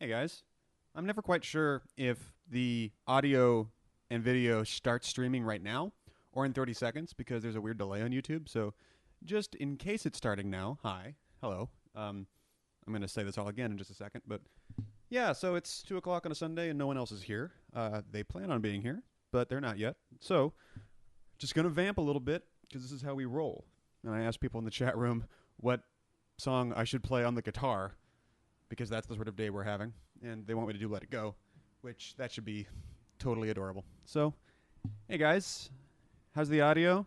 Hey guys, I'm never quite sure if the audio and video start streaming right now or in 30 seconds because there's a weird delay on YouTube. So, just in case it's starting now, hi, hello. I'm going to say this all again in just a second, but yeah, so it's 2 o'clock on a Sunday and no one else is here. They plan on being here, but they're not yet. So, just going to vamp a little bit because this is how we roll. And I asked people in the chat room what song I should play on the guitar because that's the sort of day we're having. And they want me to do Let It Go, which that should be totally adorable. So, hey guys, how's the audio?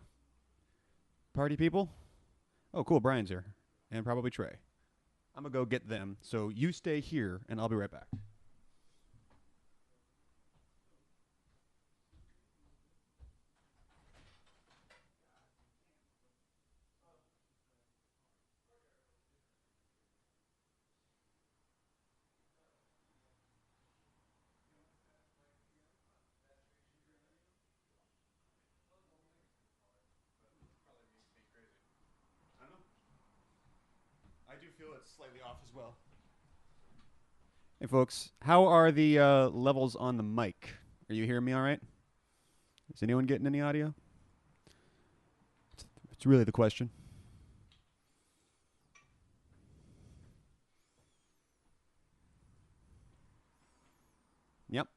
Party people? Oh, cool, Brian's here. And probably Trey. I'm going to go get them. So you stay here, and I'll be right back. I do feel it's slightly off as well. Hey, folks, how are the levels on the mic? Are you hearing me all right? Is anyone getting any audio? It's really the question. Yep.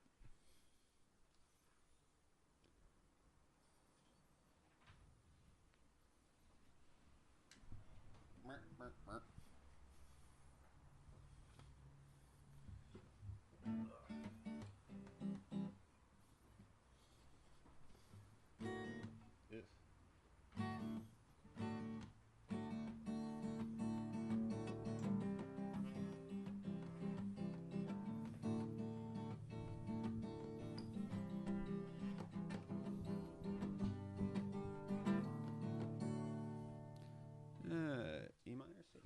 E minor C.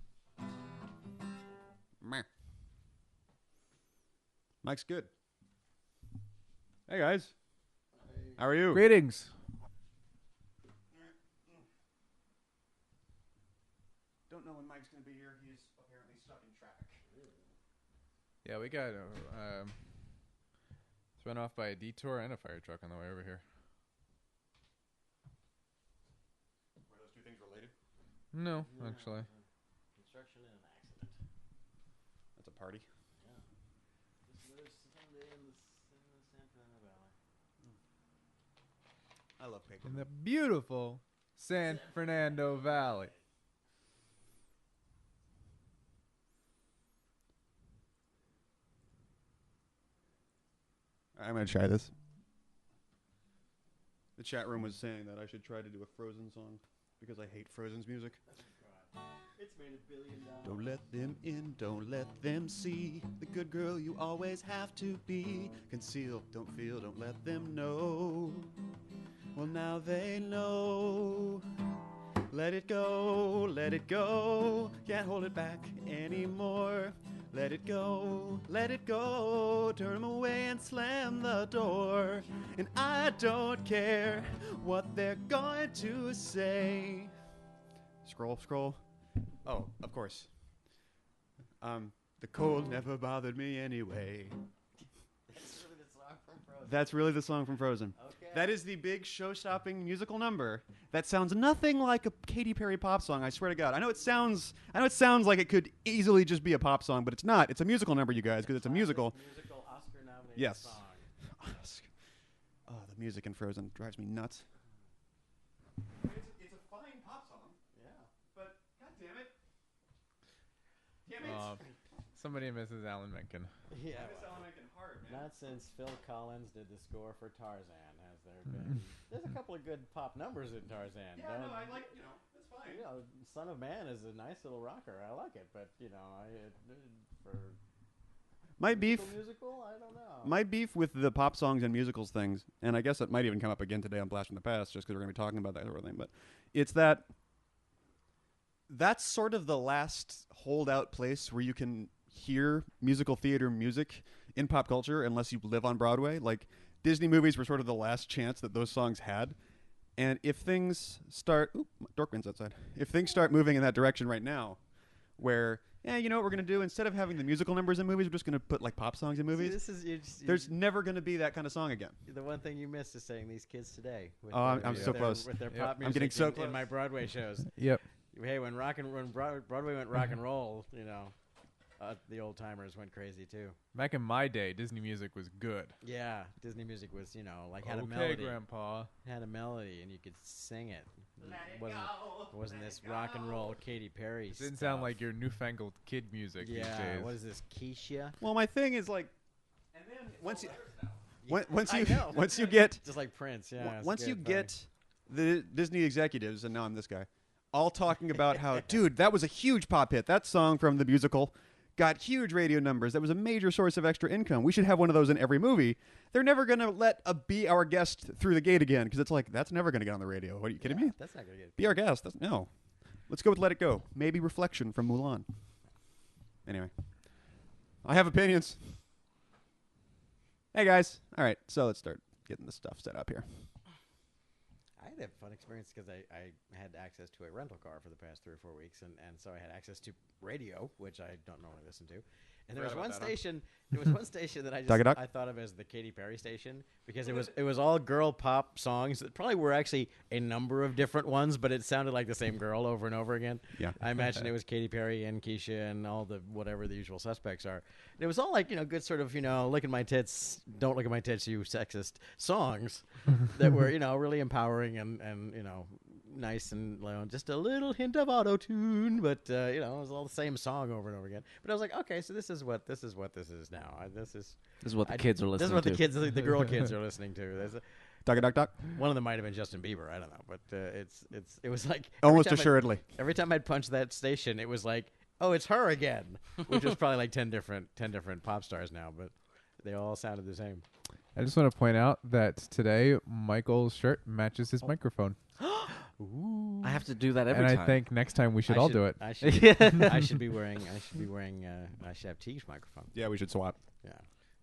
Meh. Mike's good. Hey guys, how are you? Greetings. Don't know when Mike's gonna be here. He's apparently stuck in traffic. Yeah, we got thrown off by a detour and a fire truck on the way over here. Were those two things related? No, actually. Construction and an accident. That's a party. Yeah. Just lives someday in the San Fernando Valley. I love paper. In the beautiful San Fernando Valley. I'm gonna try this. The chat room was saying that I should try to do a Frozen song because I hate Frozen's music. It's made $1 billion. Don't let them in, don't let them see the good girl you always have to be. Conceal, don't feel, don't let them know. Well, now they know. Let it go, let it go. Can't hold it back anymore. Let it go, let it go. Turn them away and slam the door. And I don't care what they're going to say. Scroll, scroll. Oh, of course. The cold never bothered me anyway. That's really the song from Frozen. That's really the song from Frozen. Okay. That is the big show-stopping musical number that sounds nothing like a Katy Perry pop song. I swear to God. I know it sounds like it could easily just be a pop song, but it's not. It's a musical number, you guys, because it's a musical. Musical Oscar-nominated Yes. song. Oh, the music in Frozen drives me nuts. It's a fine pop song, Yeah. but God damn it. Damn it. Somebody misses Alan Menken. Yeah. I miss Alan Menken hard, man. Not since Phil Collins did the score for Tarzan has there been. There's a couple of good pop numbers in Tarzan. Yeah, no, I like, that's fine. You know, Son of Man is a nice little rocker. I like it, but for My beef musical, I don't know. My beef with the pop songs and musicals things, and I guess it might even come up again today on Blast from the Past, just because we're going to be talking about that sort of thing, but it's that's sort of the last holdout place where you can hear musical theater music in pop culture unless you live on Broadway. Like, Disney movies were sort of the last chance that those songs had. And if things start... Oop, Dorkman's outside. If things start moving in that direction right now, where yeah, you know what we're gonna do? Instead of having the musical numbers in movies, we're just gonna put like pop songs in movies. See, this is There's never gonna be that kind of song again. the one thing you missed is saying these kids today. With Oh, their, I'm so close. with their Yep. pop I'm music getting so in close. my Broadway shows. Yep. Hey, when Broadway went rock and roll, you know, the old timers went crazy too. Back in my day, Disney music was good. Yeah, Disney music was, you know, like had a Okay, melody. Grandpa. Had a melody and you could sing it. Wasn't this rock and roll Katy Perry It didn't stuff. sound like your newfangled kid music these Yeah, days. what is this, Keisha? Well, my thing is like, and then once you I know. once you get Just like Prince, yeah. it's once you good, funny. get the Disney executives, and now I'm this guy, all talking about how, dude, that was a huge pop hit. That song from the musical got huge radio numbers. That was a major source of extra income. We should have one of those in every movie. They're never going to let a Be Our Guest through the gate again because it's like, that's never going to get on the radio. What, are you kidding me? That's not gonna get. Be Our Guest. No. Let's go with Let It Go. Maybe Reflection from Mulan. Anyway. I have opinions. Hey, guys. All right, so let's start getting the stuff set up here. I had a fun experience because I had access to a rental car for the past 3 or 4 weeks, and so I had access to radio, which I don't normally listen to. And there was Forgot one about that, huh? station. There was one station that Duck-a-duck? I thought of as the Katy Perry station because it was all girl pop songs that probably were actually a number of different ones, but it sounded like the same girl over and over again. Yeah. I imagine it was Katy Perry and Keisha and all the whatever the usual suspects are. And it was all like, you know, good sort of, you know, look at my tits, don't look at my tits, you sexist songs that were, you know, really empowering and you know, nice and, you know, just a little hint of auto tune, but you know, it was all the same song over and over again. But I was like, okay, so this is what this is now. This is what the kids are listening This is what to. the kids, the girl kids, are listening to. There's Duck-a-duck-duck? one of them might have been Justin Bieber. I don't know, but it was like Almost every time assuredly. every time I'd punch that station, it was like, oh, it's her again, which was probably like 10 different pop stars now, but they all sounded the same. I just want to point out that today Michael's shirt matches his microphone, I have to do that every and time. I think next time we should all do it. I should be wearing. I should have T's microphone. Yeah, we should swap. Yeah.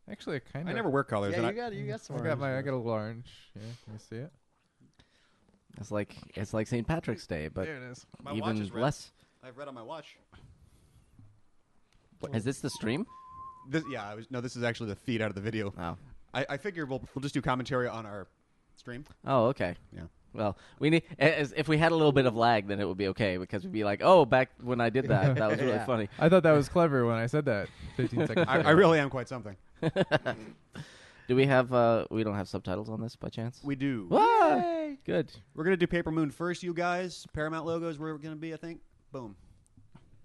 Actually, I kind I of. never wear colors. Yeah, and you got some. I orange. got a little orange. Yeah, can you see it? It's like St. Patrick's Day, but there it is. My watch even is red. less. I have red on my watch. Is this the stream? This is actually the feed out of the video. Oh. I figure we'll just do commentary on our stream. Oh, okay. Yeah. Well, we need if we had a little bit of lag, then it would be okay because we'd be like, "Oh, back when I did that, that was really Yeah. funny." I thought that was clever when I said that 15 seconds ago. I really am quite something. Do we have? We don't have subtitles on this by chance. We do. What? Good. We're going to do Paper Moon first, you guys. Paramount logos where we're going to be, I think. Boom.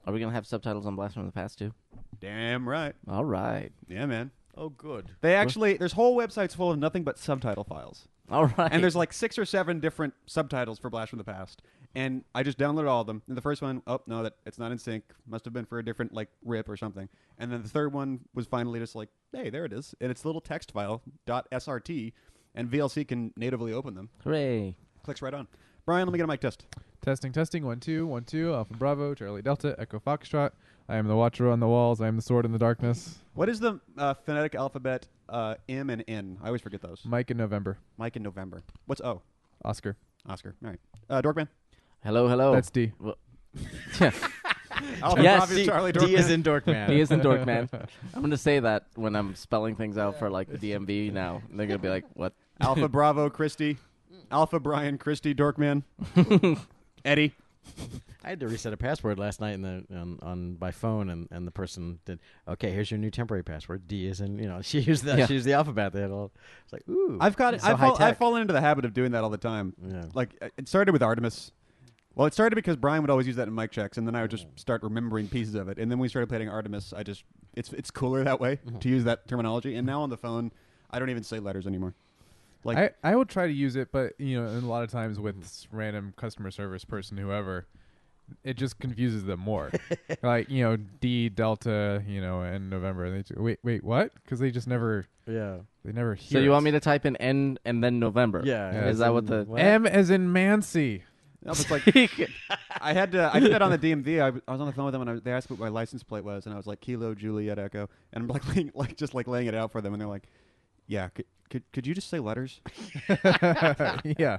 Are we gonna have subtitles on Blast from the Past too? Damn right. All right. Yeah, man. Oh, good. They actually, there's whole websites full of nothing but subtitle files. All right. And there's like 6 or 7 different subtitles for Blast from the Past. And I just downloaded all of them. And the first one, oh, no, it's not in sync. Must have been for a different, like, rip or something. And then the third one was finally just like, hey, there it is. And it's a little text file, .srt, and VLC can natively open them. Hooray. Clicks right on. Brian, let me get a mic test. Testing. 1 2 1 2. Alpha Bravo, Charlie Delta, Echo Foxtrot. I am the Watcher on the walls. I am the sword in the darkness. What is the phonetic alphabet M and N? I always forget those. Mike in November. Mike in November. What's O? Oscar. Oscar. All right. Dorkman. Hello. That's D. Well, Alpha Yes. Bravo, Charlie D Dorkman. is in Dorkman. he is in Dorkman. I'm gonna say that when I'm spelling things out for like the DMV now. They're gonna be like, "What?" Alpha Bravo, Christy. Alpha Brian, Christy, Dorkman. Eddie. I had to reset a password last night on by phone, and the person did. Okay, here's your new temporary password. D is in. You know, she used the alphabet. They had all. It's like, ooh. I've fallen into the habit of doing that all the time. Yeah. Like it started with Artemis. Well, it started because Brian would always use that in mic checks, and then I would just start remembering pieces of it. And then when we started playing Artemis, it's cooler that way to use that terminology. And now on the phone, I don't even say letters anymore. Like I will try to use it, but and a lot of times with random customer service person, whoever, it just confuses them more. Like D Delta, and November. They wait, what? Because they just never. Yeah. They never hear. So you want me to type in N and then November? Yeah. Is that what the M as in Mancy? I was like, I did that on the DMV. I was on the phone with them, and they asked what my license plate was, and I was like, Kilo Juliet Echo, and I'm like, just laying it out for them, and they're like, yeah, Could you just say letters? Yeah,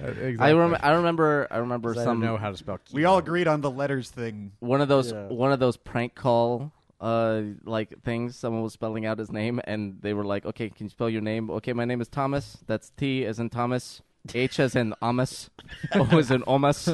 exactly. I remember 'Cause I some don't know how to spell. We all agreed on the letters thing. one of those Yeah. one of those prank call like things. Someone was spelling out his name, and they were like, "Okay, can you spell your name?" Okay, my name is Thomas. That's T as in Thomas, H as in Amos, O as in Omas.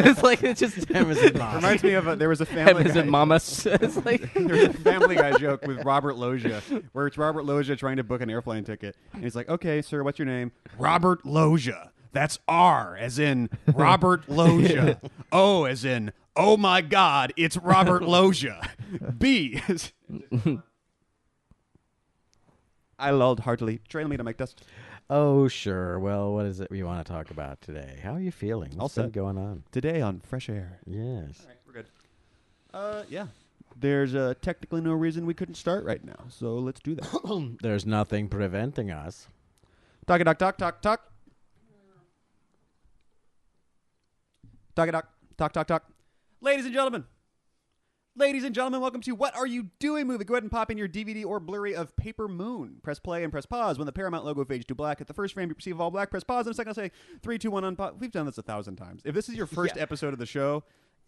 It's like it just Reminds me of there was a M Family as Guy. in Mamas. It's like There was a Family Guy joke with Robert Loggia, where it's Robert Loggia trying to book an airplane ticket, and he's like, "Okay, sir, what's your name?" Robert Loggia. That's R as in Robert Loggia. O as in oh my God, it's Robert Loggia. B is. I lulled heartily. Trail me to make dust. Oh, sure. Well, what is it we want to talk about today? How are you feeling? All What's been set. going on? Today on Fresh Air. Yes. All right, we're good. Yeah. There's technically no reason we couldn't start right now, so let's do that. There's nothing preventing us. Talk, talk, talk, talk, talk. Talk, talk, talk, talk, talk. Ladies and gentlemen, welcome to What Are You Doing Movie. Go ahead and pop in your DVD or Blu-ray of Paper Moon. Press play and press pause. When the Paramount logo fades to black, at the first frame you perceive all black. Press pause. In a second, I'll say 3, 2, 1, unpause. We've done this 1,000 times. If this is your first episode of the show,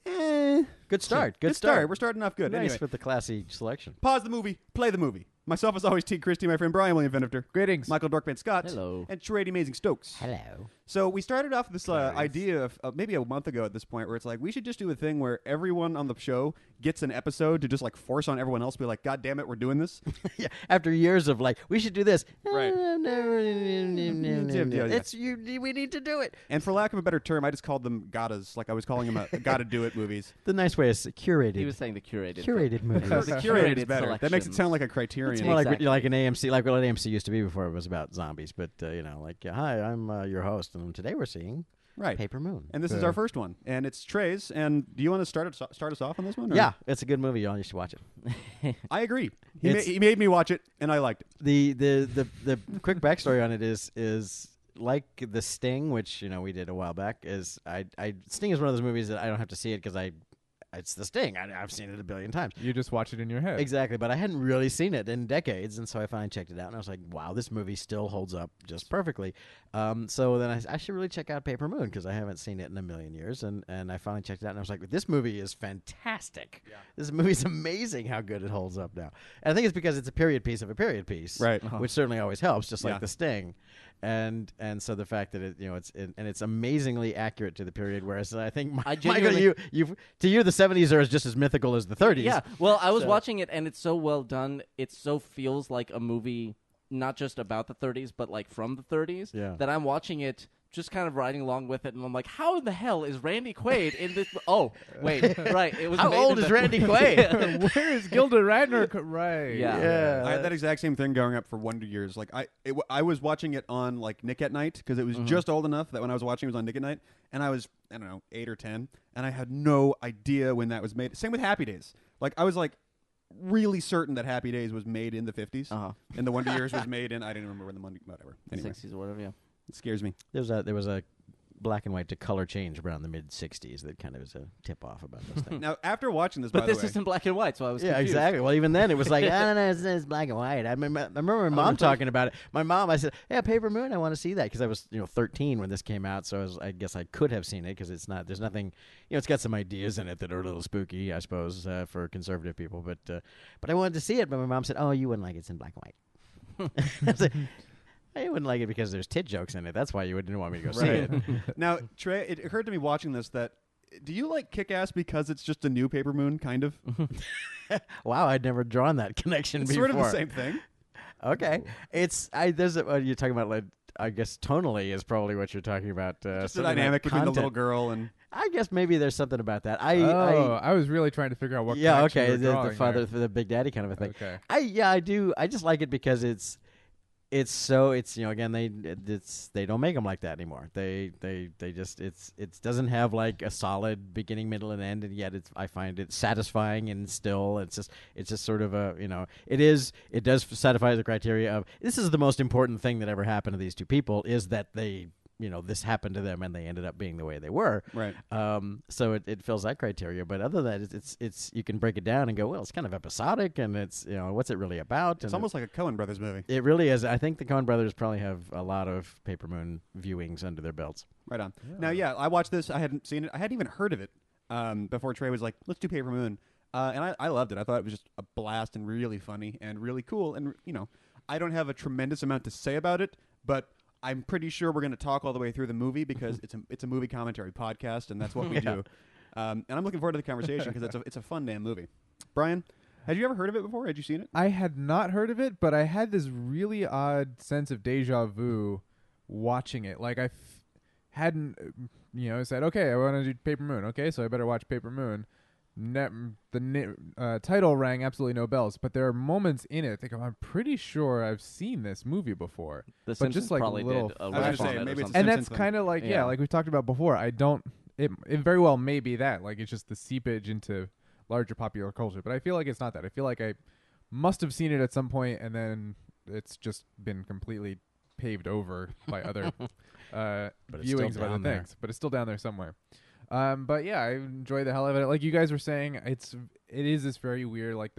Good start. good start. We're starting off good. Nice Anyway, with the classy selection. pause the movie, play the movie. Myself, as always, T. Christie, my friend Brian William Venifter, Greetings. Michael Dorkman Scott, Hello. and Trey Amazing Stokes. Hello. So we started off this idea of maybe a month ago at this point where it's like we should just do a thing where everyone on the show gets an episode to just like force on everyone else, be like, God damn it, we're doing this. Yeah. After years of like, we should do this. Right. Yeah. It's you. We need to do it. And for lack of a better term, I just called them gottas. Like I was calling them gotta do it movies. The nice way is curated. he was saying the curated. Curated movies. The curated is better. That makes it selections. sound like a criterion. It's more Exactly. like an AMC, like what AMC used to be before it was about zombies. But hi, I'm your host, and today we're seeing Right. Paper Moon. And this is our first one, and it's Trey's. And do you want to start us off on this one? or- Yeah, it's a good movie. Y'all need to watch it. I agree. It's- He made me watch it, and I liked it. The quick backstory on it is like The Sting, which we did a while back. Sting is one of those movies that I don't have to see it because it's The Sting. I've seen it a billion times. You just watch it in your head. Exactly, but I hadn't really seen it in decades, and so I finally checked it out, and I was like, wow, this movie still holds up just perfectly. So then I should really check out Paper Moon because I haven't seen it in a million years, and I finally checked it out, and I was like, this movie is fantastic. Yeah. This movie is amazing how good it holds up now. And I think it's because it's a period piece of a period piece, Right. which certainly always helps, just Yeah. like The Sting. And so the fact that it's amazingly accurate to the period, whereas I think I Michael, genuinely- to you the 70s are just as mythical as the 30s. Yeah. Well, I was So- watching it, and it's so well done. It so feels like a movie, not just about the 30s, but like from the 30s. Yeah. That I'm watching it, just kind of riding along with it, and I'm like, how in the hell is Randy Quaid in this? Oh, wait, right. It was. How made old in is the- Randy Quaid? Where is Gilda Radner? Right. Yeah. I had that exact same thing growing up for Wonder Years. Like I was watching it on like Nick at Night because it was just old enough that when I was watching it was on Nick at Night, and I was 8 or 10, and I had no idea when that was made. Same with Happy Days. Like I was like really certain that Happy Days was made in the 50s, and the Wonder Years was made in I didn't remember when the Monday whatever. Anyway, 60s or whatever. Yeah. it scares me. There was a black and white to color change around the mid 60s that kind of was a tip off about those things. Now after watching this, But by this the way, is in black and white, so I was Yeah, confused. exactly. Well, even then, it was like, I don't know, it's black and white. I remember my mom talking about it. My mom, I said, yeah, Paper Moon, I want to see that because I was 13 when this came out, so I guess I could have seen it because there's nothing, it's got some ideas in it that are a little spooky, I suppose, for conservative people, but I wanted to see it, but my mom said, oh, you wouldn't like it, it's in black and white. I said, I wouldn't like it because there's tit jokes in it. That's why you wouldn't want me to go see it. now Trey, it occurred to me watching this that do you like Kick-Ass because it's just a new Paper Moon, kind of? Wow, I'd never drawn that connection It's before. sort of the same thing. Okay, you're talking about like I guess tonally is probably what you're talking about. Just the something like dynamic between the content. little girl and I guess maybe there's something about that. I was really trying to figure out what. Yeah, connection okay, you're the drawing father there. for the Big Daddy kind of a thing. Okay. I do. I just like it because it's again they don't make them like that anymore. They just it doesn't have like a solid beginning, middle, and end, and yet I find it satisfying and still it's just sort of a it does satisfy the criteria of this is the most important thing that ever happened to these two people is that they this happened to them and they ended up being the way they were. Right. So it fills that criteria. But other than that, it's you can break it down and go, well, it's kind of episodic, and it's what's it really about? It's and almost like a Coen Brothers movie. it really is. I think the Coen brothers probably have a lot of Paper Moon viewings under their belts. Right on. Now, I watched this. I hadn't seen it. I hadn't even heard of it before Trey was like, let's do Paper Moon. And I loved it. I thought it was just a blast and really funny and really cool. And, I don't have a tremendous amount to say about it, but I'm pretty sure we're going to talk all the way through the movie because it's a movie commentary podcast, and that's what we do. And I'm looking forward to the conversation because it's a fun damn movie. Brian, had you ever heard of it before? Had you seen it? I had not heard of it, but I had this really odd sense of deja vu watching it. Like hadn't, said, okay, I want to do Paper Moon. Okay, so I better watch Paper Moon. The title rang absolutely no bells, but there are moments in it. I think I'm pretty sure I've seen this movie before. The but Simpsons just like probably little. did a I was gonna riff say, on it or maybe it's something. And Simpsons that's thing. kind of like Yeah. like we've talked about before. I don't. It very well may be that. Like it's just the seepage into larger popular culture, but I feel like it's not that. I feel like I must have seen it at some point, and then it's just been completely paved over by other But it's still viewings of other down there. things. But it's still down there somewhere. But yeah, I enjoy the hell out of it. Like you guys were saying, it is this very weird. Like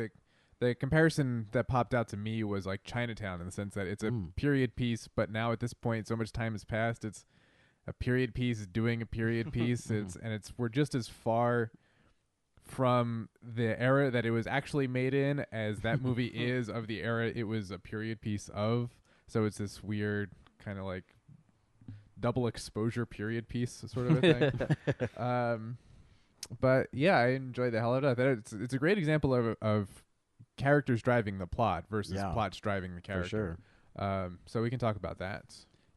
the comparison that popped out to me was like Chinatown in the sense that it's a period piece, but now at this point, so much time has passed. It's a period piece doing a period piece. We're just as far from the era that it was actually made in as that movie is of the era it was a period piece of. So it's this weird kind of like double exposure period piece sort of a thing. But yeah, I enjoy the hell out of it. It's a great example of characters driving the plot versus plots driving the character. For sure. So we can talk about that.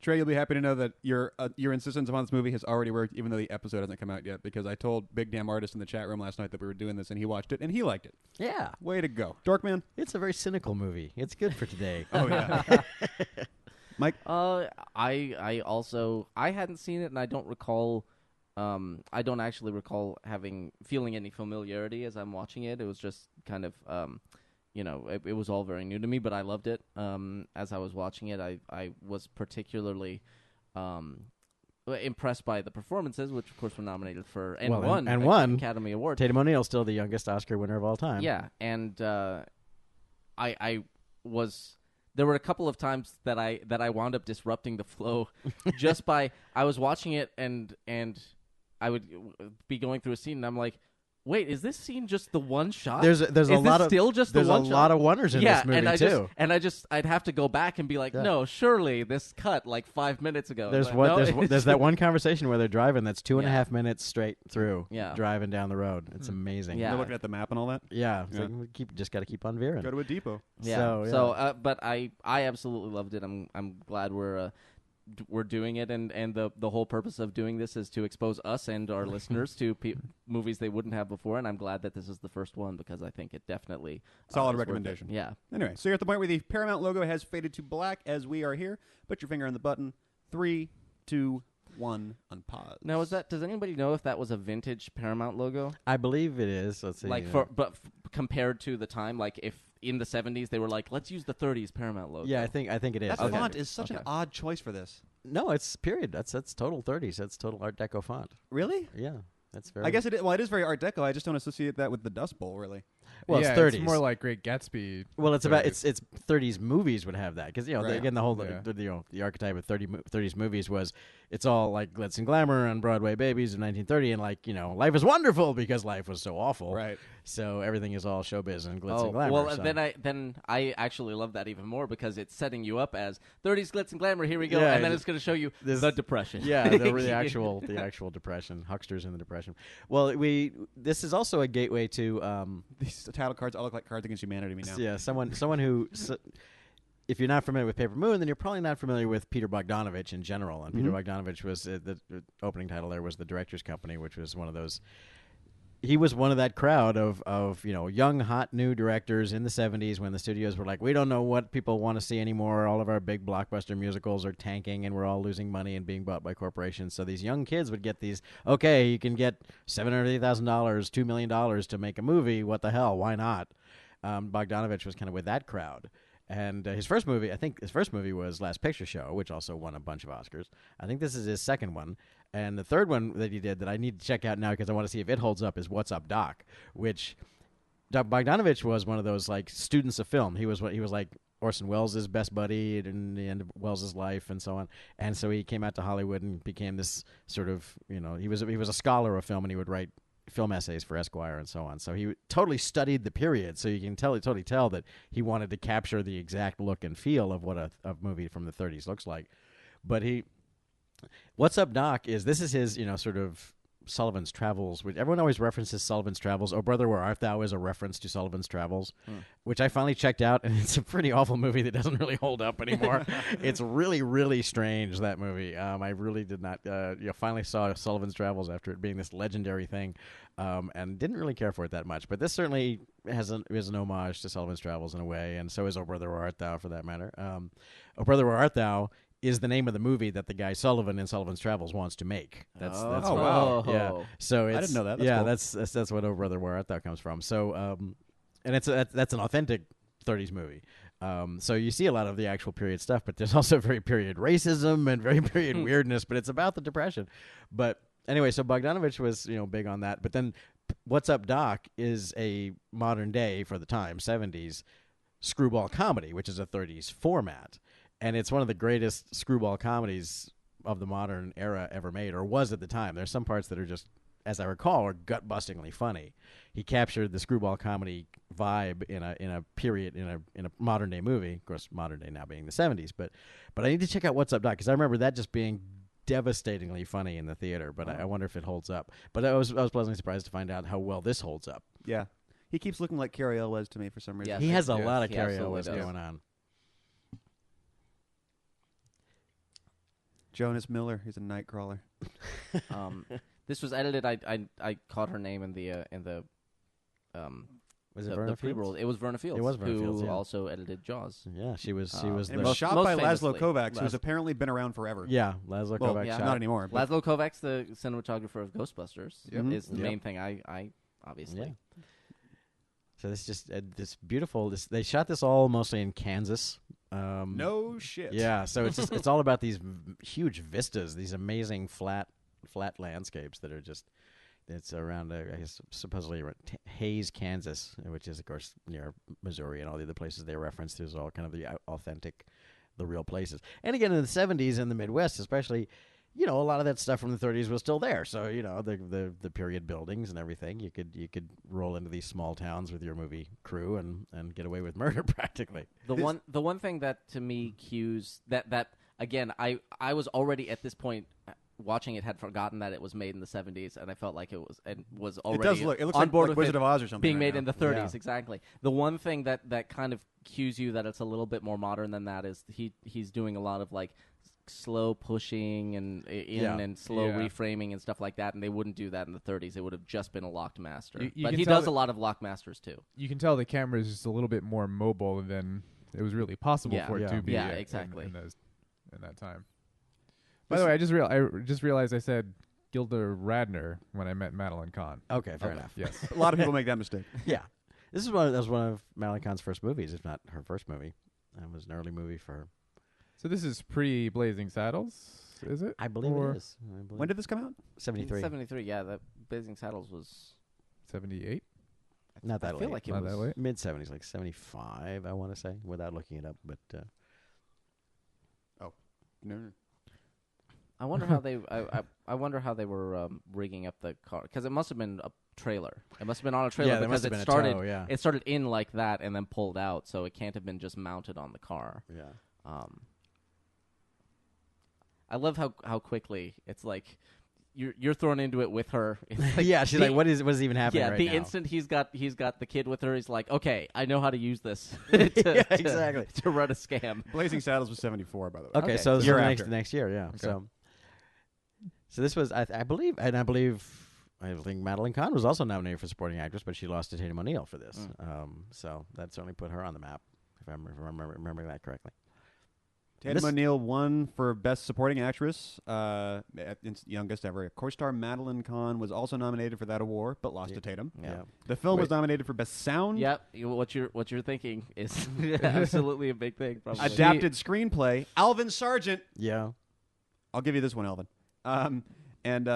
Trey, you'll be happy to know that your insistence upon this movie has already worked, even though the episode hasn't come out yet, because I told Big Damn Artist in the chat room last night that we were doing this, and he watched it, and he liked it. Yeah. Way to go. Dorkman? It's a very cynical movie. It's good for today. Oh, yeah. Mike? I also hadn't seen it, and I don't recall. I don't actually recall feeling any familiarity as I'm watching it. It was just kind of, it was all very new to me, but I loved it. As I was watching it, I was particularly impressed by the performances, which of course were nominated for and won an Academy Award. Tatum O'Neal, still the youngest Oscar winner of all time. Yeah, and I was. There were a couple of times that I wound up disrupting the flow, just by I was watching it and I would be going through a scene and I'm like, wait, is this scene just the one shot? There's a lot of still just the one shot? There's a lot of wonders in this movie too. I'd have to go back and be like, no, surely this cut like 5 minutes ago. There's there's that one conversation where they're driving that's 2.5 minutes straight through. Yeah. Driving down the road. It's amazing. Yeah. You're looking at the map and all that? Yeah. Yeah. Like, we just got to keep on veering. Go to a depot. Yeah. So, but I absolutely loved it. I'm glad we're doing it, and the whole purpose of doing this is to expose us and our listeners to movies they wouldn't have before, and I'm glad that this is the first one because I think it definitely Solid is worth it. recommendation. Yeah. Anyway, so you're at the point where the Paramount logo has faded to black as we are here. Put your finger on the button. 3, 2, 1, unpause. Now, does anybody know if that was a vintage Paramount logo? I believe it is. Let's see. Like compared to the time, like if in the 70s they were like, let's use the 30s Paramount logo. Yeah, I think it is. That Okay. font is such an odd choice for this. No, it's period. That's total 30s. That's total Art Deco font. Really? Yeah, that's very. I guess it is very Art Deco. I just don't associate that with the Dust Bowl, really. Well, yeah, it's 30s. It's more like Great Gatsby. Well, it's about 30s. it's 30s movies would have that because Right. again the whole Yeah. the archetype of 30s movies was it's all like glitz and glamour on Broadway babies in 1930 and like life is wonderful because life was so awful. Right. So everything is all showbiz and glitz Oh, and glamour. well, so. then I actually love that even more because it's setting you up as 30s glitz and glamour. Here we go, Yeah, and then it's going to show you the depression. Yeah, the actual depression, hucksters in the depression. Well, this is also a gateway to These title cards all look like Cards Against Humanity to me now. yeah, someone who. If you're not familiar with Paper Moon, then you're probably not familiar with Peter Bogdanovich in general. And Peter Bogdanovich was the opening title there was The Director's Company, which was one of those. He was one of that crowd of young, hot, new directors in the 70s when the studios were like, we don't know what people want to see anymore. All of our big blockbuster musicals are tanking and we're all losing money and being bought by corporations. So these young kids would get these, okay, you can get $780,000, $2 million to make a movie. What the hell? Why not? Bogdanovich was kind of with that crowd. And his first movie, I think his first movie was Last Picture Show, which also won a bunch of Oscars. I think this is his second one. And the third one that he did that I need to check out now because I want to see if it holds up is What's Up, Doc, which Bogdanovich was one of those like students of film. He was like Orson Welles' best buddy in the end of Welles' life and so on. And so he came out to Hollywood and became this sort of, he was a scholar of film, and he would write film essays for Esquire and so on. So he totally studied the period. So you can totally tell that he wanted to capture the exact look and feel of what a movie from the 30s looks like. But What's Up, Doc this is his, sort of Sullivan's Travels, which everyone always references Sullivan's Travels. Oh, Brother, Where Art Thou is a reference to Sullivan's Travels, which I finally checked out, and it's a pretty awful movie that doesn't really hold up anymore. It's really, really strange, that movie. I really did not, finally saw Sullivan's Travels after it being this legendary thing, and didn't really care for it that much. But this certainly is an homage to Sullivan's Travels in a way, and so is Oh, Brother, Where Art Thou, for that matter. Oh, Brother, Where Art Thou is the name of the movie that the guy Sullivan in Sullivan's Travels wants to make. That's wow. Yeah. So I didn't know that. That's cool. That's what Oh Brother Where Art Thou comes from. So and that's an authentic 30s movie. So you see a lot of the actual period stuff, but there's also very period racism and very period weirdness, but it's about the Depression. But anyway, so Bogdanovich was, big on that. But then What's Up, Doc is a modern day, for the time, 70s screwball comedy, which is a 30s format. And it's one of the greatest screwball comedies of the modern era ever made, or was at the time. There's some parts that are just, as I recall, are gut-bustingly funny. He captured the screwball comedy vibe in a period in a modern day movie. Of course, modern day now being the 70s. But I need to check out What's Up, Doc, because I remember that just being devastatingly funny in the theater. But I wonder if it holds up. But I was pleasantly surprised to find out how well this holds up. Yeah. He keeps looking like Cary Elwes to me for some reason. Yes, He has a yes, lot of he Cary absolutely Elwes does. going on. Jonas Miller, he's a nightcrawler. This was edited. I caught her name in the Was it the Verna pre-roll. Fields? It was Verna Fields. It was Verna who Fields, yeah. also edited Jaws. Yeah, she was And it the was shot most by Laszlo famously. Kovacs, who's apparently been around forever. yeah, Laszlo Well, Kovacs yeah. shot. Not anymore. But Laszlo Kovacs, the cinematographer of Ghostbusters, Yep. is the Yep. main thing. I obviously. Yeah. So this just this beautiful. They shot this all mostly in Kansas. no shit. Yeah, so it's all about these huge vistas, these amazing flat landscapes that are just. It's around, I guess, supposedly around Hays, Kansas, which is, of course, near Missouri, and all the other places they reference. There's all kind of the authentic, the real places. And again, in the 70s in the Midwest, especially, a lot of that stuff from the 30s was still there. So, the period buildings and everything, you could roll into these small towns with your movie crew and get away with murder practically. The one thing that to me cues that again, I was already at this point watching it had forgotten that it was made in the 70s, and I felt like it was already It looks on like, board like with Wizard it of Oz or something. being right made now. in the 30s. Yeah. Exactly. The one thing that kind of cues you that it's a little bit more modern than that is he's doing a lot of like slow pushing and and slow Yeah. reframing and stuff like that, and they wouldn't do that in the 30s. It would have just been a locked master. You But can he tell does that- a lot of locked masters too. You can tell the camera is just a little bit more mobile than it was really possible Yeah. for it Yeah. to be. Yeah, in exactly. in that time. By the way, I just realized I said Gilda Radner when I met Madeline Kahn. Okay, fair enough. Yes. A lot of people make that mistake. Yeah, that was one of Madeline Kahn's first movies, if not her first movie. It was an early movie for her. So this is pre-Blazing Saddles, is it? I believe Or it is. When did this come out? 73? 73, yeah. That Blazing Saddles was 78? Not that I feel late. like it Not was that late. Mid 70s, like 75, I want to say, without looking it up. But No. I wonder how they. I wonder how they were rigging up the car, because it must have been a trailer. It must have been on a trailer Yeah, there because must have it been a started. tow, yeah. It started in like that and then pulled out, so it can't have been just mounted on the car. yeah, I love how quickly it's like you're thrown into it with her. It's like yeah. She's the- like, what is even happening? Yeah, right the now? instant he's got the kid with her, he's like, okay, I know how to use this Yeah, exactly. to run a scam. Blazing Saddles was 74, by the way. Okay, Okay. so this Year was after. the next year, yeah. So this was, I believe, I think Madeline Kahn was also nominated for supporting actress, but she lost to Tatum O'Neal for this. So that certainly put her on the map, if I'm remembering that correctly. Tatum O'Neal won for Best Supporting Actress, youngest ever. Co-star Madeline Kahn was also nominated for that award, but lost to Tatum. Yeah. The film was nominated for Best Sound. Yep. What you're thinking is absolutely a big thing. Probably. Adapted Screenplay. Alvin Sargent. Yeah. I'll give you this one, Alvin. And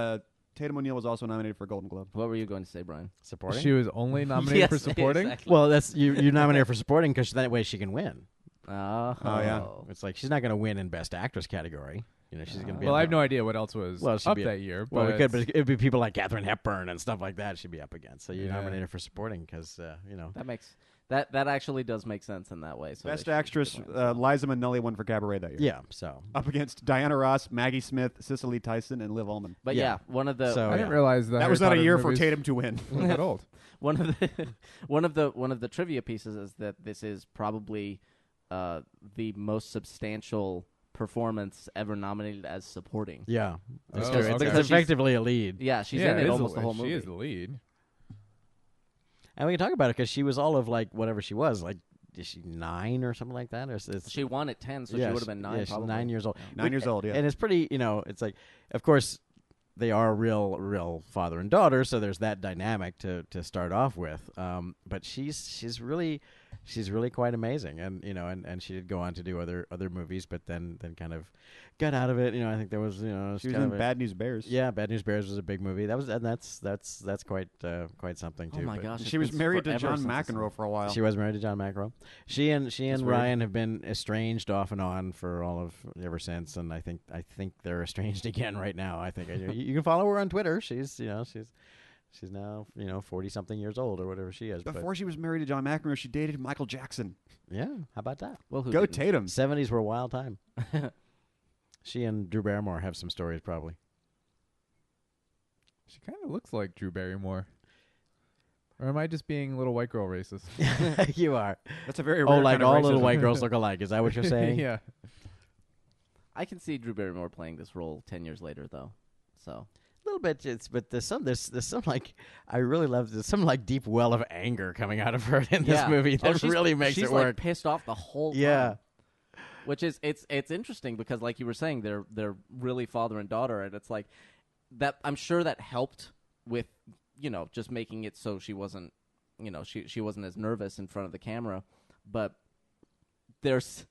Tatum O'Neal was also nominated for a Golden Globe. What were you going to say, Brian? Supporting? She was only nominated Yes, for supporting? exactly. Well, that's you nominate her for supporting because that way she can win. Oh, yeah. It's like she's not going to win in Best Actress category. You know, she's going to be. Well, I have no idea what else was she'd up be that year. Well, but we could, but it'd be people like Katharine Hepburn and stuff like that she'd be up against. So you Yeah. nominate her for supporting because, That makes that actually does make sense in that way. So Best they should Actress, give it. Liza Minnelli won for Cabaret that year. Yeah, so. Up against Diana Ross, Maggie Smith, Cicely Tyson, and Liv Ullmann. But Yeah. one of the So- I didn't yeah. realize that That was Harry not a Potter year for movies Tatum to win. were that old. one of the trivia pieces is that this is probably the most substantial performance ever nominated as supporting. Yeah. Oh, It's, okay. it's Because she's- effectively a lead. Yeah, she's Yeah, in it it is almost the whole movie. She is the lead. And we can talk about it because she was all of like whatever she was. Like, is she 9 or something like that? Or it's, She won at 10, so yeah, she would have been 9 Yeah, she's probably. 9 years old. 9 years old, yeah. And it's pretty, it's like, of course, they are real father and daughter, so there's that dynamic to start off with. But she's really quite amazing, and and she did go on to do other movies, but then kind of got out of it. I think there was She was kind in of Bad News Bears. Yeah, Bad News Bears was a big movie. That's quite something too. Oh my but gosh. She was married to John McEnroe McEnroe for a while. She was married to John McEnroe. She and weird. Ryan have been estranged off and on for all of ever since, and I think they're estranged again right now. I think you can follow her on Twitter. She's now 40-something years old or whatever she is. Before she was married to John McEnroe, she dated Michael Jackson. But yeah, how about that? Well, who Go didn't? Tatum. 70s were a wild time. She and Drew Barrymore have some stories probably. She kind of looks like Drew Barrymore. Or am I just being a little white girl racist? You are. That's a very rare Like kind of all little racism. white girls look alike. Is that what you're saying? Yeah. I can see Drew Barrymore playing this role 10 years later, though. So A little bit, but there's some like I really love. There's some like deep well of anger coming out of her in this yeah. movie Oh, that she's- really makes she's it like work. pissed off the whole time. Yeah, Which is it's interesting because like you were saying they're really father and daughter, and it's like that I'm sure that helped with just making it so she wasn't she wasn't as nervous in front of the camera. But there's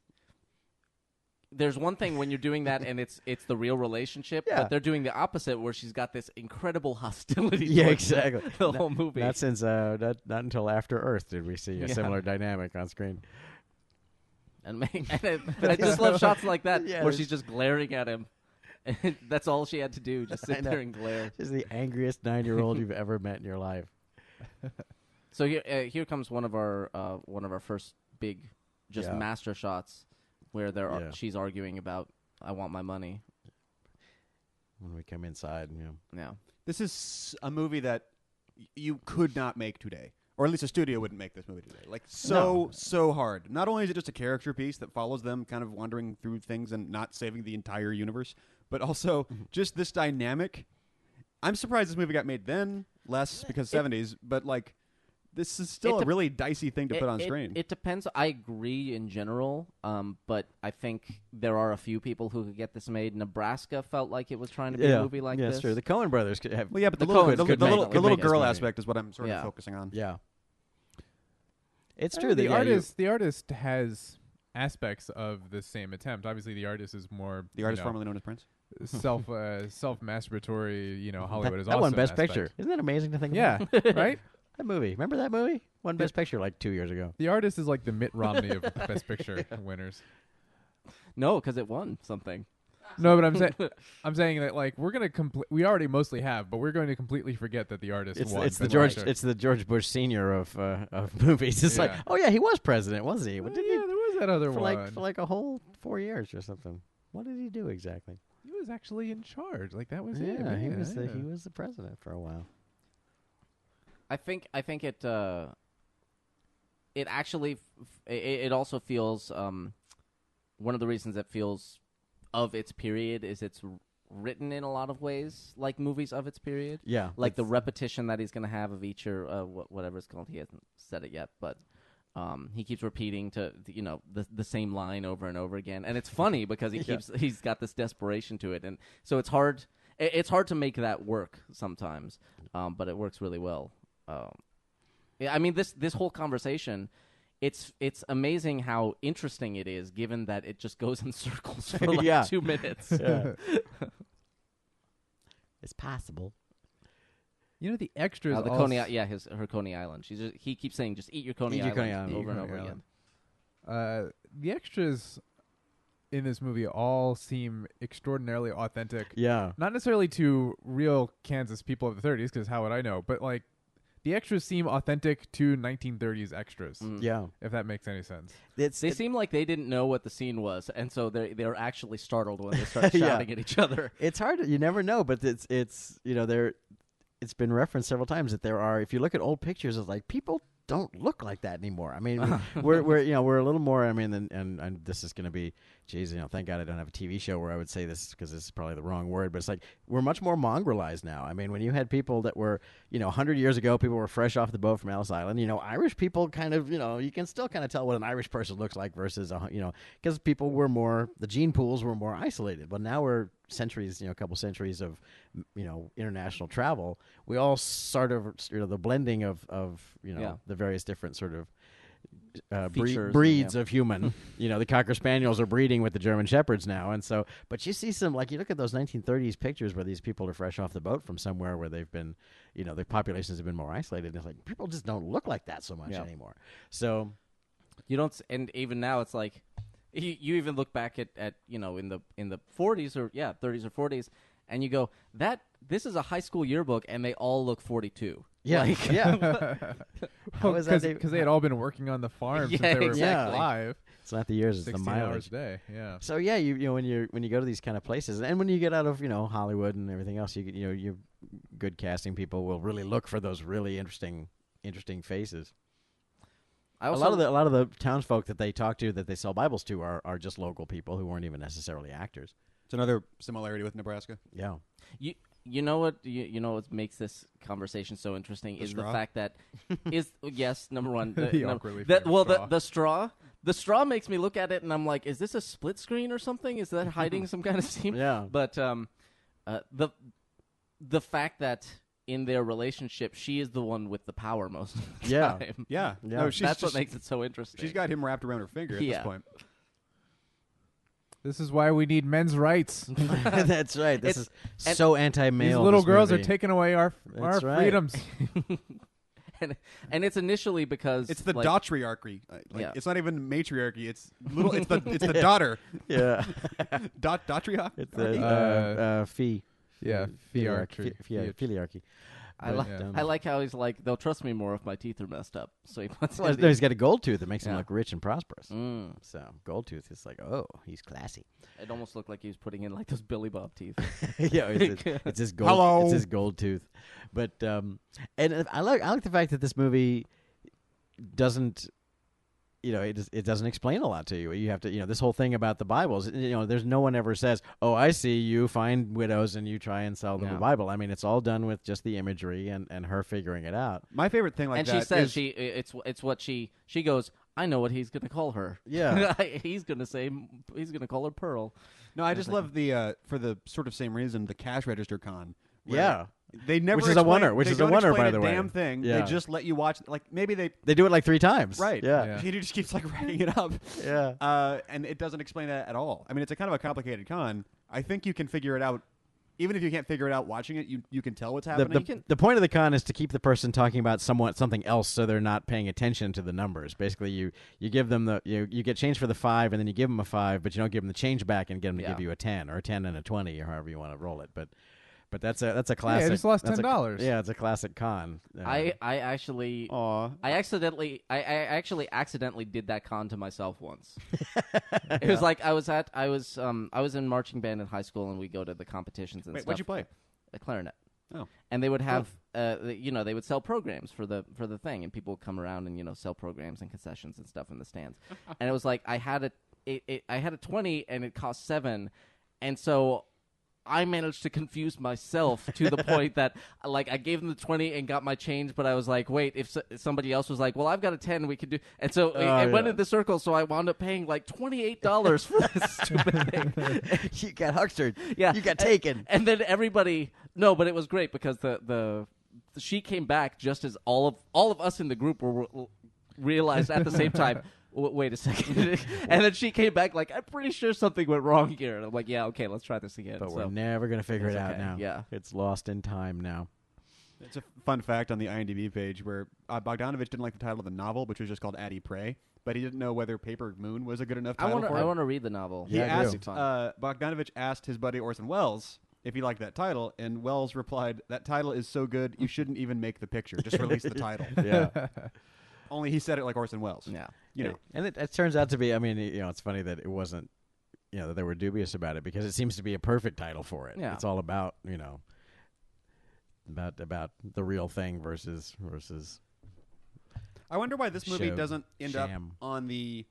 one thing when you're doing that and it's the real relationship, Yeah. but they're doing the opposite where she's got this incredible hostility. yeah, towards exactly. The whole movie. Not since not until After Earth did we see a Yeah. similar dynamic on screen. And I just love shots like that Yeah, where it's- she's just glaring at him. And that's all she had to do, just I sit know. there and glare. She's the angriest 9-year-old you've ever met in your life. So here comes one of our first big just Yeah. master shots where Yeah. she's arguing about I want my money. When we come inside, Yeah. This is a movie that you could not make today. Or at least a studio wouldn't make this movie today. Like, so hard. Not only is it just a character piece that follows them kind of wandering through things and not saving the entire universe, but also just this dynamic. I'm surprised this movie got made then, less because 70s, but like, this is still a really dicey thing to put on screen. It depends. I agree in general, but I think there are a few people who could get this made. Nebraska felt like it was trying to be a movie like yeah, this. that's true. The Coen brothers could have. Well, yeah, but the The little, Coens the, could the make- little, could the little make this girl movie. aspect is what I'm sort Yeah. of focusing on. Yeah. It's I true mean, that the artist has aspects of the same attempt. Obviously, the artist is more The artist formerly known as Prince. self masturbatory. Hollywood is that also won an Best aspect. Picture. Isn't that amazing to think Yeah, about? right. That movie. Remember that movie? Won Best Picture like 2 years ago. The artist is like the Mitt Romney of Best Picture winners. No, because it won something. No, but I'm saying that like we're gonna we already mostly have, but we're going to completely forget that the artist It's won. the Best George Picture. it's the George Bush Senior of movies. It's like, Yeah. oh yeah, he was president, wasn't he? What did yeah, there was that other for one. like a whole 4 years or something? What did he do exactly? He was actually in charge. Like that was Yeah, it. he Yeah, was yeah. he was the president for a while. I think it it actually it also feels one of the reasons it feels of its period is it's written in a lot of ways like movies of its period. Yeah, Like the repetition that he's going to have of each or whatever it's called. He hasn't said it yet, but He keeps repeating the same line over and over again, and it's funny because he's got this desperation to it, and so it's hard. It's hard to make that work sometimes, but it works really well. Yeah, I mean this whole conversation. It's amazing how interesting it is, given that it just goes in circles for like 2 minutes. Yeah. It's possible. You know the extras. The Coney, her Coney Island. He keeps saying, "Just eat your Coney Island," over and over again. The extras in this movie all seem extraordinarily authentic. Yeah. Not necessarily to real Kansas people of the 30s, because how would I know? But like, the extras seem authentic to 1930s extras. Yeah. If that makes any sense. They seem like they didn't know what the scene was, and so they're actually startled when they start shouting at each other. It's hard. You never know, but it's it's been referenced several times that there are. If you look at old pictures, it's like people don't look like that anymore. I mean, we're a little more. I mean, and this is going to be, geez, thank God I don't have a TV show where I would say this, because this is probably the wrong word, but it's like we're much more mongrelized now. I mean, when you had people that were 100 years ago, people were fresh off the boat from Ellis Island. Irish people kind of you can still kind of tell what an Irish person looks like versus because people were more, the gene pools were more isolated. But now we're centuries, a couple centuries of international travel. We all sort of the blending of the various different sort of breeds of human. The Cocker Spaniels are breeding with the German Shepherds now, and so. But you see some, like, you look at those 1930s pictures where these people are fresh off the boat from somewhere where they've been, the populations have been more isolated. And it's like people just don't look like that so much anymore. So you don't, and even now it's like you even look back at in the 40s or 30s or 40s, and you go, this is a high school yearbook, and they all look 42. Yeah, Because they had all been working on the farm since they were alive. It's not the years; it's the 16 mileage. hours a day. Yeah. So yeah, when you go to these kind of places, and when you get out of Hollywood and everything else, you good casting people will really look for those really interesting faces. A lot of the townsfolk that they talk to, that they sell Bibles to, are just local people who weren't even necessarily actors. It's another similarity with Nebraska. Yeah. You know what makes this conversation so interesting is the fact that number one, the straw makes me look at it and I'm like, is this a split screen or something? Is that hiding some kind of scene? Yeah. But the fact that in their relationship she is the one with the power most of the time. Yeah. No, that's what makes it so interesting. She's got him wrapped around her finger at this point. This is why we need men's rights. That's right. This is so anti-male. These little girls are taking away our freedoms. And it's initially because it's the dotriarchy. It's not even matriarchy. It's the daughter. Yeah. Dotriarchy. It's the fee. Yeah, filiarchy. I like how he's like, they'll trust me more if my teeth are messed up. So he puts he's got a gold tooth that makes him look rich and prosperous. So gold tooth is like, oh, he's classy. It almost looked like he was putting in like those Billy Bob teeth. Yeah, it's his gold. Hello. It's his gold tooth. But and I like the fact that this movie doesn't. It doesn't explain a lot to you. You have to, this whole thing about the Bibles. There's no one ever says, "Oh, I see. You find widows and you try and sell them the Bible." I mean, it's all done with just the imagery and her figuring it out. My favorite thing, and she says it's what she goes. I know what he's gonna call her. Yeah, he's gonna call her Pearl. No, I just love the for the sort of same reason, the cash register con. Yeah. They never which is a wonder, by the way. Damn thing. Yeah. They just let you watch. Like maybe they do it like 3 times. Right. Yeah. He just keeps like writing it up. Yeah. And it doesn't explain that at all. I mean, it's a kind of a complicated con. I think you can figure it out. Even if you can't figure it out watching it, you can tell what's happening. The point of the con is to keep the person talking about something else, so they're not paying attention to the numbers. Basically, you give them you get change for the 5, and then you give them a 5, but you don't give them the change back and get them to give you a 10 or a 10 and a 20 or however you want to roll it. But that's a classic. Yeah, I just lost $10. Yeah, it's a classic con. I actually accidentally did that con to myself once. It was like I was in marching band in high school, and we go to the competitions and stuff. What'd you play? A clarinet. Oh. And they would have they would sell programs for the thing, and people would come around and sell programs and concessions and stuff in the stands. And it was like I had a 20 and it cost 7, and so I managed to confuse myself to the point that like I gave them the 20 and got my change, but I was like, wait, if somebody else was like, well, I've got a 10, we could do, and so it went in the circle. So I wound up paying like $28 for this stupid thing. You got huckstered. Yeah, You got taken. And then everybody, no, but it was great because she came back just as all of us in the group were realized at the same time. Wait a second. And then she came back like, I'm pretty sure something went wrong here. And I'm like, yeah, okay, let's try this again. But so, we're never going to figure it it's out okay. now. Yeah. It's lost in time now. It's a fun fact on the IMDb page where Bogdanovich didn't like the title of the novel, which was just called Addie Pray, but he didn't know whether Paper Moon was a good enough title for it. I want to read the novel. He Yeah, I do. asked, Bogdanovich asked his buddy Orson Welles if he liked that title, and Welles replied, "That title is so good, you shouldn't even make the picture. Just release the title." Yeah. Only he said it like Orson Welles. Yeah. You know. And it turns out to be, I mean, it's funny that it wasn't, that they were dubious about it because it seems to be a perfect title for it. Yeah. It's all about, about the real thing versus I wonder why this movie Show, doesn't end up sham. on the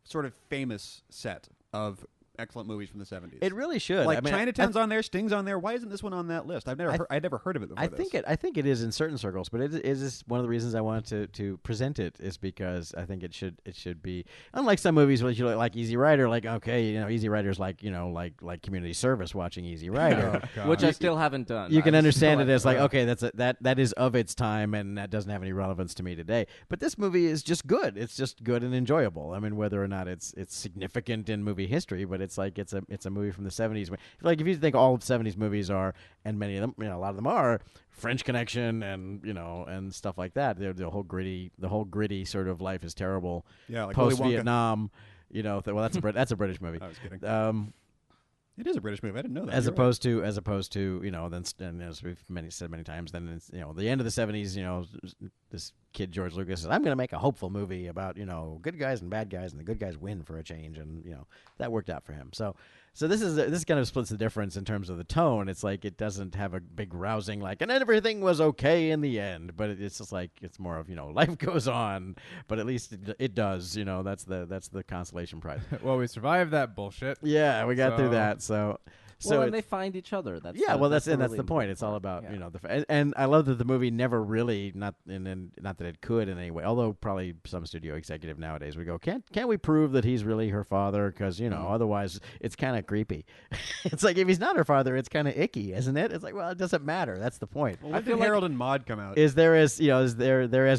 sort of famous set of excellent movies from the 70s. It really should. Like I mean, Chinatown's on there, Sting's on there. Why isn't this one on that list? I'd never heard of it before. I think it is in certain circles, but it is one of the reasons I wanted to present it is because I think it should be unlike some movies where you like Easy Rider, like okay, Easy Rider's like like community service watching Easy Rider, Which I still haven't done. You can I understand still it as like haven't okay, that is of its time and that doesn't have any relevance to me today. But this movie is just good. It's just good and enjoyable. I mean, whether or not it's significant in movie history, but it's like it's a movie from the 70s. Like if you think all 70s movies are, and many of them, a lot of them are French Connection and and stuff like that. The whole gritty sort of life is terrible. Yeah, like post Willy Wonka. Vietnam. Well, that's a British movie. I was kidding. It is a British movie. I didn't know that. as You're opposed to then as we've said many times, then it's, the end of the 70s, this kid George Lucas says, I'm going to make a hopeful movie about good guys and bad guys, and the good guys win for a change, and that worked out for him. So this kind of splits the difference in terms of the tone. It's like it doesn't have a big rousing like, and everything was okay in the end, but it's just like it's more of life goes on, but at least it does. That's the consolation prize. Well, we survived that bullshit. Yeah, we got through that. So and they find each other. That's that's the really point. It's all important about part. and I love that the movie never really not that it could in any way. Although probably some studio executive nowadays would go, can't we prove that he's really her father? Because otherwise it's kind of creepy. It's like if he's not her father, it's kind of icky, isn't it? It's like, well, it doesn't matter. That's the point. Well, when did Harold and Maude come out? Is they're as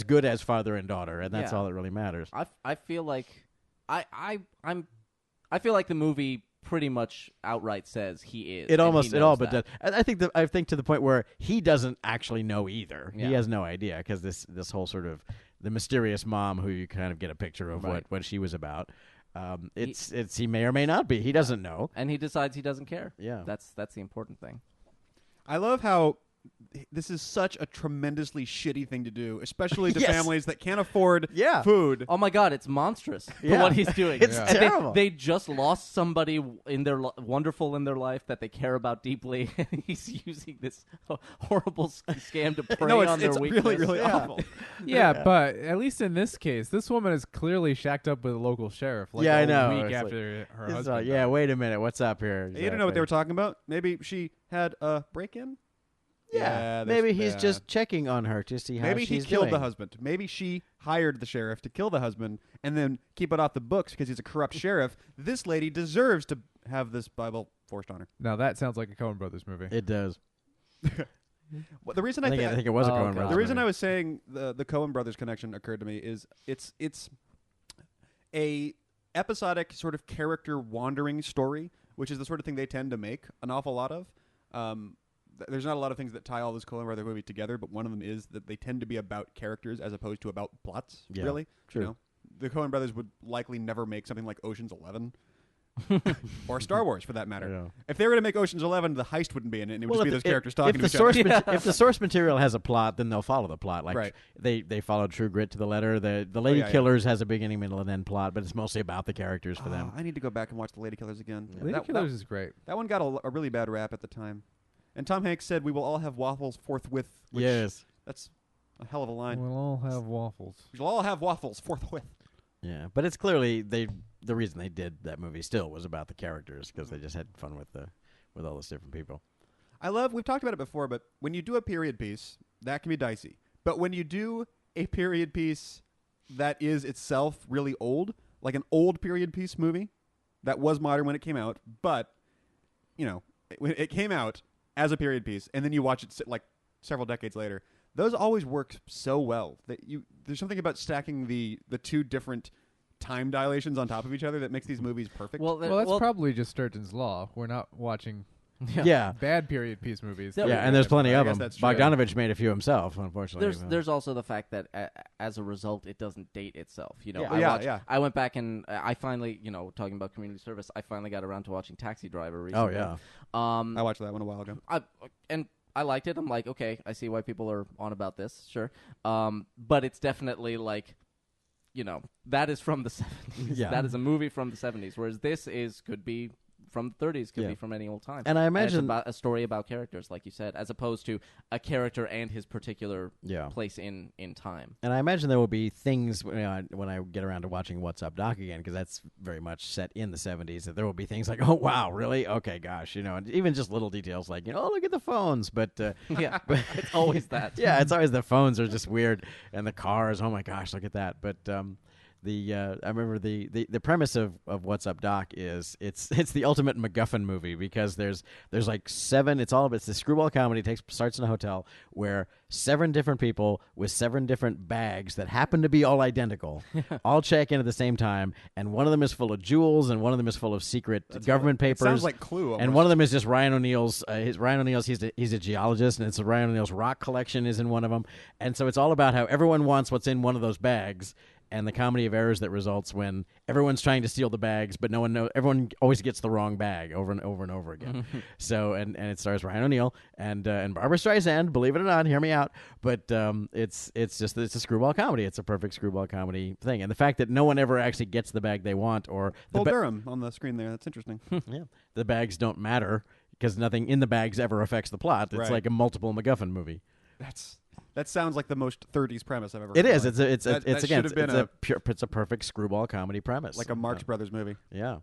good as father and daughter, and that's all that really matters. I feel like I feel like the movie pretty much outright says he is. It all but that. does. I think to the point where he doesn't actually know either. Yeah. He has no idea because this whole sort of the mysterious mom who you kind of get a picture of what she was about. He may or may not be. He doesn't know, and he decides he doesn't care. Yeah, that's the important thing. I love how this is such a tremendously shitty thing to do, especially to families that can't afford food. Oh my God, it's monstrous for what he's doing. It's terrible. They just lost somebody in their wonderful in their life that they care about deeply, and he's using this horrible scam to prey on their weakness. Really, really awful. Yeah, but at least in this case, this woman is clearly shacked up with a local sheriff. Like I a know. week It's after her It's husband. like, wait a minute, what's up here? You don't know what they were talking about? Maybe she had a break-in? Yeah, maybe he's just checking on her to see how maybe she's he killed doing. the husband. Maybe she hired the sheriff to kill the husband and then keep it off the books because he's a corrupt sheriff. This lady deserves to have this Bible forced on her. Now that sounds like a Coen Brothers movie. It does. Well, the reason I think it was a Coen God. Brothers. the reason movie. I was saying the Coen Brothers connection occurred to me is it's a episodic sort of character wandering story, which is the sort of thing they tend to make an awful lot of. There's not a lot of things that tie all this Coen Brothers movies together, but one of them is that they tend to be about characters as opposed to about plots. Yeah, really, true. The Coen Brothers would likely never make something like Ocean's 11. Or Star Wars, for that matter. Yeah. If they were to make Ocean's 11, the heist wouldn't be in it. And it would just be those characters talking if to the each other. source if the source material has a plot, then they'll follow the plot. Like Right. they followed True Grit to the letter. The Lady yeah. Killers has a beginning, middle, and end plot, but it's mostly about the characters for them. I need to go back and watch The Lady Killers again. Lady Killers is great. That one got a really bad rap at the time. And Tom Hanks said, "We will all have waffles forthwith." Which, Yes. That's a hell of a line. We'll all have waffles. We'll all have waffles forthwith. Yeah, but it's clearly the reason they did that movie still was about the characters because they just had fun with with all those different people. We've talked about it before, but when you do a period piece, that can be dicey. But when you do a period piece that is itself really old, like an old period piece movie that was modern when it came out, but, when it came out as a period piece, and then you watch it like several decades later, those always work so well that there's something about stacking the two different time dilations on top of each other that makes these movies perfect. Well, that's probably just Sturgeon's law. We're not watching bad period piece movies. Yeah, and there's plenty of them. that's true. Bogdanovich made a few himself, unfortunately. There's also the fact that as a result, it doesn't date itself. I went back and I finally, talking about community service, I finally got around to watching Taxi Driver recently. Oh, yeah. I watched that one a while ago. I liked it. I'm like, okay, I see why people are on about this. Sure. But it's definitely like, that is from the 70s. Yeah. That is a movie from the 70s, whereas this could be from the 30s, could be from any old time. And I imagine it's about a story about characters, like you said, as opposed to a character and his particular place in time. And I imagine there will be things when I get around to watching What's Up Doc again, because that's very much set in the 70s, that there will be things like, oh, wow, really? Okay, gosh, and even just little details like, oh, look at the phones. But yeah, it's always that. Yeah, it's always the phones are just weird, and the cars, oh my gosh, look at that. But I remember the premise of What's Up Doc is it's the ultimate MacGuffin movie, because there's like seven. It's the screwball comedy starts in a hotel where 7 different people with 7 different bags that happen to be all identical all check in at the same time, and one of them is full of jewels, and one of them is full of secret government papers. It sounds like Clue. Almost. And one of them is just Ryan O'Neal's. He's a geologist, and it's Ryan O'Neal's rock collection is in one of them, and so it's all about how everyone wants what's in one of those bags. And the comedy of errors that results when everyone's trying to steal the bags, but no one knows. Everyone always gets the wrong bag over and over and over again. So, and it stars Ryan O'Neal and Barbara Streisand. Believe it or not, hear me out. But it's a screwball comedy. It's a perfect screwball comedy thing. And the fact that no one ever actually gets the bag they want, or Bull Durham on the screen there. That's interesting. Yeah, the bags don't matter because nothing in the bags ever affects the plot. It's like a multiple MacGuffin movie. That sounds like the most 30s premise I've ever heard. It is. It's a perfect screwball comedy premise, like a Marx Brothers movie. Yeah,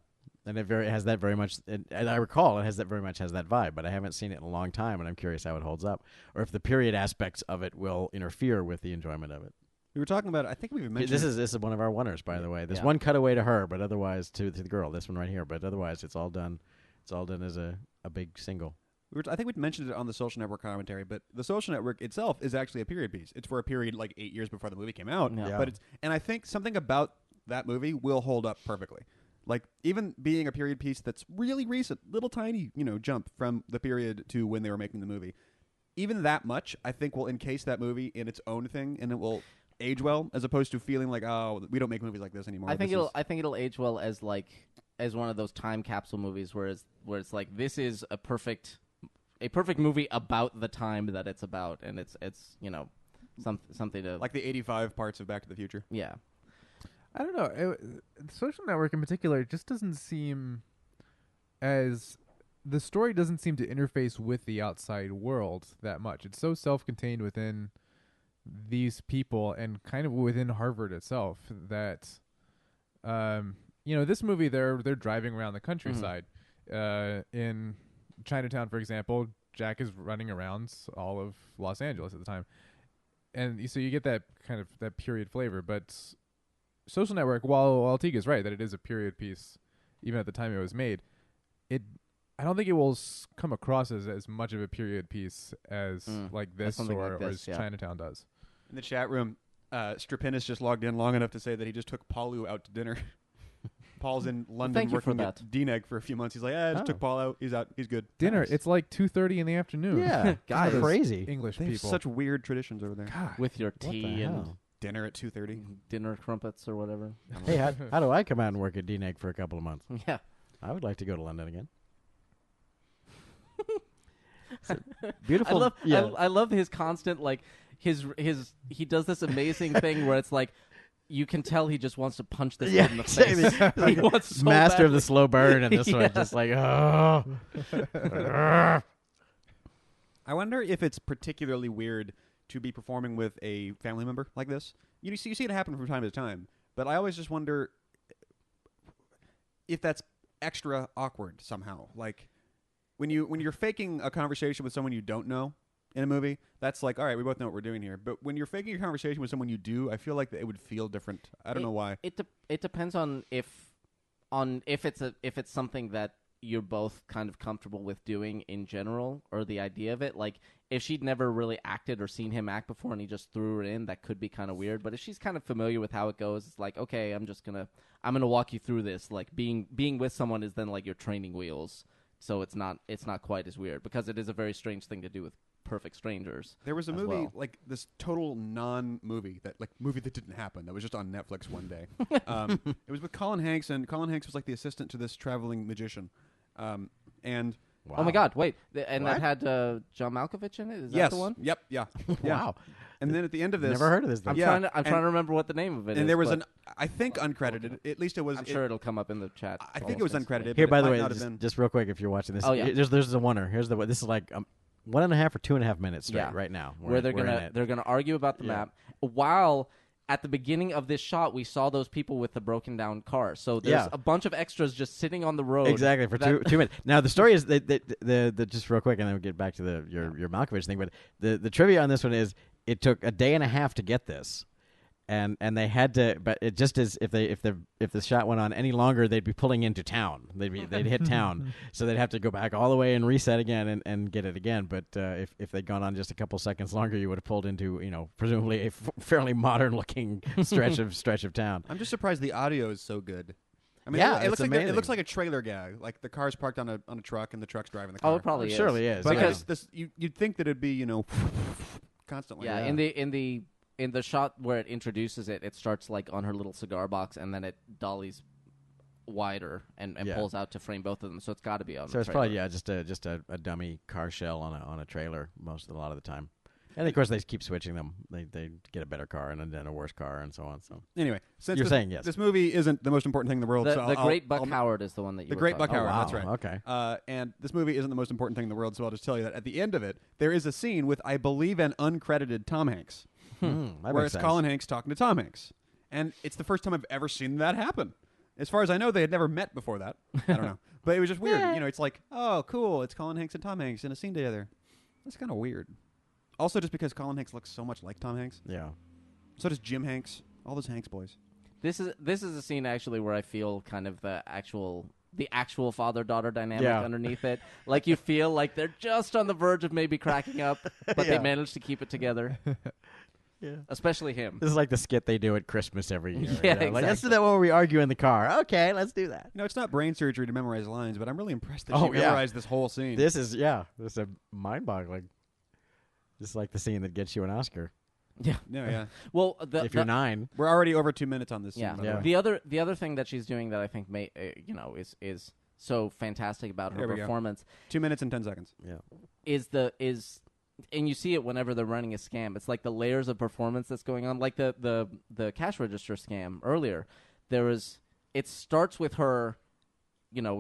and it has that very much. And I recall it has that vibe, but I haven't seen it in a long time, and I'm curious how it holds up, or if the period aspects of it will interfere with the enjoyment of it. We were talking about. I think we mentioned this is one of our owners, by the way. There's one cutaway to her, but otherwise to the girl. This one right here, but otherwise it's all done. It's all done as a big single. I think we mentioned it on the Social Network commentary, but the Social Network itself is actually a period piece. It's for a period like 8 years before the movie came out. Yeah. But and I think something about that movie will hold up perfectly. Like, even being a period piece that's really recent, little tiny, jump from the period to when they were making the movie. Even that much, I think, will encase that movie in its own thing, and it will age well, as opposed to feeling like, oh, we don't make movies like this anymore. I think it'll age well as one of those time capsule movies where it's like, this is a perfect movie about the time that it's about, and it's something to like the 85 parts of Back to the Future. Yeah, I don't know. The Social Network in particular just doesn't seem as the story doesn't seem to interface with the outside world that much. It's so self-contained within these people and kind of within Harvard itself that this movie they're driving around the countryside in Chinatown, for example. Jack is running around all of Los Angeles at the time, and so you get that kind of that period flavor. But Social Network, while Tiga's right that it is a period piece, even at the time it was made, I don't think it will come across as much of a period piece as like this or as Chinatown does. In the chat room, Strapinus just logged in long enough to say that he just took Paulu out to dinner. Paul's in London working at DNEG for a few months. He's like, I just took Paul out. He's out. He's good. Dinner. Nice. It's like 2:30 in the afternoon. Yeah, guys, crazy. English they people. Have such weird traditions over there. God. With your tea and dinner at 2:30. Dinner crumpets or whatever. Hey, how do I come out and work at DNEG for a couple of months? Yeah, I would like to go to London again. Beautiful. I love his constant he does this amazing thing where it's like, you can tell he just wants to punch this kid in the face. He wants so master badly. of the slow burn, and this one just like, oh. I wonder if it's particularly weird to be performing with a family member like this. You see it happen from time to time, but I always just wonder if that's extra awkward somehow. Like when you're faking a conversation with someone you don't know in a movie, that's like, all right, we both know what we're doing here. But when you're faking a conversation with someone you do, I feel like it would feel different. I don't know why. It depends on if it's something that you're both kind of comfortable with doing in general, or the idea of it. Like, if she'd never really acted or seen him act before and he just threw her in, that could be kind of weird. But if she's kind of familiar with how it goes, it's like, okay, I'm gonna walk you through this. Like, being with someone is then like your training wheels, so it's not quite as weird, because it is a very strange thing to do with perfect strangers. There was a as movie, well. like this total non-movie, movie that didn't happen, that was just on Netflix one day. It was with Colin Hanks, and Colin Hanks was like the assistant to this traveling magician. And Wow. Oh my God! Wait, and What? that had John Malkovich in it. Is yes, that the one? Yep, yeah. Wow. And then at the end of this, Never heard of this thing. I'm Yeah, trying to and- trying to remember what the name of it is. and there was but I think uncredited. At least it was. I'm sure it'll come up in the chat. I think it was uncredited. Here, but by it the might way, not have been. just real quick, if you're watching this, Oh, yeah. there's the oneer. Here's the this is like 1.5 or 2.5 minutes straight Yeah. right now. where they're we're in gonna it. argue about the Yeah. map, while at the beginning of this shot we saw those people with the broken down car. So there's Yeah. a bunch of extras just sitting on the road. Exactly for that- 2 minutes. Now the story is the just real quick, and then we'll get back to your Malkovich thing. But the trivia on this one is it took a day and a half to get this, and they had to. But it just is if the shot went on any longer, they'd be pulling into town. They'd hit town, so they'd have to go back all the way and reset again and get it again. But if they'd gone on just a couple seconds longer, you would have pulled into presumably a fairly modern looking stretch of town. I'm just surprised the audio is so good. I mean, Yeah, it it's looks like amazing. it looks like a trailer gag. Like the car's parked on a truck and the truck's driving the car. Oh, it probably is. Surely is. But yeah. this you'd think that it'd be constantly. Yeah, in the shot where it introduces it, it starts like on her little cigar box, and then it dollies wider and Yeah. pulls out to frame both of them. So it's got to be on. So the it's trailer. probably just a dummy car shell on a trailer a lot of the time, and of course they keep switching them. They get a better car and then a worse car and so on. So Anyway, since You're saying yes. this movie isn't the most important thing in the world. The, so the I'll- Great Buck I'll- Howard is the one that you The were Great talking Buck about. Howard. wow, That's right. Okay. And this movie isn't the most important thing in the world, so I'll just tell you that at the end of it, there is a scene with, I believe, an uncredited Tom Hanks, That where makes it's sense. Colin Hanks talking to Tom Hanks, and it's the first time I've ever seen that happen. As far as I know, they had never met before that. I don't know, but it was just weird. It's like, oh, cool, it's Colin Hanks and Tom Hanks in a scene together. That's kind of weird. Also, just because Colin Hanks looks so much like Tom Hanks, Yeah. so does Jim Hanks. All those Hanks boys. This is a scene actually where I feel kind of the actual father-daughter dynamic Yeah. underneath it. Like you feel like they're just on the verge of maybe cracking up, but Yeah. they managed to keep it together. Yeah. Especially him. This is like the skit they do at Christmas every year. Yeah, Like, let's do exactly. that one where we argue in the car. Okay, let's do that. It's not brain surgery to memorize lines, but I'm really impressed that Oh, she yeah. memorized this whole scene. This is a mind-boggling. This is like the scene that gets you an Oscar Yeah. No, yeah. Well, if you're 9. We're already over 2 minutes on this scene, yeah. by Yeah. the way. The other thing that she's doing that I think is so fantastic about her There we go. performance 2 minutes and 10 seconds. Yeah. is and you see it whenever they're running a scam. It's like the layers of performance that's going on. Like the cash register scam earlier. It starts with her,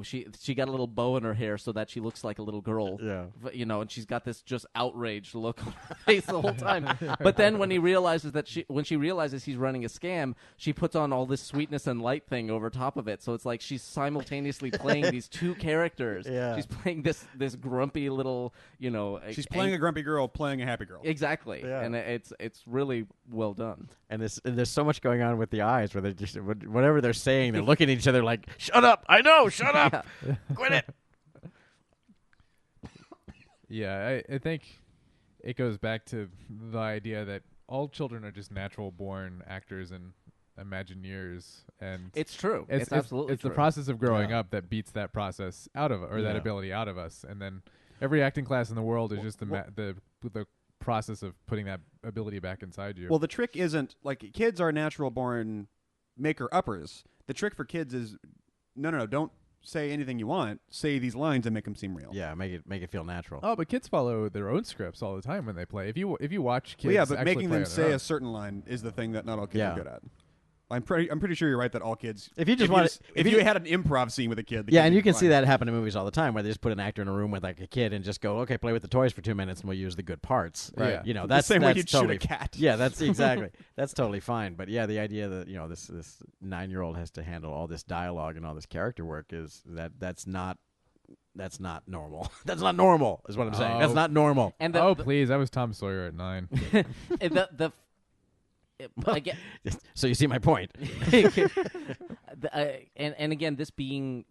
she got a little bow in her hair so that she looks like a little girl. Yeah. And she's got this just outraged look on her face the whole time. But then when she realizes he's running a scam, she puts on all this sweetness and light thing over top of it. So it's like she's simultaneously playing these two characters. Yeah. She's playing this grumpy little, She's playing a grumpy girl, playing a happy girl. exactly, Yeah. and it's really well done. And there's so much going on with the eyes where they just whatever they're saying, they're looking at each other like, "Shut up! I know, shut up! Quit it!" Yeah, I think it goes back to the idea that all children are just natural born actors and Imagineers, and It's true. It's absolutely it's the true. process of growing Yeah. up that beats that process out of or that Yeah. ability out of us, and then every acting class in the world is just the process of putting that ability back inside you. Well, the trick isn't like kids are natural born maker uppers. The trick for kids is no, don't say anything you want. Say these lines and make them seem real. Yeah, make it feel natural. Oh, but kids follow their own scripts all the time when they play. If you watch kids, Well, yeah, but actually making play them on their say own. a certain line is the thing that not all kids Yeah. are good at. I'm pretty sure you're right that all kids. If you just want just- if you had an improv scene with a kid, the Yeah, kid and would you be can see fine. that happen in movies all the time, where they just put an actor in a room with like a kid and just go, "Okay, play with the toys for 2 minutes, and we'll use the good parts." Right. You know, The that's same way that's you'd shoot a totally cat. Yeah, that's exactly that's totally fine. But yeah, the idea that this 9-year-old has to handle all this dialogue and all this character work that's not That's not normal. That's not normal, is what I'm saying. That's Oh. not normal. And Please, I was Tom Sawyer at 9. again, So you see my point. and again, this being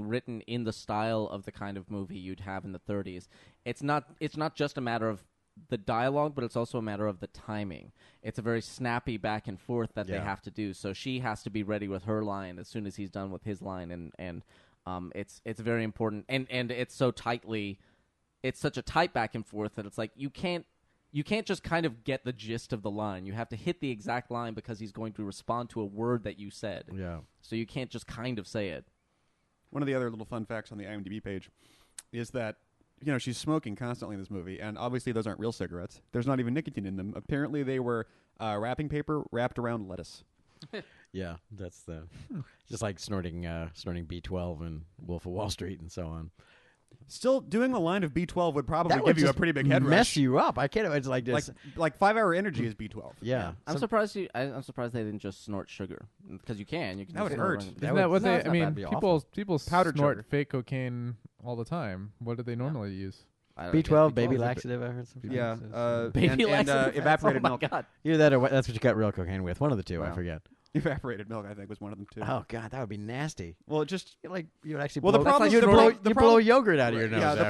written in the style of the kind of movie you'd have in the 30s, it's not just a matter of the dialogue, but it's also a matter of the timing. It's a very snappy back and forth that they have to do. So she has to be ready with her line as soon as he's done with his line, and it's very important. And it's so tightly, it's such a tight back and forth that it's like you can't just kind of get the gist of the line. You have to hit the exact line because he's going to respond to a word that you said. Yeah. So you can't just kind of say it. One of the other little fun facts on the IMDb page is that she's smoking constantly in this movie, and obviously those aren't real cigarettes. There's not even nicotine in them. Apparently they were wrapping paper wrapped around lettuce. Yeah, that's just like snorting B12 and Wolf of Wall Street and so on. Still, doing the line of B12 would probably That would give you a just pretty big head mess rush. you up. I can't imagine like this. Like 5-hour energy is B12. Yeah. I'm surprised I'm surprised they didn't just snort sugar, because you can. You can. That just would snort hurt. around- Isn't that what no, they? it's I not bad, mean, it'd be awful. people Powdered snort sugar. fake cocaine all the time. What do they normally use? I don't know, B12, baby is it- laxative. I heard something. Yeah, Baby and laxative? evaporated Oh my milk. God. Either that or that's what you got real cocaine with. One of the two. I Wow. forget. Evaporated milk, I think, was one of them too. Oh God, that would be nasty. Well, it just You would actually. Well, the blow, problem- you'd the blow, pro- you the blow problem- yogurt out of your nose. yeah. The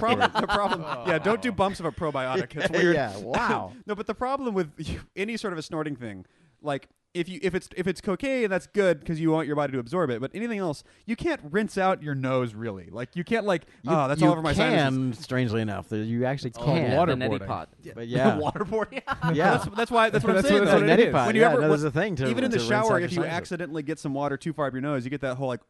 problem. Yeah, don't do bumps of a probiotic. It's weird. Yeah. Wow. No, but the problem with any sort of a snorting thing, like if it's cocaine, that's good because you want your body to absorb it. But anything else, you can't rinse out your nose really. Like you can't that's all over my sinuses. Strangely enough, you actually called can. water- The neti Waterboarding. pot. But yeah. Waterboarding. Yeah. That's what I'm That's saying. what- though. that's what neti is. pot. When you Yeah, ever- no, there's a thing to Even in the to rinse shower, out if your you sinuses. accidentally get some water too far up your nose, you get that whole like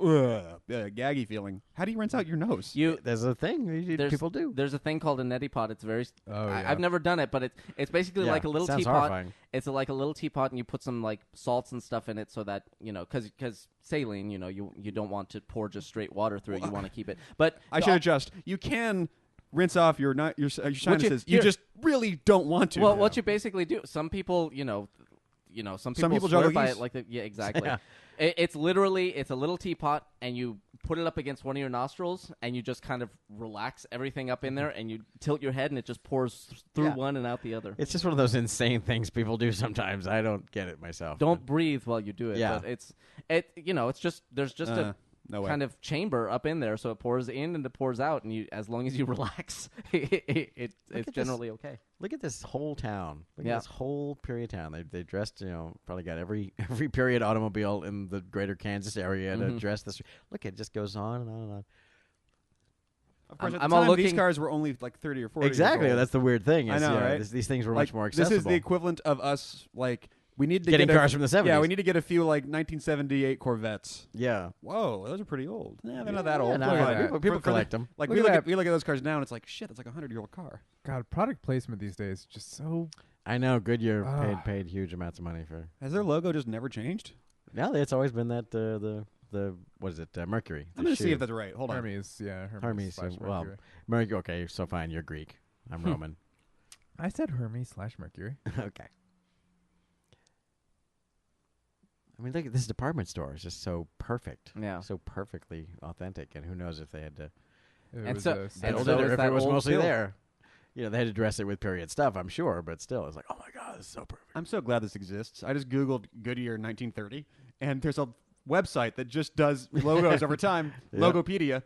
gaggy feeling. How do you rinse out your nose? There's a thing people do. There's a thing called a neti pot. It's very. Oh, yeah. I've never done it, but it's basically Yeah, like a little sounds teapot. horrifying. It's like a little teapot, and you put some like salts and stuff in it, so that because saline, you don't want to pour just straight water through it. You want to keep it. But I should adjust. You can rinse off your sinuses. You here- just really don't want to. well, what you basically do. Some people, some people juggle swear by geese. it like yeah, exactly. Yeah. It's literally a little teapot, and you put it up against one of your nostrils, and you just kind of relax everything up in there, and you tilt your head, and it just pours through Yeah. one and out the other. It's just one of those insane things people do sometimes. I don't get it myself. Don't breathe while you do it. Yeah. But it's just there's just a no way. kind of chamber up in there, so it pours in and it pours out, and as long as you relax, it's this. generally okay. Look at this whole town. Look Yeah. at this whole period town. They dressed, probably got every period automobile in the greater Kansas area to dress this. Look, it just goes on and on and on. Of course, I'm at the all time, these looking- cars were only like 30 or 40. Exactly. Years old. That's the weird thing. I is, know, you right? These things were Like, much more this accessible. is the equivalent of us we need to Getting get cars from the 70s. Yeah, we need to get a few like 1978 Corvettes. Yeah. Whoa, those are pretty old. Yeah, they're not that old. Yeah, Look at no, that. people For the- collect them. Like Look we at look that. at we look at those cars now, and it's like shit. It's like a 100-year-old car. God, product placement these days is just so. I know Goodyear Ah. paid huge amounts of money for. Has their logo just never changed? No, it's always been that the what is it? Mercury. I'm gonna see if that's right. Hold on. Hermes, yeah, Hermes. slash Well, Mercury. Mercury. Okay, so fine. You're Greek. I'm Roman. I said Hermes slash Mercury. Okay. I mean, look at this department store. It's just so perfect. Yeah. So perfectly authentic. And who knows if they had to It And was so- a and set- build so it or is if that it was old mostly bill. there. They had to dress it with period stuff, I'm sure. But still, it's like, oh my God, this is so perfect. I'm so glad this exists. I just Googled Goodyear 1930, and there's a website that just does logos over time. Yeah. Logopedia.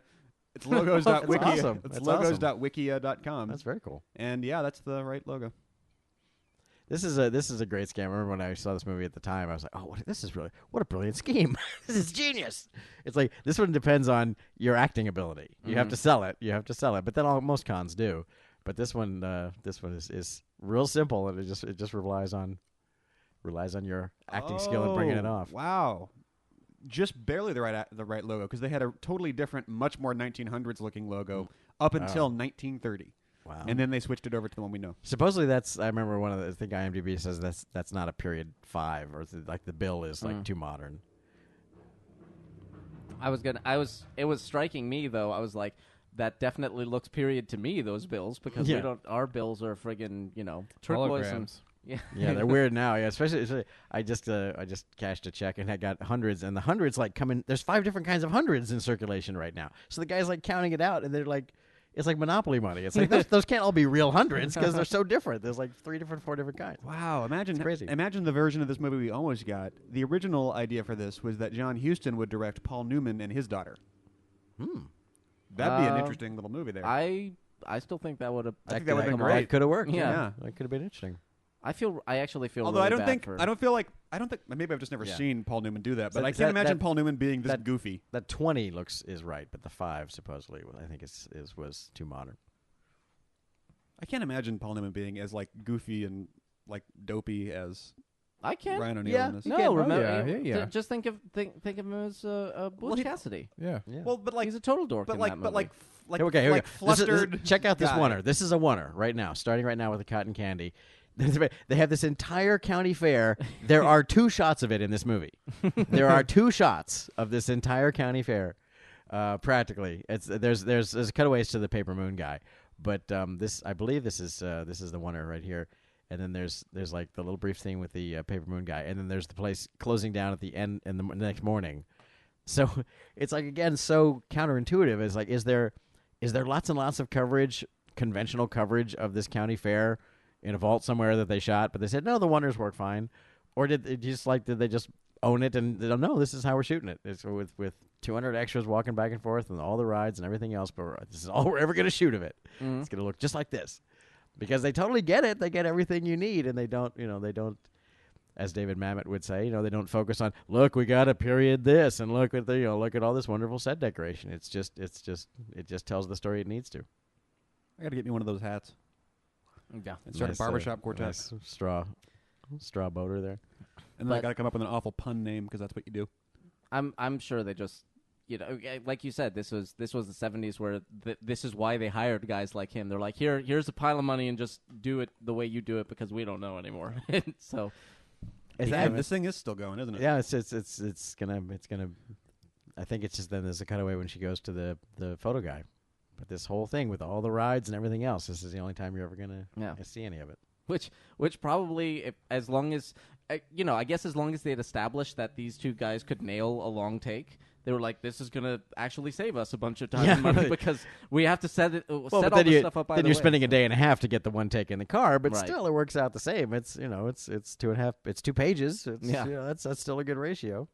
It's logos.wiki. That's awesome. It's That's awesome. logos.wikia.com. That's very cool. And yeah, that's the right logo. This is a great scam. I remember when I saw this movie at the time, I was like, oh, what a brilliant scheme. This is genius. It's like, this one depends on your acting ability. You have to sell it. But then most cons do. But this one is real simple, and it just relies on your acting skill and bringing it off. Wow. Just barely the right logo, because they had a totally different, much more 1900s looking logo up until 1930. Wow. And then they switched it over to the one we know. Supposedly I remember I think IMDb says that's not a period 5, or like the bill is like too modern. It was striking me though. I was like, that definitely looks period to me. Those bills, because Yeah. our bills are friggin' turquoise and Holograms. yeah. Yeah, they're weird now. Yeah, especially I just cashed a check and I got hundreds, and the hundreds like coming. There's 5 different kinds of hundreds in circulation right now. So the guy's like counting it out, and they're like, It's like Monopoly money. It's like those can't all be real hundreds because they're so different. There's like 4 different kinds. Wow, It's crazy. Imagine the version of this movie we almost got. The original idea for this was that John Huston would direct Paul Newman and his daughter. That'd be an interesting little movie there. I still think that would have. I think that would have been great. That could have worked. Yeah. That could have been interesting. I actually feel. Although really I don't bad think maybe I've just never Yeah. seen Paul Newman do that, but So I that- can't imagine that- Paul Newman being this that- goofy. That 20 is right, but the 5 supposedly I think was too modern. I can't imagine Paul Newman being as like goofy and like dopey as I can. Ryan O'Neal Yeah. in this. You No, can. remember? yeah. Just think of him as Butch Cassidy. Yeah. Yeah. Well, but like, He's a total dork but in like, that but movie. like, Here we go. Here we like go. flustered. Check out this guy. oneer. This is a oneer right now, starting right now with the cotton candy. They have this entire county fair. There are 2 shots of it in this movie. There are 2 shots of this entire county fair. Practically, there's cutaways to the Paper Moon guy, but I believe this is the oneer right here. And then there's like the little brief thing with the Paper Moon guy, and then there's the place closing down at the end in the next morning. So it's like again so counterintuitive. It's like is there lots and lots of coverage, conventional coverage of this county fair in a vault somewhere that they shot, but they said no, the wonders work fine, or did they just own it and they don't know this is how we're shooting it? It's with 200 extras walking back and forth and all the rides and everything else, but this is all we're ever going to shoot of it. Mhm. It's going to look just like this. Because they totally get it. They get everything you need, and they don't, as David Mamet would say, they don't focus on, look, we got a period this, and look at all this wonderful set decoration. It just tells the story it needs to. I got to get me one of those hats Yeah. and start a barbershop quartet. Nice straw boater there. And then I But- got to come up with an awful pun name because that's what you do. I'm sure they just, like you said, this was the 70s where this is why they hired guys like him. They're like, here's a pile of money and just do it the way you do it because we don't know anymore. So This thing is still going, isn't it? Yeah, it's gonna. I think it's just then there's a cutaway when she goes to the photo guy. But this whole thing with all the rides and everything else, this is the only time you're ever gonna see any of it. Which probably, as long as, I guess as long as they had established that these 2 guys could nail a long take, they were like, this is going to actually save us a bunch of time and money because we have to set all this stuff up by then the you're way. spending a day and a half to get the one take in the car, but Right. still it works out the same. It's it's 2.5, it's 2 pages. Yeah. That's still a good ratio.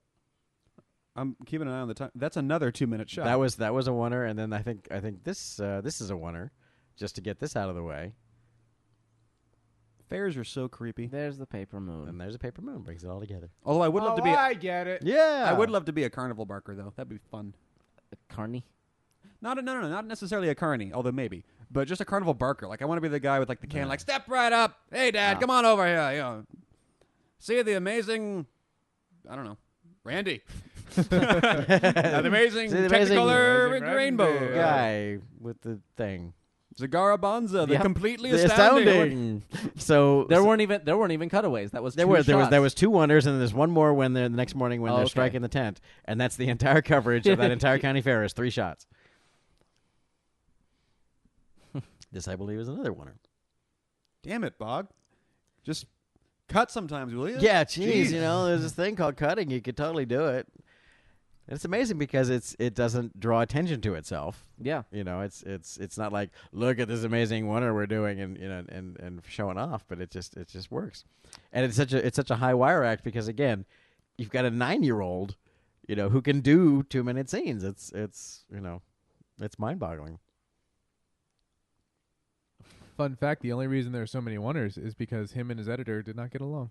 I'm keeping an eye on the time. That's another 2-minute shot. That was a oneer, and then I think this is a oneer, just to get this out of the way. Fairs are so creepy. There's the Paper Moon. And there's a Paper Moon, brings it all together. Although I would love to be. I get it. Yeah, I would love to be a carnival barker though. That'd be fun. Carney? No, not necessarily a carny, although maybe, but just a carnival barker. Like I want to be the guy with like the can, like step right up. Hey, Dad, come on over here. See the amazing, I don't know, Randy. the amazing See the amazing Technicolor Randy. rainbow guy with the thing. Zagara Bonza, the Yep. completely The astounding. So There weren't even cutaways. That was there 2 was 2 shots. wonders, and there's one more when they're the next morning when they're Okay. striking the tent, and that's the entire coverage of that entire county fair is 3 shots. This, I believe, is another oneer. Damn it, Bog. Just cut sometimes, will you? Yeah, geez, Jeez. there's this thing called cutting. You could totally do it. And it's amazing because it doesn't draw attention to itself. Yeah. It's not like look at this amazing wonder we're doing and showing off, but it just works. And it's such a high wire act because again, you've got a 9-year-old, who can do 2-minute scenes. It's mind-boggling. Fun fact: the only reason there are so many wonders is because him and his editor did not get along.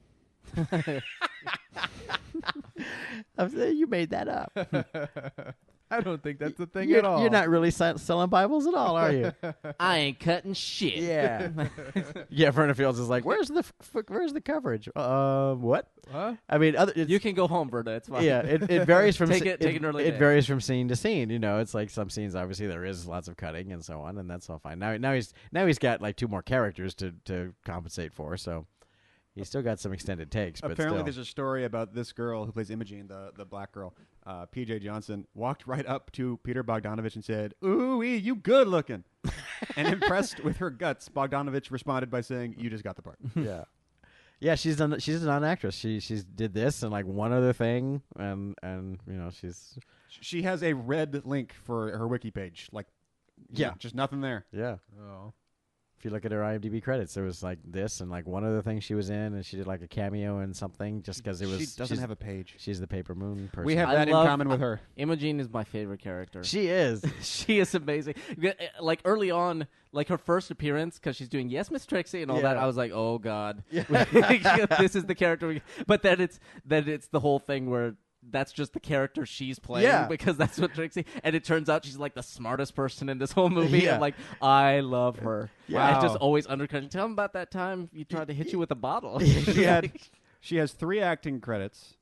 You made that up. I don't think that's the thing you're, at all. You're not really selling Bibles at all, are you? I ain't cutting shit. Yeah. Yeah, Vernon Fields is like, where's the coverage? What? Huh? I mean, You can go home, Berta. It's fine. yeah, it varies from Take an early it day. varies from scene to scene. It's like some scenes obviously there is lots of cutting and so on, and that's all fine. Now he's got like 2 more characters to compensate for, so he's still got some extended takes. But Apparently, still. there's a story about this girl who plays Imogene, the black girl, P.J. Johnson, walked right up to Peter Bogdanovich and said, "Ooh-wee, you good looking." And impressed with her guts, Bogdanovich responded by saying, "You just got the part." Yeah. Yeah, she's a non-actress. She's did this and like one other thing, and she's She has a red link for her wiki page, like Yeah. Just nothing there. Yeah. Oh. If you look at her IMDb credits, there was like this and like one other thing she was in, and she did like a cameo in something just because it was. She doesn't have a page. She's the Paper Moon person. We have I that in love- common with her. Imogen is my favorite character. She is. She is amazing. Like early on, like her first appearance, because she's doing Yes, Miss Trixie and all that. Yeah. I was like, oh god, this is the character. But then it's the whole thing where that's just the character she's playing Yeah. because that's what Trixie. And it turns out she's like the smartest person in this whole movie. Yeah. And like I love her. Wow. I just always undercut. Tell him about that time you tried to hit you with a bottle. She has 3 acting credits.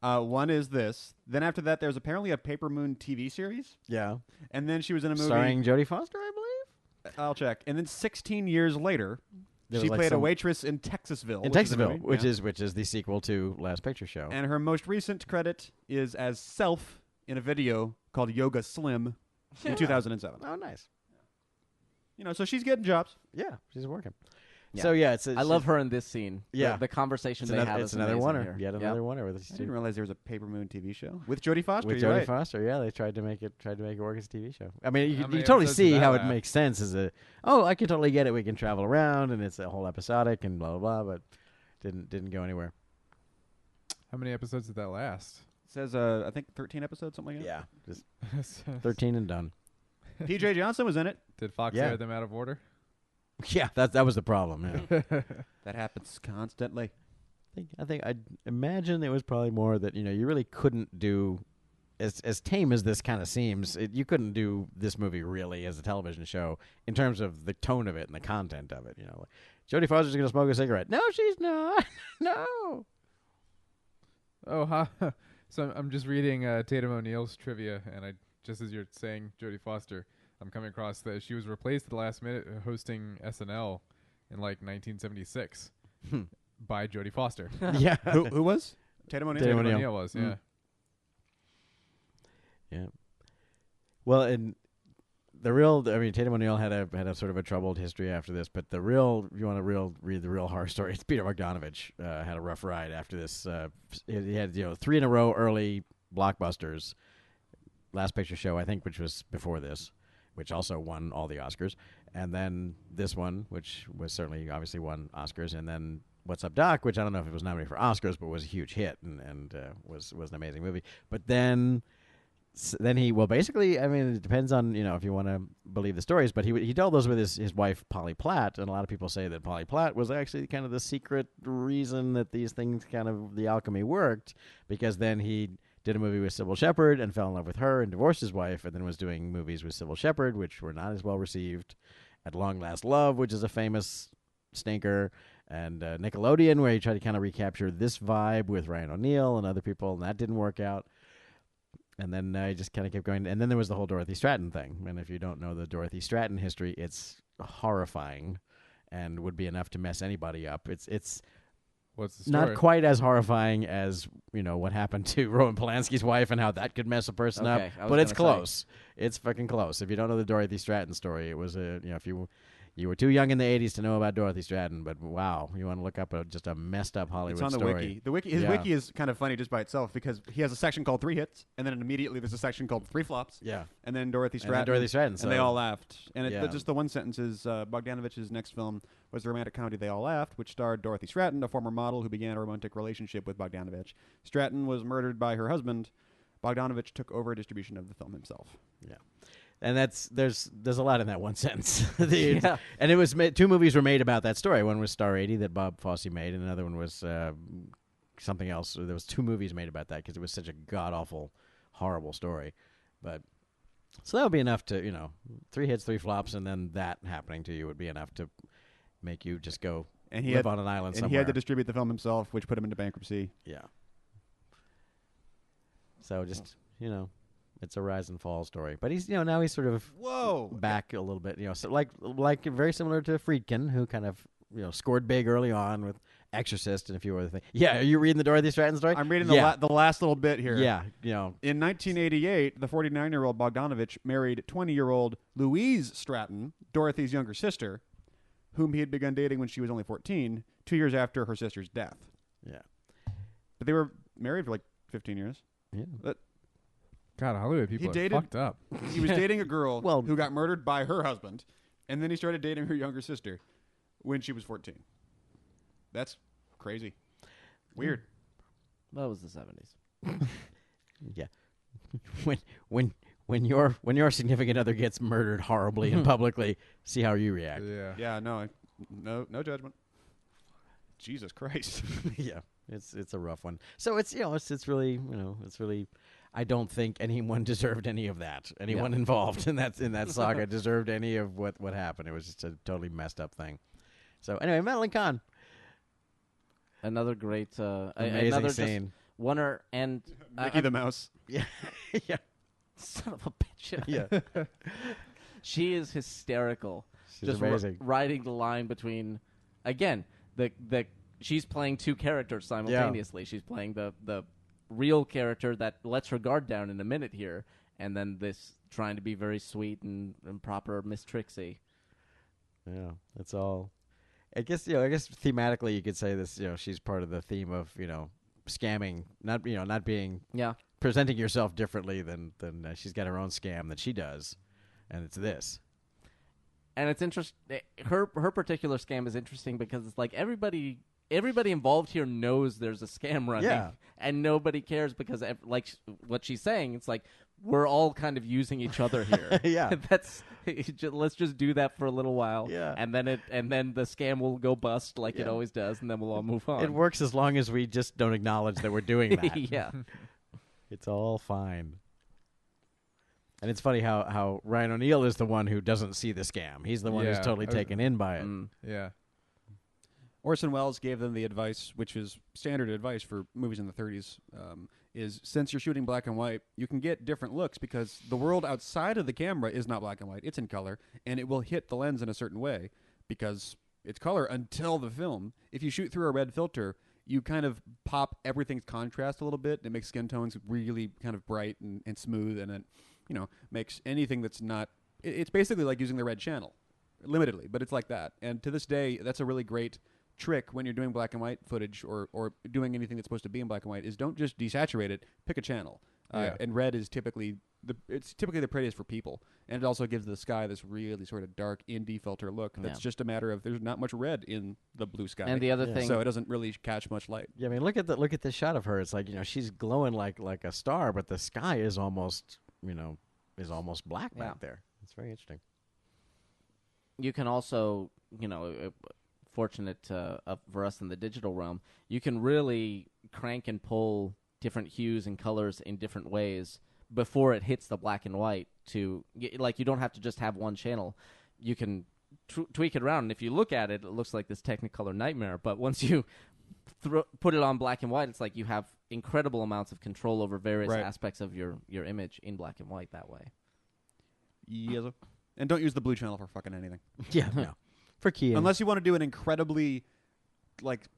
One is this. Then after that, there's apparently a Paper Moon TV series. Yeah. And then she was in a movie. Starring Jodie Foster, I believe. I'll check. And then 16 years later, There she was, like, played a some- waitress in Texasville. In which is a Texasville, movie. which is the sequel to Last Picture Show. And her most recent credit is as Self in a video called Yoga Slim in 2007. Oh, nice. So she's getting jobs. Yeah, she's working. Yeah. So yeah, it's. I love her in this scene. Yeah. the conversation It's they another, have it's is another amazing oneer. here. Yet Yep. another oneer with I didn't realize there was a Paper Moon TV show with Jodie Foster. with you're Jodie right. Foster. Yeah, they tried to make it work as a TV show. I mean, How you many totally episodes see did that how it have? makes sense as a. Oh, I can totally get it. We can travel around, and it's a whole episodic and blah blah blah. But didn't go anywhere. How many episodes did that last? It says, I think 13 episodes, something like Yeah, just Did 13 and done. that. P.J. Johnson was in it. Fox Yeah. air them out of order? Yeah, that was the problem. Yeah. That happens constantly. I think I'd imagine it was probably more that you really couldn't do as tame as this kind of seems. You couldn't do this movie really as a television show in terms of the tone of it and the content of it. Jodie Foster's going to smoke a cigarette. No, she's not. No. Oh, so I'm just reading Tatum O'Neal's trivia, and just as you're saying Jodie Foster, I'm coming across that she was replaced at the last minute hosting SNL in like 1976 by Jodie Foster. Yeah. Who was? Tatum O'Neal. Tatum Tatum O'Neal. O'Neal was, yeah. Yeah. Well, and Tatum O'Neal had a sort of a troubled history after this, but if you want to read the real horror story, it's Peter Bogdanovich had a rough ride after this. He had 3 in a row early blockbusters. Last Picture Show, I think, which was before this, which also won all the Oscars, and then this one, which was certainly obviously won Oscars, and then What's Up, Doc, which I don't know if it was nominated for Oscars, but was a huge hit and was an amazing movie. But then he basically, it depends on if you want to believe the stories, but he told those with his wife Polly Platt, and a lot of people say that Polly Platt was actually kind of the secret reason that these things the alchemy worked, because then he did a movie with Sybil Shepherd and fell in love with her and divorced his wife, and then was doing movies with Sybil Shepherd, which were not as well received. At Long Last Love, which is a famous stinker, and Nickelodeon, where he tried to kind of recapture this vibe with Ryan O'Neal and other people, and that didn't work out. And then he just kind of kept going. And then there was the whole Dorothy Stratton thing. And if you don't know the Dorothy Stratton history, it's horrifying and would be enough to mess anybody up. It's What's the story? not quite as horrifying as what happened to Roman Polanski's wife and how that could mess a person Okay, up. I was But it's gonna say. close. It's fucking close. If you don't know the Dorothy Stratton story, it was if you were too young in the 80s to know about Dorothy Stratton, but wow, you want to look up just a messed up Hollywood It's on the story. wiki. His Yeah. wiki is kind of funny just by itself because he has a section called 3 hits, and then immediately there's a section called 3 flops, Yeah, and then Dorothy and then Stratton. Dorothy Stratton. And they all laughed. And Yeah. just the one sentence is Bogdanovich's next film was the romantic comedy They All Laughed, which starred Dorothy Stratton, a former model who began a romantic relationship with Bogdanovich. Stratton was murdered by her husband. Bogdanovich took over distribution of the film himself. And there's a lot in that one sentence. Yeah. And it was 2 movies were made about that story. One was Star 80 that Bob Fosse made, and another one was something else. There was 2 movies made about that because it was such a god awful, horrible story. But so that would be enough to 3 hits, 3 flops, and then that happening to you would be enough to make you just go And he live had on an island and somewhere. he had to distribute the film himself, which put him into bankruptcy. Yeah. So just it's a rise and fall story. But he's now he's sort of Whoa! back a little bit. So like very similar to Friedkin, who kind of scored big early on with Exorcist and a few other things. Yeah, are you reading the Dorothy Stratton story? I'm reading Yeah. the last little bit here. Yeah, In 1988, the 49-year-old Bogdanovich married 20-year-old Louise Stratton, Dorothy's younger sister, whom he had begun dating when she was only 14, 2 years after her sister's death. yeah, But they were married for like 15 years. yeah. But God, Hollywood people are fucked up. He was dating a girl Well- who got murdered by her husband, and then he started dating her younger sister when she was 14. That's crazy. Weird. That was the 70s. Yeah. when your significant other gets murdered horribly and publicly, see how you react. Yeah. Yeah, no judgment. Jesus Christ. Yeah. It's a rough one. So it's really I don't think anyone deserved any of that. Anyone involved in that saga deserved any of what happened. It was just a totally messed up thing. So anyway, Madeline Kahn. Another great, Amazing another scene. just winner and Mickey the Mouse. Yeah. Yeah. son of a bitch. Yeah. She is hysterical. She's just amazing. riding the line between, again, the she's playing two characters simultaneously. She's playing the real character that lets her guard down in a minute here, and then this trying to be very sweet and proper Miss Trixie. Yeah, that's all. I guess thematically you could say this. She's part of the theme of scamming, not being presenting yourself differently than she's got her own scam that she does, and it's this. And it's interesting. Her particular scam is interesting because it's like everybody involved here knows there's a scam running, and nobody cares because, like what she's saying, it's like we're all kind of using each other here. Yeah, let's just do that for a little while. Yeah, and then the scam will go bust like it always does, and then we'll all move on. It works as long as we just don't acknowledge that we're doing that. Yeah, it's all fine. And it's funny how Ryan O'Neal is the one who doesn't see the scam. He's the one who's totally taken in by it. Yeah. Orson Welles gave them the advice, which is standard advice for movies in the 30s, is since you're shooting black and white, you can get different looks because the world outside of the camera is not black and white. It's in color, and it will hit the lens in a certain way because it's color until the film. If you shoot through a red filter, you kind of pop everything's contrast a little bit. It makes skin tones really kind of bright and smooth, and it makes anything that's not... It's basically like using the red channel, limitedly, but it's like that. And to this day, that's a really great trick when you're doing black and white footage or doing anything that's supposed to be in black and white is don't just desaturate it, pick a channel. And red is typically the prettiest for people, and it also gives the sky this really sort of dark indie filter look. That's just a matter of there's not much red in the blue sky, and the other thing, so it doesn't really catch much light. Yeah, I mean, look at the shot of her. It's like she's glowing like a star, but the sky is almost black back there. It's very interesting. You can also fortunate for us in the digital realm, you can really crank and pull different hues and colors in different ways before it hits the black and white. You don't have to just have one channel. You can tweak it around, and if you look at it, it looks like this Technicolor nightmare. But once you put it on black and white, it's like you have incredible amounts of control over various aspects of your image in black and white that way. Yes, and don't use the blue channel for fucking anything. Yeah, no. For keying. Unless you want to do an incredibly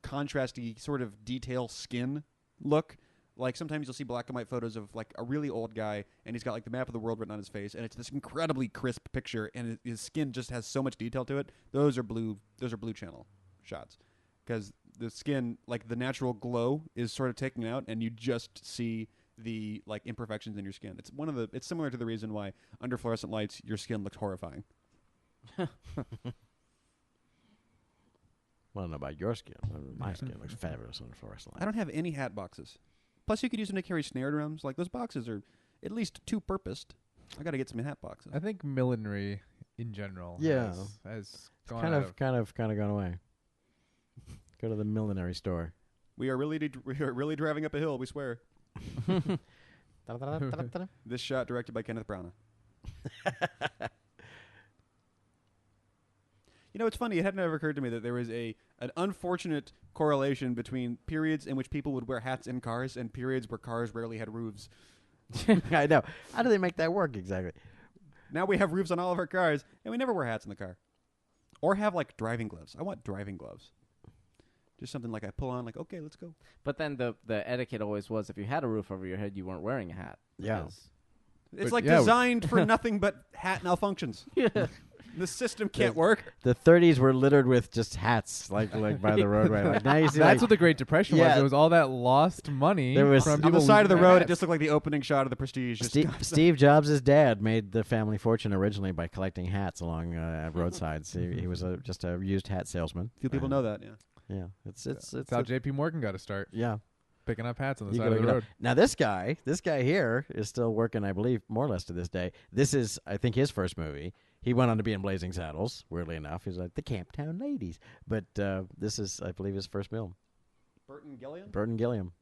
contrasty sort of detail skin look. Like sometimes you'll see black and white photos of like a really old guy and he's got the map of the world written on his face and it's this incredibly crisp picture and his skin just has so much detail to it. Those are blue channel shots because the skin, the natural glow is sort of taken out and you just see the imperfections in your skin. It's similar to the reason why under fluorescent lights your skin looks horrifying. I don't know about your skin. My skin looks fabulous under fluorescent light. I don't have any hat boxes. Plus, you could use them to carry snare drums. Those boxes are at least two-purposed. I got to get some hat boxes. I think millinery in general has gone kind of gone away. Go to the millinery store. We are really driving up a hill, we swear. This shot directed by Kenneth Branagh. It's funny. It had never occurred to me that there was an unfortunate correlation between periods in which people would wear hats in cars and periods where cars rarely had roofs. I know. How do they make that work exactly? Now we have roofs on all of our cars, and we never wear hats in the car. Or have, driving gloves. I want driving gloves. Just something I pull on, okay, let's go. But then the etiquette always was if you had a roof over your head, you weren't wearing a hat. Yeah. It's designed for nothing but hat malfunctions. Yeah. The system can't work. The 30s were littered with just hats, like by the roadway. Like, now you see, That's what the Great Depression was. It was all that lost money. There was- from On the people side of the losing road, their it just looked like the opening shot of the Prestige. Just Steve Jobs' dad made the family fortune originally by collecting hats along roadsides. He was just a used hat salesman. Few people know that. Yeah. Yeah, it's That's how J.P. Morgan got to start. yeah. Picking up hats on the You side gotta of the get road. up. Now this guy here is still working, I believe, more or less to this day. This is, I think, his first movie. He went on to be in Blazing Saddles. Weirdly enough, he's like the Camptown Ladies. But this is, I believe, his first film. Burton Gilliam.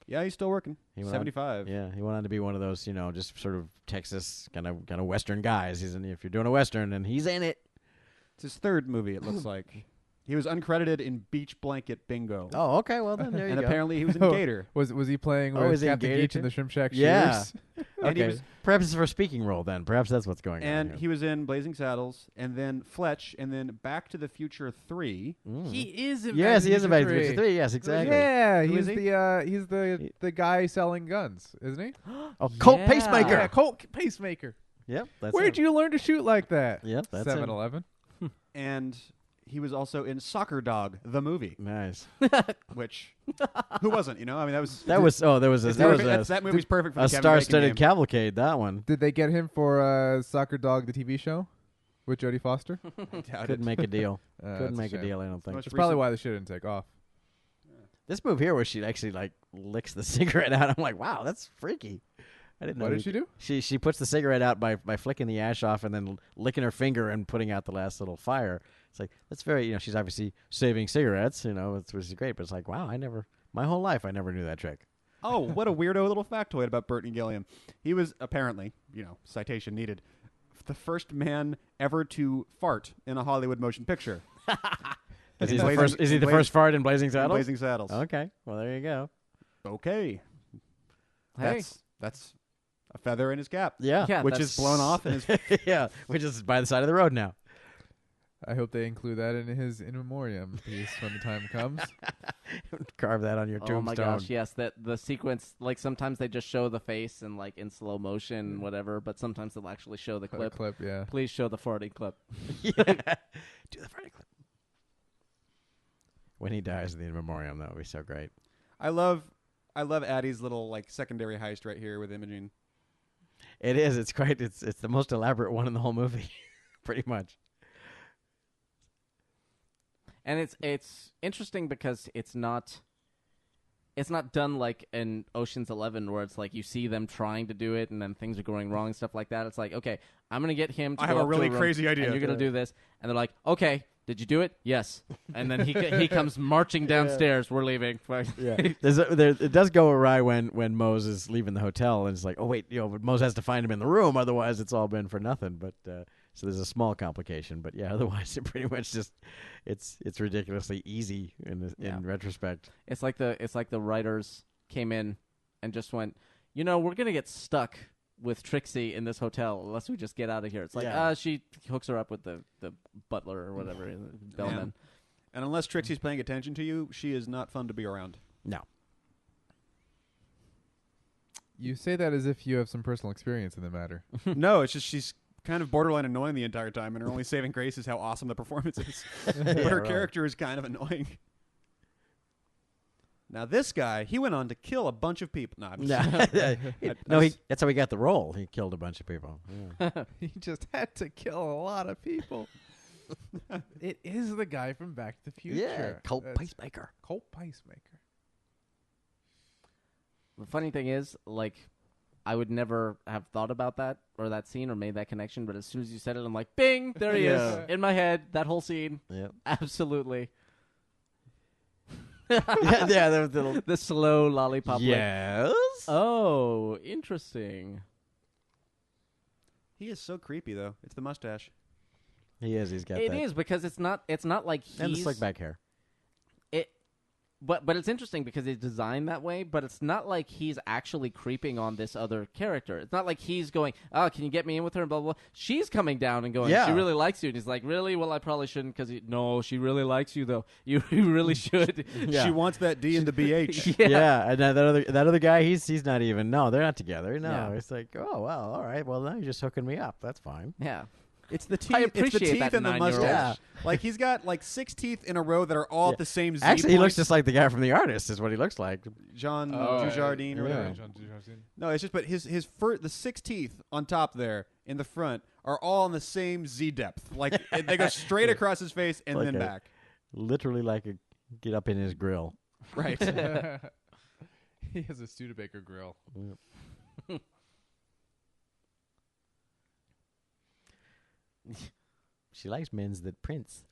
Yeah, he's still working. He went 75. Yeah, he went on to be one of those, just sort of Texas kind of Western guys. He's in. If you're doing a Western, and he's in it. It's his third movie, it looks like. He was uncredited in Beach Blanket Bingo. Oh, okay. Well, then there you and go. apparently he was in Oh, Gator. Was he playing Oh, with is he in Captain Gator Geach in too? the Shrimp Shack Yeah. Cheers? And he Okay. was- Perhaps it's for a speaking role then. Perhaps that's what's going on. And here. he was in Blazing Saddles, and then Fletch, and then Back to the Future 3. He is in Yes, he is in Back to the Future Future 3. Yes, exactly. Yeah, Who he's is he? the guy selling guns, isn't he? Oh, Colt Yeah. Pacemaker. Yeah, Colt Pacemaker. Yep. That's Where'd him. you learn to shoot like that? Yep, that's him. 7-Eleven. And he was also in Soccer Dog, the movie, Nice. which, who wasn't, I mean, that was... That was that movie's perfect for the a Kevin star-studded Bacon game. cavalcade. That one Did they get him for Soccer Dog, the TV show, with Jodie Foster? I doubt couldn't it. make a deal. That's Couldn't a make a shame. deal. I don't think. Most That's probably recent- why the shit didn't take off. This move here, where she actually like licks the cigarette out, I'm like, wow, that's freaky. I didn't know. What did she do? She puts the cigarette out by flicking the ash off and then licking her finger and putting out the last little fire. It's like, that's very, she's obviously saving cigarettes, which is great. But it's like, wow, my whole life, I never knew that trick. Oh, what a weirdo little factoid about Burton Gilliam. He was apparently, citation needed, the first man ever to fart in a Hollywood motion picture. Is he In the Blazing- first? Is he in the Blazing- first fart in Blazing in Saddles? Blazing Saddles. Okay, well there you go. Okay. Hey. That's a feather in his cap. Yeah, Yeah, Which is blown off in his... yeah, which is by the side of the road now. I hope they include that in his in memoriam piece when the time comes. Carve that on your Oh tombstone. my gosh, yes, that the sequence, like sometimes they just show the face and like in slow motion and whatever, but sometimes they'll actually show the Cut a clip. yeah. Please show the farting clip. Yeah. Do the Freddy clip. When he dies in the in memoriam, that would be so great. I love Addie's little secondary heist right here with Imogen. It is. It's quite. It's the most elaborate one in the whole movie, pretty much. And it's interesting because it's not done like in Ocean's 11 where it's like you see them trying to do it and then things are going wrong and stuff like that. It's like, okay, I'm going to get him to I go have a up to really room, crazy idea. and you're going to do this. And they're like, okay, did you do it? Yes. And then he comes marching downstairs. We're leaving. Yeah, it does go awry when Mose is leaving the hotel and it's like, oh wait, but Mose has to find him in the room, otherwise it's all been for nothing. But so there's a small complication, but yeah, otherwise it pretty much just it's ridiculously easy in retrospect. It's like the writers came in and just went, we're going to get stuck with Trixie in this hotel unless we just get out of here. It's like, she hooks her up with the butler or whatever, the bellman. And unless Trixie's paying attention to you, she is not fun to be around. No, You say that as if you have some personal experience in the matter. No, it's just she's kind of borderline annoying the entire time, and her only saving grace is how awesome the performance is. But her right. character is kind of annoying. Now this guy, he went on to kill a bunch of people. No, I'm just that's how he got the role. He killed a bunch of people. Yeah. He just had to kill a lot of people. It is the guy from Back to the Future. Colt That's Pacemaker. Colt Pacemaker. The funny thing is, I would never have thought about that or that scene or made that connection, but as soon as you said it, I'm like, bing, there he Yeah. is in my head. That whole scene, Yep. absolutely. yeah, the The slow lollipop. yes. Oh, interesting. He is so creepy though. It's the mustache. He is. He's got It that. is because it's not like he's And the slick back hair. But it's interesting because it's designed that way, but it's not like he's actually creeping on this other character. It's not like he's going, oh, can you get me in with her? And blah, blah, blah. She's coming down and going, Yeah. she really likes you. And he's like, really? Well, I probably shouldn't because, no, she really likes you, though. You really should. Yeah. She wants that D and the BH. Yeah, and that other guy, he's not even. No, they're not together. No, Yeah. it's like, oh well, all right. Well, now you're just hooking me up. That's fine. Yeah. It's the teeth. I It's the appreciate teeth that and the 9-year-old. mustache. Like he's got like 6 teeth in a row that are all Yeah. at the same Z. Actually, he looks points. just like the guy from The Artist. Is what he looks like. Jean Oh, Dujardin or whatever. Jean Dujardin. No, it's just but the 6 teeth on top there in the front are all in the same Z depth. Like they go straight across his face and Like then a- back. Literally like a get up in his grill. Right. He has a Studebaker grill. She likes men's that prince.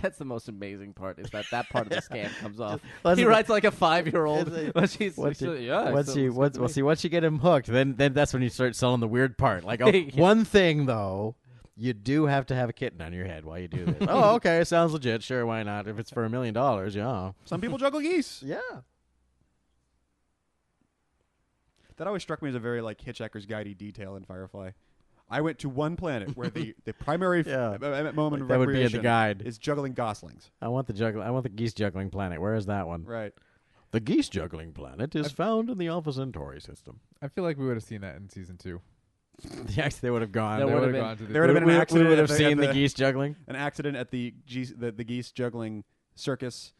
That's the most amazing part. Is that part of the scam comes off? Well, He that's- writes like a 5-year-old. Once you Yeah. once you get him hooked, then that's when you start selling the weird part. Like, oh, Yeah. one thing though, you do have to have a kitten on your head while you do this. Oh, okay, sounds legit. Sure, why not? If it's for $1 million, yeah, Some people juggle geese. yeah. That always struck me as a very like Hitchhiker's Guide-y detail in Firefly. I went to one planet where the primary Yeah. moment of That would be in the recreation guide. is juggling goslings. I want the geese juggling planet. Where is that one? Right. The geese juggling planet is found in the Alpha Centauri system. I feel like we would have seen that in season 2. Yes, they would have gone. There They would've would've been- gone to the There would have been an we accident. would have at seen at the geese juggling. An accident at the geese juggling circus.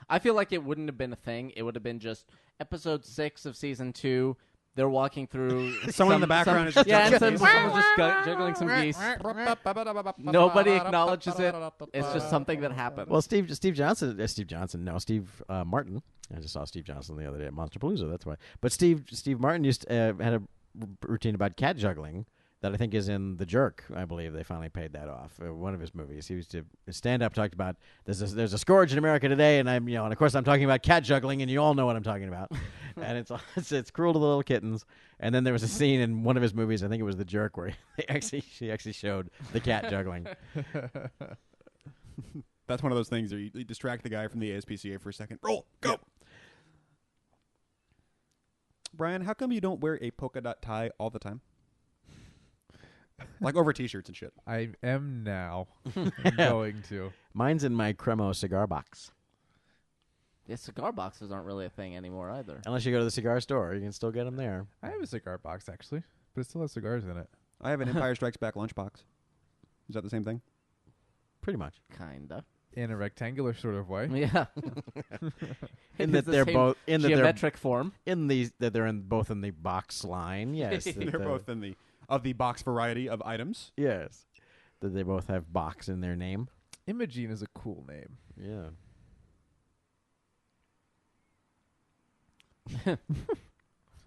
I feel like it wouldn't have been a thing. It would have been just episode 6 of season 2. They're walking through. Someone in the background is just yeah, juggling and geese. someone's just juggling some geese. Nobody acknowledges it. It's just something that happens. Well, Steve Martin. I just saw Steve Johnson the other day at Monsterpalooza. That's why. But Steve Martin used had a routine about cat juggling that I think is in The Jerk. I believe they finally paid that off. One of his movies. He used to stand up, talked about there's a scourge in America today, and and of course I'm talking about cat juggling, and you all know what I'm talking about. And it's cruel to the little kittens. And then there was a scene in one of his movies, I think it was The Jerk, where she actually showed the cat juggling. That's one of those things where you distract the guy from the ASPCA for a second. Roll, go. Yep. Brian, how come you don't wear a polka dot tie all the time? Like over T-shirts and shit. I am now. I'm going to. Mine's in my Cremo cigar box. Yeah, cigar boxes aren't really a thing anymore either. Unless you go to the cigar store, you can still get them there. I have a cigar box, actually, but it still has cigars in it. I have an Empire Strikes Back lunchbox. Is that the same thing? Pretty much. Kinda. In a rectangular sort of way. Yeah. In It that is the they're same both in that they're geometric form. that they're both in the box line. Yes, that They're both in the box variety of items. Yes, that they both have box in their name. Imogene is a cool name. Yeah.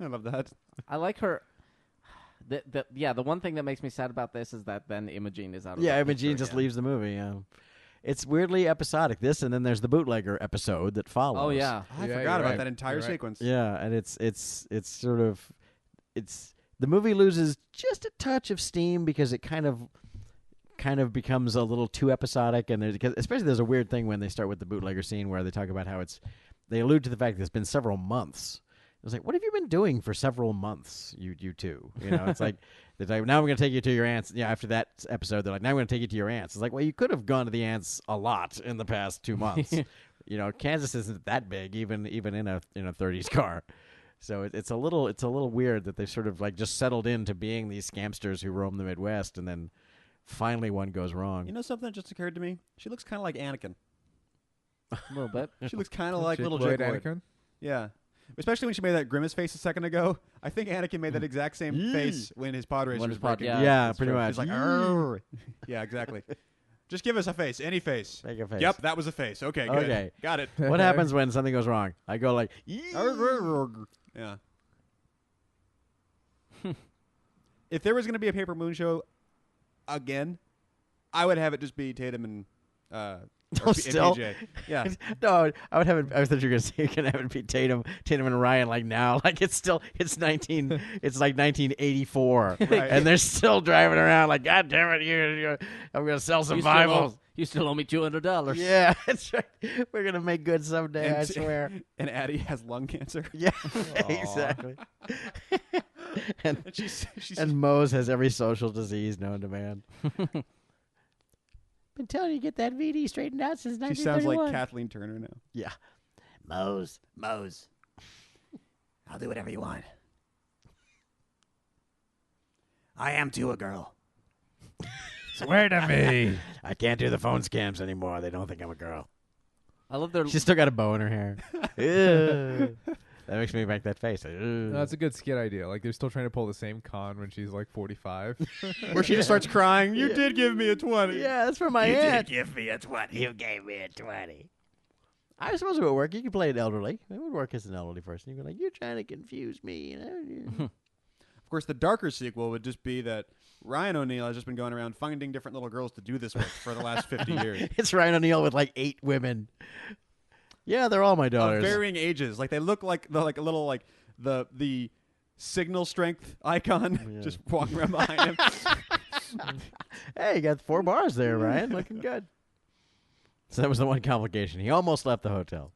I love that. I like her. The one thing that makes me sad about this is that then Imogene is out of Yeah, the Imogene picture just again. leaves the movie. Yeah. It's weirdly episodic. This and then there's the bootlegger episode that follows. Oh, yeah. I Yeah, forgot you're about right. that entire You're right. sequence. Yeah, and it's sort of the movie loses just a touch of steam because it kind of becomes a little too episodic, and there's a weird thing when they start with the bootlegger scene where they talk about how they allude to the fact that it's been several months. It's like, what have you been doing for several months, you two? You know, it's like, they're like, now we're going to take you to your aunt's. Yeah, after that episode, they're like, now we're going to take you to your aunt's. It's like, well, you could have gone to the aunt's a lot in the past 2 months. You know, Kansas isn't that big, even in a 30s car. So it's a little weird that they sort of like just settled into being these scamsters who roam the Midwest, and then finally one goes wrong. You know something that just occurred to me? She looks kind of like Anakin. A little bit. She looks kind of like Jake little Lloyd Jake Lloyd. Anakin? Yeah. Especially when she made that grimace face a second ago. I think Anakin made that exact same face when his pod racer When was his pod- breaking. yeah. Yeah, It's pretty true. much. He's like, "Arr." Yeah, exactly. Just give us a face, any face. Make a face. Yep, that was a face. Okay, good. Okay. Got it. What happens when something goes wrong? I go like, Yeah. If there was going to be a Paper Moon show again, I would have it just be Tatum and still? PJ. Yeah. No, I would have it. I thought you were gonna say you're gonna have it be Tatum and Ryan like now, like it's like 1984, Right. and they're still driving around like, God damn it, I'm gonna sell some Bibles. You still owe me $200. Yeah, that's right. We're gonna make good someday. And I swear. And Addie has lung cancer. Yeah, exactly. and And she's and Mose has every social disease known to man. Been telling you to get that VD straightened out since she sounds 1931. like Kathleen Turner now. Yeah. Mose. I'll do whatever you want. I am too a girl. Swear to me. I can't do the phone scams anymore. They don't think I'm a girl. I love their. She's still got a bow in her hair. Ew. That makes me make that face. No, that's a good skit idea. Like they're still trying to pull the same con when she's like 45. Where she just starts crying. You did give me a 20. Yeah, that's from my You aunt. did give me a 20. You gave me a 20. I suppose it would work. You could play an elderly. It would work as an elderly person. You'd be like, you're trying to confuse me. You know? Of course, the darker sequel would just be that Ryan O'Neal has just been going around finding different little girls to do this with for the last 50 years. It's Ryan O'Neal with like 8 women. Yeah, they're all my Of daughters. varying ages. Like they look like the like a little like the signal strength icon Yeah. just walking around behind him. Hey, you got 4 bars there, Ryan. Looking good. So that was the one complication. He almost left the hotel.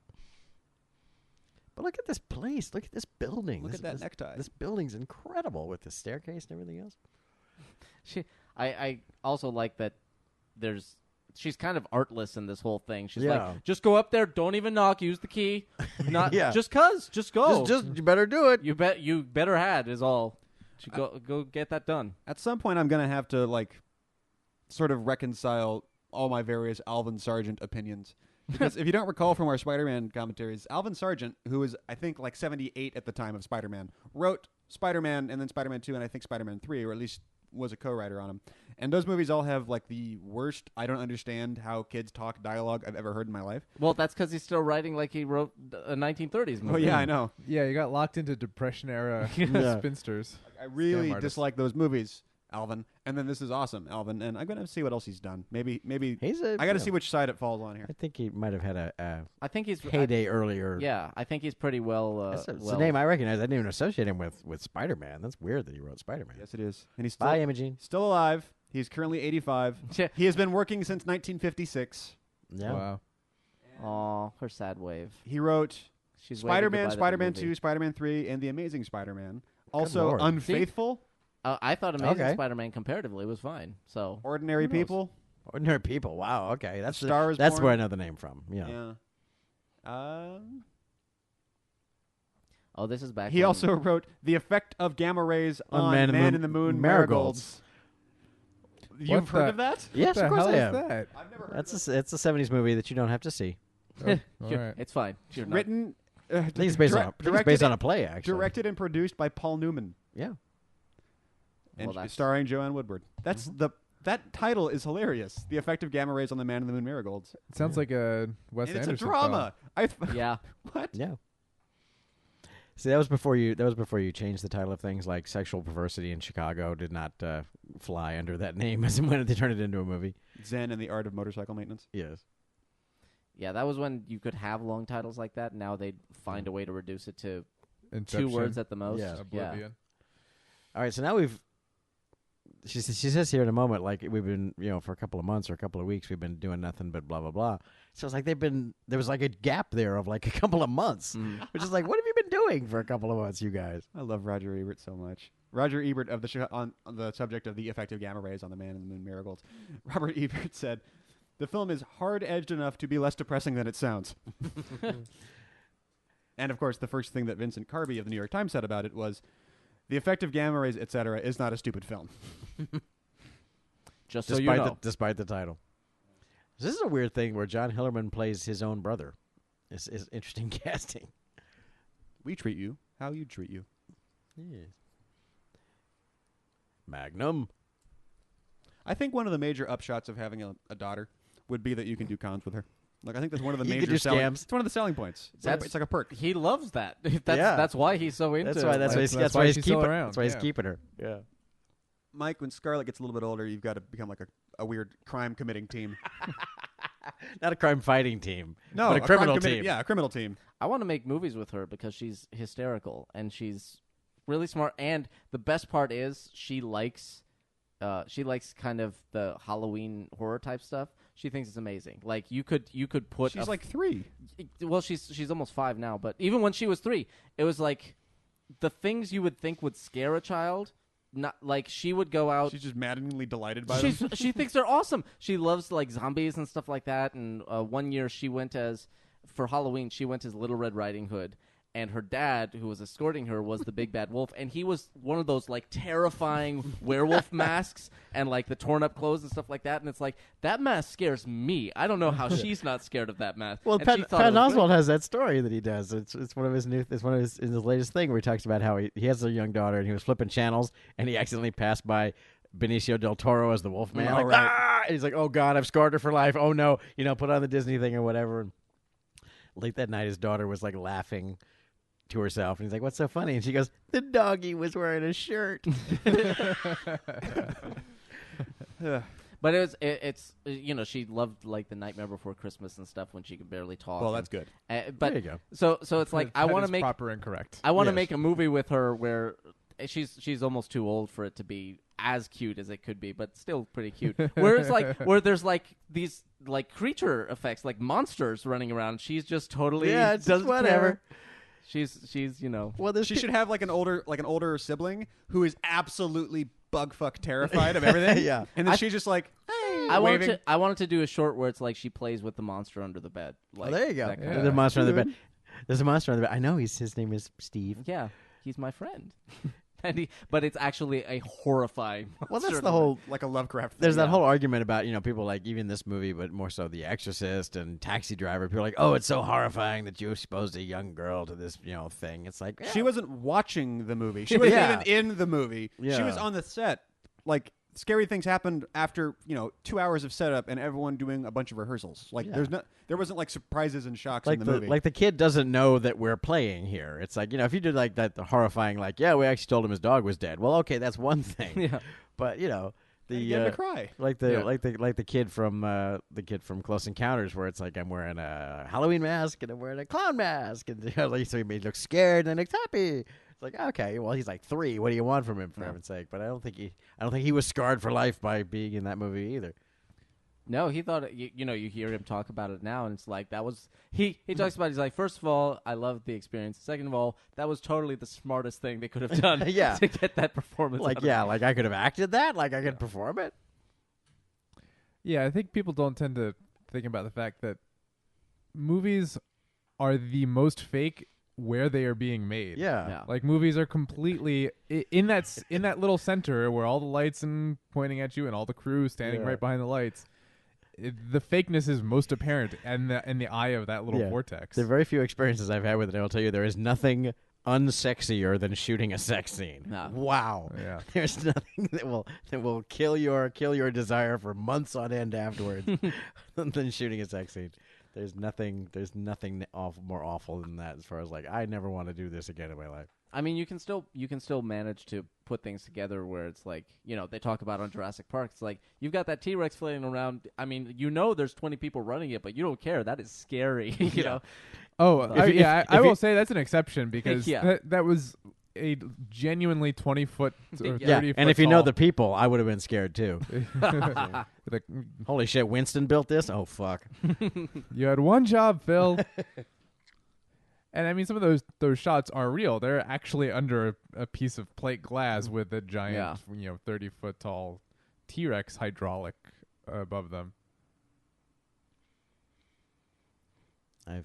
But look at this place. Look at this building. Look This- at that this- necktie. This building's incredible with the staircase and everything else. I also like that. She's kind of artless in this whole thing. She's Yeah. like, just go up there, don't even knock, use the key. Not Yeah. just go. Just you better do it. you better had is all. Go get that done. At some point, I'm gonna have to like sort of reconcile all my various Alvin Sargent opinions. Because if you don't recall from our Spider-Man commentaries, Alvin Sargent, who was I think like 78 at the time of Spider-Man, wrote Spider-Man and then Spider-Man 2 and I think Spider-Man 3, or at least was a co-writer on them. And those movies all have like the worst I don't understand how kids talk dialogue I've ever heard in my life. Well, that's because he's still writing like he wrote a 1930s movie. Oh yeah, I know. Yeah, you got locked into Depression era Yeah. spinsters. I really Scam artist. dislike those movies, Alvin. And then this is awesome, Alvin. And I'm gonna see what else he's done. Maybe He's a. I got to see which side it falls on I here. think he might have had a I think he's heyday earlier. yeah, I think he's pretty well. That's it's well. a name I recognize. I didn't even associate him with Spider-Man. That's weird that he wrote Spider-Man. Yes, it is. And he's Bye, Imogene. still alive. He's currently 85. Yeah. He has been working since 1956. Yeah. Wow. Aw, her sad wave. He wrote She's waving goodbye Spider-Man, to the Spider-Man movie. 2, Spider-Man 3, and The Amazing Spider-Man. Also, Lord. Unfaithful, I thought Amazing Okay. Spider-Man comparatively was fine. So Ordinary Who knows? People. Ordinary people. Wow. Okay. A Star is That's Born. where I know the name from. Yeah. Yeah. oh, this is back. He when- also wrote The Effect of Gamma Rays On on Man in the Moon Marigolds. You've What heard the- of that? Yes, what of the course hell I is have. that? I've never heard That's it's a 70s movie that you don't have to see. Oh, all You're- right. It's fine. You're not- Written, I think it's based on a play, actually. directed and produced by Paul Newman. Yeah. And Well, that's- starring Joanne Woodward. That's that title is hilarious. The Effect of Gamma Rays on the Man in the Moon Marigolds. It sounds like a Wes And it's Anderson a drama. Yeah. What? Yeah. See, that was before you changed the title of things like Sexual Perversity in Chicago did not fly under that name as when they turned it into a movie. Zen and the Art of Motorcycle Maintenance. Yes. Yeah, that was when you could have long titles like that. Now they'd find a way to reduce it to Inception, 2 words at the most. Yeah. Oblivion. All right, so now she says here in a moment, like we've been, for a couple of months or a couple of weeks, we've been doing nothing but blah, blah, blah. So it's like there was like a gap there of like a couple of months, which is like, what have you been doing for a couple of months, you guys? I love Roger Ebert so much. Roger Ebert of the on the subject of the effect of gamma rays on the Man in the Moon Marigolds. Robert Ebert said, "The film is hard-edged enough to be less depressing than it sounds." And of course, the first thing that Vincent Carby of the New York Times said about it was, "The effect of gamma rays, etc., is not a stupid film." Just so you know. Despite the title. This is a weird thing where John Hillerman plays his own brother. It's interesting casting. We treat you how you treat you. Yes. Magnum. I think one of the major upshots of having a daughter would be that you can do cons with her. Like I think that's one of the You can major do selling. scams. It's one of the selling points. It's like a perk. He loves that. Yeah. That's why he's so into That's why. it. That's why. That's That's why why he's she's keeping. still around, That's why he's yeah. keeping her. Yeah. Mike, when Scarlett gets a little bit older, you've got to become like a weird crime committing team. Not a crime fighting team. No, but a criminal crime team. Yeah, a criminal team. I want to make movies with her because she's hysterical and she's really smart. And the best part is she likes kind of the Halloween horror type stuff. She thinks it's amazing. Like you could put. She's like 3. Well, she's almost 5 now, but even when she was 3, it was like the things you would think would scare a child. Not like she would go out. She's just maddeningly delighted by them. She thinks they're awesome. She loves like zombies and stuff like that. And one year she went for Halloween. She went as Little Red Riding Hood, and her dad, who was escorting her, was the big bad wolf, and he was one of those like terrifying werewolf masks and like the torn up clothes and stuff like that. And it's like that mask scares me. I don't know how she's not scared of that mask. Well, And she thought it Patton was Oswalt great. has that story that he does. It's one of his in his latest thing where he talks about how he has a young daughter and he was flipping channels and he accidentally passed by Benicio del Toro as the Wolfman. Oh, right. And he's like, "Oh God, I've scarred her for life. Oh no, put on the Disney thing or whatever." And late that night, his daughter was like laughing to herself, and he's like, "What's so funny?" And she goes, "The doggy was wearing a shirt." But it's she loved like the Nightmare Before Christmas and stuff when she could barely talk. Well, that's good. But There you go. So it's like I That want to is make proper and correct. I want to Yes. make a movie with her where she's almost too old for it to be as cute as it could be, but still pretty cute. Where it's like where there's like these like creature effects, like monsters running around. She's just totally Yeah, it's just doesn't whatever. care. She's Well, there's She should have like an older sibling who is absolutely bugfuck terrified of everything. Yeah. And then she's just like, I waving. wanted to do a short where it's like she plays with the monster under the bed. Like, there you go. that kind There's of- a monster on the bed. There's a monster on the bed. I know his name is Steve. Yeah, he's my friend. But it's actually a horrifying. Well, that's monster. the whole. like a Lovecraft thing. There's that whole argument about people like even this movie, but more so The Exorcist and Taxi Driver. People are like, "Oh, it's so horrifying that you exposed a young girl to this thing." It's like She wasn't watching the movie. She wasn't Yeah. even in the movie. She Yeah. was on the set. Like, scary things happened after 2 hours of setup and everyone doing a bunch of rehearsals. Like, Yeah. there wasn't like surprises and shocks like in the movie. like the kid doesn't know that we're playing here. It's like if you did like that horrifying we actually told him his dog was dead. Well, okay, that's one thing. Yeah. But And you get him to cry. like the Yeah. like the kid from Close Encounters, where it's like I'm wearing a Halloween mask and I'm wearing a clown mask, and so he made look scared and then looks happy. It's like, okay, well he's like 3. What do you want from him, for heaven's sake? But I don't think he was scarred for life by being in that movie either. No, he thought you hear him talk about it now, and it's like that was he talks about. He's like, first of all, I loved the experience. Second of all, that was totally the smartest thing they could have done. Yeah. To get that performance. Like out of it. like I could have acted that, like I could perform it. Yeah, I think people don't tend to think about the fact that movies are the most fake where they are being made. Yeah. Like movies are completely in that little center where all the lights and pointing at you and all the crew standing Yeah. right behind the lights. The fakeness is most apparent in the eye of that little Yeah. vortex. There are very few experiences I've had with it. I'll tell you, there is nothing unsexier than shooting a sex scene. No. Wow. Yeah. There's nothing that will kill your desire for months on end afterwards than shooting a sex scene. There's nothing more awful than that, as far as like I never want to do this again in my life. I mean, you can still manage to put things together where it's like they talk about on Jurassic Park. It's like you've got that T-Rex floating around. I mean, there's 20 people running it, but you don't care. That is scary. You know. Oh, If I will you- say that's an exception because Yeah. that was a genuinely 20-foot or 30 Yeah, foot and if you know tall- the people, I would have been scared too. like, Holy shit, Winston built this? Oh fuck. you had one job, Phil. And I mean, some of those shots are real. They're actually under a piece of plate glass with a giant, 30-foot tall T-Rex hydraulic above them.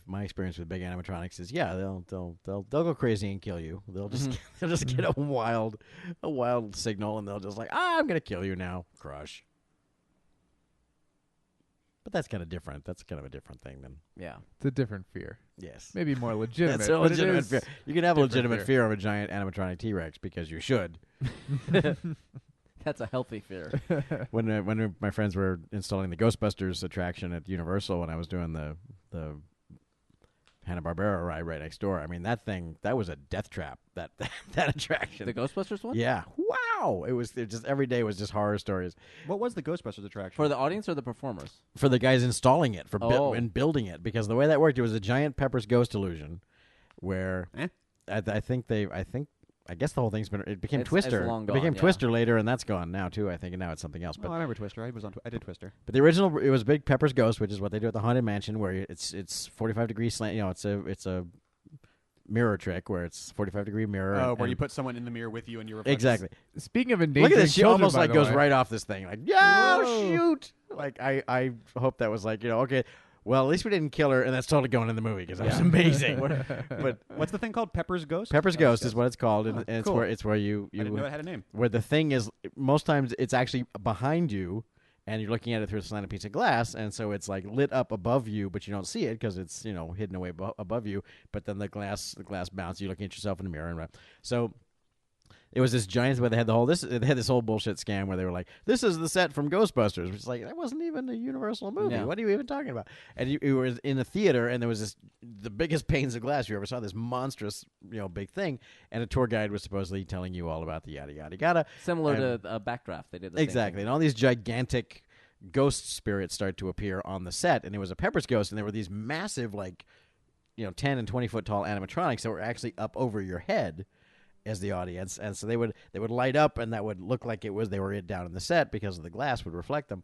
My experience with big animatronics is they'll go crazy and kill you. They'll just get a wild signal and they'll just like I'm gonna kill you now, crush. But that's kind of different. That's kind of a different thing than Yeah. It's a different fear. yes. Maybe more legitimate. That's a but it legitimate is fear. You can have a different legitimate fear. fear of a giant animatronic T-Rex because you should. That's a healthy fear. When my friends were installing the Ghostbusters attraction at Universal, when I was doing the Hanna-Barbera ride right next door, I mean that was a death trap. That attraction. The Ghostbusters one? Yeah. Wow. It just every day was just horror stories What was the Ghostbusters attraction? For the audience or the performers? for the guys installing it Oh. and building it, because the way that worked, it was a giant Pepper's Ghost illusion, where I guess the whole thing's it became It's Twister. long It became gone, yeah. Twister later, and that's gone now too, I think, and now it's something else. Oh, But I remember Twister. I did Twister. But the original, it was Big Pepper's Ghost, which is what they do at the Haunted Mansion, where it's 45 degrees slant. It's a mirror trick where it's 45-degree mirror. Oh, where and- you put someone in the mirror with you and you reflect. exactly. Speaking of endangered Look at this. She children, almost by like the goes way. right off this thing. Like, yeah, Whoa. shoot. Like I hope that was like okay. well, at least we didn't kill her, and that's totally going in the movie because that was amazing. But What's the thing called? Pepper's Ghost? Pepper's Ghost is what it's called, and Oh, it's cool. where you I didn't know it had a name. where the thing is. Most times, it's actually behind you, and you're looking at it through a slanted piece of glass, and so it's like lit up above you, but you don't see it because it's hidden away above you. But then the glass bounces. You're looking at yourself in the mirror, and so. It was this giant where they had this whole bullshit scam where they were like, "This is the set from Ghostbusters," which is like that wasn't even a Universal movie. Yeah. What are you even talking about? And you were in a theater, and there was the biggest panes of glass you ever saw. This monstrous, big thing, and a tour guide was supposedly telling you all about the yada yada yada. Similar And- to Backdraft, they did the Exactly, Same and all these gigantic ghost spirits start to appear on the set, and it was a Pepper's Ghost, and there were these massive 10 and 20 foot tall animatronics that were actually up over your head as the audience, and so they would light up, and that would look like they were down in the set because of the glass would reflect them.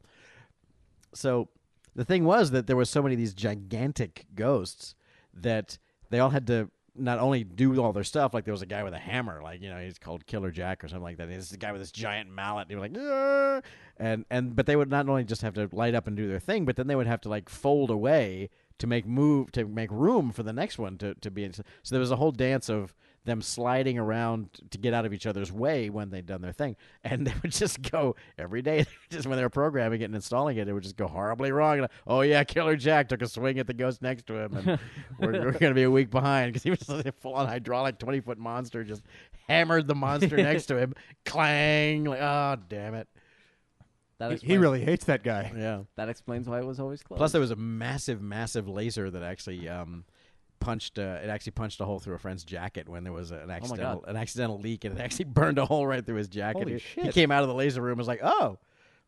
So the thing was that there were so many of these gigantic ghosts that they all had to not only do all their stuff, like there was a guy with a hammer, he's called Killer Jack or something like that. There's a guy with this giant mallet. They were like, "Arr!" but they would not only just have to light up and do their thing, but then they would have to fold away to make room for the next one to be in. So there was a whole dance of them sliding around to get out of each other's way when they'd done their thing, and they would just go every day. Just when they were programming it and installing it, it would just go horribly wrong. And, oh yeah, Killer Jack took a swing at the ghost next to him, and we're going to be a week behind because he was a full-on hydraulic 20-foot monster. Just hammered the monster next to him, clang! Oh damn it! He really hates that guy. Yeah. That explains why it was always closed. Plus, there was a massive, massive laser that actually punched a hole through a friend's jacket when there was an accidental leak, and it actually burned a hole right through his jacket. Holy He shit. came out of the laser room and was like, "Oh,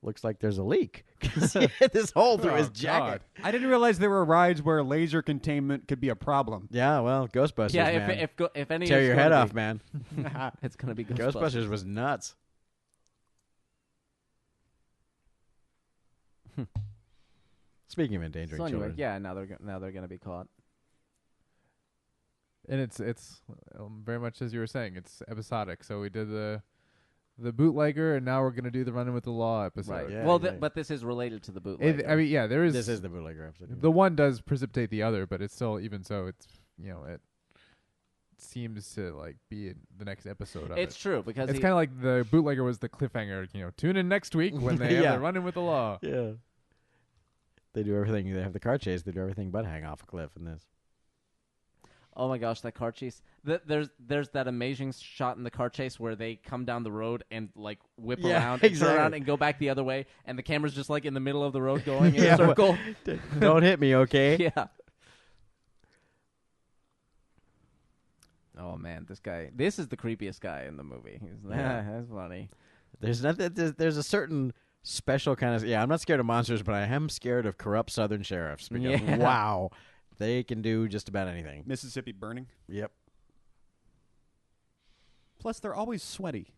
looks like there's a leak." 'Cause he had this hole through his jacket. I didn't realize there were rides where laser containment could be a problem. Yeah, well, Ghostbusters. yeah, man. if any tear is your gonna head be- off, man. it's gonna be Ghostbusters was nuts. Speaking of endangering So anyway, children, yeah, now they're gonna be caught. And it's very much as you were saying, it's episodic. So we did the bootlegger, and now we're gonna do the running with the law episode. Right. Yeah, well, yeah. But this is related to the bootleg. I mean, yeah, there is. this is the bootlegger episode. The one does precipitate the other, but it's still, even so, it's it seems to be in the next episode of It's it. true because It's kind of like the bootlegger was the cliffhanger. Tune in next week when they have Yeah. the running with the law. Yeah. They do everything. They have the car chase. They do everything but hang off a cliff in this. oh my gosh, that car chase. There's that amazing shot in the car chase where they come down the road and whip Yeah, around and turn exactly. around and go back the other way, and the camera's just in the middle of the road going in Yeah, a circle. Don't hit me, okay? Yeah. Oh man, this is the creepiest guy in the movie. He's that's funny. There's nothing. There's a certain special kind of. Yeah, I'm not scared of monsters, but I am scared of corrupt Southern sheriffs because Yeah. wow, they can do just about anything. Mississippi burning. Yep. Plus, they're always sweaty.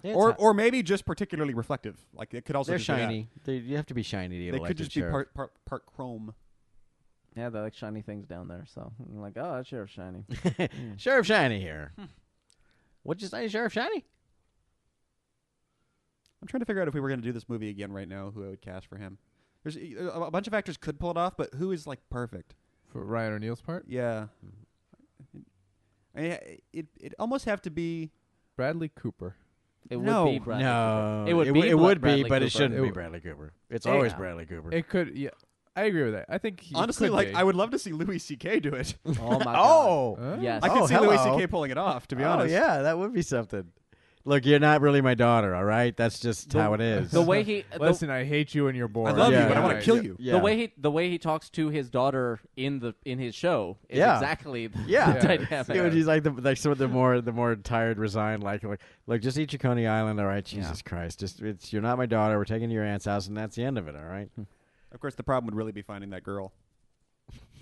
It's Or hot. or maybe just particularly reflective. It could also they're just be that. shiny. You have to be shiny to get They could elected just be sheriff. part chrome. Yeah, they like shiny things down there. So I'm like, oh, that sheriff's shiny. Sheriff Shiny here. What'd you say, Sheriff Shiny? I'm trying to figure out if we were going to do this movie again right now, who I would cast for him. There's a bunch of actors could pull it off, but who is perfect? For Ryan O'Neal's part, Yeah. It almost have to be. Bradley Cooper. It No. would be Bradley No, Cooper. It would be It would be, Bradley but it Cooper. shouldn't It be w- Bradley Cooper. It's Yeah. always Bradley Cooper. It could. Yeah, I agree with that. I think Honestly, could be. I would love to see Louis C.K. do it. Oh my god. Oh, Huh? Yes. I could Oh, see Louis hello. C.K. pulling it off, to be oh, honest. yeah, that would be something. Look, you're not really my daughter, all right? That's just how it is. The way he Listen, I hate you and you're bored. I love you, you, but I yeah, want to kill you. Yeah. the way he talks to his daughter in his show is Yeah. exactly the Yeah. dynamic. It would be like some of the more tired, resigned, like, look, just eat your Coney Island, all right? Jesus Christ, you're not my daughter. We're taking you to your aunt's house, and that's the end of it, all right? Of course, the problem would really be finding that girl.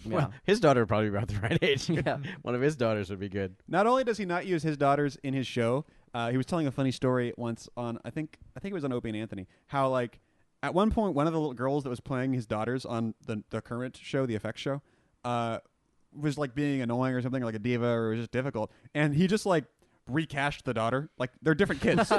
Yeah. Well, his daughter would probably be about the right age. Yeah. One of his daughters would be good. Not only does he not use his daughters in his show, he was telling a funny story once on I think it was on Opie and Anthony. How at one point one of the little girls that was playing his daughters on the current show, the FX show, was being annoying or something, like a diva, or it was just difficult, and he just recast the daughter. Like they're different kids.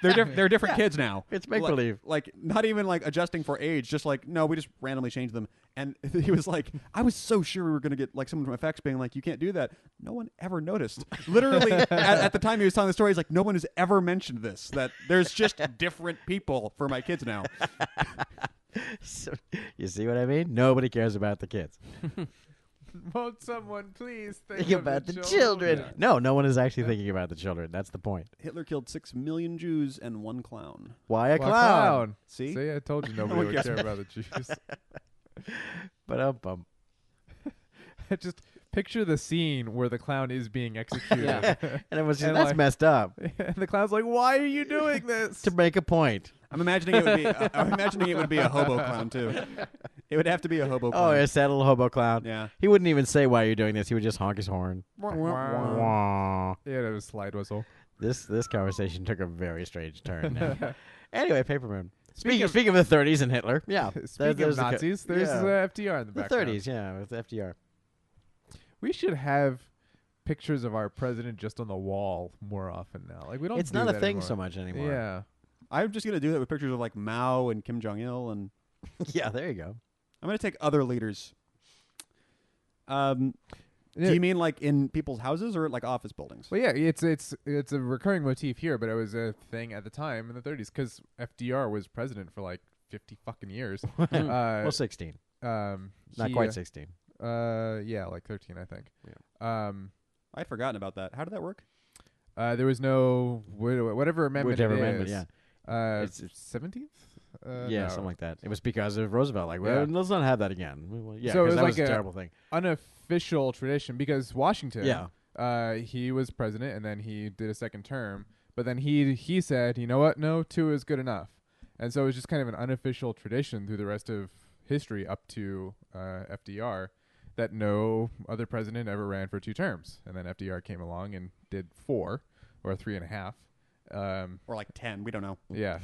they're different kids now. It's make-believe. Like not even like adjusting for age. Just like no, we just randomly changed them. And he was like, I was so sure we were gonna get like someone from FX being like, you can't do that. No one ever noticed. Literally at the time he was telling the story, he's like, no one has ever mentioned this. That there's just different people for my kids now. So, you see what I mean? Nobody cares about the kids. Won't someone please Think about the children. Yeah. No one is actually thinking about the children. That's the point. Hitler killed 6 million Jews and 1 clown. Why a Well, clown? See? See, I told you No nobody one would cares care about the Jews. But Just picture the scene where the clown is being executed. Yeah. and it was just, And that's like- messed up. And the clown's like, "Why are you doing this?" To make a point. I'm imagining it would be. I'm imagining it would be a hobo clown too. It would have to be a hobo clown. Oh, it's that little hobo clown. Yeah. He wouldn't even say why you're doing this. He would just honk his horn. Wah. Yeah, that was slide whistle. This conversation took a very strange turn. Now. Anyway, Paper Moon. Speaking Speaking of the 30s and Hitler, yeah. Speaking there's of Nazis, there's FDR in the the background. 30s, yeah, with FDR. We should have pictures of our president just on the wall more often now. Like we don't. It's do not a that thing anymore. so much anymore. Yeah. I'm just gonna do that with pictures of like Mao and Kim Jong Il, and Yeah, there you go. I'm gonna take other leaders. Do Yeah. you mean like in people's houses or like office buildings? Well, yeah, it's a recurring motif here, but it was a thing at the time in the 30s because FDR was president for like 50 fucking years. Well, 16. Not he, quite 16. Yeah, like 13, I think. Yeah. I'd forgotten about that. How did that work? There was no whatever amendment Whichever it amendment, is. yeah. It's 17th. Yeah, No. something like that. It was because of Roosevelt. Like, well, Yeah. let's not have that again. Well, yeah, So it 'cause was that like was a a- terrible thing. Unofficial tradition because Washington. Yeah. He was president and then he did a second term, but then he said, you know what? No, 2 is good enough, and so it was just kind of an unofficial tradition through the rest of history up to FDR that no other president ever ran for 2 terms, and then FDR came along and did 4 or 3.5. Or like 10? We don't know. Yeah,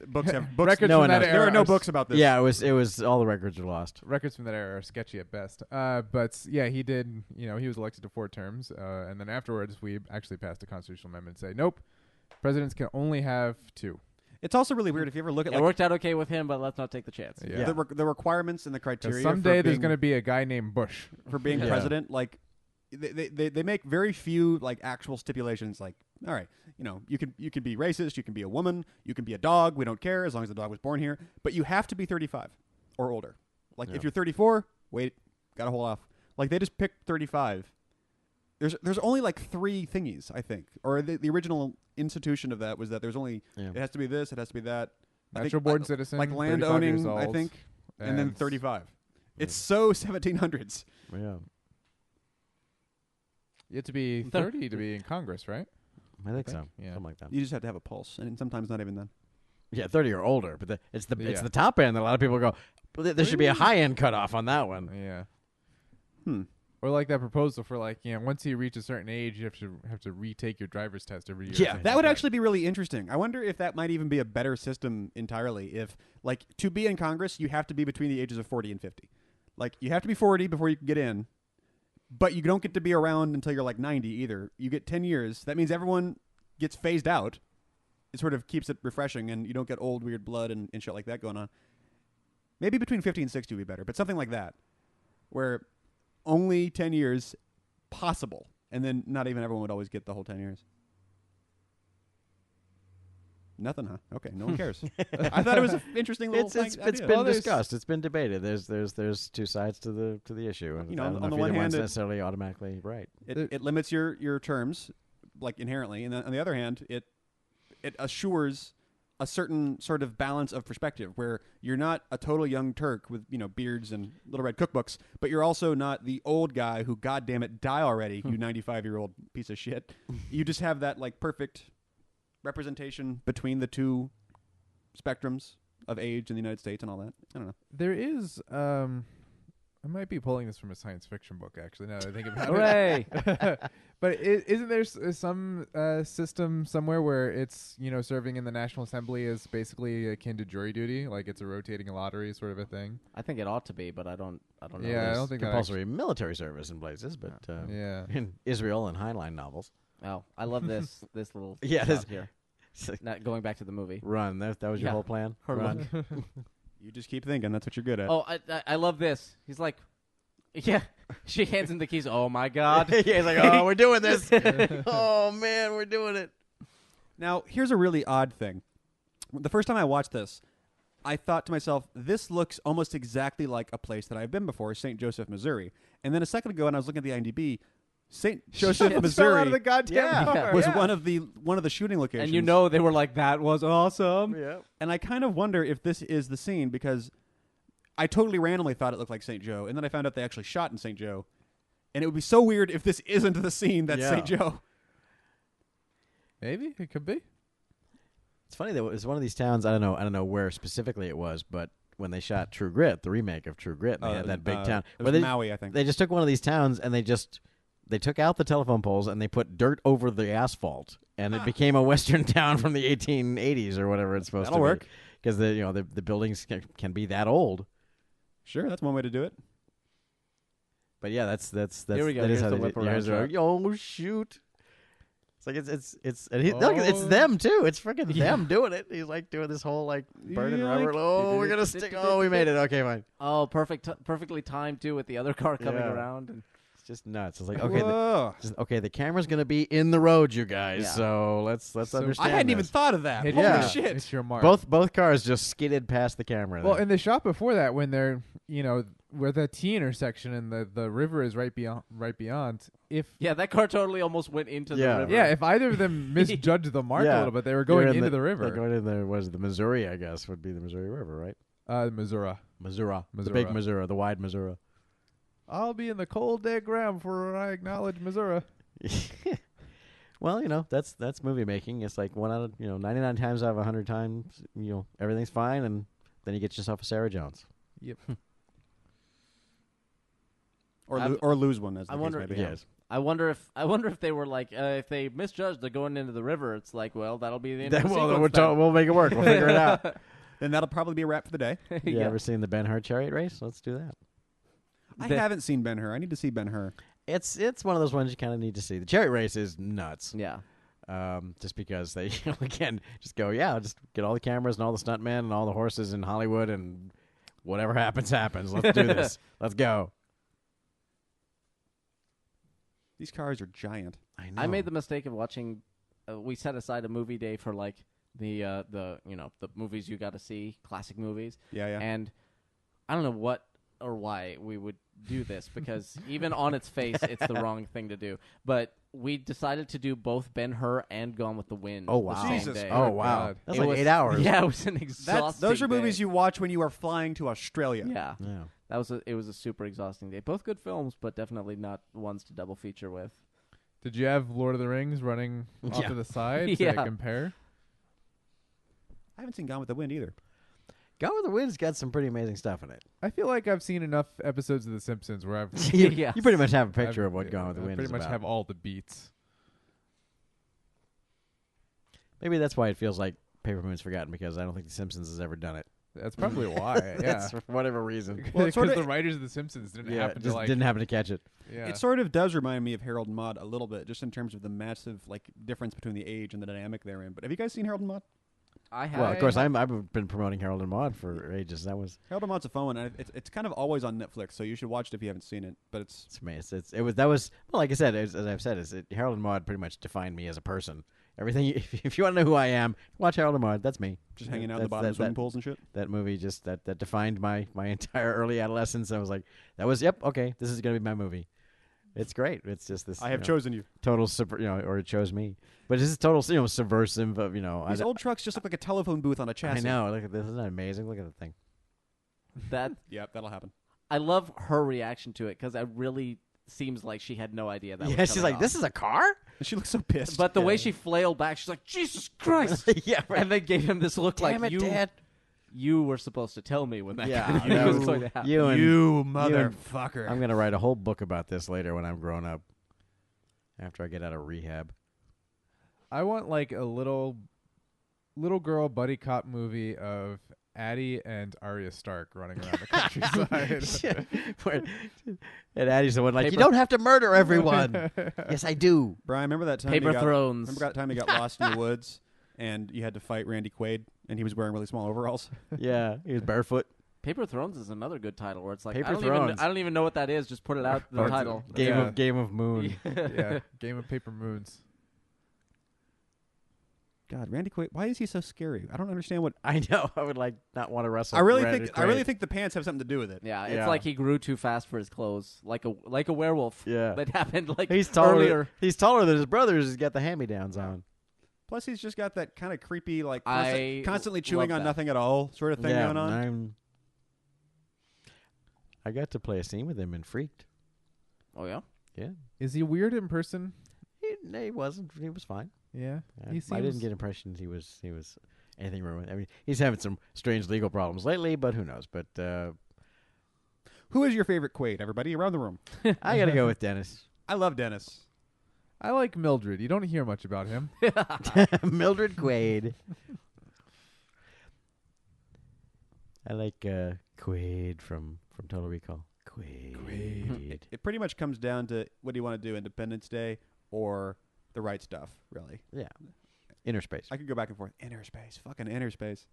Books have records No from one that knows. era. There are no are books about this. Yeah, it was all the records are lost. Records from that era are sketchy at best. But yeah, he did. You know, he was elected to 4 terms, and then afterwards, we actually passed a constitutional amendment to say, nope, presidents can only have 2. It's also really weird if you ever look at It like worked out okay with him, but let's not take the chance. Yeah. the requirements and the 'Cause criteria. someday for there's being, going to be a guy named Bush. for being Yeah. president. Like they make very few like actual stipulations. Like, all right, you know, you can be racist, you can be a woman, you can be a dog. We don't care as long as the dog was born here. But you have to be 35 or older. Like Yeah. if you're 34, wait, gotta hold off. Like they just picked 35. There's only like 3 thingies, I think, or the original institution of that was that there's only Yeah. it has to be this, it has to be that. I think, Natural born citizen, like land 35 years owning, I old, think, and then and 35. It's so 1700s. Yeah. You have to be 30 to be in Congress, right? I think think, so. yeah. Something like that. You just have to have a pulse, and sometimes not even then. Yeah, 30 or older, but it's Yeah. the top end that a lot of people go, well, there should be a high end cutoff on that one. Yeah. Hmm. Or like that proposal for like, you know, once you reach a certain age, you have to retake your driver's test every year. or Yeah, something That would like actually be really interesting. I wonder if that might even be a better system entirely. If, like, to be in Congress, you have to be between the ages of 40 and 50. Like, you have to be 40 before you can get in, but you don't get to be around until you're like 90 either. You get 10 years. That means everyone gets phased out. It sort of keeps it refreshing, and you don't get old, weird blood and shit like that going on. Maybe between 50 and 60 would be better, but something like that, where only 10 years possible, and then not even everyone would always get the whole 10 years. Nothing, huh? Okay, no one cares. I thought it was an interesting little It's idea. been Well, there's- discussed. It's been debated. There's 2 sides to the issue. You know, I don't on know the if one either hand, one's it- necessarily automatically right. It limits your terms, like inherently, and then on the other hand, it assures a certain sort of balance of perspective where you're not a total young Turk with, you know, beards and little red cookbooks, but you're also not the old guy who, goddamn it, die already, you 95-year-old piece of shit. You just have that like perfect representation between the 2 spectrums of age in the United States and all that. I don't know. There is I might be pulling this from a science fiction book actually now that I think about Hooray! it. But isn't there some system somewhere where it's, you know, serving in the National Assembly is basically akin to jury duty, like it's a rotating lottery sort of a thing? I think it ought to be, but I don't know. Yeah, I don't think that compulsory military service in places, but yeah. in Israel and Heinlein novels. Oh, I love this little Yeah, shot this- here. Not going back to the movie. Run. That was your Yeah. whole plan? Her Run. You just keep thinking. That's what you're good at. Oh, I love this. He's like, yeah. She hands him the keys. Oh my God. Yeah, he's like, oh, we're doing this. Oh, man, we're doing it. Now, here's a really odd thing. The first time I watched this, I thought to myself, this looks almost exactly like a place that I've been before, St. Joseph, Missouri. And then a second ago, when I was looking at the IMDb, St. Joseph, Fell Missouri out of the goddamn Yeah. car. was Yeah. one of the shooting locations. And you know they were like, that was awesome. Yeah. And I kind of wonder if this is the scene because I totally randomly thought it looked like St. Joe, and then I found out they actually shot in St. Joe. And it would be so weird if this isn't the scene that's Yeah. St. Joe. Maybe it could be. It's funny that it was one of these towns. I don't know where specifically it was, but when they shot True Grit, the remake of True Grit, they had that big town. It Where was they, Maui, I think. they just took one of these towns and they took out the telephone poles and they put dirt over the asphalt, and it became a western town from the 1880s or whatever it's supposed That'll to work. be. Because the buildings can be that old. Sure, that's one way to do it. But yeah, that's Here we go. that is Here's how the they whip do- around here's the- shot. oh shoot! It's like it's and look, it's Oh. them too. It's freaking Yeah. them doing it. He's like doing this whole like burning Yeah, rubber. like- Oh, we're gonna stick. Oh, we made it. Okay, fine. Oh, perfectly timed too with the other car coming Yeah. around. And It's just nuts. It's like okay, Whoa. the camera's gonna be in the road, you guys. Yeah. So let's So- understand. I hadn't even this. thought of that. Hit Holy Yeah. your, shit. It's your mark. Both cars just skidded past the camera. Well, there. in the shot before that, when they're where the T intersection and the river is right beyond. If yeah, that car totally almost went into Yeah. the river. if either of them misjudged the mark Yeah. a little bit, they were You're going in into the They're river. going in the was it the Missouri? I guess would be the Missouri River, right? Missouri. Missouri, the Missouri. big Missouri, the wide Missouri. I'll be in the cold dead ground for I acknowledge Missouri. Well, that's movie making. It's like 1 out of 99 times out of 100 times, everything's fine, and then you get yourself a Sarah Jones. Yep. Or lose one, as the I case wonder- may be. Yes. I wonder if they were like if they misjudged the going into the river. It's like, well, that'll be the end of the Well, sequence then. we'll make it work. We'll figure it out. Then that'll probably be a wrap for the day. You Yeah. ever seen the Ben-Hur chariot race? Let's do that. I The- haven't seen Ben-Hur. I need to see Ben-Hur. It's one of those ones you kind of need to see. The chariot race is nuts. Yeah. Just because they again just go, just get all the cameras and all the stuntmen and all the horses in Hollywood and whatever happens. Let's do this. Let's go. These cars are giant. I know. I made the mistake of watching. We set aside a movie day for like the movies you got to see, classic movies, Yeah, yeah. and I don't know what or why we would do this because even on its face, it's the wrong thing to do. But we decided to do both Ben-Hur and Gone with the Wind. Oh, the wow. same Jesus day. Oh Good wow, God. that's It like was- 8 hours. Yeah, it was an exhausting. Those are movies day. you watch when you are flying to Australia. Yeah, Yeah. it was a super exhausting day. Both good films, but definitely not ones to double feature with. Did you have Lord of the Rings running off Yeah. to the side Yeah. to compare? I haven't seen Gone with the Wind either. Gone with the Wind's got some pretty amazing stuff in it. I feel like I've seen enough episodes of The Simpsons where I've you, Yes. you pretty much have a picture I've- of what Gone with the I Wind pretty is much about. have all the beats. Maybe that's why it feels like Paper Moon's forgotten, because I don't think The Simpsons has ever done it. That's probably why. Yeah. That's for whatever reason. Well, Because it's sorta- the writers of The Simpsons didn't Yeah, happen to just like. didn't happen to catch it. Yeah. It sort of does remind me of Harold and Maude a little bit, just in terms of the massive difference between the age and the dynamic they're in. But have you guys seen Harold and Maude? I have. Well, of course, I've been promoting Harold and Maude for ages. That was Harold and Maude's a fun one. And it's kind of always on Netflix, so you should watch it if you haven't seen it. But it's like I said, as I've said, Harold and Maude pretty much defined me as a person. Everything, if you want to know who I am, watch Harold and Maude. That's me. just hanging out in the That's- bottom of that- swimming pools and shit. That movie just that defined my entire early adolescence. I was like, okay, this is gonna be my movie. It's great. It's just this. I have chosen you. total or it chose me. But it's just total subversive of These old trucks just look like a telephone booth on a I chassis. know. Look at this. Isn't that amazing? Look at the thing. that. Yep, that'll happen. I love her reaction to it because it really seems like she had no idea that. Yeah, was she's coming like, off. this is a car. And she looks so pissed. But the way Yeah. she flailed back, she's like, Jesus Christ! Yeah, right. And they gave him this look Damn like it, Dad. you were supposed to tell me when that, Yeah, that that was was- going to happen. You and you and- motherfucker. I'm gonna write a whole book about this later when I'm grown up. After I get out of rehab. I want like a little girl buddy cop movie of Addie and Arya Stark running around the countryside. And Addie's the one like, you Paper- don't have to murder everyone. Yes, I do. Brian, remember that time? Paper you Thrones. Remember that time he got lost in the woods, and you had to fight Randy Quaid, and he was wearing really small overalls. Yeah, he was barefoot. Paper Thrones is another good title where it's like Paper I don't Thrones. even know what that is. Just put it out the Or title. Game of Moon. Yeah, Game of Paper Moons. God, Randy Quaid. Why is he so scary? I don't understand what. I know. I would like not want to wrestle. I really Randy think the pants have something to do with it. Yeah, it's Yeah. like he grew too fast for his clothes, like a werewolf. Yeah. That happened like He's taller. earlier. He's taller than his brothers. He's got the hand-me-downs on. Plus, he's just got that kind of creepy, like I constantly chewing love on that. nothing at all sort of thing yeah, going on. I got to play a scene with him in Freaked. Oh yeah. Yeah. Is he weird in person? He wasn't. He was fine. Yeah. I didn't get impressions he was anything wrong with. I mean, he's having some strange legal problems lately, but who knows? But Who is your favorite Quaid? Everybody around the room. I got to go with Dennis. I love Dennis. I like Mildred. You don't hear much about him. Mildred Quaid. I like Quaid from Total Recall. Quaid. It pretty much comes down to what do you want to do, Independence Day or The Right Stuff, really. Yeah. Inner Space. I could go back and forth. Inner Space. Fucking Inner Space.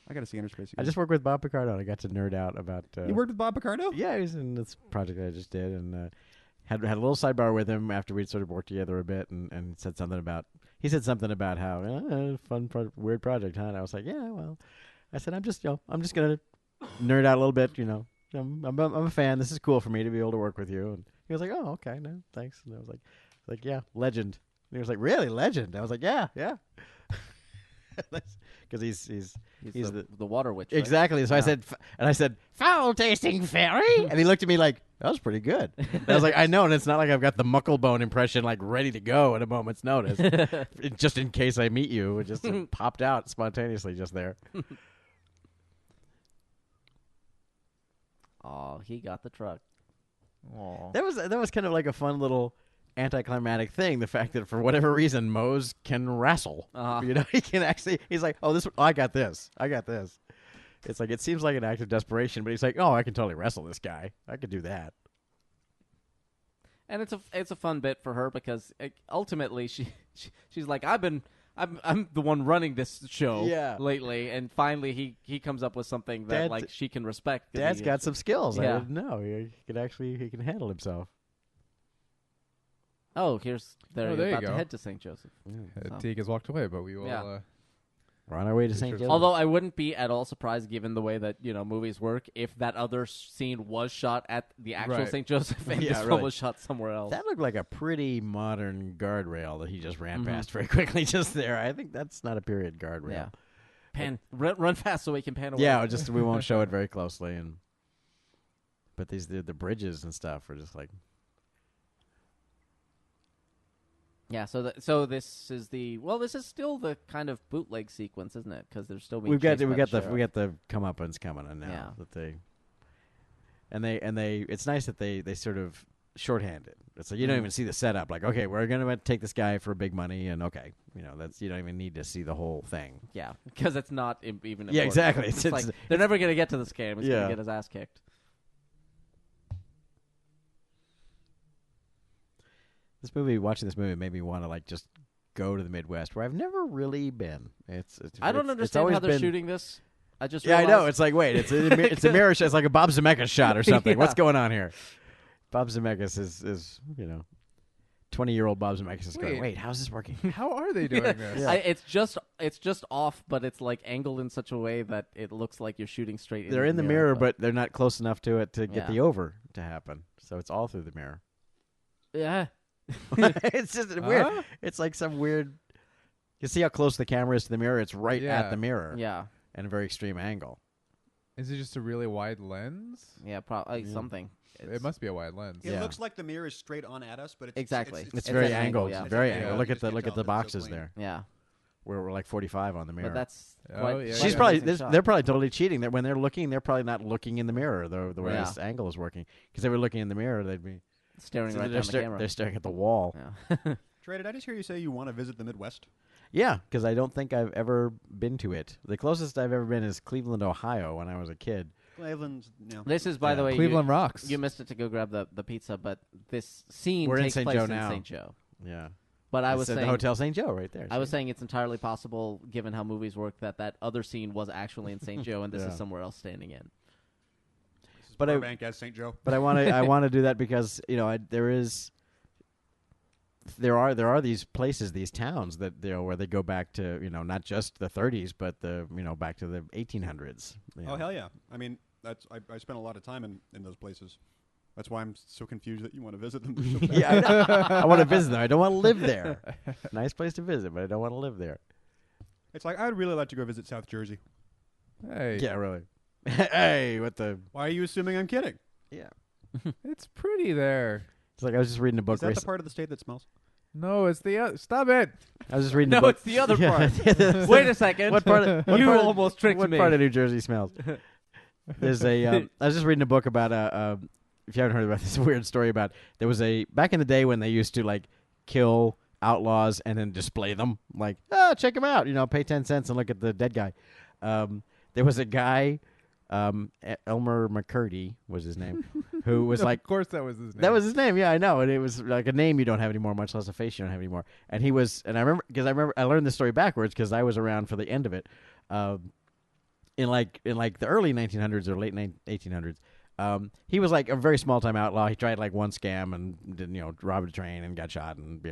I got to see Inner Space again. I just worked with Bob Picardo, and I got to nerd out about... you worked with Bob Picardo? Yeah, he was in this project I just did, and had a little sidebar with him after we'd sort of worked together a bit, and said something about... He said something about how, weird project, huh? And I was like, yeah, well... I said, I'm just going to nerd out a little bit, I'm a fan. This is cool for me to be able to work with you. And he was like, oh, okay, no, thanks. And I was like, yeah, legend. And he was like, really, legend? I was like, yeah. Because he's the water witch. Right? Exactly. So Yeah. I said, foul tasting fairy. And he looked at me like, that was pretty good. And I was like, I know, and it's not like I've got the Mucklebone impression like ready to go at a moment's notice, just in case I meet you. It just popped out spontaneously just there. Oh, he got the truck. Oh. That was kind of like a fun little anticlimactic thing. The fact that for whatever reason Mose can wrestle. He can actually. He's like, oh, I got this. It's like it seems like an act of desperation, but he's like, oh, I can totally wrestle this guy. I could do that. And it's a fun bit for her because ultimately she's like, I'm the one running this show lately, and finally he comes up with something that like she can respect. Dad's got some skills. Yeah. I didn't know he can handle himself. Oh, there there you're you about go. to head to St. Joseph. Teague has walked away, but we will. Yeah. We're on our way to Sure. St. Joseph. Although I wouldn't be at all surprised, given the way that movies work, if that other scene was shot at the actual Right. St. Joseph and Yeah, this right. one was shot somewhere else. That looked like a pretty modern guardrail that he just ran past very quickly just there. I think that's not a period guardrail. Yeah. Run fast so we can pan away. Yeah, just we won't show it very closely, but the bridges and stuff are just like. Yeah, so this is this is still the kind of bootleg sequence, isn't it? Because they're still being We got chased by the the comeuppance coming in now. Yeah. That they it's nice that they sort of shorthand it. It's like you don't even see the setup. Like, okay, we're gonna take this guy for big money, and okay, that's you don't even need to see the whole thing. Yeah, because it's not even important. Yeah, exactly. It's It's- like they're never gonna get to this game. He's Yeah. gonna get his ass kicked. Watching this movie made me want to like just go to the Midwest where I've never really been. I don't understand how they're shooting this. I just Yeah, I know. realized- It's like, wait, it's a mirror shot. It's like a Bob Zemeckis shot or something. Yeah. What's going on here? Bob Zemeckis is 20-year-old Bob Zemeckis is going, wait, how's this working? How are they doing this? Yeah. It's just off, but it's like angled in such a way that it looks like you're shooting straight. They're in the mirror, but they're not close enough to it to get Yeah. the over to happen. So it's all through the mirror. yeah. It's just weird. Huh? It's like some weird. You see how close the camera is to the mirror? It's right Yeah. at the mirror. Yeah. At a very extreme angle. Is it just a really wide lens? Yeah, probably Yeah. something. It must be a wide lens. It Yeah. looks like the mirror is straight on at us, but it's Exactly. It's It's very an angle, angled. yeah. It's very Yeah. angled. You Look just at can't the tell, but it's so boxes clean. there. Yeah, Where we're like 45 on the mirror. but that's Oh, quite, yeah, She's yeah. probably amazing shot. they're probably totally cheating. That when they're looking, they're probably not looking in the mirror. The way Yeah. this angle is working, because they were looking in the mirror, they'd be staring right they're down the camera. They're staring at the wall. Yeah. Trey, did I just hear you say you want to visit the Midwest? Yeah, because I don't think I've ever been to it. The closest I've ever been is Cleveland, Ohio, when I was a kid. Cleveland's, no. This is, by the way, Cleveland rocks. You missed it to go grab the pizza, but this scene We're in takes St. place Joe in now. St. Joe. Yeah. But I It's was at saying the Hotel St. Joe right there. I was saying it's entirely possible, given how movies work, that other scene was actually in St. Joe, and this Yeah. is somewhere else standing in. This is But Burbank as St. Joe. But I want to do that because there are these places, these towns that where they go back to not just the 30s but the back to the 1800s. Oh, hell yeah. I mean, I spent a lot of time in those places. That's why I'm so confused that you want to visit them. So bad. Yeah, I know. I want to visit them. I don't want to live there. Nice place to visit, but I don't want to live there. It's like, I'd really like to go visit South Jersey. Hey, Yeah, really. Hey, what the? Why are you assuming I'm kidding? Yeah. it's pretty there. It's like I was just reading a book. Is that the part of the state that smells? No, it's the stop it. I was just reading No, a book. it's the other Yeah. part. Wait a second. What part? You almost tricked what me. part of New Jersey smells? There's a. I was just reading a book about if you haven't heard about this weird story about there was back in the day when they used to like kill outlaws and then display them like check him out, pay 10 cents and look at the dead guy. There was a guy, Elmer McCurdy was his name, who was like, of course that was his name. that was his name. Yeah, I know. And it was like a name you don't have anymore, much less a face you don't have anymore. And he was, and I remember I learned this story backwards because I was around for the end of it. In like the early 1900s or late 1800s, he was like a very small time outlaw. He tried like one scam and did robbed a train and got shot and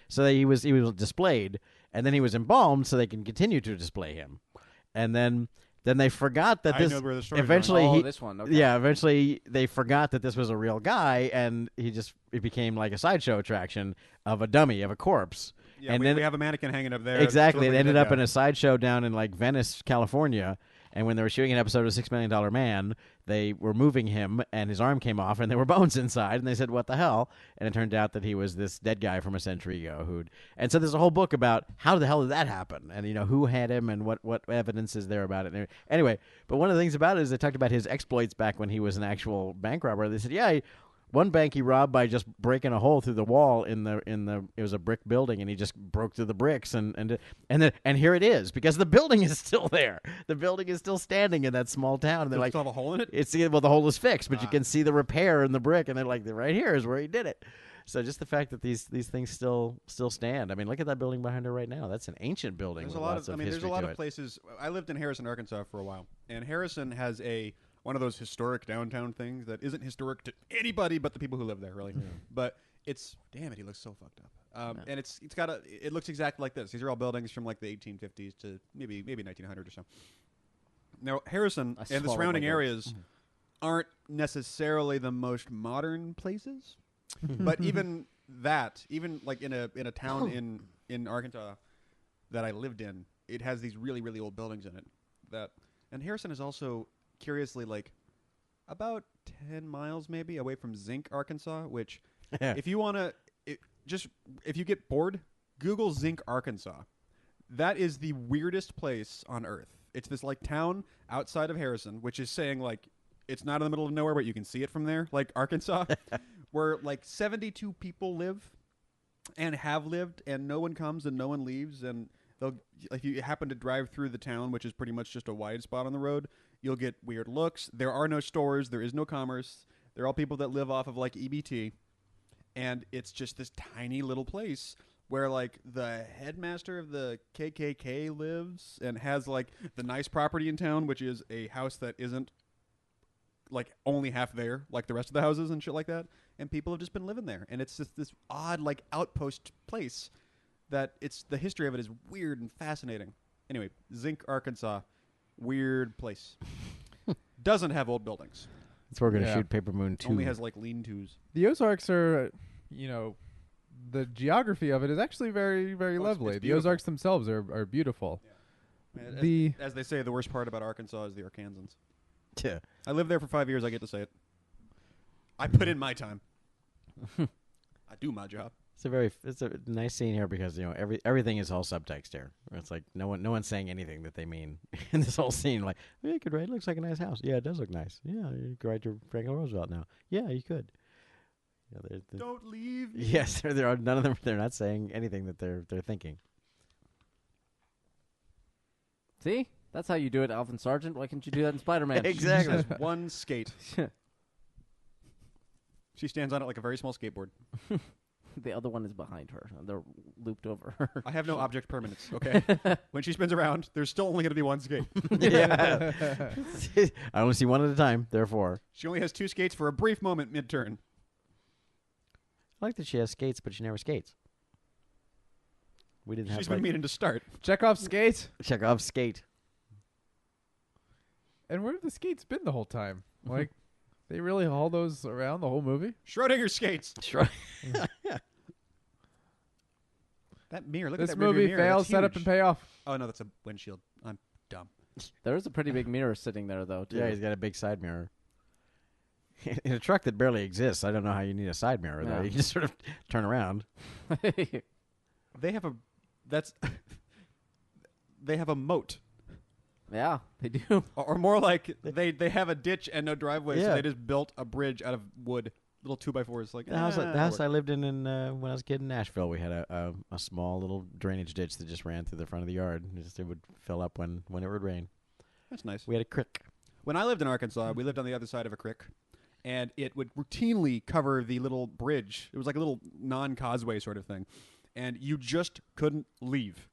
so he was displayed, and then he was embalmed so they can continue to display him, and then they forgot that I this know where the story's eventually Oh, he, this one. Okay. yeah, eventually they forgot that this was a real guy, and it became like a sideshow attraction of a dummy, of a corpse. Yeah, and we then have a mannequin hanging up there. exactly, Totally it ended dead up guy. in a sideshow down in like Venice, California. And when they were shooting an episode of $6 Million Man, they were moving him, and his arm came off, and there were bones inside. And they said, "What the hell?" And it turned out that he was this dead guy from a century ago. And so there's a whole book about how the hell did that happen, and who had him, and what evidence is there about it. Anyway, but one of the things about it is they talked about his exploits back when he was an actual bank robber. They said, "Yeah, one bank he robbed by just breaking a hole through the wall in the it was a brick building, and he just broke through the bricks and here it is, because the building is still there. The building is still standing in that small town. And they're Does it like, still have a hole in it? the hole is fixed, but you can see the repair in the brick, and they're like, right here is where he did it. So just the fact that these things still stand. I mean, look at that building behind her right now. That's an ancient building. There's with a lot lots of, of there's a history lot to of it. places. I lived in Harrison, Arkansas for a while, and Harrison has one of those historic downtown things that isn't historic to anybody but the people who live there, really. But damn it, he looks so fucked up. And it looks exactly like this. These are all buildings from like the 1850s to maybe 1900 or so. Now, Harrison I and the swallowed surrounding my words. areas aren't necessarily the most modern places, but even like in a town in Arkansas that I lived in, it has these really, really old buildings in it. And Harrison is also, curiously, like about 10 miles maybe away from Zinc, Arkansas, which if you want to, if you get bored, Google Zinc, Arkansas. That is the weirdest place on earth. It's this like town outside of Harrison, which is saying like it's not in the middle of nowhere, but you can see it from there, like Arkansas, where like 72 people live and have lived, and no one comes and no one leaves. And if you happen to drive through the town, which is pretty much just a wide spot on the road, you'll get weird looks. There are no stores. There is no commerce. They're all people that live off of like EBT. And it's just this tiny little place where like the headmaster of the KKK lives and has like the nice property in town, which is a house that isn't like only half there, like the rest of the houses and shit like that. And people have just been living there. And it's just this odd like outpost place that the history of it is weird and fascinating. Anyway, Zinc, Arkansas, weird place. Doesn't have old buildings. That's where we're going to Yeah. shoot Paper Moon 2. Only has like lean-tos. The Ozarks are, the geography of it is actually very, very Oh, it's lovely. The beautiful. Ozarks themselves are beautiful. As they say, the worst part about Arkansas is the Arkansans. Yeah. I lived there for 5 years. I get to say it. I put in my time. I do my job. It's a nice scene here because everything is all subtext here. It's like no one's saying anything that they mean in this whole scene. Like, yeah, you could write. It looks like a nice house. Yeah, it does look nice. Yeah, you could write to Franklin Roosevelt now. Yeah, you could. Yeah, Don't leave me. yes, there are none of them. They're not saying anything that they're thinking. See? That's how you do it, Alvin Sargent. Why can't you do that in Spider-Man? Exactly. She has one skate. She stands on it like a very small skateboard. The other one is behind her. They're looped over her. I have no object permanence, okay? When she spins around, there's still only going to be one skate. Yeah. I only see one at a time, therefore. She only has two skates for a brief moment mid-turn. I like that she has skates, but she never skates. We didn't have She's been meaning to start. Chekhov's skate. Chekhov's skate. And where have the skates been the whole time? Like, they really haul those around the whole movie? Schrodinger's skates. Sure. That mirror, look This at that rearview movie mirror. fails, That's set up huge. and pay off. Oh, no, that's a windshield. I'm dumb. There is a pretty big mirror sitting there, though, too. Yeah, he's got a big side mirror. In a truck that barely exists, I don't know how you need a side mirror, though. No. You just sort of turn around. They have a... That's... They have a moat. Yeah, they do. Or more like they have a ditch and no driveway, so Yeah. they just built a bridge out of wood. Little 2x4s. Like, The house I lived in when I was a kid in Nashville, we had a small little drainage ditch that just ran through the front of the yard. It would fill up when it would rain. That's nice. We had a creek. When I lived in Arkansas, we lived on the other side of a creek, and it would routinely cover the little bridge. It was like a little non-causeway sort of thing, and you just couldn't leave.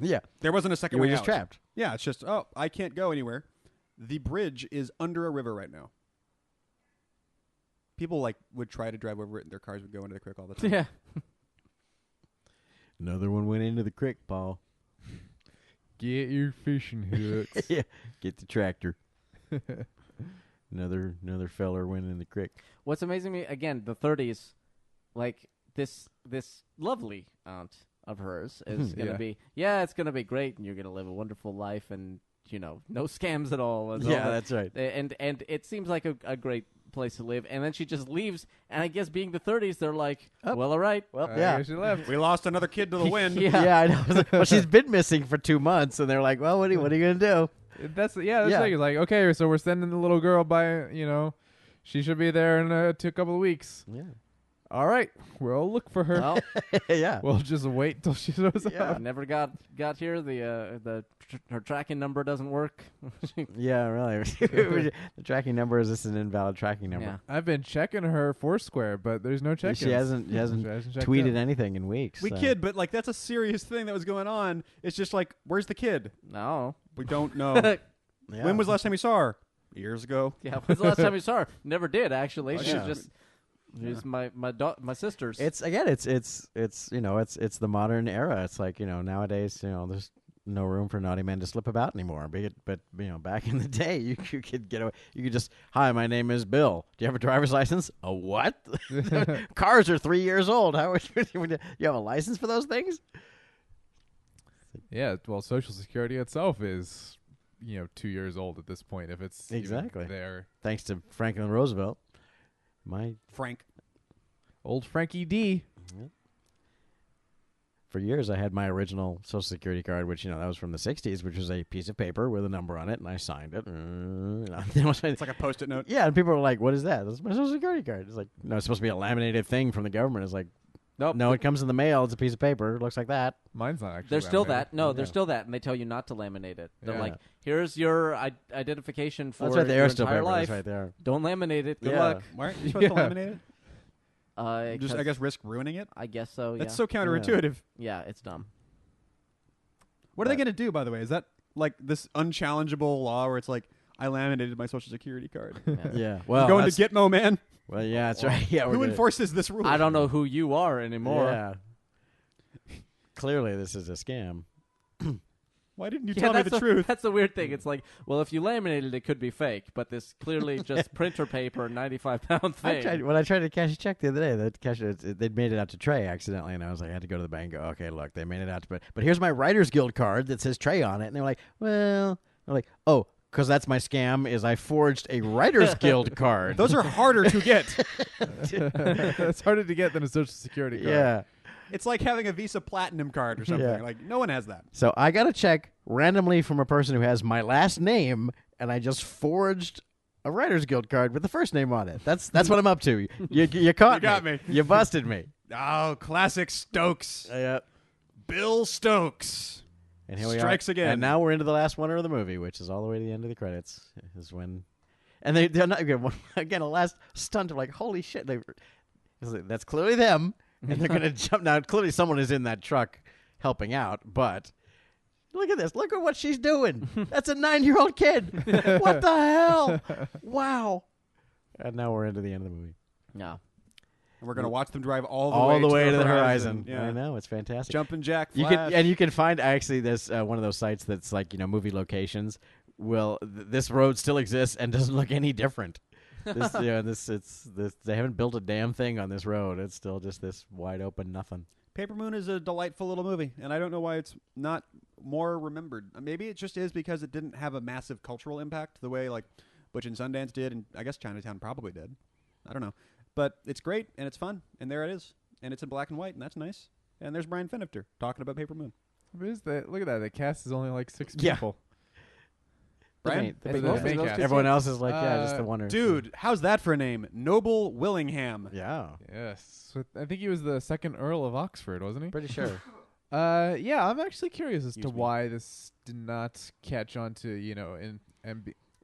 Yeah. There wasn't a second You way were just out. trapped. Yeah, it's just, oh, I can't go anywhere. The bridge is under a river right now. People would try to drive over it, and their cars would go into the creek all the time. Yeah. Another one went into the creek, Paul. Get your fishing hooks. Yeah. Get the tractor. Another feller went in the creek. What's amazing me, again, the 30s, like, this lovely aunt of hers is going to Yeah. be, it's going to be great, and you're going to live a wonderful life, and, no scams at all. And all Yeah, that. that's right. And it seems like a great place to live, and then she just leaves, and I guess being the 30s, they're like, Oh. well, all right. Well, I yeah. guess she left. We lost another kid to the wind. Yeah. Yeah, I know. Well, she's been missing for 2 months, and they're like, well, what are you going to do? That's the Yeah. thing. It's like, okay, so we're sending the little girl by, she should be there in a couple of weeks. Yeah. All right, we'll look for her. Well, Yeah. We'll just wait till she shows Yeah. up. never got here. Her tracking number doesn't work. Yeah, really. The tracking number is just an invalid tracking number. Yeah. I've been checking her Foursquare, but there's no check. She hasn't checked tweeted out. anything in weeks. We so. kid, but that's a serious thing that was going on. It's just like, where's the kid? No. We don't know. Yeah. When was the last time we saw her? Years ago. Yeah, when's the last time you saw her? Never did, actually. Oh, She's yeah. just she's my sister's. It's it's the modern era. It's like, nowadays, there's no room for naughty men to slip about anymore. But back in the day, you could get away. You could just, hi, my name is Bill. Do you have a driver's license? A what? Cars are 3 years old. How would you have a license for those things? Yeah, well, Social Security itself is, 2 years old at this point. If it's even Exactly. there. Thanks to Franklin Roosevelt. Frank. Old Frankie D. For years, I had my original Social Security card, which, that was from the 60s, which was a piece of paper with a number on it, and I signed it. It's like a Post-it note. Yeah, and people were like, what is that? That's my Social Security card. It's like, no, it's supposed to be a laminated thing from the government. It's like, nope. no, it comes in the mail. It's a piece of paper. It looks like that. Mine's not actually. There's still laminated. that. No, Yeah. there's still that, and they tell you not to laminate it. They're Yeah. like, here's your identification for That's right. The your Airsteel entire paper. life. That's right there. Don't laminate it. Good Yeah. luck. Why aren't you supposed to Yeah. laminate it? Just, 'cause I guess, risk ruining it? I guess so. That's yeah. so counterintuitive. Yeah, it's dumb. What are they going to do, by the way? Is that like this unchallengeable law where it's like, I laminated my Social Security card? Yeah. Yeah. Well, Going to that's- Gitmo, man. Well, yeah, that's right. Yeah, we're Who gonna- enforces this rule? I don't know who you are anymore. Yeah. Clearly, this is a scam. Why didn't you Yeah, tell me that's the truth? That's the weird thing. It's like, well, if you laminated it, could be fake, but this clearly just printer paper, 95-pound thing. When I tried to cash a check the other day, they'd made it out to Trey accidentally, and I was like, I had to go to the bank and go, okay, look, they made it out to, but here's my Writers Guild card that says Trey on it, and they're like, well, they're like, oh, because that's my scam, is I forged a Writers Guild card. Those are harder to get. It's harder to get than a Social Security card. Yeah. It's like having a Visa Platinum card or something. Yeah. Like, no one has that. So I got a check randomly from a person who has my last name, and I just forged a Writers Guild card with the first name on it. That's what I'm up to. You caught You got me. You busted me. Oh, classic Stokes. Yeah. Bill Stokes. And here we Strikes are. again. And now we're into the last one of the movie, which is all the way to the end of the credits. Is when, and they're not again a last stunt of like, holy shit! That's clearly them, and they're gonna jump now. Clearly, someone is in that truck helping out, but. Look at this. Look at what she's doing. That's a 9-year-old kid. What the hell? Wow. And now we're into the end of the movie. No. And we're going to watch them drive all All the way to the horizon. Yeah. I know. It's fantastic. Jumping Jack You Flash. can find actually this one of those sites that's like, movie locations. Well, this road still exists and doesn't look any different. They haven't built a damn thing on this road. It's still just this wide open nothing. Paper Moon is a delightful little movie, and I don't know why it's not more remembered. Maybe it just is because it didn't have a massive cultural impact the way like Butch and Sundance did, and I guess Chinatown probably did. I don't know. But it's great, and it's fun, and there it is. And it's in black and white, and that's nice. And there's Brian Finifter talking about Paper Moon. What is that? Look at that. The cast is only like 6 Yeah. people. Brian? The The main main cast. cast. Everyone else is like, just the one. Dude, how's that for a name? Noble Willingham. Yeah. Yes. So I think he was the second Earl of Oxford, wasn't he? Pretty sure. Yeah, I'm actually curious as to Excuse me. why this did not catch on to,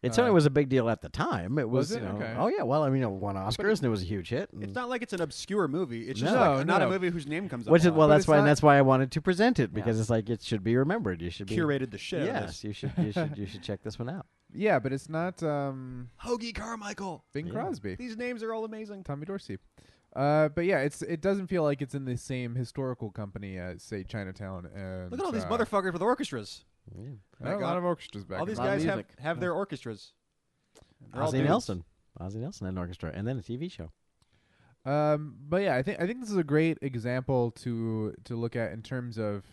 It certainly was a big deal at the time. It was, Was it? Okay. Oh yeah. Well, I mean, it won Oscars and it was a huge hit. It's not like it's an obscure movie. It's just No, like not a no. movie whose name comes up. Which a is lot. well, But that's it's why not- that's why I wanted to present it because it's like it should be remembered. You should be Curated the shit out of Yes, this. you should check this one out. Yeah, but it's not Hoagie Carmichael. Bing Yeah. Crosby, These names are all amazing. Tommy Dorsey. But yeah, it doesn't feel like it's in the same historical company as say Chinatown. And Look at all these motherfuckers with orchestras. Yeah. A lot of orchestras back. All these lot of guys music. have their orchestras. They're all Ozzy dudes. Nelson had an orchestra, and then a TV show. But yeah, I think this is a great example to look at in terms of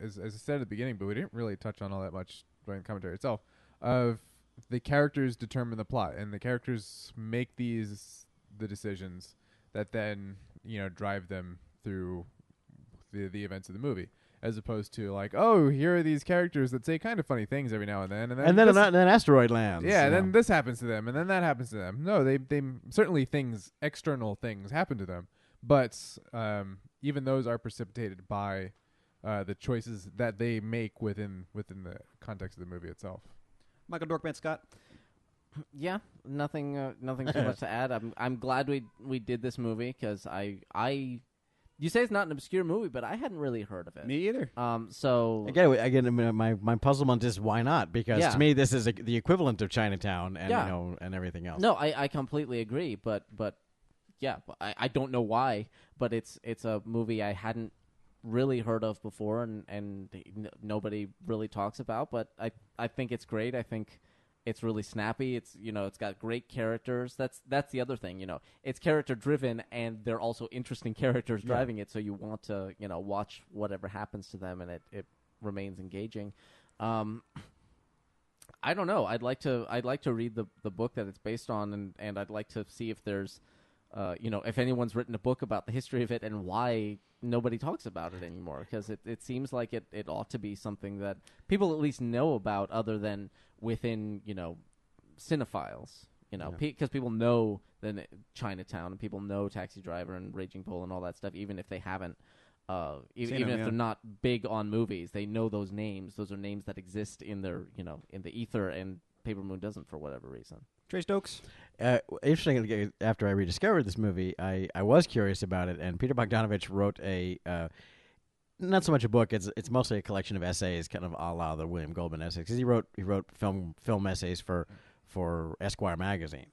as I said at the beginning, but we didn't really touch on all that much during the commentary itself. Of the characters determine the plot, and the characters make the decisions that then drive them through the events of the movie, as opposed to like, oh, here are these characters that say kind of funny things every now and then, And then an asteroid lands. yeah, you then know. this happens to them, and then that happens to them. No, they certainly external things happen to them, but even those are precipitated by the choices that they make within the context of the movie itself. Michael Dorkman Scott. Yeah, nothing too much to add. I'm glad we did this movie because you say it's not an obscure movie, but I hadn't really heard of it. Me either. So Again, my puzzlement is why not? Because Yeah. to me, this is the equivalent of Chinatown and Yeah. and everything else. no, I completely agree. But yeah, I don't know why, but it's a movie I hadn't really heard of before, and nobody really talks about. But I think it's great. I think it's really snappy. It's it's got great characters. That's the other thing. It's character driven, and they're also interesting characters driving it. So you want to watch whatever happens to them, and it remains engaging. I don't know. I'd like to read the book that it's based on, and I'd like to see if there's if anyone's written a book about the history of it and why nobody talks about it anymore, because it seems like it ought to be something that people at least know about, other than within cinephiles, because people know Chinatown, and people know Taxi Driver and Raging Bull and all that stuff, even if they haven't even if they're not big on movies. They know those names. Those are names that exist in their in the ether, and Paper Moon doesn't for whatever reason. Trey Stokes. Interesting. After I rediscovered this movie, I was curious about it, and Peter Bogdanovich wrote a not so much a book. It's mostly a collection of essays, kind of a la the William Goldman essays. Because he wrote film essays for Esquire magazine,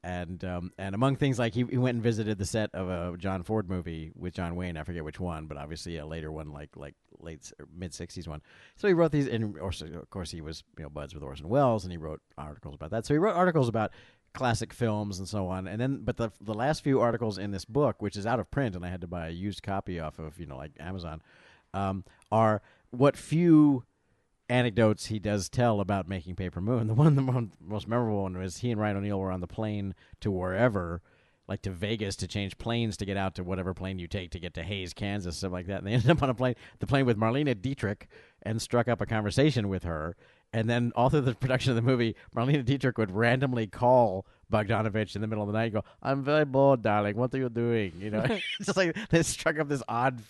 and among things like he went and visited the set of a John Ford movie with John Wayne. I forget which one, but obviously a later one, like late mid '60s one. So he wrote these, and of course he was buds with Orson Welles, and he wrote articles about that. So he wrote articles about classic films and so on. And then, but the last few articles in this book, which is out of print, and I had to buy a used copy off of like Amazon, are what few anecdotes he does tell about making Paper Moon. The most memorable one was he and Ryan O'Neal were on the plane to wherever, like to Vegas, to change planes to get out to whatever plane you take to get to Hayes, Kansas, stuff like that. And they ended up on the plane with Marlene Dietrich, and struck up a conversation with her. And then all through the production of the movie, Marlene Dietrich would randomly call Bogdanovich in the middle of the night and go, "I'm very bored, darling. What are you doing?" It's just like they struck up this odd,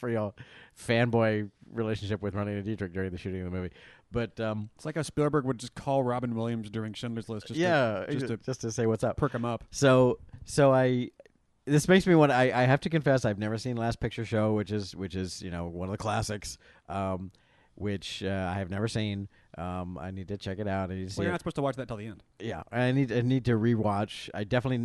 fanboy relationship with Marlene Dietrich during the shooting of the movie. But It's like how Spielberg would just call Robin Williams during Schindler's List just to say what's up. perk him up. So this makes me want. I have to confess, I've never seen Last Picture Show, which is one of the classics, which I have never seen. I need to check it out. I need to see Well, you're it. not supposed to watch that till the end. Yeah, I need to rewatch.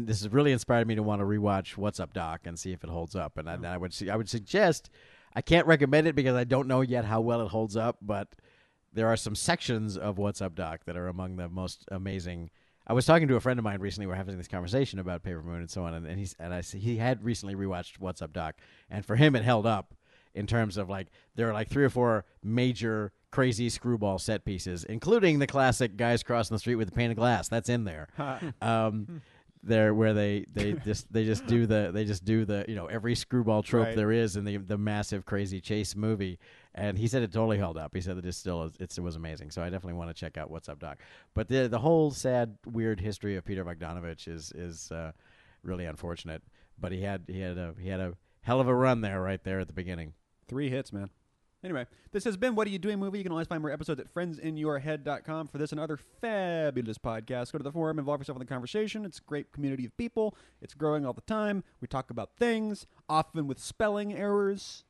This has really inspired me to want to rewatch What's Up, Doc, and see if it holds up. And I would suggest. I can't recommend it because I don't know yet how well it holds up, but there are some sections of What's Up, Doc that are among the most amazing. I was talking to a friend of mine recently. We're having this conversation about Paper Moon and so on, and he had recently rewatched What's Up, Doc, and for him it held up in terms of like there are like 3 or 4 major crazy screwball set pieces, including the classic guys crossing the street with a pane of glass. That's in there. There where they just do the every screwball trope Right. there is in the massive crazy chase movie, and he said it totally held up. He said that it was amazing. So I definitely want to check out What's Up, Doc. But the whole sad weird history of Peter Bogdanovich is really unfortunate. But he had a hell of a run right there at the beginning. 3 hits, man. Anyway, this has been What Are You Doing Movie. You can always find more episodes at friendsinyourhead.com. For this and other fabulous podcasts, go to the forum, involve yourself in the conversation. It's a great community of people. It's growing all the time. We talk about things, often with spelling errors.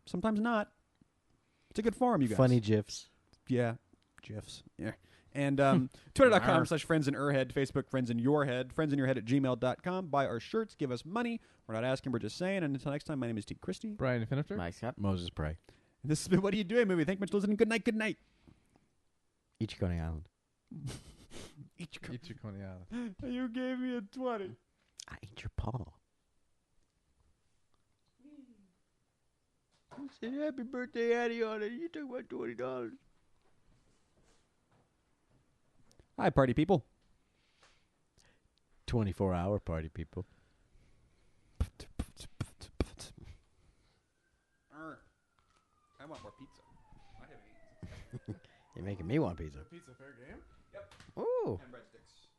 Sometimes not. It's a good forum, you guys. Funny gifs. Yeah. GIFs. Yeah. And Twitter.com/friendsinyourhead, Facebook Friends in Your Head, friendsinyourhead@gmail.com. Buy our shirts. Give us money. We're not asking, we're just saying. And until next time, my name is T. Christie. Brian Finifter. Mike Scott. Moses Pray. This has been What Are You Doing Movie. Thank you much for listening. Good night. Good night. Each Coney Island. Each Eat your Coney Island. You gave me a 20. I ate your paw. I said, happy birthday, Addie, on it. You took my $20. Hi, party people. 24-hour party, people. I want more pizza. I haven't eaten. You're making me want pizza. Pizza fair game. Yep. Ooh, And breadsticks.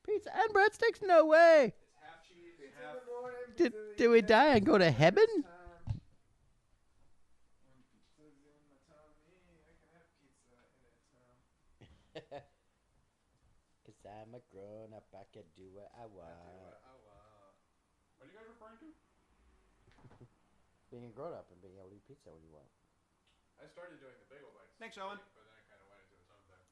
pizza and breadsticks? No way. It's half cheese, half... Did we die and go to heaven? Cause I'm a grown up, I can do what I want. What are you guys referring to? Being a grown up and being able to eat pizza when you want. I started doing the bagel bites. Thanks, Owen. But then I kind of went into its own thing.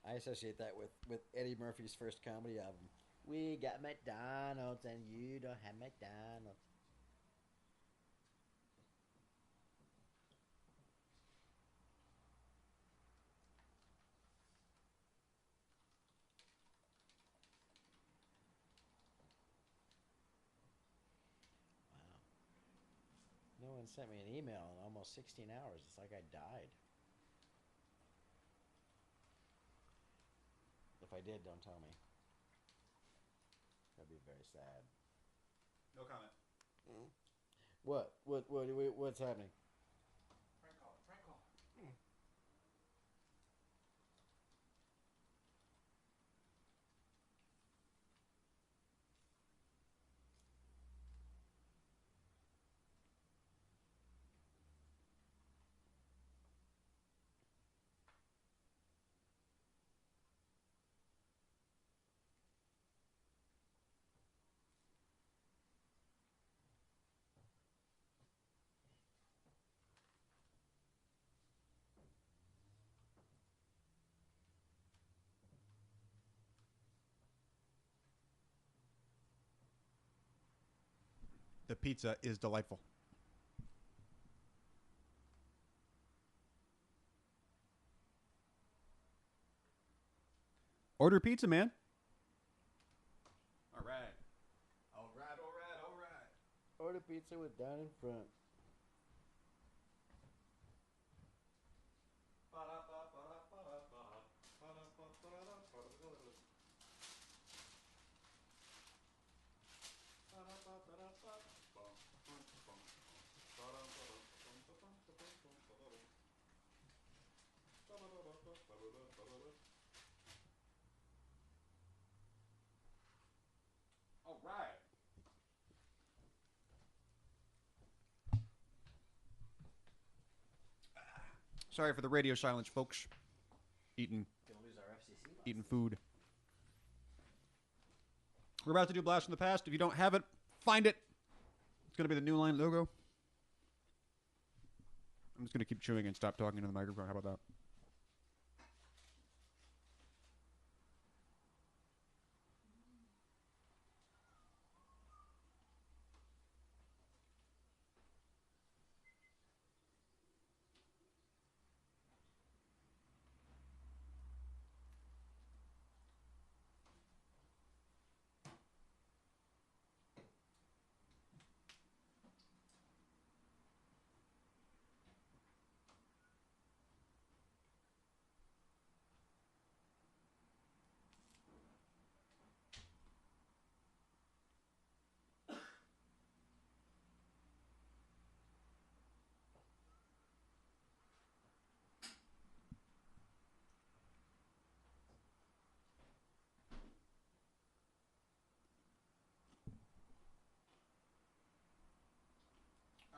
I associate that with Eddie Murphy's first comedy album. We got McDonald's and you don't have McDonald's. No one sent me an email in almost 16 hours. It's like I died. If I did, don't tell me. That'd be very sad. No comment. What's happening? Prank call. Prank call. The pizza is delightful. Order pizza, man. All right. All right, all right, all right. Order pizza with down in front. All right. Sorry for the radio silence, folks. Eating food. We're about to do Blast from the Past. If you don't have it, find it. It's going to be the New Line logo. I'm just going to keep chewing and stop talking into the microphone. How about that?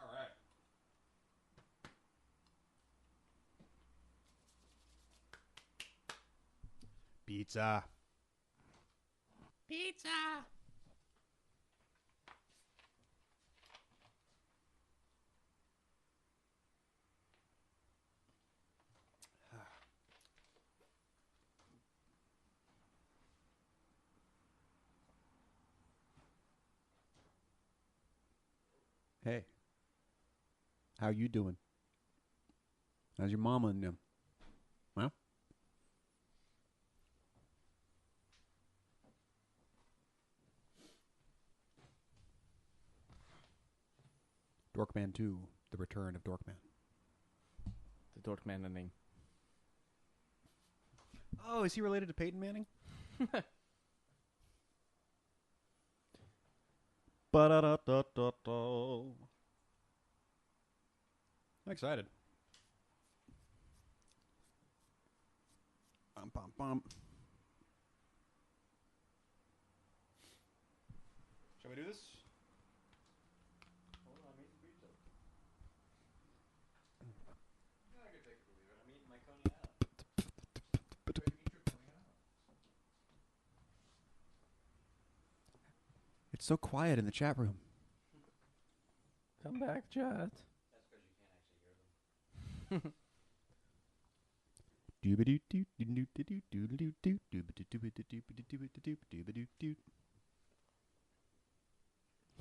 All right. Pizza. Pizza. Hey. How you doing? How's your mama and them? Well? Dorkman 2, The Return of Dorkman. The Dork Manning. Oh, is he related to Peyton Manning? Ba-da-da-da-da-da. I'm excited. Bum, bum, bum. Shall we do this? It's so quiet in the chat room. Come back, chat.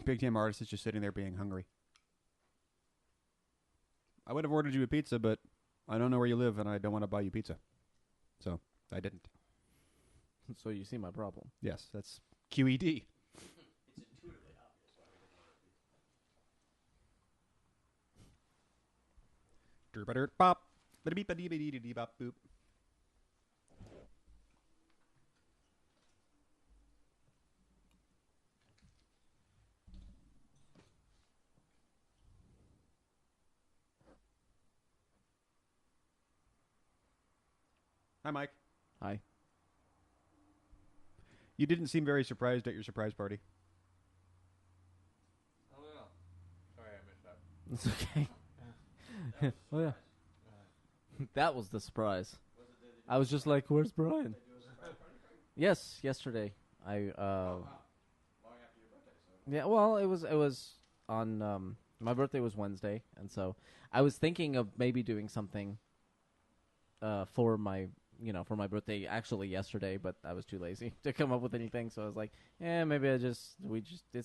Big Time Artist is just sitting there being hungry. I would have ordered you a pizza, but I don't know where you live and I don't want to buy you pizza. So, I didn't. So you see my problem. Yes, that's QED. Dirt bop. Beep bop boop. Hi, Mike. Hi. You didn't seem very surprised at your surprise party. Oh, yeah. Sorry, I missed that. It's okay. Oh, yeah. That was the surprise. I was just like, where's Brian? Yes, yesterday. Long after your birthday, so. Yeah, well, it was on my birthday was Wednesday, and so I was thinking of maybe doing something for my birthday actually yesterday, but I was too lazy to come up with anything, so I was like, maybe it's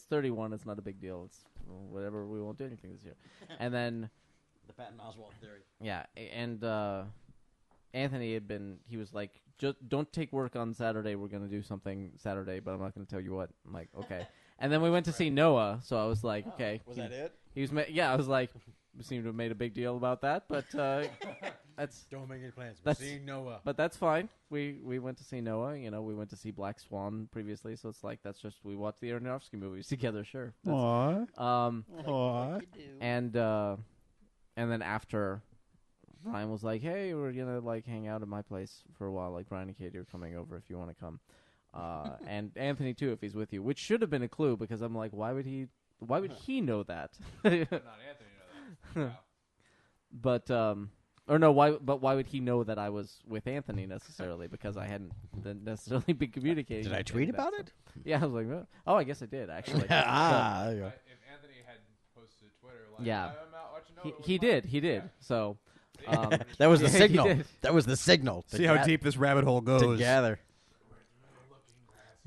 31, it's not a big deal. It's whatever, we won't do anything this year. And then The Patton Oswalt theory. yeah, and Anthony he was like, just don't take work on Saturday. We're going to do something Saturday, but I'm not going to tell you what. I'm like, okay. And then we went to see Noah, so I was like, okay. Was that it? He was, I was like, we seem to have made a big deal about that, but that's. Don't make any plans. We're seeing Noah. But that's fine. We went to see Noah. You know, we went to see Black Swan previously, so it's like we watched the Aronofsky movies together. Sure. Aww. Aww. And then after, Ryan was like, "Hey, we're gonna like hang out at my place for a while. Like Brian and Katie are coming over if you want to come, and Anthony too if he's with you." Which should have been a clue because I'm like, why would he know that? Not Anthony know that. Wow. But Or no, why? But why would he know that I was with Anthony necessarily? Because I hadn't necessarily been communicating. Did I with tweet him, about so- it? Yeah, I was like, oh, I guess I did actually. There you go. If Anthony had posted to Twitter, like, Yeah. I'm out watching He did. He did. So. That was the Yeah, he signal. did. That was the signal. See how deep this rabbit hole goes. Together.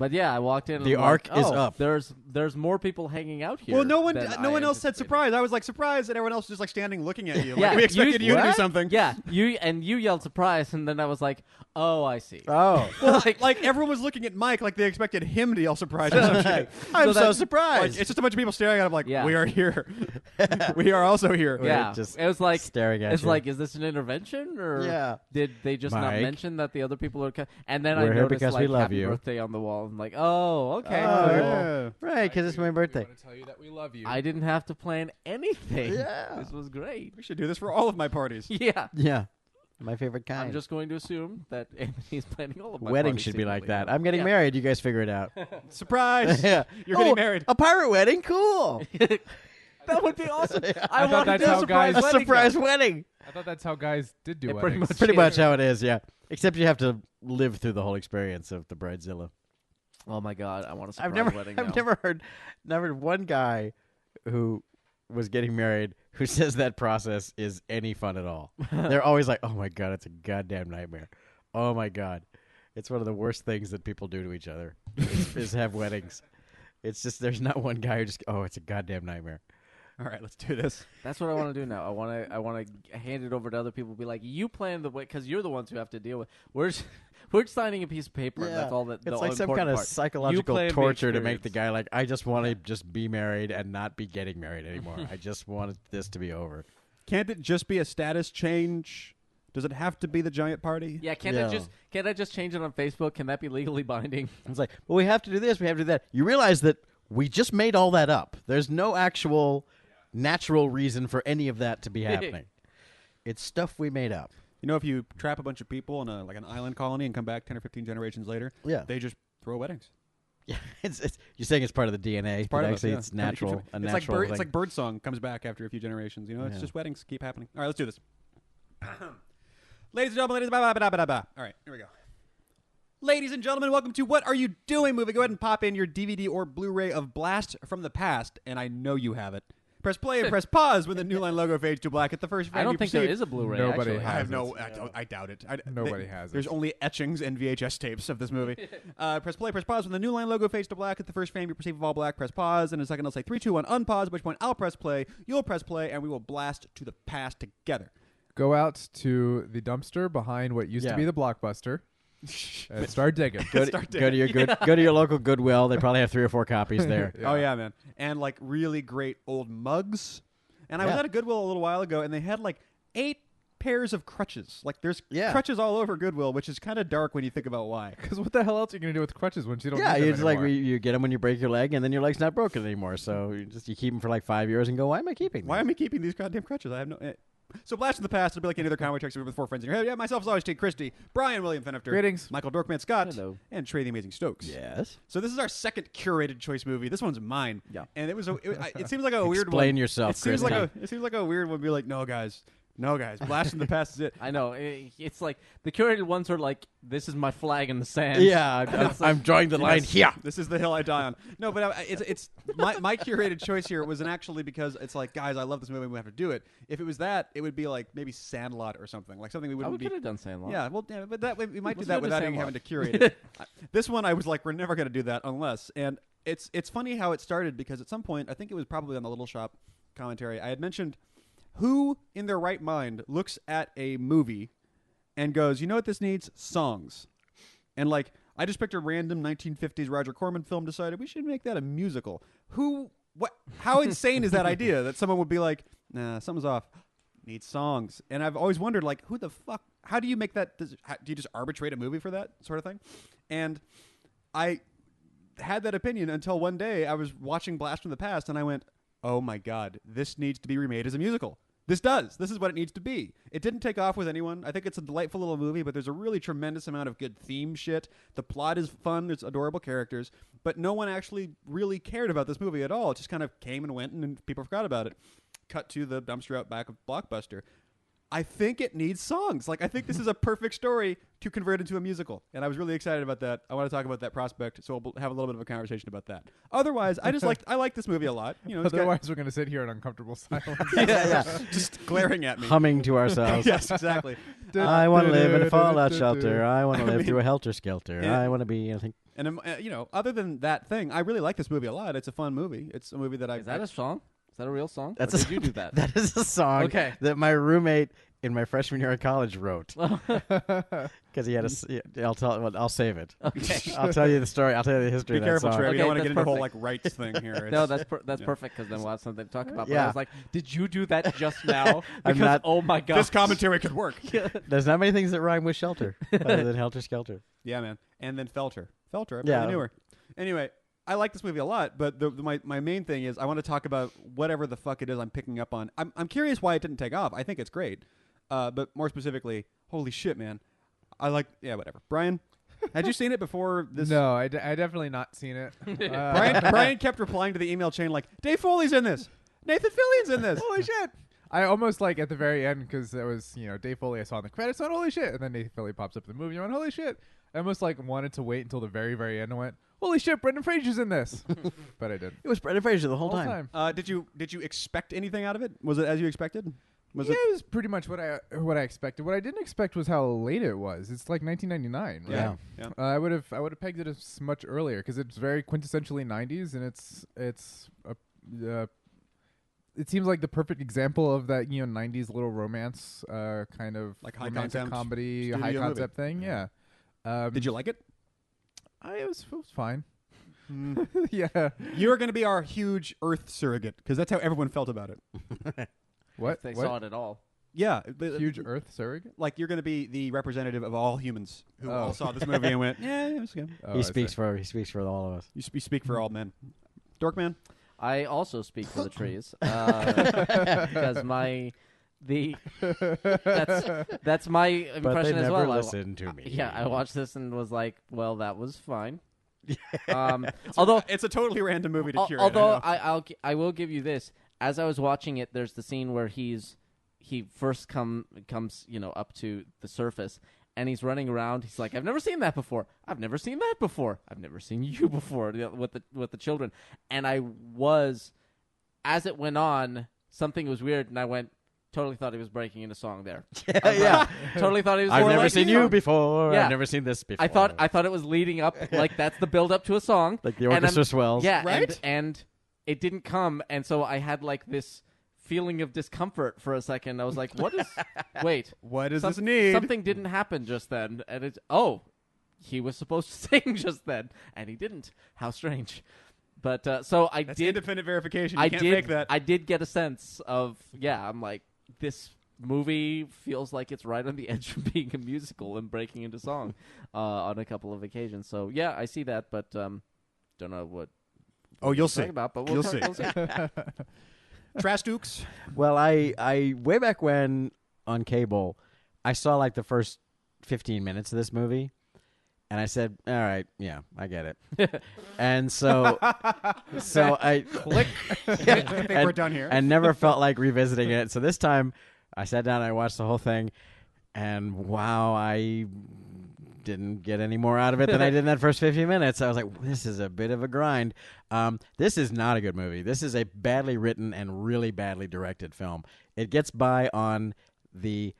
But yeah, I walked in. And The I'm arc like, is oh, up. There's more people hanging out here. Well, no one than no I one else said anticipated. surprise. I was like surprise, and everyone else was just like standing looking at you. Like, Yeah, we expected you to do what? something. Yeah, you yelled surprise, and then I was like, oh, I see. Oh. Well, like everyone was looking at Mike like they expected him to yell surprise or some shit. I'm so that's- surprised. Like, it's just a bunch of people staring at him like, Yeah. we are here. We are also here. Yeah, just it was like staring at it's you. like, is this an intervention or Yeah. did they just not Mike. mention that the other people are? And then We're I here noticed because like we love happy you. birthday on the wall. I'm like, oh, okay, Oh, cool. Yeah. Right, because it's my birthday. We want to tell you that we love you. I didn't have to plan anything. Yeah. This was great. We should do this for all of my parties. Yeah. Yeah. My favorite kind. I'm just going to assume that Anthony's planning all of my Wedding parties should be like secretly. that. I'm getting Yeah. married. You guys figure it out. Surprise! Yeah. You're Oh, getting married. A pirate wedding? Cool. That would be awesome. I thought wanted that's to how surprise guys- A wedding surprise guy. wedding. I thought that's how guys did do Yeah, weddings. pretty much. Pretty Yeah. much how it is, yeah. Except you have to live through the whole experience of the bridezilla. Oh my god, I want a surprise I've never, wedding I've now. never heard one guy who was getting married who says that process is any fun at all. They're always like, "Oh my god, it's a goddamn nightmare." Oh my god, it's one of the worst things that people do to each other is have weddings. It's just there's not one guy who just it's a goddamn nightmare. All right, let's do this. That's what I want to do now. I want to hand it over to other people. Be like, you plan the way because you're the ones who have to deal with. We're signing a piece of paper. And that's all that. It's the like some important kind of part. You psychological plan the torture to make the experience. guy like, I just want to just be married and not be getting married anymore. I just want this to be over. Can't it just be a status change? Does it have to be the giant party? Yeah, can't I just change it on Facebook? Can that be legally binding? It's like, well, we have to do this, we have to do that. You realize that we just made all that up. There's no actual natural reason for any of that to be happening. It's stuff we made up. You know, if you trap a bunch of people in like an island colony and come back 10 or 15 generations later, Yeah. they just throw weddings. Yeah, it's you're saying it's part of the DNA. It's part of us, actually yeah. it's Kinda keeps natural. it- A it's natural like bird, thing. it's like birdsong comes back after a few generations. You know, it's Yeah. just weddings keep happening. All right, let's do this. Ladies and gentlemen, ladies, blah, blah, blah, blah, blah. All right, here we go. Ladies and gentlemen, welcome to What Are You Doing Movie. Go ahead and pop in your DVD or Blu-ray of Blast from the Past, and I know you have it. Press play and press pause when the New Line logo fades to black at the first frame I don't you think perceive. there is a Blu-ray. Nobody actually. I have has no. it. I doubt it. Nobody has it. There's only etchings and VHS tapes of this movie. Press play, press pause when the New Line logo fades to black at the first frame you perceive of all black. Press pause. In a second, I'll say 3, 2, 1, unpause. At which point I'll press play. You'll press play, and we will blast to the past together. Go out to the dumpster behind what used Yeah. to be the Blockbuster and start digging. go Start to your go to your local Goodwill. They probably have 3 or 4 copies there. Yeah. Oh yeah, man. And like really great old mugs. And I was Yeah. at a Goodwill a little while ago, and they had like 8 pairs of crutches. Like there's Yeah. crutches all over Goodwill, which is kind of dark when you think about why. Because what the hell else are you going to do with crutches when you don't Yeah, need them it's like anymore? you get them when you break your leg, and then your leg's not broken anymore. So you keep them for like 5 years and go, why am I keeping them? Why am I keeping these goddamn crutches? I have no. So blast in the past. It'll be like any other comic tricks with 4 friends in your head. Yeah, myself is always Tate Christie, Brian William Fenifter, Greetings. Michael Dorkman Scott, Hello. and Trey the Amazing Stokes. Yes. So this is our second curated choice movie. This one's mine. Yeah. And it seems like a weird one. Explain yourself, It seems like Christy. it seems like a weird one. Be like, no guys, blast in the past is it. I know. It's like the curated ones are like, this is my flag in the sand. Yeah, I'm drawing the line Yes, here. This is the hill I die on. No, but it's my curated choice here wasn't actually because it's like, guys, I love this movie. We have to do it. If it was that, it would be like maybe Sandlot or something, like something we Oh, wouldn't we be. could have done Sandlot. Yeah, well, yeah, but that we might do Let's that do without even Sandlot. having to curate it. This one, I was like, we're never going to do that unless. And it's funny how it started because at some point, I think it was probably on the Little Shop commentary, I had mentioned who in their right mind looks at a movie and goes, you know what this needs? Songs. And like, I just picked a random 1950s Roger Corman film, decided we should make that a musical. How insane is that idea that someone would be like, nah, something's off. Needs songs. And I've always wondered, like, who the fuck, how do you make that, do you just arbitrate a movie for that sort of thing? And I had that opinion until one day I was watching Blast from the Past and I went, oh my God, this needs to be remade as a musical. This does. This is what it needs to be. It didn't take off with anyone. I think it's a delightful little movie, but there's a really tremendous amount of good theme shit. The plot is fun. There's adorable characters, but no one actually really cared about this movie at all. It just kind of came and went, and people forgot about it. Cut to the dumpster out back of Blockbuster. I think it needs songs. Like, I think this is a perfect story to convert into a musical. And I was really excited about that. I want to talk about that prospect, so we'll have a little bit of a conversation about that. Otherwise, I like this movie a lot. You know, Otherwise, we're going to sit here in uncomfortable silence. yeah. just glaring at me. Humming to ourselves. Yes, exactly. I want to live in a fallout shelter. I want to live through a helter skelter. Yeah. I want to be. I think. And you know, other than that thing, I really like this movie a lot. It's a fun movie. It's a movie that Is that a song? Is that a real song? That's Or did you do that? That is a song Okay. that my roommate in my freshman year of college wrote because he had a. I'll save it. Okay. I'll tell you the story. I'll tell you the history. Be of that careful, song. Trev. You Okay, don't want to that's get into the whole perfect. like rights thing here. No, It's- that's yeah. perfect because then we'll have something to talk about. But Yeah. I was like, did you do that just now? I'm Because not- oh my god, This commentary could work. There's not many things that rhyme with shelter other than helter skelter. Yeah, man. And then Felter. I Yeah. barely knew her. Anyway, I like this movie a lot, but my main thing is I want to talk about whatever the fuck it is I'm picking up on. I'm curious why it didn't take off. I think it's great. But more specifically, holy shit, man. Whatever. Brian, had you seen it before this? No, I definitely not seen it. Brian kept replying to the email chain like, Dave Foley's in this. Nathan Fillion's in this. Holy shit! I almost like at the very end because there was Dave Foley I saw in the credits on holy shit, and then Nathan Fillion pops up in the movie on holy shit. I almost like wanted to wait until the very very end and went holy shit, Brendan Fraser's in this, but I didn't. It was Brendan Fraser the whole Whole time. Did you expect anything out of it? Was it as you expected? It was pretty much what I expected. What I didn't expect was how late it was. It's like 1999. Right? Yeah. Yeah. I would have pegged it as much earlier because it's very quintessentially 90s, and it seems like the perfect example of that 90s little romance kind of Like high romantic concept comedy, studio high movie. concept thing. Yeah. Did you like it? It was fine. Mm. Yeah. You're going to be our huge Earth surrogate because that's how everyone felt about it. What? If they What? saw it at all. Yeah, Huge Earth surrogate? Like you're going to be the representative of all humans who Oh. all saw this movie and went, yeah, it was good. Oh, He I speaks see. for all of us. You speak for all men. Dorkman? I also speak for the trees because that's my But impression they as never well. listen to me. Yeah, I watched this and was like, well, that was fine. Although It's a totally random movie to curate. although I know. I will give you this. As I was watching it, there's the scene where he first comes up to the surface and he's running around. He's like, I've never seen that before. I've never seen that before. I've never seen you before with the children. And I was, as it went on, something was weird, and I went. Totally thought he was breaking into song there. Yeah. Totally thought he was. I've more never like, seen you before. Yeah. I've never seen this before. I thought it was leading up, like that's the build up to a song. like the And orchestra I'm- swells. Yeah, Right? And it didn't come, and so I had like this feeling of discomfort for a second. I was like, "What is? Wait, What does some- this need? Something didn't happen just then, and it's he was supposed to sing just then, and he didn't. How strange." But so I That's did. independent verification. You I can't did. fake that. I did get a sense of I'm like this movie feels like it's right on the edge of being a musical and breaking into song on a couple of occasions. So yeah, I see that, but don't know what. Oh, you'll to talk see. about, but we'll You'll talk- see. we'll see. Trash Dukes. Well, I way back when on cable, I saw like the first 15 minutes of this movie, and I said, "All right, yeah, I get it." And so I Click. I think we're done here. and never felt like revisiting it. So this time, I sat down and I watched the whole thing, and wow, I didn't get any more out of it than I did in that first 15 minutes. I was like, this is a bit of a grind. This is not a good movie. This is a badly written and really badly directed film. It gets by on the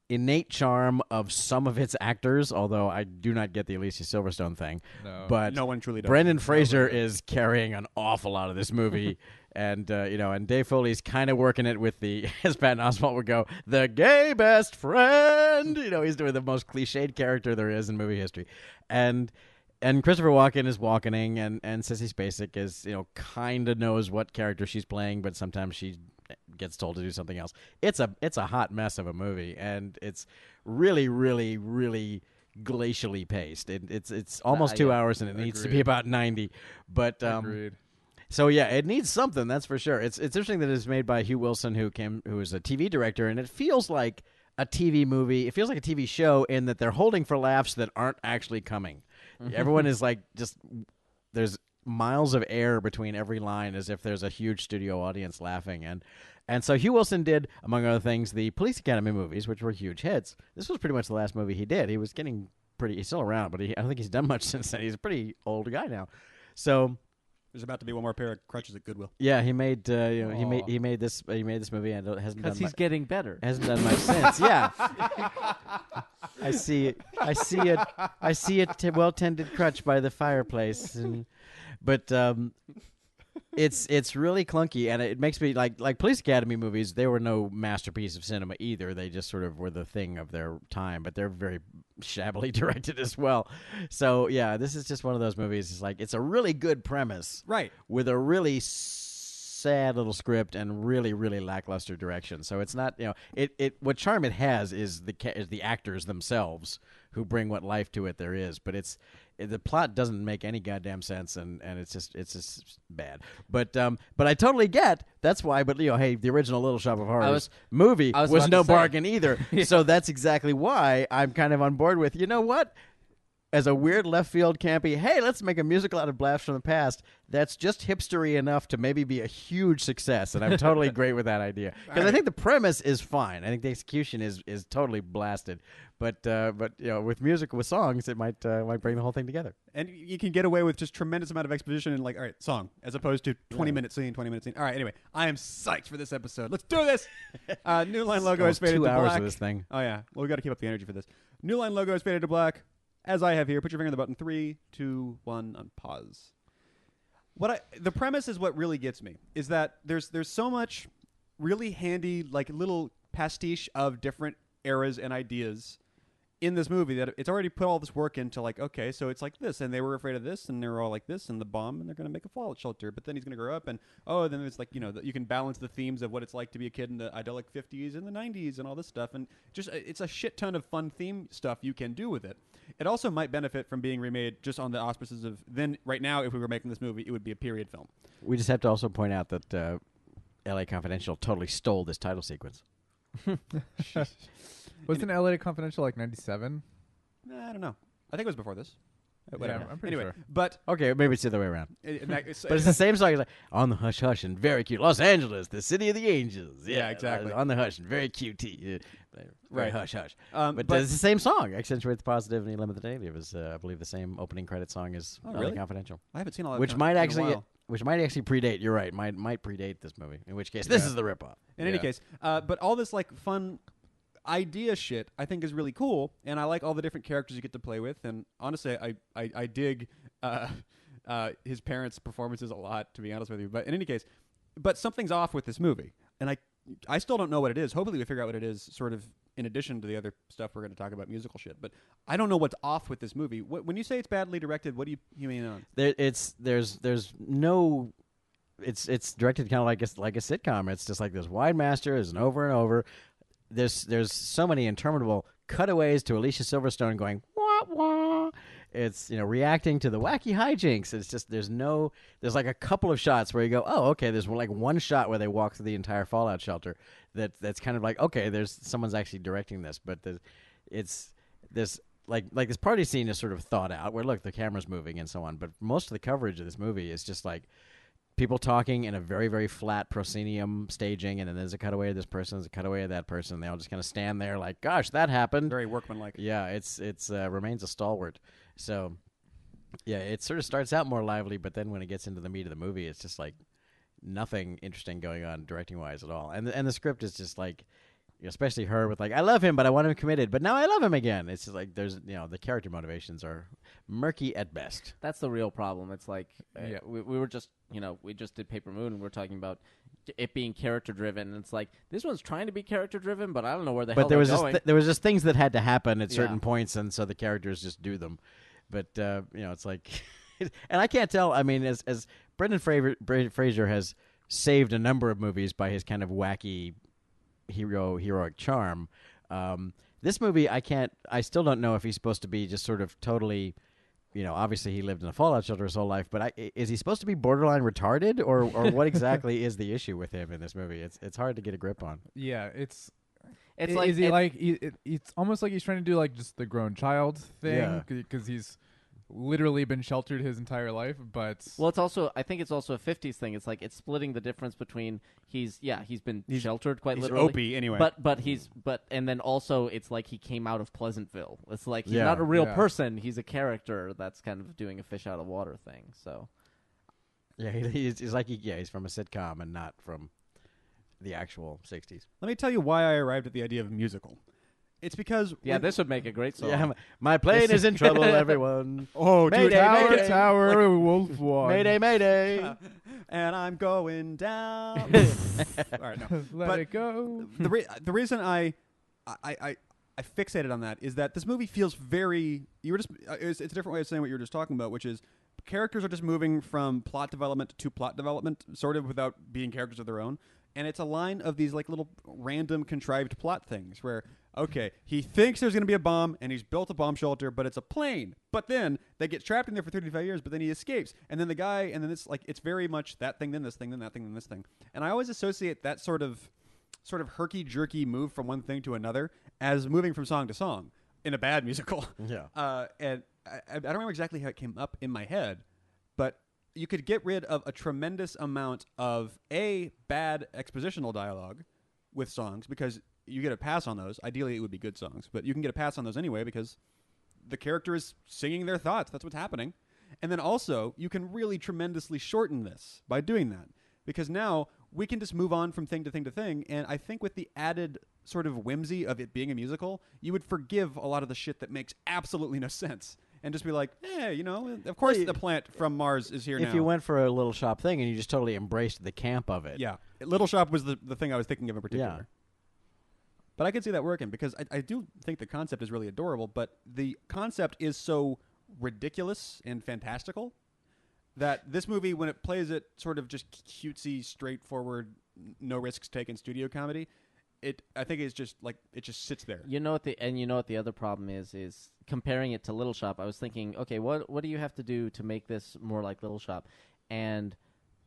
innate charm of some of its actors, although I do not get the Alicia Silverstone thing. No. But no one truly does. Brendan Fraser is carrying an awful lot of this movie. And, and Dave Foley's kind of working it with the, as Patton Oswalt would go, the gay best friend. He's doing the most cliched character there is in movie history. And Christopher Walken is walkening, and Sissy Spacek is, kind of knows what character she's playing, but sometimes she gets told to do something else. It's a hot mess of a movie, and it's really, really, really glacially paced. It's almost 2 yeah. hours, and it needs to be Agreed. about 90. But Agreed. so yeah, it needs something, that's for sure. It's interesting that it's made by Hugh Wilson, who is a TV director, and it feels like a TV movie. It feels like a TV show in that they're holding for laughs that aren't actually coming. Everyone is like there's miles of air between every line, as if there's a huge studio audience laughing. And so Hugh Wilson did, among other things, the Police Academy movies, which were huge hits. This was pretty much the last movie he did. He was getting pretty. He's still around, but I don't think he's done much since then. He's a pretty old guy now. So There's about to be one more pair of crutches at Goodwill. yeah, he made he made this movie and it hasn't Because done he's getting better. hasn't done much since. Yeah, I see a well tended crutch by the fireplace, but it's really clunky, and it makes me like Police Academy movies. They were no masterpiece of cinema either. They just sort of were the thing of their time, but they're very shabbily directed as well. So yeah, this is just one of those movies. It's like it's a really good premise, Right. with a really sad little script and really really lackluster direction. So it's not, it what charm it has is the actors themselves who bring what life to it there is, but the plot doesn't make any goddamn sense, and it's just bad. But I totally get that's why. But hey, the original Little Shop of Horrors movie was was about no to say. bargain either. So that's exactly why I'm kind of on board with, you know what? As a weird left field campy, hey, let's make a musical out of Blasts from the Past. That's just hipstery enough to maybe be a huge success, and I'm totally great with that idea. Because I think the premise is fine. I think the execution is totally blasted. But with music, with songs, it might bring the whole thing together. And you can get away with just tremendous amount of exposition and like, all right, song, as opposed to 20-minute scene, 20-minute scene. All right, anyway, I am psyched for this episode. Let's do this. New Line logo is faded 2 to hours black. of this thing. Oh, yeah. Well, we got to keep up the energy for this. New Line logo is faded to black. As I have here, put your finger on the button. 3, 2, 1, on pause. The premise is what really gets me, is that there's so much really handy, like little pastiche of different eras and ideas in this movie that it's already put all this work into, like, okay, so it's like this, and they were afraid of this, and they were all like this, and the bomb, and they're going to make a fallout shelter, but then he's going to grow up, and then it's like, you can balance the themes of what it's like to be a kid in the idyllic 50s and the 90s and all this stuff, and just it's a shit ton of fun theme stuff you can do with it. It also might benefit from being remade just on the auspices of, then right now, if we were making this movie, it would be a period film. We just have to also point out that L.A. Confidential totally stole this title sequence. Wasn't LA Confidential like 97? I don't know. I think it was before this. Whatever. Yeah, I'm pretty anyway, sure. but Okay, maybe it's the other way around. but But it's the same song. It's like, on the hush hush and very cute. Los Angeles, the city of the angels. Yeah, exactly. On the hush and very cute. Very Right. hush hush. but But it's the same song. Accentuate the positive and eliminate the negative is, I believe, the same opening credit song as Oh, LA really? Confidential. I haven't seen all that. Which in might a actually while. predate. You're right. Might predate this movie. In which case, this Yeah. is the ripoff. In any case, but all this like fun idea shit I think is really cool, and I like all the different characters you get to play with, and honestly I dig his parents' performances a lot, to be honest with you. But in any case, but something's off with this movie, and I still don't know what it is. Hopefully we figure out what it is, sort of in addition to the other stuff we're going to talk about, musical shit. But I don't know what's off with this movie. When you say it's badly directed, what do you mean on? There's no. It's directed kind of like a sitcom. It's just like this wide master is over and over. There's so many interminable cutaways to Alicia Silverstone going wah wah. It's reacting to the wacky hijinks. It's just there's like a couple of shots where you go, oh, okay. There's like one shot where they walk through the entire fallout shelter. That's kind of like, okay, there's someone's actually directing this, but it's this like this party scene is sort of thought out where look, the camera's moving and so on, but most of the coverage of this movie is just like people talking in a very, very flat proscenium staging, and then there's a cutaway of this person, there's a cutaway of that person. They all just kind of stand there like, gosh, that happened. Very workmanlike. Yeah, it's remains a stalwart. So, yeah, it sort of starts out more lively, but then when it gets into the meat of the movie, it's just like nothing interesting going on directing-wise at all. And the script is just like, especially her with like, I love him, but I want him committed, but now I love him again. It's just like there's, the character motivations are murky at best. That's the real problem. It's like Yeah. we were just, we just did Paper Moon, and we're talking about it being character driven. And it's like this one's trying to be character driven, but I don't know where the hell But there was they're just going. there was just things that had to happen at certain Yeah. points, and so the characters just do them. But it's like, and I can't tell. I mean, as Brendan Fraser has saved a number of movies by his kind of wacky heroic charm. This movie, I still don't know if he's supposed to be just sort of totally, obviously he lived in a fallout shelter his whole life, but is he supposed to be borderline retarded, or what exactly is the issue with him in this movie? It's hard to get a grip on. Yeah, it's like is he like it's almost like he's trying to do like just the grown child thing Yeah. because he's literally been sheltered his entire life, but Well, it's also I think it's also a '50s thing. It's like it's splitting the difference between he's been sheltered quite He's literally. Opie anyway. But and then also it's like he came out of Pleasantville. It's like he's Yeah. not a real Yeah. person. He's a character that's kind of doing a fish out of water thing. So Yeah, he's like he's from a sitcom and not from the actual '60s. Let me tell you why I arrived at the idea of musical. It's because yeah, this would make a great song. Yeah, my plane is in trouble, everyone. oh, dude, Mayday, Tower, Mayday. Tower, Wolf One. Mayday, mayday. and I'm going down. All right, no. Let But it go. the reason I fixated on that is that this movie feels very. You were just. It's a different way of saying what you were just talking about, which is characters are just moving from plot development to plot development, sort of without being characters of their own. And it's a line of these like little random contrived plot things where, okay, he thinks there's going to be a bomb and he's built a bomb shelter, but it's a plane. But then they get trapped in there for 35 years, but then he escapes. And then the guy, and then it's like, it's very much that thing, then this thing, then that thing, then this thing. And I always associate that sort of herky-jerky move from one thing to another as moving from song to song in a bad musical. Yeah. And I don't remember exactly how it came up in my head, but you could get rid of a tremendous amount of bad expositional dialogue with songs because you get a pass on those. Ideally, it would be good songs, but you can get a pass on those anyway because the character is singing their thoughts. That's what's happening. And then also, you can really tremendously shorten this by doing that because now we can just move on from thing to thing to thing. And I think with the added sort of whimsy of it being a musical, you would forgive a lot of the shit that makes absolutely no sense. And just be like, of course the plant from Mars is here now. If you went for a Little Shop thing and you just totally embraced the camp of it. Yeah. Little Shop was the thing I was thinking of in particular. Yeah. But I could see that working because I do think the concept is really adorable, but the concept is so ridiculous and fantastical that this movie, when it plays it sort of just cutesy, straightforward, no risks taken studio comedy, I think it's just like it just sits there. You know what the other problem is comparing it to Little Shop. I was thinking, okay, what do you have to do to make this more like Little Shop? And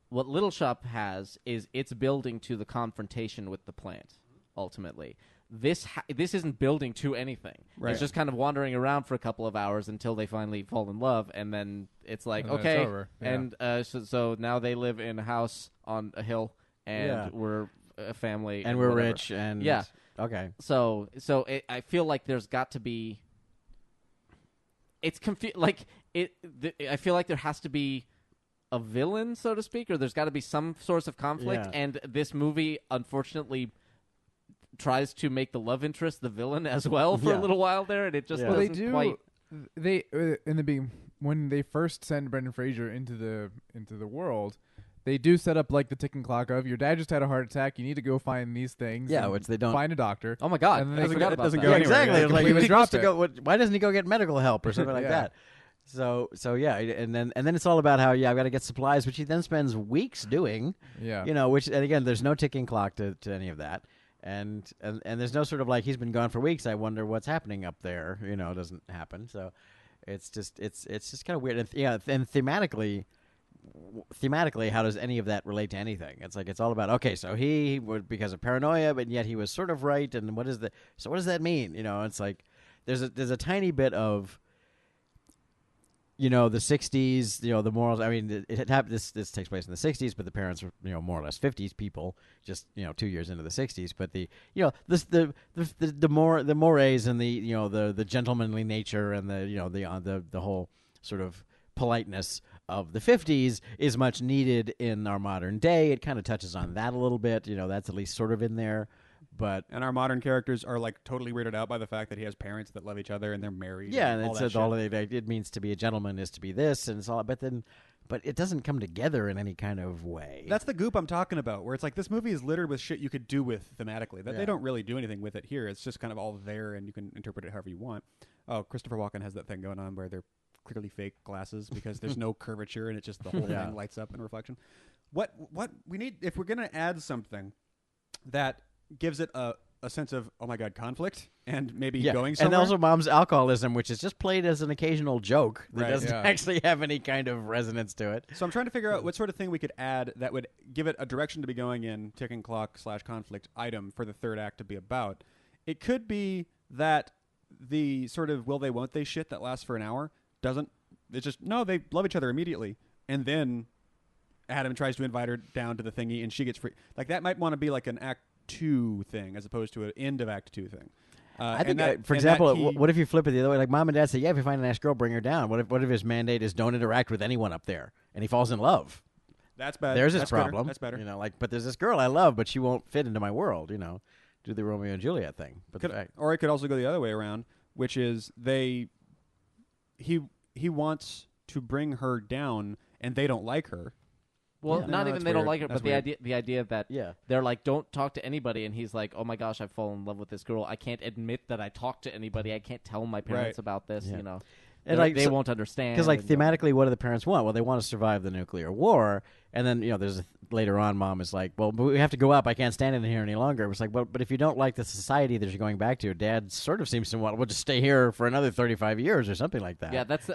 what Little Shop has is it's building to the confrontation with the plant. Ultimately, this isn't building to anything. Right. It's just kind of wandering around for a couple of hours until they finally fall in love, and then it's like, And then okay, it's over. Yeah. and so now they live in a house on a hill, and Yeah. we're a family, And we're whatever. rich and Yeah. Okay. So I feel like there's got to be. It's I feel like there has to be a villain, so to speak, or there's got to be some source of conflict. Yeah. And this movie, unfortunately, tries to make the love interest the villain as well for Yeah. a little while there, and it just Yeah. Well, they doesn't do. quite. They in the beginning when they first send Brendan Fraser into the world, they do set up like the ticking clock of your dad just had a heart attack. You need to go find these things. Yeah, and which they don't- find a doctor. Oh my God! And then I they forgot about doesn't that. go Yeah, anywhere. exactly. Yeah, It's like completely he's supposed to dropped go. Why doesn't he go get medical help or something like Yeah. that? So yeah, and then it's all about how I've got to get supplies, which he then spends weeks doing. Yeah. Which and again, there's no ticking clock to any of that, and there's no sort of like he's been gone for weeks. I wonder what's happening up there. It doesn't happen. So it's just kind of weird. And, and thematically, how does any of that relate to anything? It's like it's all about okay, so he would because of paranoia, but yet he was sort of right. And what does that mean? It's like there's a tiny bit of the 60s, the morals. I mean, it happened. This takes place in the 60s, but the parents were, more or less 50s people, just 2 years into the 60s. But the mores and the gentlemanly nature and the whole sort of politeness of the 50s is much needed in our modern day. It kind of touches on that a little bit. That's at least sort of in there. And our modern characters are like totally weirded out by the fact that he has parents that love each other and they're married. Yeah, and and all it that says shit. all it means to be a gentleman is to be this, and it's all. But it doesn't come together in any kind of way. That's the goop I'm talking about, where it's like this movie is littered with shit you could do with thematically. That Yeah. they don't really do anything with it here. It's just kind of all there, and you can interpret it however you want. Oh, Christopher Walken has that thing going on where they're clearly fake glasses because there's no curvature and it's just the whole Yeah. thing lights up in reflection. What we need if we're gonna add something that gives it a sense of oh my god conflict and maybe going somewhere. And also mom's alcoholism, which is just played as an occasional joke that Right. doesn't Yeah. actually have any kind of resonance to it. So I'm trying to figure out what sort of thing we could add that would give it a direction to be going in, ticking clock / conflict item for the third act to be about. It could be that the sort of will they won't they shit that lasts for an hour doesn't it's just no, they love each other immediately, and then Adam tries to invite her down to the thingy, and she gets free. Like that might want to be like an Act 2 thing as opposed to an end of Act 2 thing. I think, for example, what if you flip it the other way? Like mom and dad say, "Yeah, if you find a nice girl, bring her down." What if his mandate is don't interact with anyone up there, and he falls in love? That's bad. There's his his problem. That's better. You know, like, but there's this girl I love, but she won't fit into my world. You know, do the Romeo and Juliet thing. But Or it could also go the other way around, which is he wants to bring her down, and they don't like her. Well, Yeah. not No, even that's they don't weird. like her, That's but weird. the idea that Yeah. they're like, don't talk to anybody, and he's like, oh my gosh, I've fallen in love with this girl. I can't admit that I talked to anybody. I can't tell my parents Right. about this. Yeah. You know, And they won't understand. Because, like, and, thematically, what do the parents want? Well, they want to survive the nuclear war. And then, there's later on, mom is like, well, but we have to go up. I can't stand in here any longer. It was like, well, but if you don't like the society that you're going back to, dad sort of seems to want, we'll just stay here for another 35 years or something like that. yeah, that's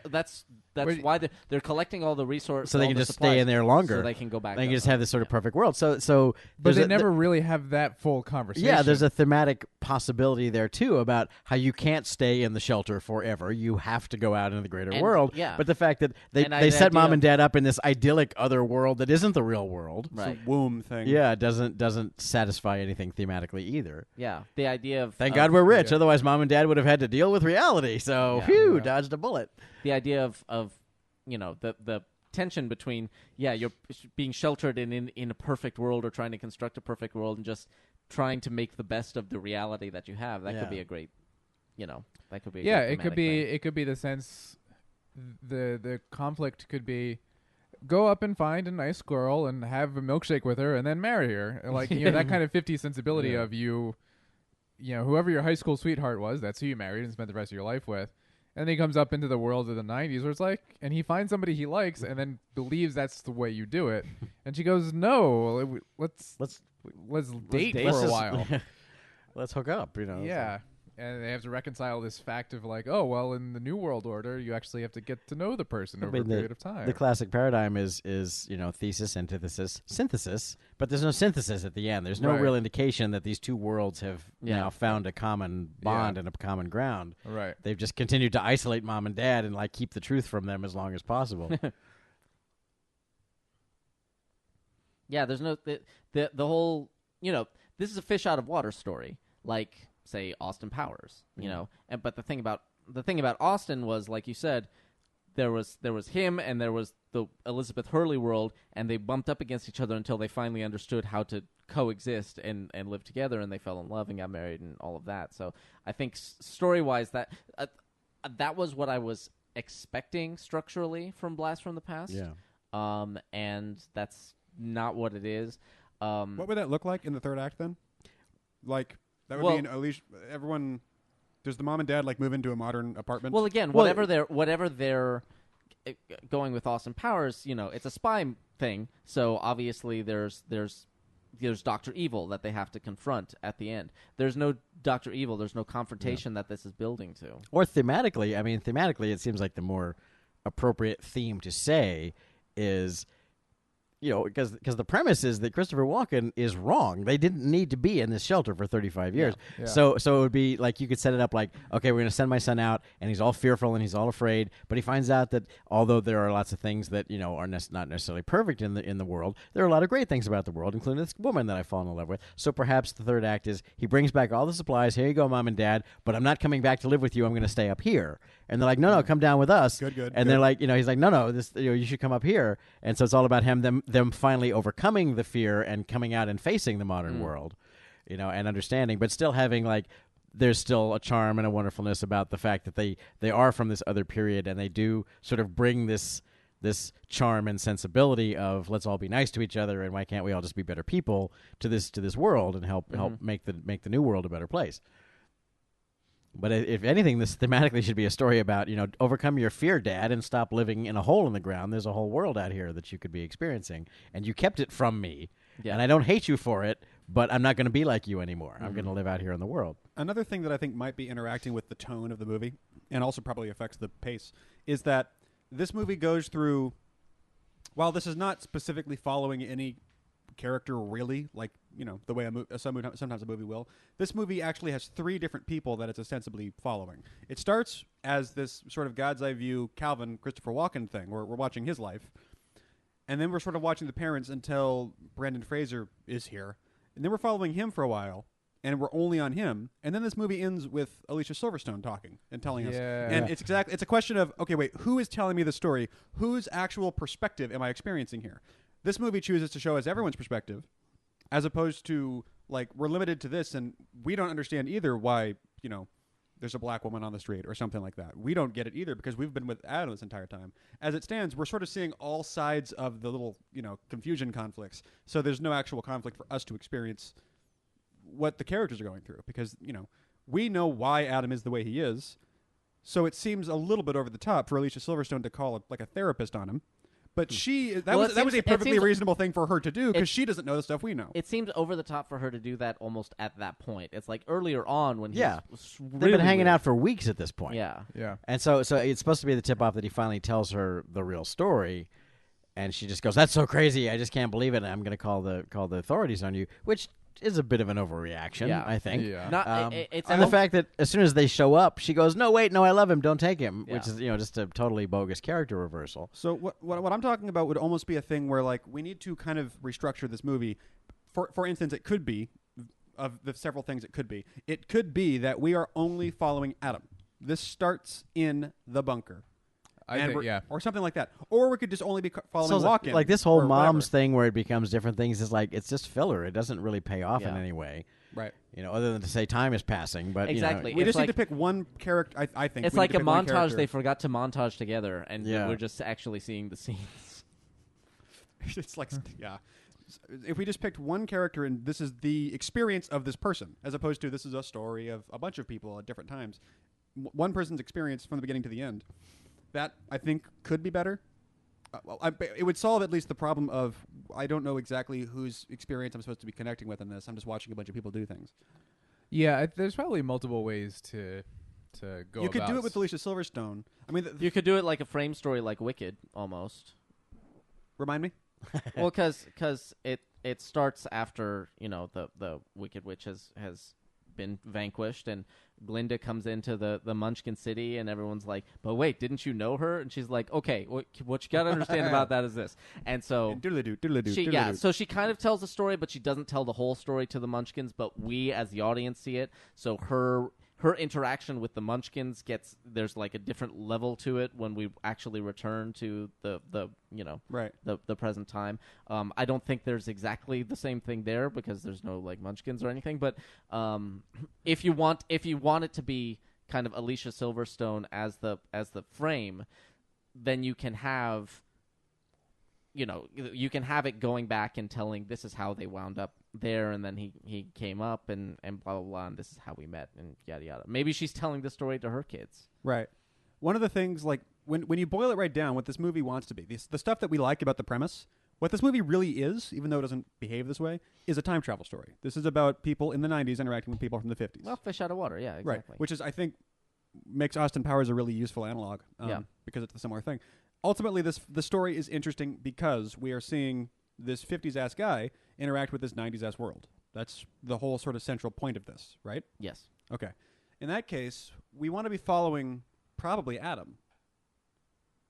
Wait, why they're collecting all the resources, So they all can the just supplies, stay in there longer. so they can go back. They can up. just have this sort of Yeah. perfect world. So But there's they a- never really have that full conversation. Yeah, there's a thematic possibility there too about how you can't stay in the shelter forever. You have to go out into the greater And- world. yeah. But the fact that they And they the set mom idea and dad up in this idyllic other world that isn't the real world. Right. It's a womb thing. Yeah, it doesn't satisfy anything thematically either. Yeah, the idea of Thank God we're rich. yeah. Otherwise, mom and dad would have had to deal with reality. So, Yeah. phew, Yeah. dodged a bullet. the idea of the tension between you're being sheltered in a perfect world or trying to construct a perfect world and just trying to make the best of the reality that you have. That Yeah. could be a great, that could be. A Yeah, great it could thematic be thing. it could be the sense the conflict could be go up and find a nice girl and have a milkshake with her and then marry her. Like, that kind of 50 sensibility Yeah. of whoever your high school sweetheart was, that's who you married and spent the rest of your life with. And then he comes up into the world of the 90s where it's like, and he finds somebody he likes and then believes that's the way you do it. And she goes, no, let's date date. for Let's a just- while. Let's hook up, Yeah. And they have to reconcile this fact of like, oh, well, in the New World Order, you actually have to get to know the person over a period of time. The classic paradigm is thesis, antithesis, synthesis, but there's no synthesis at the end. There's no Right. real indication that these two worlds have now found a common bond and a common ground. Right. They've just continued to isolate mom and dad and like keep the truth from them as long as possible. Yeah, there's no the whole this is a fish out of water story, like say Austin Powers, and but the thing about Austin was, like you said, there was him and there was the Elizabeth Hurley world, and they bumped up against each other until they finally understood how to coexist and live together, and they fell in love and got married and all of that. So I think story wise that was what I was expecting structurally from Blast from the Past. Yeah. And that's not what it is. What would that look like in the third act then? Like that would Well- be an Alicia. Everyone. Does the mom and dad like move into a modern apartment? Well, again, Well, whatever they're going with Austin Powers, it's a spy thing. So obviously there's Dr. Evil that they have to confront at the end. There's no Dr. Evil. There's no confrontation that this is building to. Or thematically, it seems like the more appropriate theme to say is, because the premise is that Christopher Walken is wrong. They didn't need to be in this shelter for 35 years. Yeah. So it would be like you could set it up like, okay, we're going to send my son out, and he's all fearful and he's all afraid. But he finds out that although there are lots of things that are not necessarily perfect in the world, there are a lot of great things about the world, including this woman that I've fallen in love with. So perhaps the third act is he brings back all the supplies. Here you go, mom and dad. But I'm not coming back to live with you. I'm going to stay up here. And they're like, no, come down with us. Good. And they're like, he's like, no, this, you should come up here. And so it's all about them finally overcoming the fear and coming out and facing the modern world, and understanding, but still having like, there's still a charm and a wonderfulness about the fact that they are from this other period, and they do sort of bring this charm and sensibility of let's all be nice to each other, and why can't we all just be better people to this world and help make the new world a better place. But if anything, this thematically should be a story about, overcome your fear, Dad, and stop living in a hole in the ground. There's a whole world out here that you could be experiencing, and you kept it from me. Yeah. And I don't hate you for it, but I'm not going to be like you anymore. I'm going to live out here in the world. Another thing that I think might be interacting with the tone of the movie, and also probably affects the pace, is that this movie goes through, while this is not specifically following any character really, like, the way sometimes a movie will. This movie actually has 3 different people that it's ostensibly following. It starts as this sort of God's eye view Calvin Christopher Walken thing, where we're watching his life, and then we're sort of watching the parents until Brendan Fraser is here, and then we're following him for a while, and we're only on him, and then this movie ends with Alicia Silverstone talking and telling us. And it's a question of, okay, wait, who is telling me the story? Whose actual perspective am I experiencing here? This movie chooses to show us everyone's perspective, as opposed to, like, we're limited to this, and we don't understand either why, there's a black woman on the street or something like that. We don't get it either because we've been with Adam this entire time. As it stands, we're sort of seeing all sides of the little, confusion conflicts. So there's no actual conflict for us to experience what the characters are going through because, we know why Adam is the way he is. So it seems a little bit over the top for Alicia Silverstone to call a therapist on him. But that was a perfectly reasonable thing for her to do because she doesn't know the stuff we know. It seems over the top for her to do that almost at that point. It's like earlier on when they've really been hanging weird. out for weeks at this point. Yeah. And so it's supposed to be the tip off that he finally tells her the real story, and she just goes, "That's so crazy! I just can't believe it! I'm going to call the authorities on you," which is a bit of an overreaction, I think. Yeah. And the fact that as soon as they show up, she goes, "No, wait, no, I love him. Don't take him," which is just a totally bogus character reversal. So what I'm talking about would almost be a thing where, like, we need to kind of restructure this movie. For instance, it could be, of the several things it could be that we are only following Adam. This starts in the bunker. Or something like that. Or we could just only be following Walken. Like this whole mom's thing where it becomes different things is like, it's just filler. It doesn't really pay off in any way. Right. Other than to say time is passing. But exactly. We just need to pick one character, I think. It's like a montage they forgot to montage together, and we're just actually seeing the scenes. It's like, if we just picked one character and this is the experience of this person, as opposed to this is a story of a bunch of people at different times, one person's experience from the beginning to the end, that, I think, could be better. It would solve at least the problem of I don't know exactly whose experience I'm supposed to be connecting with in this. I'm just watching a bunch of people do things. Yeah, there's probably multiple ways to go. You could do it with Alicia Silverstone. I mean, you could do it like a frame story, like Wicked, almost. Remind me. Well, because it starts after the Wicked Witch has been vanquished, and Glinda comes into the Munchkin City, and everyone's like, "But wait, didn't you know her?" And she's like, "Okay, what you got to understand about that is this." And so, so she kind of tells the story, but she doesn't tell the whole story to the Munchkins. But we, as the audience, see it. So her interaction with the Munchkins there's like a different level to it when we actually return to the present time. I don't think there's exactly the same thing there because there's no like Munchkins or anything. But if you want it to be kind of Alicia Silverstone as the frame, then you can have it going back and telling this is how they wound up there, and then he came up and blah blah blah, and this is how we met, and yada yada. Maybe she's telling the story to her kids. Right. One of the things, like, when you boil it right down, what this movie wants to be, the stuff that we like about the premise, what this movie really is, even though it doesn't behave this way, is a time travel story. This is about people in the 90s interacting with people from the 50s. Well, fish out of water, yeah, exactly. Right. Which is, I think, makes Austin Powers a really useful analog because it's a similar thing. Ultimately, the story is interesting because we are seeing this 50s-ass guy interact with this 90s-ass world. That's the whole sort of central point of this, right? Yes. Okay. In that case, we want to be following probably Adam.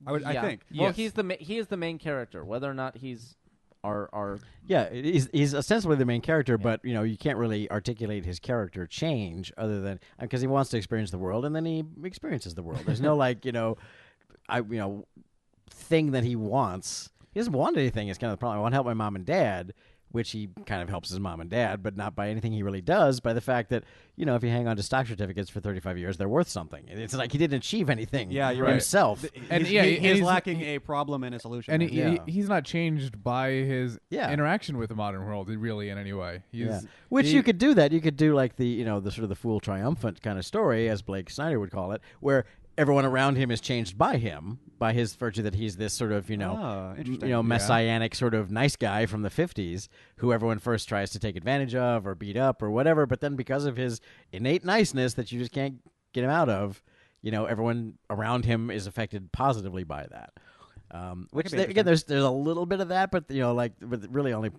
I think. Well, he is the main character, whether or not he's our he's ostensibly the main character, but you can't really articulate his character change other than because he wants to experience the world, and then he experiences the world. There's no thing that he wants. He doesn't want anything. It's kind of the problem. I want to help my mom and dad, which he kind of helps his mom and dad, but not by anything he really does, by the fact that, if you hang on to stock certificates for 35 years, they're worth something. It's like he didn't achieve anything himself. And he's lacking a problem and a solution. And he's not changed by his interaction with the modern world, really, in any way. Which you could do that. You could do like the sort of the fool triumphant kind of story, as Blake Snyder would call it, where everyone around him is changed by him, by his virtue that he's this sort of, messianic sort of nice guy from the 50s who everyone first tries to take advantage of or beat up or whatever. But then because of his innate niceness that you just can't get him out of, everyone around him is affected positively by that. Which could be again, there's a little bit of that, but but really only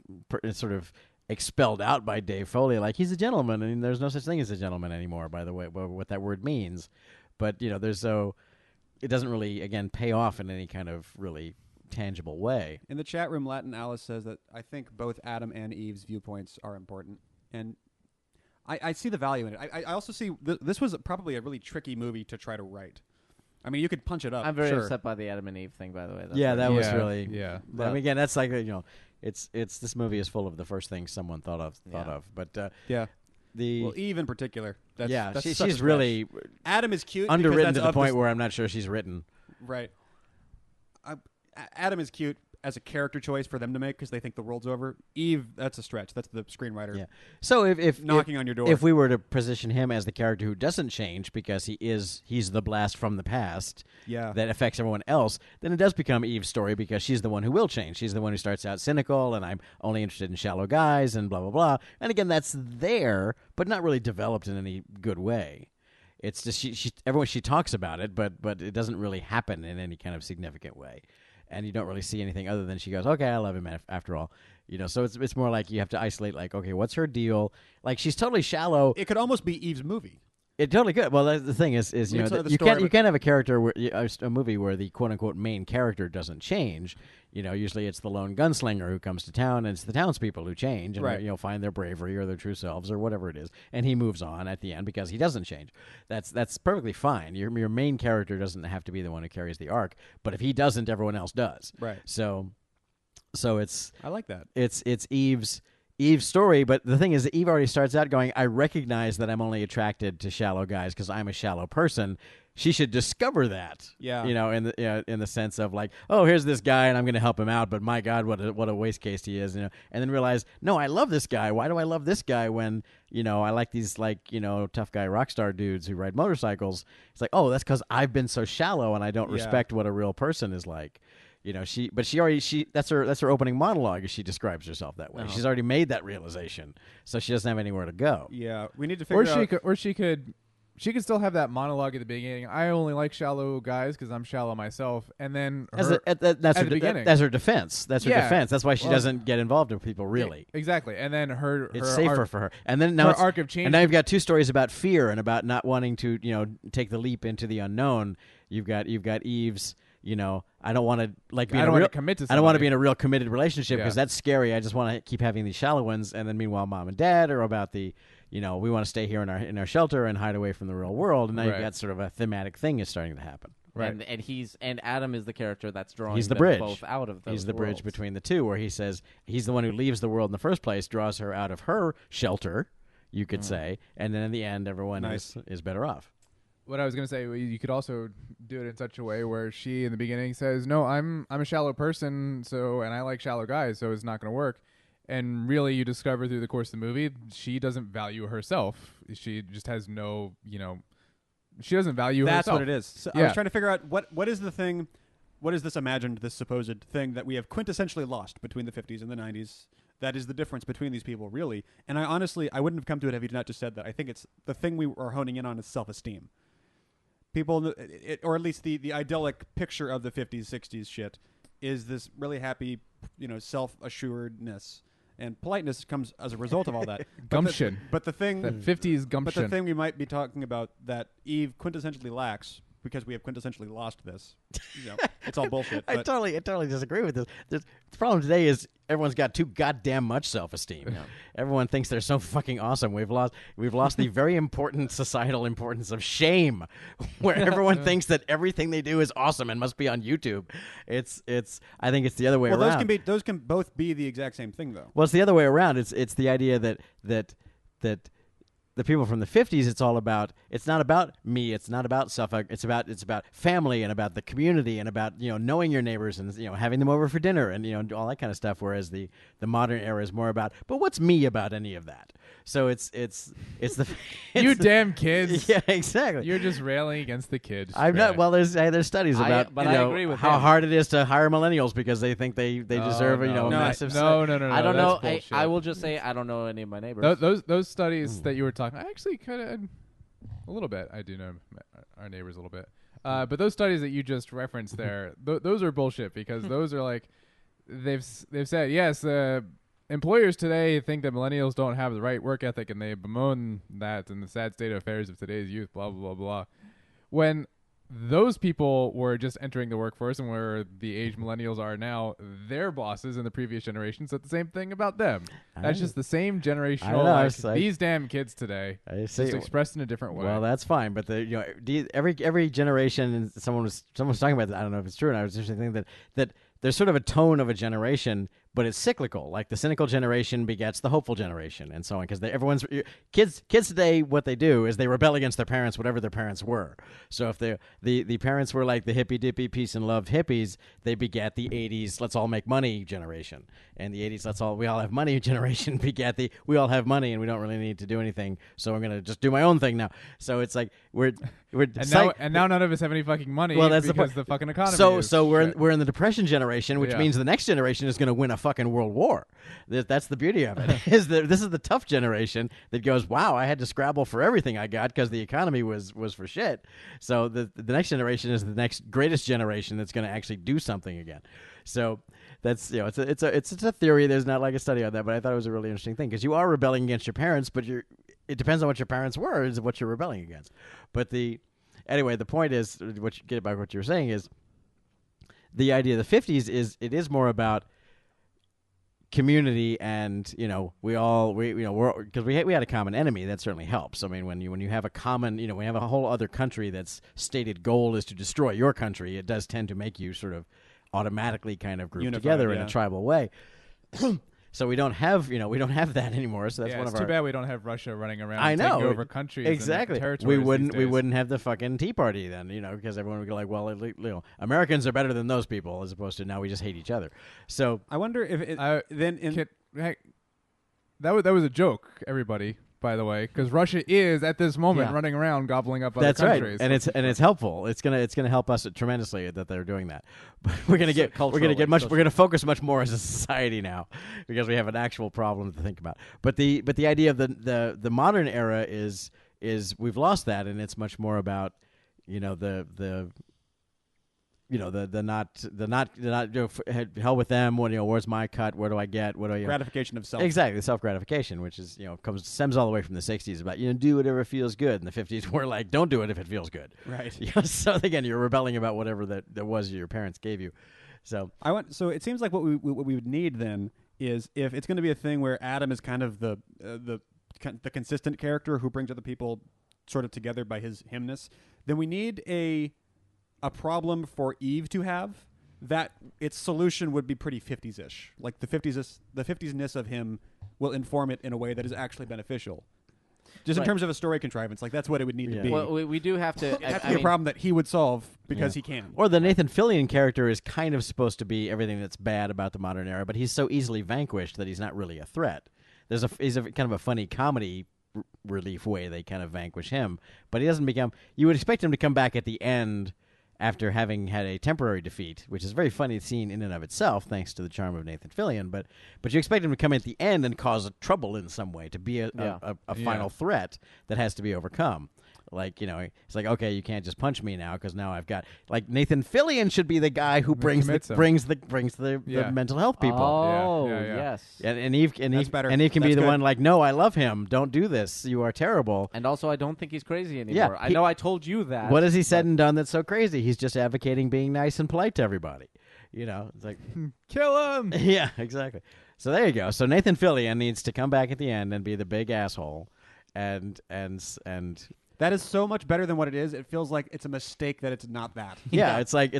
it's sort of expelled out by Dave Foley. Like, he's a gentleman, and there's no such thing as a gentleman anymore. By the way, what that word means, but it doesn't really again pay off in any kind of really tangible way. In the chat room, Latin Alice says that I think both Adam and Eve's viewpoints are important, and I see the value in it. I also see this was probably a really tricky movie to try to write. I mean, you could punch it up. I'm very sure. upset by the Adam and Eve thing, by the way. That was really yeah. I mean, again, that's like it's this movie is full of the first thing someone thought of, but Yeah. the Eve in particular. That's such a she's stretch. really Adam is cute. underwritten because to that's the of point where I'm not sure she's written. Right. Adam is cute as a character choice for them to make because they think the world's over. Eve, that's a stretch. That's the screenwriter. Yeah. So if knocking on your door. if we were to position him as the character who doesn't change because he's the blast from the past Yeah. that affects everyone else, then it does become Eve's story because she's the one who will change. She's the one who starts out cynical and I'm only interested in shallow guys and blah blah blah. And again, that's there, but not really developed in any good way. It's just she talks about it, but it doesn't really happen in any kind of significant way. And you don't really see anything other than she goes, okay, I love him after all. So it's more like you have to isolate, like, okay, what's her deal? Like, she's totally shallow. It could almost be Eve's movie. It totally could. Well, the thing is You tell the you story, can't have a character where a movie where the quote unquote main character doesn't change. Usually it's the lone gunslinger who comes to town, and it's the townspeople who change and Right. find their bravery or their true selves or whatever it is, and he moves on at the end because he doesn't change. That's perfectly fine. Your main character doesn't have to be the one who carries the arc, but if he doesn't, everyone else does. Right. So it's I like that. it's Eve's story, but the thing is that Eve already starts out going, I recognize that I'm only attracted to shallow guys because I'm a shallow person. She should discover that. Yeah. In the sense of like, oh, here's this guy and I'm going to help him out, but my God, what a waste case he is, and then realize, no, I love this guy. Why do I love this guy when, I like these tough guy rock star dudes who ride motorcycles? It's like, oh, that's because I've been so shallow and I don't respect what a real person is like. That's her opening monologue as she describes herself that way. Uh-huh. She's already made that realization, so she doesn't have anywhere to go. Yeah. We need to figure out. She could still have that monologue at the beginning. I only like shallow guys because I'm shallow myself, and then That's her, her beginning. That's her defense. That's her Yeah. defense. That's why she Well, doesn't get involved with people really. exactly. And then It's her safer arc, for her. And then now her arc of change. And now you've got two stories about fear and about not wanting to take the leap into the unknown. You've got Eve's. I don't want to be. I don't want to commit to. I don't want to be somebody. in a real committed relationship because Yeah. that's scary. I just want to keep having these shallow ones, and then meanwhile, mom and dad are about the, we want to stay here in our shelter and hide away from the real world. And now you've Right. got sort of a thematic thing is starting to happen. Right. And Adam is the character that's drawing He's the them bridge. both out of those He's the bridge worlds. between the two, where he says he's the one who leaves the world in the first place, draws her out of her shelter, you could say, and then in the end, everyone Nice. is better off. What I was going to say, you could also do it in such a way where she, in the beginning, says, "No, I'm a shallow person, and I like shallow guys, so it's not going to work." And really, you discover through the course of the movie, she doesn't value herself. She just has no, she doesn't value That's herself. what it is. So I Yeah. was trying to figure out what is the thing, what is this imagined, this supposed thing that we have quintessentially lost between the 50s and the 90s? That is the difference between these people, really. And I wouldn't have come to it if you not just said that. I think it's the thing we are honing in on is self-esteem. People, or at least the idyllic picture of the 50s, 60s shit is this really happy, self-assuredness. And politeness comes as a result of all that. Gumption. But the thing, That 50s but gumption. the thing we might be talking about that Eve quintessentially lacks, because we have quintessentially lost this. It's all bullshit. I But totally disagree with this. The problem today is everyone's got too goddamn much self-esteem. Everyone thinks they're so fucking awesome. We've lost the very important societal importance of shame, where everyone thinks that everything they do is awesome and must be on YouTube. I think it's the other way well, around. those can both be the exact same thing, though. Well, it's the other way around. It's the idea that the people from the 50s, it's not about me, it's not about self, it's about family and about the community and about knowing your neighbors and having them over for dinner and all that kind of stuff, whereas the modern era is more about, but what's me about any of that? So it's the You damn kids. yeah, exactly. You're just railing against the kids. I'm not. Well, there's studies about but I agree with how him. hard it is to hire millennials because they think they deserve a no. massive. No. I don't know. that's bullshit. I will just say I don't know any of my neighbors. Those studies that you were talking, I actually kind of a little bit. I do know our neighbors a little bit. But those studies that you just referenced there, those are bullshit because those are like they've said yes. Employers today think that millennials don't have the right work ethic, and they bemoan that in the sad state of affairs of today's youth. Blah blah blah blah. When those people were just entering the workforce and were the age millennials are now, their bosses in the previous generation said the same thing about them. That's just the same generational. These damn kids today, just expressed in a different way. Well, that's fine, but every generation, and someone was talking about that. I don't know if it's true, and I was just thinking that there's sort of a tone of a generation, but it's cyclical. Like the cynical generation begets the hopeful generation, and so on. Because everyone's kids today, what they do is they rebel against their parents, whatever their parents were. So if the parents were like the hippy dippy peace and love hippies, they begat the '80s let's all make money generation, and the '80s we all have money generation begat the we all have money and we don't really need to do anything, so I'm gonna just do my own thing now. So it's like we're now none of us have any fucking money. Well, that's because the fucking economy. So we're in the Depression generation, which means the next generation is going to win a fucking world war. That's the beauty of it. This is the tough generation that goes, wow, I had to scrabble for everything I got because the economy was for shit. So the next generation is the next greatest generation that's going to actually do something again. So that's it's a theory. There's not like a study on that, but I thought it was a really interesting thing because you are rebelling against your parents, but it depends on what your parents were is what you're rebelling against. But anyway, the point is get back what you were saying is the idea of the 50s is it is more about community and we had a common enemy that certainly helps. I mean when you have a common we have a whole other country that's stated goal is to destroy your country, it does tend to make you sort of automatically kind of group together in a tribal way. So we don't have that anymore. So that's one of it's too bad we don't have Russia running around taking over countries exactly. and territories. We wouldn't have the fucking Tea Party then, because everyone would go like, well, Americans are better than those people, as opposed to now we just hate each other. So I wonder if that was a joke, everybody. By the way, because Russia is at this moment running around gobbling up other countries. Right. And it's helpful. It's gonna help us tremendously that they're doing that. But we're gonna focus much more as a society now because we have an actual problem to think about. But the idea of the modern era is we've lost that, and it's much more about hell with them. Where's my cut? Where do I get? What do I gratification of self? Exactly, self gratification, which is stems all the way from the '60s about do whatever feels good. In the '50s, we're like, don't do it if it feels good. Right. So again, you're rebelling about whatever that was your parents gave you. So So it seems like what we would need then is if it's going to be a thing where Adam is kind of the consistent character who brings other people sort of together by his himness, then we need a problem for Eve to have that its solution would be pretty 50s-ish. Like the 50s-ness of him will inform it in a way that is actually beneficial. Just in terms of a story contrivance, like that's what it would need to be. Well, we do have to. It has to be a problem that he would solve because he can. Or the Nathan Fillion character is kind of supposed to be everything that's bad about the modern era, but he's so easily vanquished that he's not really a threat. He's a kind of a funny comedy relief way they kind of vanquish him, but he doesn't become. You would expect him to come back at the end after having had a temporary defeat, which is a very funny scene in and of itself, thanks to the charm of Nathan Fillion. But you expect him to come at the end and cause trouble in some way, to be a final threat that has to be overcome. Like, it's like, okay, you can't just punch me now because now I've got Nathan Fillion should be the guy who brings the mental health people. Oh, yes. And Eve can be the one like, no, I love him. Don't do this. You are terrible. And also, I don't think he's crazy anymore. I know I told you that. What has he said and done that's so crazy? He's just advocating being nice and polite to everybody. It's like kill him. Yeah, exactly. So there you go. So Nathan Fillion needs to come back at the end and be the big asshole, and that is so much better than what it is. It feels like it's a mistake that it's not that. Yeah, it's like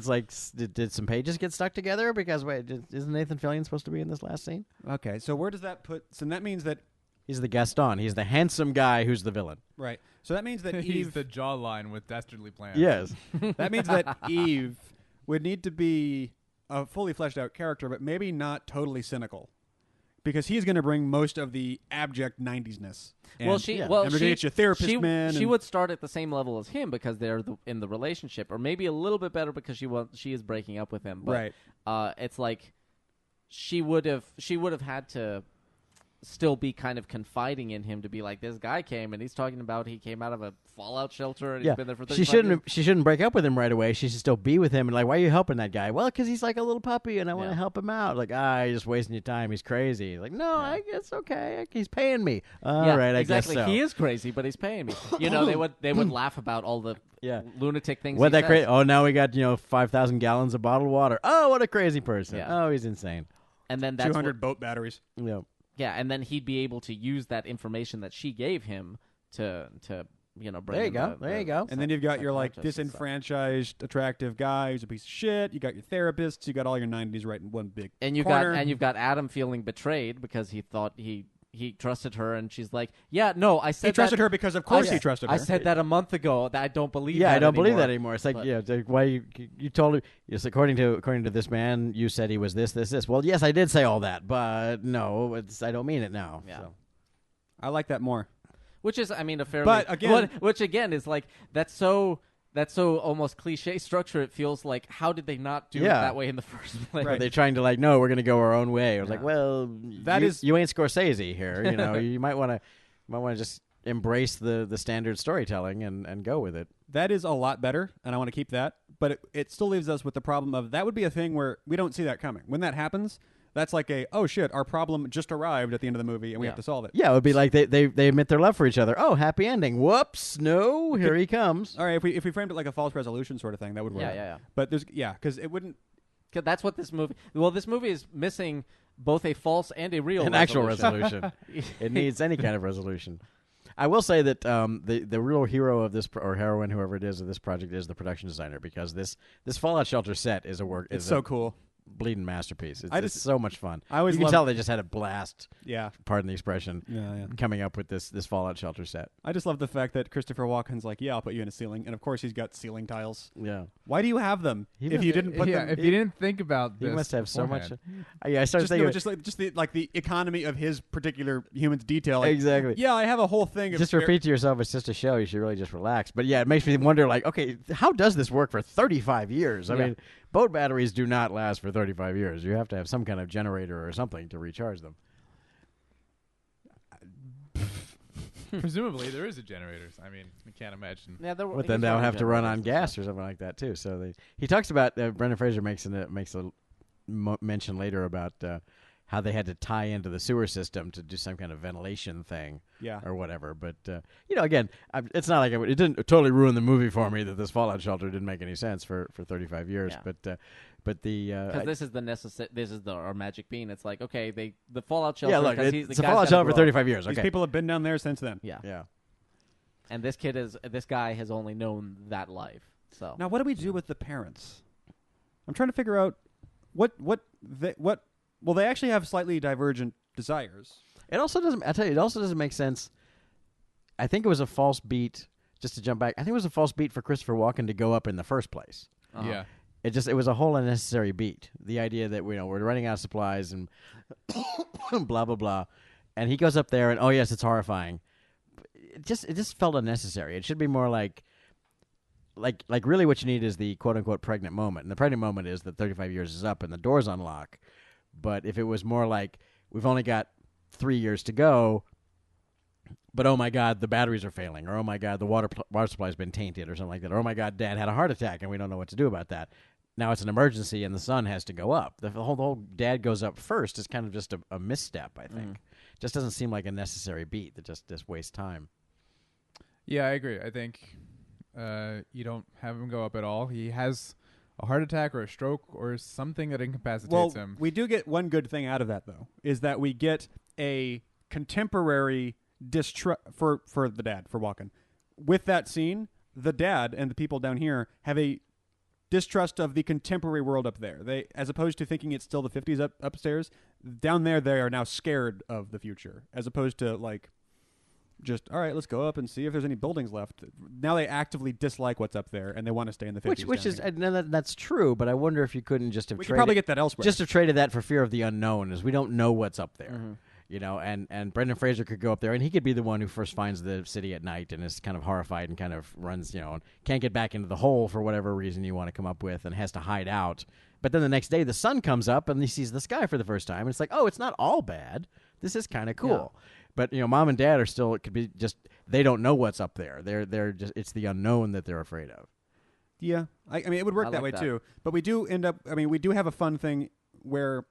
did some pages get stuck together? Because isn't Nathan Fillion supposed to be in this last scene? Okay, so where does that put? So that means that he's the Gaston. He's the handsome guy who's the villain. Right. So that means that he's the jawline with dastardly plans. Yes. That means that Eve would need to be a fully fleshed out character, but maybe not totally cynical. Because he's going to bring most of the abject 90s-ness. And we're going to get your therapist man. She would start at the same level as him because they're in the relationship, or maybe a little bit better because she is breaking up with him. But, right. It's like she would have had to still be kind of confiding in him to be like, this guy came and he's talking about he came out of a fallout shelter and he's been there for 35 years. She shouldn't break up with him right away. She should still be with him. And like, why are you helping that guy? Well, because he's like a little puppy and I want to help him out. Like, you're just wasting your time. He's crazy. Like, no, I guess okay. He's paying me. All right, exactly. I guess so. He is crazy, but he's paying me. You know, they would laugh about all the lunatic things. What that says. crazy? Oh, now we got 5,000 gallons of bottled water. Oh, what a crazy person. Yeah. Oh, he's insane. And then that's 200 boat batteries. Yeah. Yeah, and then he'd be able to use that information that she gave him to bring There you in go. There you go. And then you've got your like psychiatrist and stuff. disenfranchised, attractive guy who's a piece of shit. You got your therapists. You got all your 90s right in one big And you've corner. got Adam feeling betrayed because he thought he trusted her, and she's like, "Yeah, no, I said he trusted that, her because of course he trusted her. I said that a month ago. That I don't believe. Yeah, that I don't believe that anymore." anymore. It's like, But- it's like, why you told her? Yes, according to this man, you said he was this. Well, yes, I did say all that, but no, I don't mean it now. Yeah. So. I like that more. Which is, I mean, a fairly. But again- which again is like that's so almost cliche structure. It feels like, how did they not do it Yeah. that way in the first place? Are they trying to like, no, we're going to go our own way? Or like, well, you ain't Scorsese here. You know, you might want to just embrace the standard storytelling and go with it. That is a lot better, and I want to keep that. But it still leaves us with the problem of that would be a thing where we don't see that coming. When that happens, that's like oh shit, our problem just arrived at the end of the movie, and we have to solve it. Yeah, it would be like they admit their love for each other. Oh, happy ending. Whoops, no, here he comes. All right, if we framed it like a false resolution sort of thing, that would work. Yeah. But because it wouldn't. 'Cause that's what this movie. Well, this movie is missing both a false and a real An actual resolution. It needs any kind of resolution. I will say that the real hero of this or heroine, whoever it is, of this project is the production designer, because this Fallout Shelter set is It's so cool. bleeding masterpiece. It's, I it's so much fun. I always you can love- tell they just had a blast. Yeah. Pardon the expression. Yeah. Coming up with this Fallout Shelter set. I just love the fact that Christopher Walken's like, yeah, I'll put you in a ceiling, and of course he's got ceiling tiles. Yeah. Why do you have them if you didn't put them? if you didn't think about He this, must have so much. beforehand. I started thinking just the economy of his particular human's detail. Like, exactly. Yeah, I have a whole thing. Just repeat to yourself, it's just a show. You should really just relax. But yeah, it makes me wonder, like, okay, how does this work for 35 years? I mean, boat batteries do not last for 35 years. You have to have some kind of generator or something to recharge them. Presumably, there is a generator. I mean, I can't imagine. Yeah, But then they'll have to run on gas or something like that too. So he talks about Brendan Fraser makes a mention later about how they had to tie into the sewer system to do some kind of ventilation thing, or whatever. But again, it's not like it didn't totally ruin the movie for me that this Fallout Shelter didn't make any sense for 35 years. Yeah. But because this is our magic bean. It's like, okay, the Fallout Shelter. yeah, look, it's a Fallout Shelter for 35 years. These Okay, people have been down there since then. Yeah. yeah. And this guy has only known that life. So Now, what do we do with the parents? I'm trying to figure out what. Well, they actually have slightly divergent desires. It also doesn't. I tell you, it also doesn't make sense. I think it was a false beat. Just to jump back, I think it was a false beat for Christopher Walken to go up in the first place. Yeah. It was a whole unnecessary beat. The idea that we're running out of supplies and blah blah blah, and he goes up there and oh yes, it's horrifying. It just felt unnecessary. It should be more like really what you need is the quote unquote pregnant moment, and the pregnant moment is that 35 years is up and the doors unlock. But if it was more like we've only got 3 years to go, but oh my God, the batteries are failing, or oh my God, the water supply has been tainted, or something like that, or oh my God, Dad had a heart attack and we don't know what to do about that. Now it's an emergency and the sun has to go up. The whole Dad goes up first is kind of just a misstep, I think. Just doesn't seem like a necessary beat that just wastes time. Yeah, I agree. I think you don't have him go up at all. He has a heart attack or a stroke or something that incapacitates him. We do get one good thing out of that, though, is that we get a contemporary distrust for the dad, for Walken. With that scene, the dad and the people down here have a distrust of the contemporary world up there. They, as opposed to thinking it's still the 50s upstairs, down there they are now scared of the future, as opposed to like just, all right, let's go up and see if there's any buildings left. Now they actively dislike what's up there, and they want to stay in the 50s. Which is down that's true, but I wonder if you couldn't just have we could traded, probably get that elsewhere. just have traded that for fear of the unknown, as we don't know what's up there. Mm-hmm. And Brendan Fraser could go up there, and he could be the one who first finds the city at night and is kind of horrified and kind of runs, and can't get back into the hole for whatever reason you want to come up with and has to hide out. But then the next day, the sun comes up, and he sees the sky for the first time, and it's like, oh, it's not all bad. this is kind of cool. But mom and dad are still. It could be just they don't know what's up there. They're just it's the unknown that they're afraid of. Yeah, I mean, it would work I that like way that. too. But we do end up. I mean, we do have a fun thing where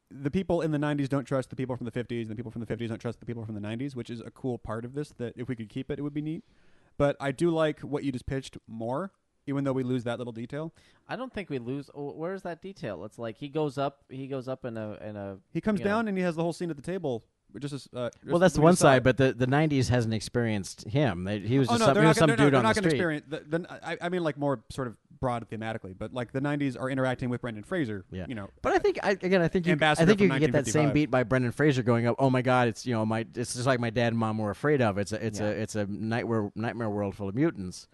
the people in the 90s don't trust the people from the 50s, and the people from the 50s don't trust the people from the 90s, which is a cool part of this. That if we could keep it, it would be neat. But I do like what you just pitched more, even though we lose that little detail. I don't think we lose. Where's that detail? It's like he goes up in a. He comes you know. down and he has the whole scene at the table. Just as, Well, that's the one side, but the '90s hasn't experienced him. He was just some, he was some dude on the street. Experience. I mean, like more sort of broad thematically, but like the '90s are interacting with Brendan Fraser. Yeah. But I think you Ambassador can from get that same 1955. beat by Brendan Fraser going up. Oh my God, it's it's just like my dad and mom were afraid of. It's a nightmare world full of mutants.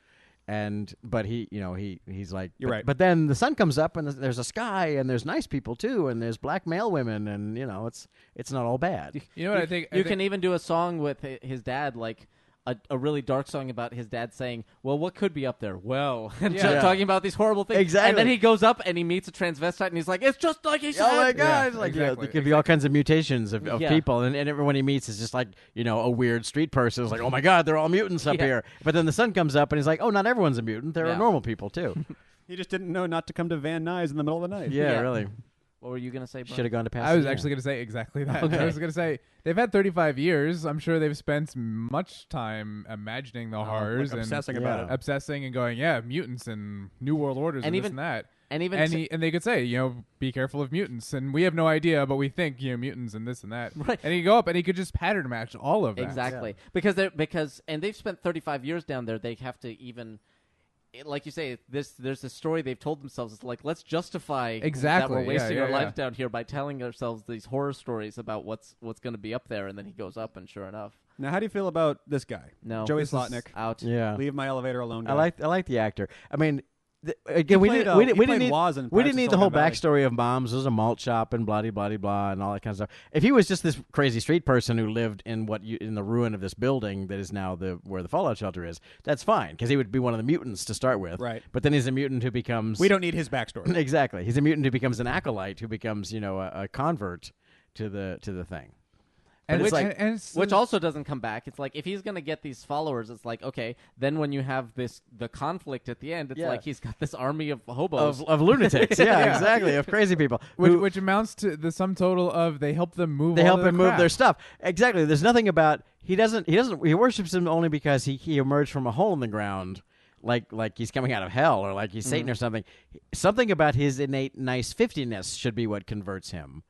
But he's like You're right. But then the sun comes up and there's a sky and there's nice people too and there's black male women and it's not all bad. You know what I think? You can even do a song with his dad, like a really dark song about his dad saying, "Well, what could be up there?" Well, and Yeah. talking about these horrible things. Exactly. And then he goes up and he meets a transvestite, and he's like, "It's just like he said." Oh my God! Yeah, It's like exactly, there could be all kinds of mutations of Yeah. people, and everyone he meets is just like a weird street person. It's like, oh my God, they're all mutants up Yeah. here. But then the sun comes up, and he's like, oh, not everyone's a mutant. There Yeah. are normal people too. he just didn't know not to come to Van Nuys in the middle of the night. Yeah, Yeah. really. What were you gonna say, Brian? Should have gone to Pasadena. I was actually going to say exactly that. Okay. I was going to say they've had 35 years. I'm sure they've spent much time imagining the horrors like and obsessing about it. obsessing and going, yeah, mutants and new world orders and, And this even- and that. And even And they could say, be careful of mutants, and we have no idea, but we think mutants and this and that. Right. And he'd go up and he could just pattern match all of that. exactly because they've spent 35 years down there. They have to even. Like you say, there's this story they've told themselves. It's like, let's justify Exactly, that we're yeah, wasting yeah, our yeah. lives down here by telling ourselves these horror stories about what's going to be up there, and then he goes up, and sure enough, Now, how do you feel about this guy? no, Joey this is Slotnick. out. Yeah. Leave my elevator alone. I Guy. like the actor. I mean, again, we played, didn't we he didn't played need Woz in we Pirates didn't of need the whole Silicon Valley. backstory of moms. There's a malt shop and blah blah blah blah and all that kind of stuff. If he was just this crazy street person who lived in in the ruin of this building that is now where the Fallout shelter is, that's fine because he would be one of the mutants to start with. Right. But then he's a mutant who becomes We don't need his backstory. exactly. He's a mutant who becomes an acolyte who becomes a convert to the thing. But And it's which, like and it's, Which also doesn't come back. It's like if he's gonna get these followers, it's like okay. Then when you have the conflict at the end, it's Yeah. like he's got this army of hobos. of lunatics. Yeah, exactly. Of crazy people. who- which amounts to the sum total of they help them move. They all help of him move crap. their stuff. Exactly. There's nothing about he worships him only because he emerged from a hole in the ground, like he's coming out of hell or like he's Satan or something. Something about his innate nice 50-ness should be what converts him.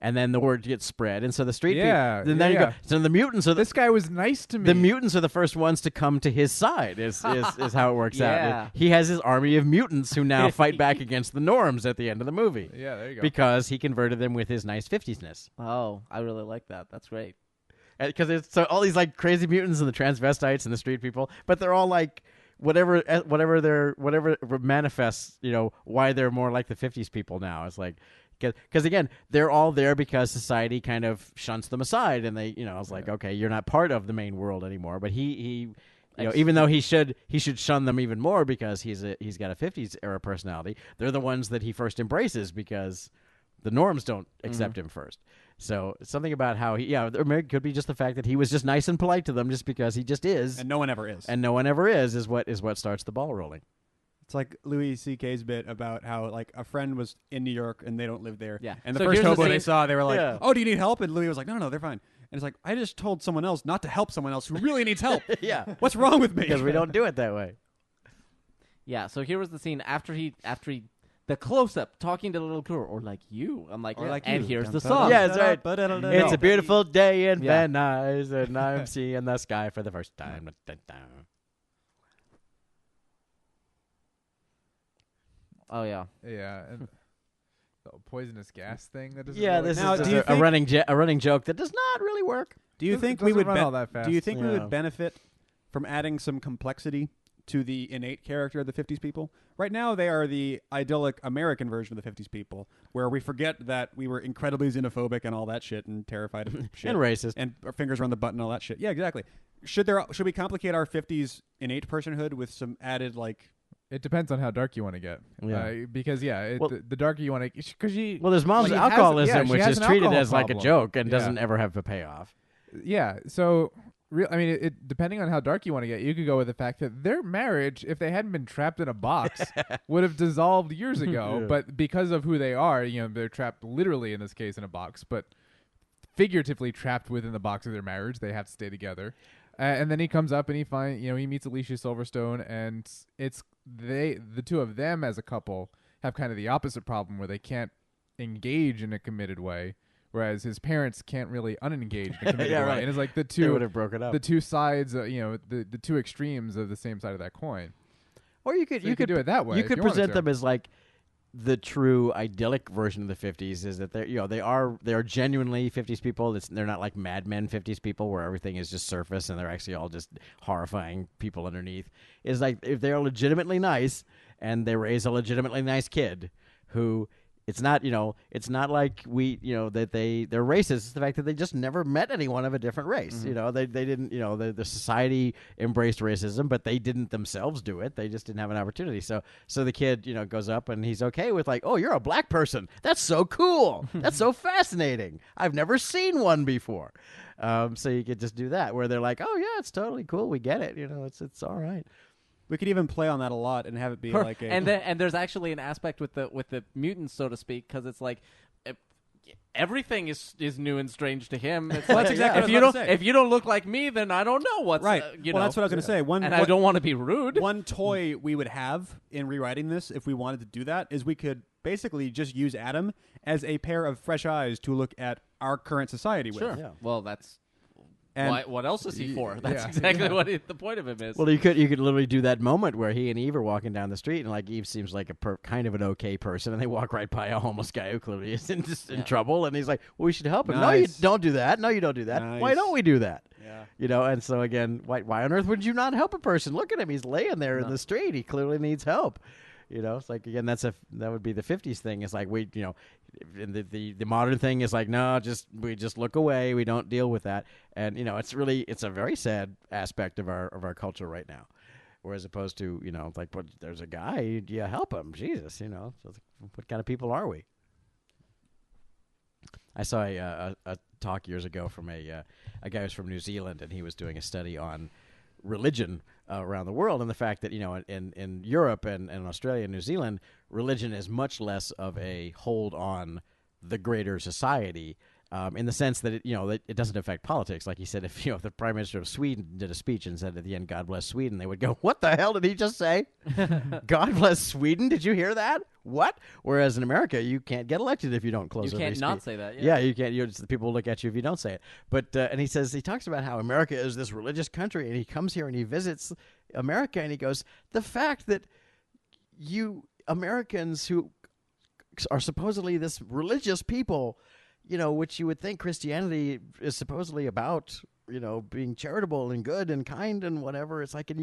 And then the word gets spread, and so the street Yeah, people. Then you yeah. go. So the mutants are This guy was nice to me. the mutants are the first ones to come to his side. Is how it works Yeah. out. He has his army of mutants who now fight back against the norms at the end of the movie. Yeah, there you go. Because he converted them with his nice 50s-ness. Oh, I really like that. That's great. Because it's so all these like crazy mutants and the transvestites and the street people, but they're all like whatever manifests, why they're more like the 50s people now. It's like because again, they're all there because society kind of shunts them aside, and they, it's like okay, you're not part of the main world anymore. But he even though he should shun them even more because he's got a 50s era personality. They're the ones that he first embraces because the norms don't accept him first. So something about how or it could be just the fact that he was just nice and polite to them just because he just is, And no one ever is. and no one ever is what starts the ball rolling. It's like Louis C.K.'s bit about how like a friend was in New York and they don't live there. Yeah. And the So first here's the hobo they scene- saw, they were like, Yeah. "Oh, do you need help?" And Louis was like, "No, they're fine." And it's like, I just told someone else not to help someone else who really needs help. Yeah, What's wrong with me? because we don't do it that way. Yeah. So here was the scene after he the close up talking to the little girl or like you. I'm like, Or like and you. here's the Dun, dun, song. Yeah, that's right. Ba-da-da-da-da. It's a beautiful day in Yeah. Van Nuys, and I'm seeing the sky for the first time. Oh yeah. Yeah. And the poisonous gas thing that doesn't. Yeah, really this Now, is do just you a think- running joke that does not really work. Do you Doesn't- think we doesn't would run all that Do you fast. think we Yeah. would benefit from adding some complexity to the innate character of the 50s people? Right now, they are the idyllic American version of the 50s people, where we forget that we were incredibly xenophobic and all that shit and terrified of shit. And racist. And our fingers were on the button and all that shit. Yeah, exactly. Should we complicate our 50s innate personhood with some added, like, It depends on how dark you want to get. Yeah. Because Well- the darker you want to, because she. Well, there's mom's she has- alcoholism, she which has is an treated alcohol as like a problem. joke and Yeah. doesn't ever have a payoff. Yeah. So, I mean, it depending on how dark you want to get, you could go with the fact that their marriage, if they hadn't been trapped in a box, would have dissolved years ago. Yeah. But because of who they are, they're trapped literally in this case in a box, but figuratively trapped within the box of their marriage. They have to stay together. And then he comes up and he meets Alicia Silverstone, and the two of them as a couple have kind of the opposite problem where they can't engage in a committed way, whereas his parents can't really unengage in a committed Yeah, way. right. And it's like the They would two have broken up. the two sides, the two extremes of the same side of that coin. Or you could So you could do it that way You if could you wanted present to. them as like the true idyllic version of the 50s is that they are genuinely 50s people. They're not like Mad Men 50s people where everything is just surface and they're actually all just horrifying people underneath. Is like if they're legitimately nice and they raise a legitimately nice kid who it's not like that they're racist. It's the fact that they just never met anyone of a different race. Mm-hmm. They didn't, the society embraced racism, but they didn't themselves do it. They just didn't have an opportunity. So the kid, goes up and he's okay with like, oh, you're a black person. That's so cool. That's so fascinating. I've never seen one before. So you could just do that where they're like, oh yeah, it's totally cool. We get it. It's all right. We could even play on that a lot and have it be like a and there's actually an aspect with the mutants, so to speak, because it's like everything is new and strange to him. It's Well, like, that's exactly if what I was you about don't to say. if you don't look like me, then I don't know what's right. you Well, know. that's what I was going to say. And I don't want to be rude. One toy we would have in rewriting this, if we wanted to do that, is we could basically just use Adam as a pair of fresh eyes to look at our current society with. Sure. Yeah. Well, that's And what else is he for? That's yeah. exactly what the point of him is. Well, you could literally do that moment where he and Eve are walking down the street, and like Eve seems like a kind of an okay person, and they walk right by a homeless guy who clearly is in trouble, and he's like, "Well, we should help him." No, you Nice. don't do that. No, you don't do that. Why Nice. don't we do that? Yeah. And so again, why on earth would you not help a person? Look at him; he's laying there in the street. He clearly needs help. It's like again, that would be the 50s thing. It's like and the modern thing is like no, we just look away. We don't deal with that, and it's a very sad aspect of our culture right now. Whereas opposed to like there's a guy, you help him, Jesus, so what kind of people are we? I saw a talk years ago from a guy who's from New Zealand, and he was doing a study on religion around the world, and the fact that in Europe and Australia and New Zealand, religion is much less of a hold on the greater society, in the sense that it doesn't affect politics. Like he said, if the Prime Minister of Sweden did a speech and said at the end, "God bless Sweden," they would go, "What the hell did he just say? God bless Sweden? Did you hear that? What?" Whereas in America, you can't get elected if you don't close. you every can't not speech. say that. Yeah, you can't. The people will look at you if you don't say it. But and he talks about how America is this religious country, and he comes here and he visits America, and he goes, the fact that you Americans who are supposedly this religious people, which you would think Christianity is supposedly about, being charitable and good and kind and whatever. It's like, and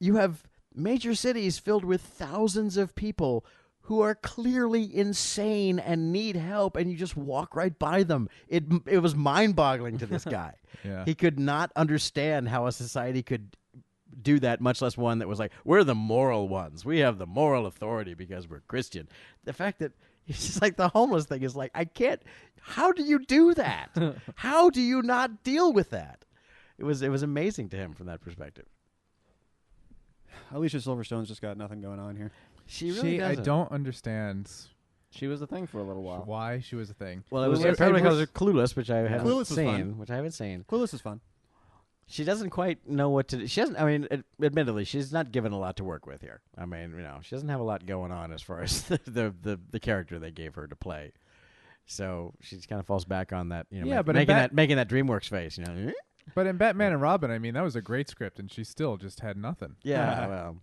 you have major cities filled with thousands of people who are clearly insane and need help, and you just walk right by them. It was mind-boggling to this guy. Yeah. He could not understand how a society could do that, much less one that was like, we're the moral ones. We have the moral authority because we're Christian. The fact that it's just like the homeless thing is like, I can't. How do you do that? How do you not deal with that? It was amazing to him from that perspective. Alicia Silverstone's just got nothing going on here. She really I doesn't. don't understand She was a thing for a little while. why she was a thing. Well, it was Clueless- apparently it because was- of Clueless, which I haven't Clueless was fun. seen. Which I haven't seen. Clueless is fun. She doesn't quite know what to do. She doesn't. I mean, admittedly, she's not given a lot to work with here. I mean, she doesn't have a lot going on as far as the character they gave her to play. So she just kind of falls back on that. Yeah, but making that DreamWorks face. But in Batman and Robin, I mean, that was a great script, and she still just had nothing. Yeah. Well.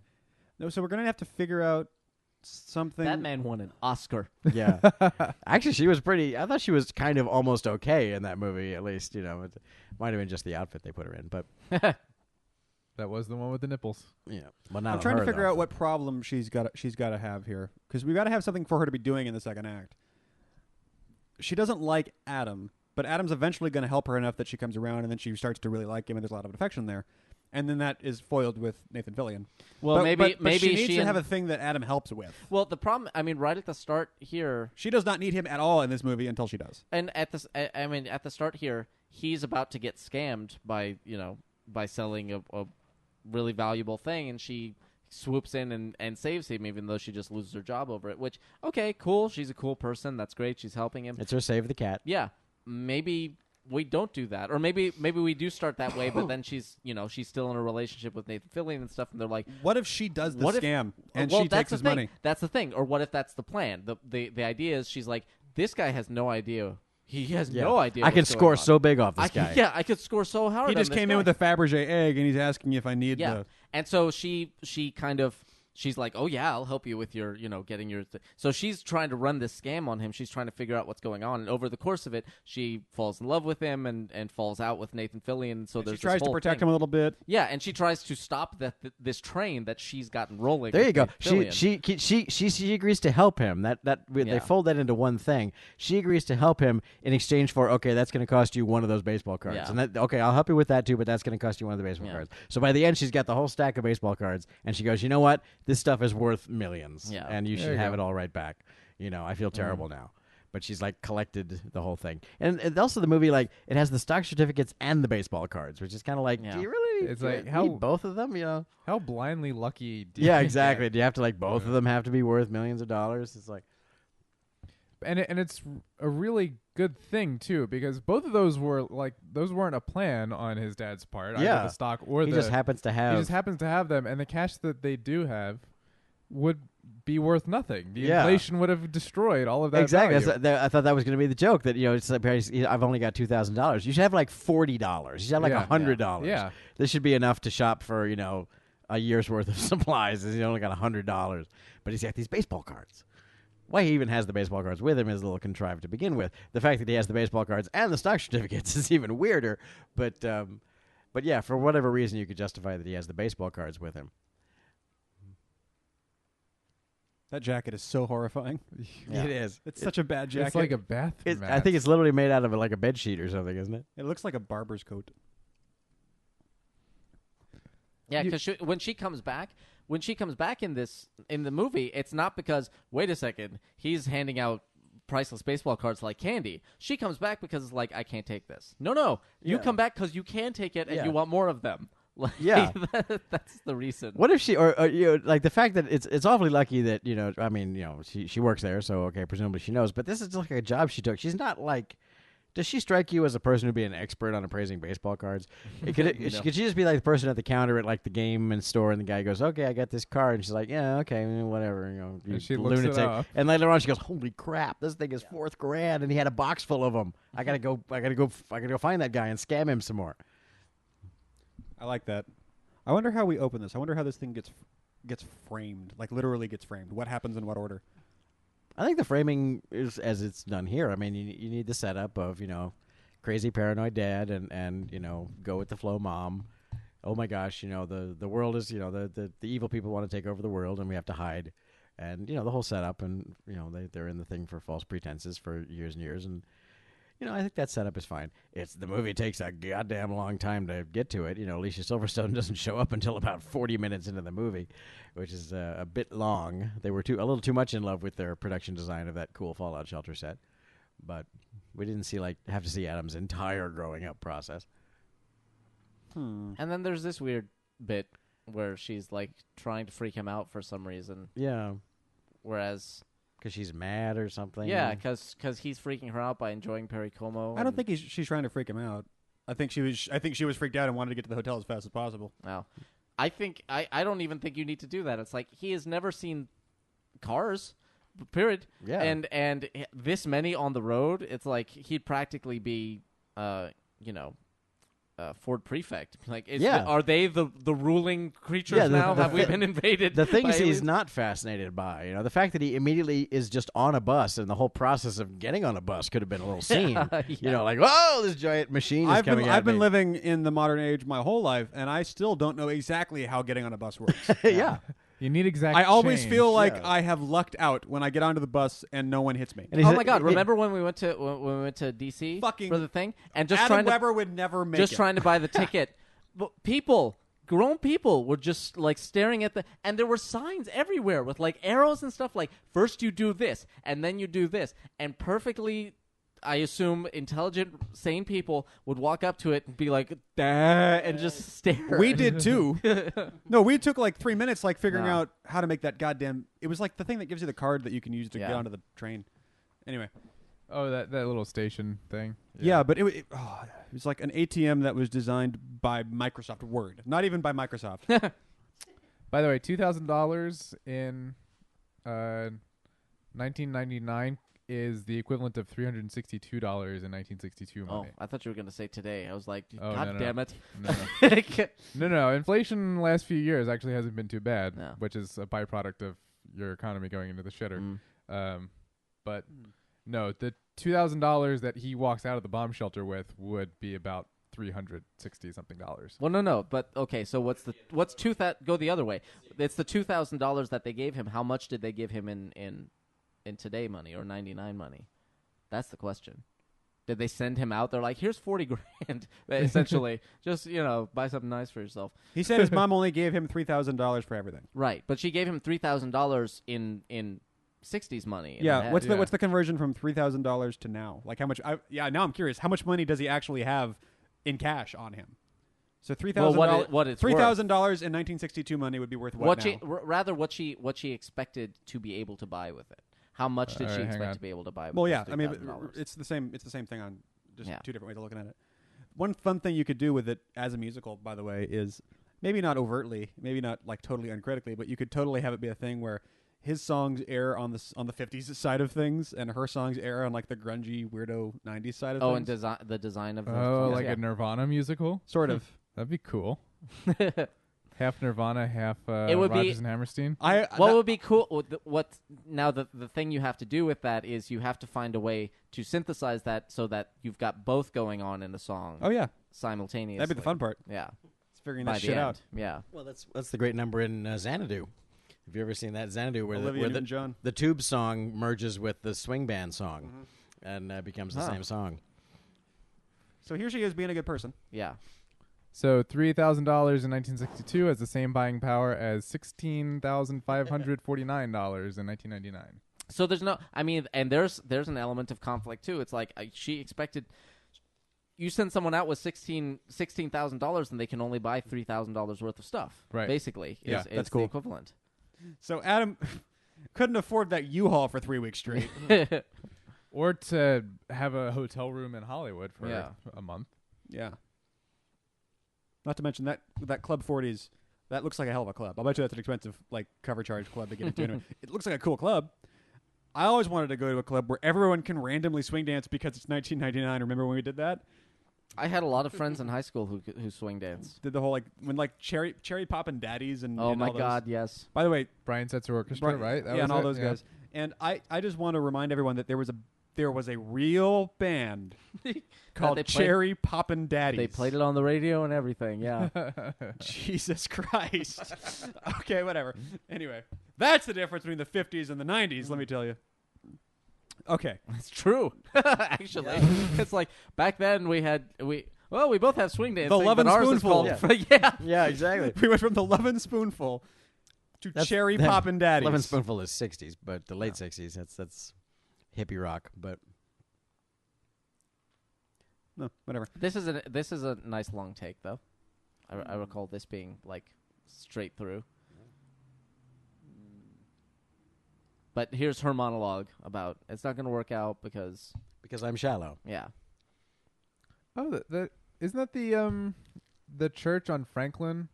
No, so we're gonna have to figure out something. Batman won an Oscar. Yeah. Actually, she was pretty. I thought she was kind of almost okay in that movie. At least, it might have been just the outfit they put her in, but That was the one with the nipples. yeah. But not I'm trying on to her, figure though. out what problem she's got to have here, because we've got to have something for her to be doing in the second act. She doesn't like Adam, but Adam's eventually going to help her enough that she comes around, and then she starts to really like him, and there's a lot of affection there. and then that is foiled with Nathan Fillion. Well, But maybe she needs to and- have a thing that Adam helps with. Well, the problem, I mean, right at the start here, She does not need him at all in this movie until she does. and at this, I mean, at the start here, he's about to get scammed by by selling a really valuable thing, and she swoops in and saves him, even though she just loses her job over it. Which, okay, cool. She's a cool person. That's great. She's helping him. It's her save the cat. Yeah, maybe we don't do that, or maybe we do start that way, but then she's still in a relationship with Nathan Fillion and stuff, and they're like, What if she does the What if- scam and well, she that's takes the his thing. money? That's the thing. Or what if that's the plan? The idea is she's like, this guy has no idea. He has no idea. I can what's going score on. so big off this guy. Yeah, I could score so hard. He on just this came guy. in with a Fabergé egg, and he's asking if I need the. And so she kind of. She's like, oh, yeah, I'll help you with your, getting your... So she's trying to run this scam on him. She's trying to figure out what's going on. And over the course of it, she falls in love with him and falls out with Nathan Fillion. So there's She tries this to whole protect thing. him a little bit. Yeah, and she tries to stop this train that she's gotten rolling. There with you go. Nathan Fillion. She agrees to help him. They Yeah. fold that into one thing. She agrees to help him in exchange for that's going to cost you one of those baseball cards. Yeah. And I'll help you with that too, but that's going to cost you one of the baseball Yeah. cards. So by the end, she's got the whole stack of baseball cards, and she goes, you know what? This stuff is worth millions, Yeah. and you There should you have go. it all right back. I feel terrible now. But she's like collected the whole thing, and also the movie it has the stock certificates and the baseball cards, which is kind of like, Yeah. do you really? It's like, need how- both of them? How blindly lucky do you Yeah, get? exactly. Do you have to both of them have to be worth millions of dollars? It's like. And it's a really good thing too, because both of those weren't a plan on his dad's part. Either Yeah. the stock or He the just happens to have. he just happens to have them, and the cash that they do have would be worth nothing. The Yeah. inflation would have destroyed all of that. Exactly. value. I thought that was going to be the joke that it's like I've only got $2,000. You should have like $40. You should have like Yeah. $100. Yeah. This should be enough to shop for a year's worth of supplies. He's only got $100, but he's got these baseball cards. Why he even has the baseball cards with him is a little contrived to begin with. The fact that he has the baseball cards and the stock certificates is even weirder. But yeah, for whatever reason, you could justify that he has the baseball cards with him. That jacket is so horrifying. It is. It's such a bad jacket. It's like a bath mat. I think it's literally made out of like a bed sheet or something, isn't it? It looks like a barber's coat. Yeah, because when she comes back in the movie, it's not because wait a second, he's handing out priceless baseball cards like candy. She comes back because it's like, I can't take this. No, you come back because you can take it and Yeah. you want more of them. Like, Yeah. that's the reason. What if she, or like the fact that it's awfully lucky that she works there, so okay, presumably she knows. But this is like a job she took. She's not like. Does she strike you as a person who'd be an expert on appraising baseball cards? Could she just be like the person at the counter at like the game and store, and the guy goes, "Okay, I got this card," and she's like, "Yeah, okay, whatever." You And she looks it lunatic. up. And later on, she goes, "Holy crap, this thing is $4,000,000," and he had a box full of them. I gotta go find that guy and scam him some more. I like that. I wonder how we open this. I wonder how this thing gets framed, like literally gets framed. What happens in what order? I think the framing is as it's done here. I mean, you need the setup of crazy paranoid dad and go with the flow mom. Oh my gosh, the world is the evil people want to take over the world and we have to hide, and the whole setup, and they're in the thing for false pretenses for years and years, and I think that setup is fine. The movie takes a goddamn long time to get to it. Alicia Silverstone doesn't show up until about 40 minutes into the movie, which is a bit long. They were a little too much in love with their production design of that cool Fallout shelter set, but we didn't have to see Adam's entire growing up process. And then there's this weird bit where she's like trying to freak him out for some reason, Yeah, whereas because she's mad or something. yeah, because he's freaking her out by enjoying Perry Como. I don't think she's trying to freak him out. I think she was freaked out and wanted to get to the hotel as fast as possible. No, I think I don't even think you need to do that. It's like he has never seen cars, period. Yeah. And this many on the road, it's like he'd practically be, Ford Prefect. Like, are they the ruling creatures now? Have we been invaded? The things by he's aliens? not fascinated by, the fact that he immediately is just on a bus, and the whole process of getting on a bus could have been a little scene. Yeah. Like, whoa, this giant machine is coming at I've been me. living in the modern age my whole life, and I still don't know exactly how getting on a bus works. Yeah. You need exact. I always change. feel like Yeah. I have lucked out when I get onto the bus and no one hits me. And he's Oh my God! Remember when we went to DC Fucking for the thing and just Adam trying to Weber would never make just it. trying to buy the ticket. But people, grown people were just like staring at and there were signs everywhere with like arrows and stuff like first you do this and then you do this, and perfectly, I assume, intelligent, sane people would walk up to it and be like, "Duh," and just stare. We did too. No, we took like 3 minutes like figuring Yeah. out how to make that goddamn. It was like the thing that gives you the card that you can use to Yeah. get onto the train. Anyway, Oh, that little station thing. yeah, but it was like an ATM that was designed by Microsoft Word, not even by Microsoft. By the way, $2,000 in 1999 is the equivalent of $362 in 1962 Oh, money. I thought you were gonna say today. I was like, Oh, God no. damn it! No. Inflation in the last few years actually hasn't been too bad, No. which is a byproduct of your economy going into the shitter. But no, the $2,000 that he walks out of the bomb shelter with would be about $360-something. Well, no, but okay. So what's go the other way? It's the $2,000 that they gave him. How much did they give him in today money or 99 money? That's the question. Did they send him out? They're like, here's 40 grand, essentially. Just, buy something nice for yourself. He said his mom only gave him $3,000 for everything. Right, but she gave him $3,000 in 60s money. in her Yeah, head. what's the conversion from $3,000 to now? Like how much? Now I'm curious. How much money does he actually have in cash on him? So $3,000. What it's $3,000 in 1962 money would be worth what now? what she expected to be able to buy with it. How much did all she right, hang expect on. to be able to buy with Well, this yeah. I mean, $3,000? it's the same. It's the same thing on just Yeah. two different ways of looking at it. One fun thing you could do with it as a musical, by the way, is maybe not overtly, maybe not like totally uncritically, but you could totally have it be a thing where his songs air on the 50s side of things, and her songs air on like the grungy weirdo 90s side of and things. the design of the Oh, songs, like yeah. a Nirvana musical? Sort of. That'd be cool. Half Nirvana, half It would be- Rodgers and Hammerstein. What would be cool? The thing you have to do with that is you have to find a way to synthesize that so that you've got both going on in the song Oh yeah, simultaneously. that'd be the fun part. Yeah, It's figuring by that the shit end. out. Yeah. Well, that's the great number in Xanadu. Have you ever seen that Xanadu where Olivia the Newton-John. the tube song merges with the swing band song and becomes the same song? So here she is being a good person. Yeah. So $3,000 in 1962 has the same buying power as $16,549 in 1999. So there's no, I mean, and there's an element of conflict too. It's like she expected. You send someone out with $16,000 and they can only buy $3,000 worth of stuff. Right. Basically, Yeah, is that's the cool. equivalent. So Adam couldn't afford that U-Haul for 3 weeks straight. Or to have a hotel room in Hollywood for Yeah. a month. Yeah. Not to mention that Club 40s, that looks like a hell of a club. I'll bet you that's an expensive like cover charge club to get into. Anyway. It looks like a cool club. I always wanted to go to a club where everyone can randomly swing dance because it's 1999. Remember when we did that? I had a lot of friends in high school who swing dance. Did the whole like when like cherry poppin' daddies and Oh and my all those. God, yes. By the way, Brian Setzer Orchestra, right? That was and all it? those Yeah. guys. And I just want to remind everyone that there was a real band called they played- Cherry Poppin' Daddies. They played it on the radio and everything. Yeah. Jesus Christ. Okay, whatever. Anyway, that's the difference between the 50s and the 90s, let me tell you. Okay. It's true. Actually, it's like back then we both have swing dancing. The Lovin' but ours is Spoonful. called- yeah. Yeah, exactly. We went from the Lovin' Spoonful to Cherry that- Poppin' Daddies. Lemon Spoonful is 60s, but the late 60s, that's hippie rock. But No, whatever. This is a nice long take though. I recall this being like straight through. But here's her monologue about it's not going to work out because I'm shallow. yeah. Oh, isn't that the church on Franklin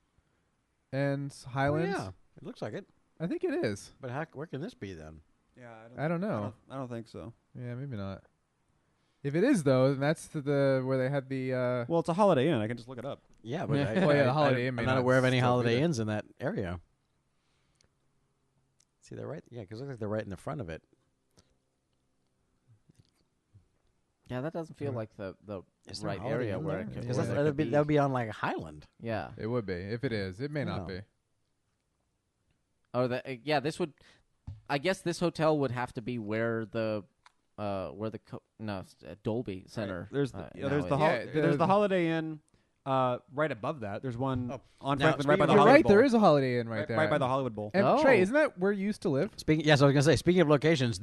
and Highlands? Oh, yeah, it looks like it. I think it is. But where can this be then? Yeah, I don't know. I don't think so. Yeah, maybe not. If it is though, then that's the where they had the. Well, it's a Holiday Inn. I can just look it up. Yeah, but Well, yeah, the Holiday Inn may I'm not not aware of any still be Holiday there. Inns in that area. See, they're right. Yeah, because it looks like they're right in the front of it. Yeah, that doesn't feel like the Is there a right Holiday area Inn where there? it could, 'Cause where that there would could be on like Highland. Yeah. It would be. If it is, it may not No. be. Or this would I guess this hotel would have to be where the Dolby Center. There's the now is. Holiday Inn. Right above that, there's one on Now, Franklin, right by the speaking You're Hollywood right. Bowl. There is a Holiday Inn right there. Right by the Hollywood Bowl. And Oh. Trey, isn't that where you used to live? Yes, I was going to say, speaking of locations,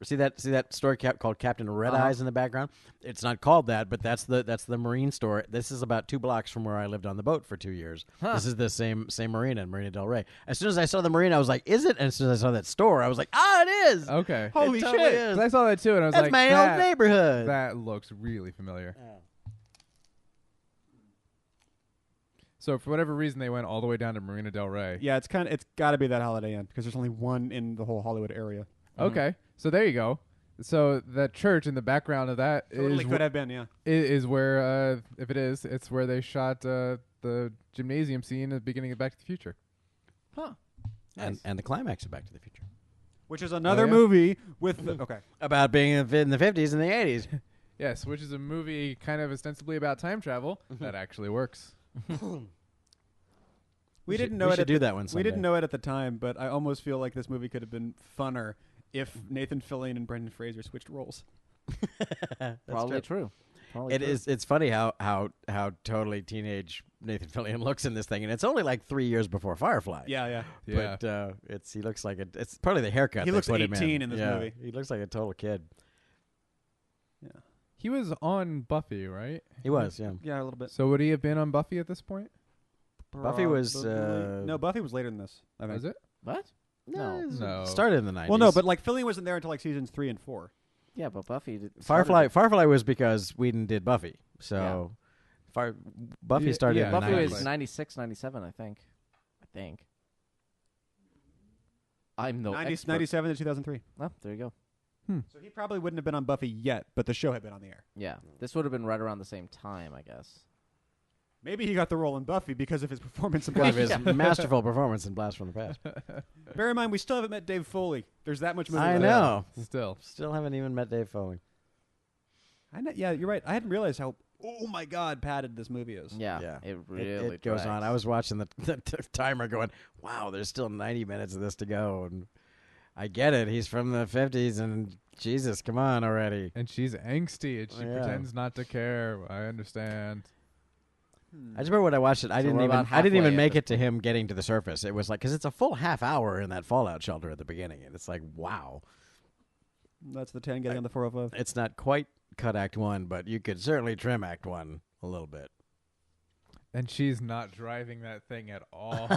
see that store called Captain Red Eyes in the background? It's not called that, but that's the marine store. This is about 2 blocks from where I lived on the boat for 2 years. This is the same marina in Marina del Rey. As soon as I saw the marina, I was like, is it? And as soon as I saw that store, I was like, it is. Okay. Holy It shit! totally is. 'Cause I saw that too, and I was That's like, my old neighborhood. That looks really familiar. Yeah. So for whatever reason, they went all the way down to Marina del Rey. Yeah, it's got to be that Holiday Inn because there's only one in the whole Hollywood area. Okay. So there you go. So the church in the background of that Totally could have been, yeah. is where, if it is, it's where they shot the gymnasium scene at the beginning of Back to the Future. Huh. And the climax of Back to the Future. Which is another yeah? movie with okay. About being in the 50s and the 80s. Yes, which is a movie kind of ostensibly about time travel that actually works. We didn't know we it. should At do the, that one We someday. didn't know it at the time, but I almost feel like this movie could have been funner if Nathan Fillion and Brendan Fraser switched roles. Probably true. Probably It true. is. It's funny how totally teenage Nathan Fillion looks in this thing, and it's only like 3 years before Firefly. Yeah. Yeah. But he looks like it's probably the haircut. He they looks put him 18 in this Yeah, movie. He looks like a total kid. He was on Buffy, right? He was, yeah. Yeah, a little bit. So would he have been on Buffy at this point? Buffy was, Probably- no, Buffy was later than this. I think. Was it? What? No. No. Started in the 90s. Well, no, but like Fillion wasn't there until like seasons 3 and 4. Yeah, but Buffy. Firefly was because Whedon did Buffy. So Buffy Yeah, started yeah. in the Buffy 90s. was 96, 97, I think. I'm no 90, expert. 97 to 2003. Oh, there you go. So he probably wouldn't have been on Buffy yet, but the show had been on the air. Yeah, this would have been right around the same time, I guess. Maybe he got the role in Buffy because of his performance in Because Buffy. of his masterful performance in Blast from the Past. Bear in mind, we still haven't met Dave Foley. There's that much movie I left. know. Still. Haven't even met Dave Foley. Yeah, you're right. I hadn't realized how, oh my God, padded this movie is. Yeah, it really It goes drags. on. I was watching the timer going, wow, there's still 90 minutes of this to go. And I get it. He's from the 50s, and Jesus, come on already. And she's angsty, and she Yeah. pretends not to care. I understand. I just remember when I watched it, I So didn't we're even about halfway make at it to him getting to the surface. It was like, because it's a full half hour in that fallout shelter at the beginning, and it's like, wow. That's the 10 getting on the 405. It's not quite cut Act 1, but you could certainly trim Act 1 a little bit. And she's not driving that thing at all.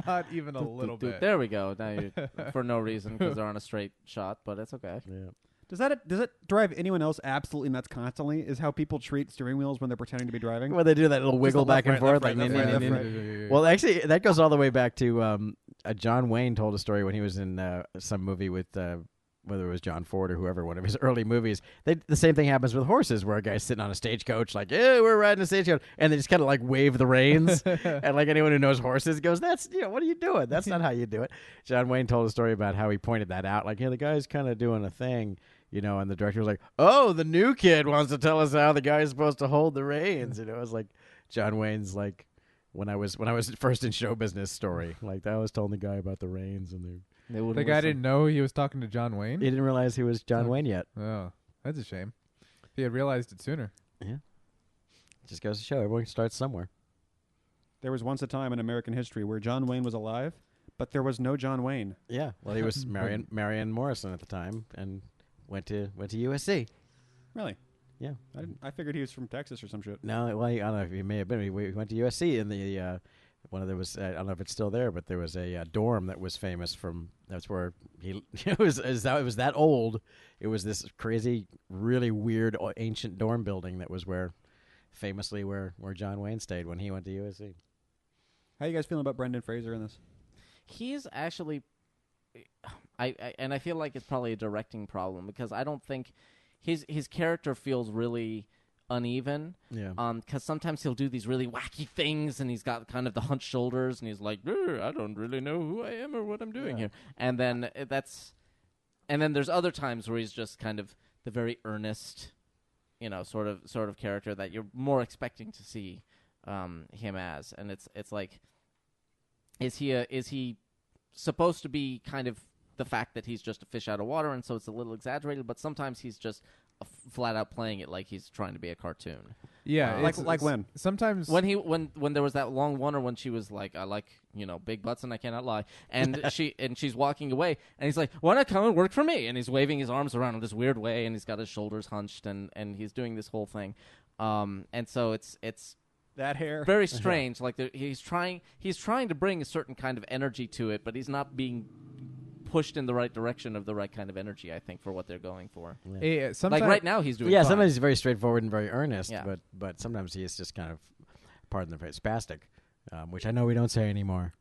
Not even a little bit. There we go. Now you're for no reason because they're on a straight shot, but it's okay. Yeah. Does it drive anyone else absolutely nuts constantly? Is how people treat steering wheels when they're pretending to be driving? Well, they do that little wiggle left, back and right, forth. left, like, right, nin- left, nin- right, nin- left. Well, actually, that goes all the way back to John Wayne told a story when he was in some movie with whether it was John Ford or whoever, one of his early movies. The same thing happens with horses, where a guy's sitting on a stagecoach, like, "Yeah, we're riding a stagecoach," and they just kind of like wave the reins, and like anyone who knows horses goes, "That's what are you doing? That's not how you do it." John Wayne told a story about how he pointed that out, like, "Yeah, the guy's kind of doing a thing." And the director was like, "Oh, the new kid wants to tell us how the guy's supposed to hold the reins." It was like John Wayne's like when I was first in show business story. Like I was telling the guy about the reins, and They wouldn't The guy listen. didn't know he was talking to John Wayne? he didn't realize he was John Wayne yet. Oh, that's a shame. If he had realized it sooner. Yeah, just goes to show everyone starts somewhere. There was once a time in American history where John Wayne was alive, but there was no John Wayne. Yeah, well, he was Marion Morrison at the time, and went to USC. Really? Yeah. I figured he was from Texas or some shit. No, well, I don't know if he may have been. He went to USC in the one of there was I don't know if it's still there, but there was a dorm that was famous from. That's where he it was that old. It was this crazy, really weird, ancient dorm building that was famously where John Wayne stayed when he went to USC. How you guys feeling about Brendan Fraser in this? He's actually, I feel like it's probably a directing problem because I don't think his character feels really uneven. Yeah. Because sometimes he'll do these really wacky things, and he's got kind of the hunched shoulders, and he's like, I don't really know who I am or what I'm doing here. And then there's other times where he's just kind of the very earnest, sort of character that you're more expecting to see him as. And it's like, is he supposed to be kind of the fact that he's just a fish out of water, and so it's a little exaggerated, but sometimes he's just flat out playing it like he's trying to be a cartoon. Yeah, Like it's- when? Sometimes When there was that long one, or when she was like, I like big butts and I cannot lie, and she's walking away, and he's like, why not come and work for me? And he's waving his arms around in this weird way, and he's got his shoulders hunched, and he's doing this whole thing, and so it's That hair. very strange. Like he's trying to bring a certain kind of energy to it, but he's not being pushed in the right direction of the right kind of energy, I think, for what they're going for. sometimes Like right now, he's doing Yeah, fine. sometimes he's very straightforward and very earnest, Yeah. but sometimes he is just kind of, pardon the phrase, spastic, which I know we don't say anymore.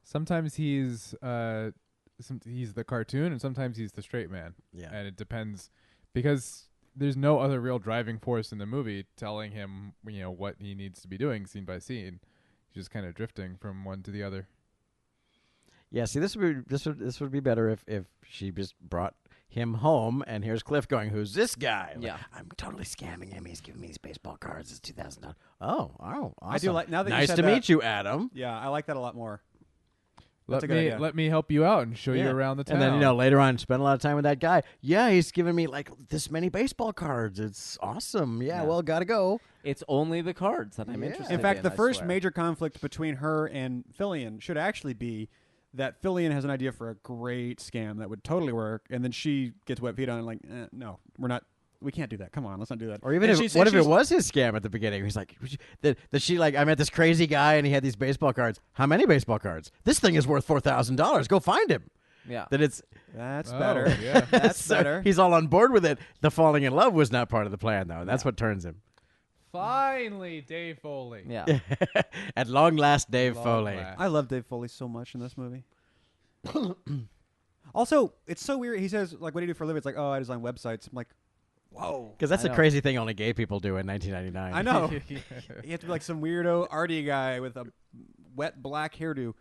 sometimes he's the cartoon, and sometimes he's the straight man. Yeah. And it depends, because there's no other real driving force in the movie telling him what he needs to be doing scene by scene. He's just kind of drifting from one to the other. Yeah, see, this would be better if she just brought him home, and here's Cliff going, "Who's this guy?" Like, Yeah. I'm totally scamming him. He's giving me these baseball cards. It's $2,000. Oh, awesome. I do like now that you nice said to that, meet you, Adam. Yeah, I like that a lot more. Let That's a good idea. me help you out and show you Yeah. around the town. And then later on, spend a lot of time with that guy. Yeah, he's giving me like this many baseball cards. It's awesome. Yeah, Yeah. well, gotta go. It's only the cards that I'm Yeah. interested in. In fact, the I first swear. major conflict between her and Fillion should actually be that Fillion has an idea for a great scam that would totally work, and then she gets wet feet on and like, no, we can't do that. Come on, let's not do that. Or even And if what if it was his scam at the beginning? He's like, that she like, I met this crazy guy and he had these baseball cards. How many baseball cards? This thing is worth $4,000. Go find him. Yeah. That it's That's Oh, better. yeah. That's so better. He's all on board with it. The falling in love was not part of the plan, though. That's what turns him. Finally, Dave Foley. Yeah. At long last, Dave Long Foley. last. I love Dave Foley so much in this movie. Also, it's so weird. He says, like, what do you do for a living? It's like, oh, I design websites. I'm like, whoa. Because that's I a know. crazy thing only gay people do in 1999. I know. You have to be like some weirdo arty guy with a wet black hairdo.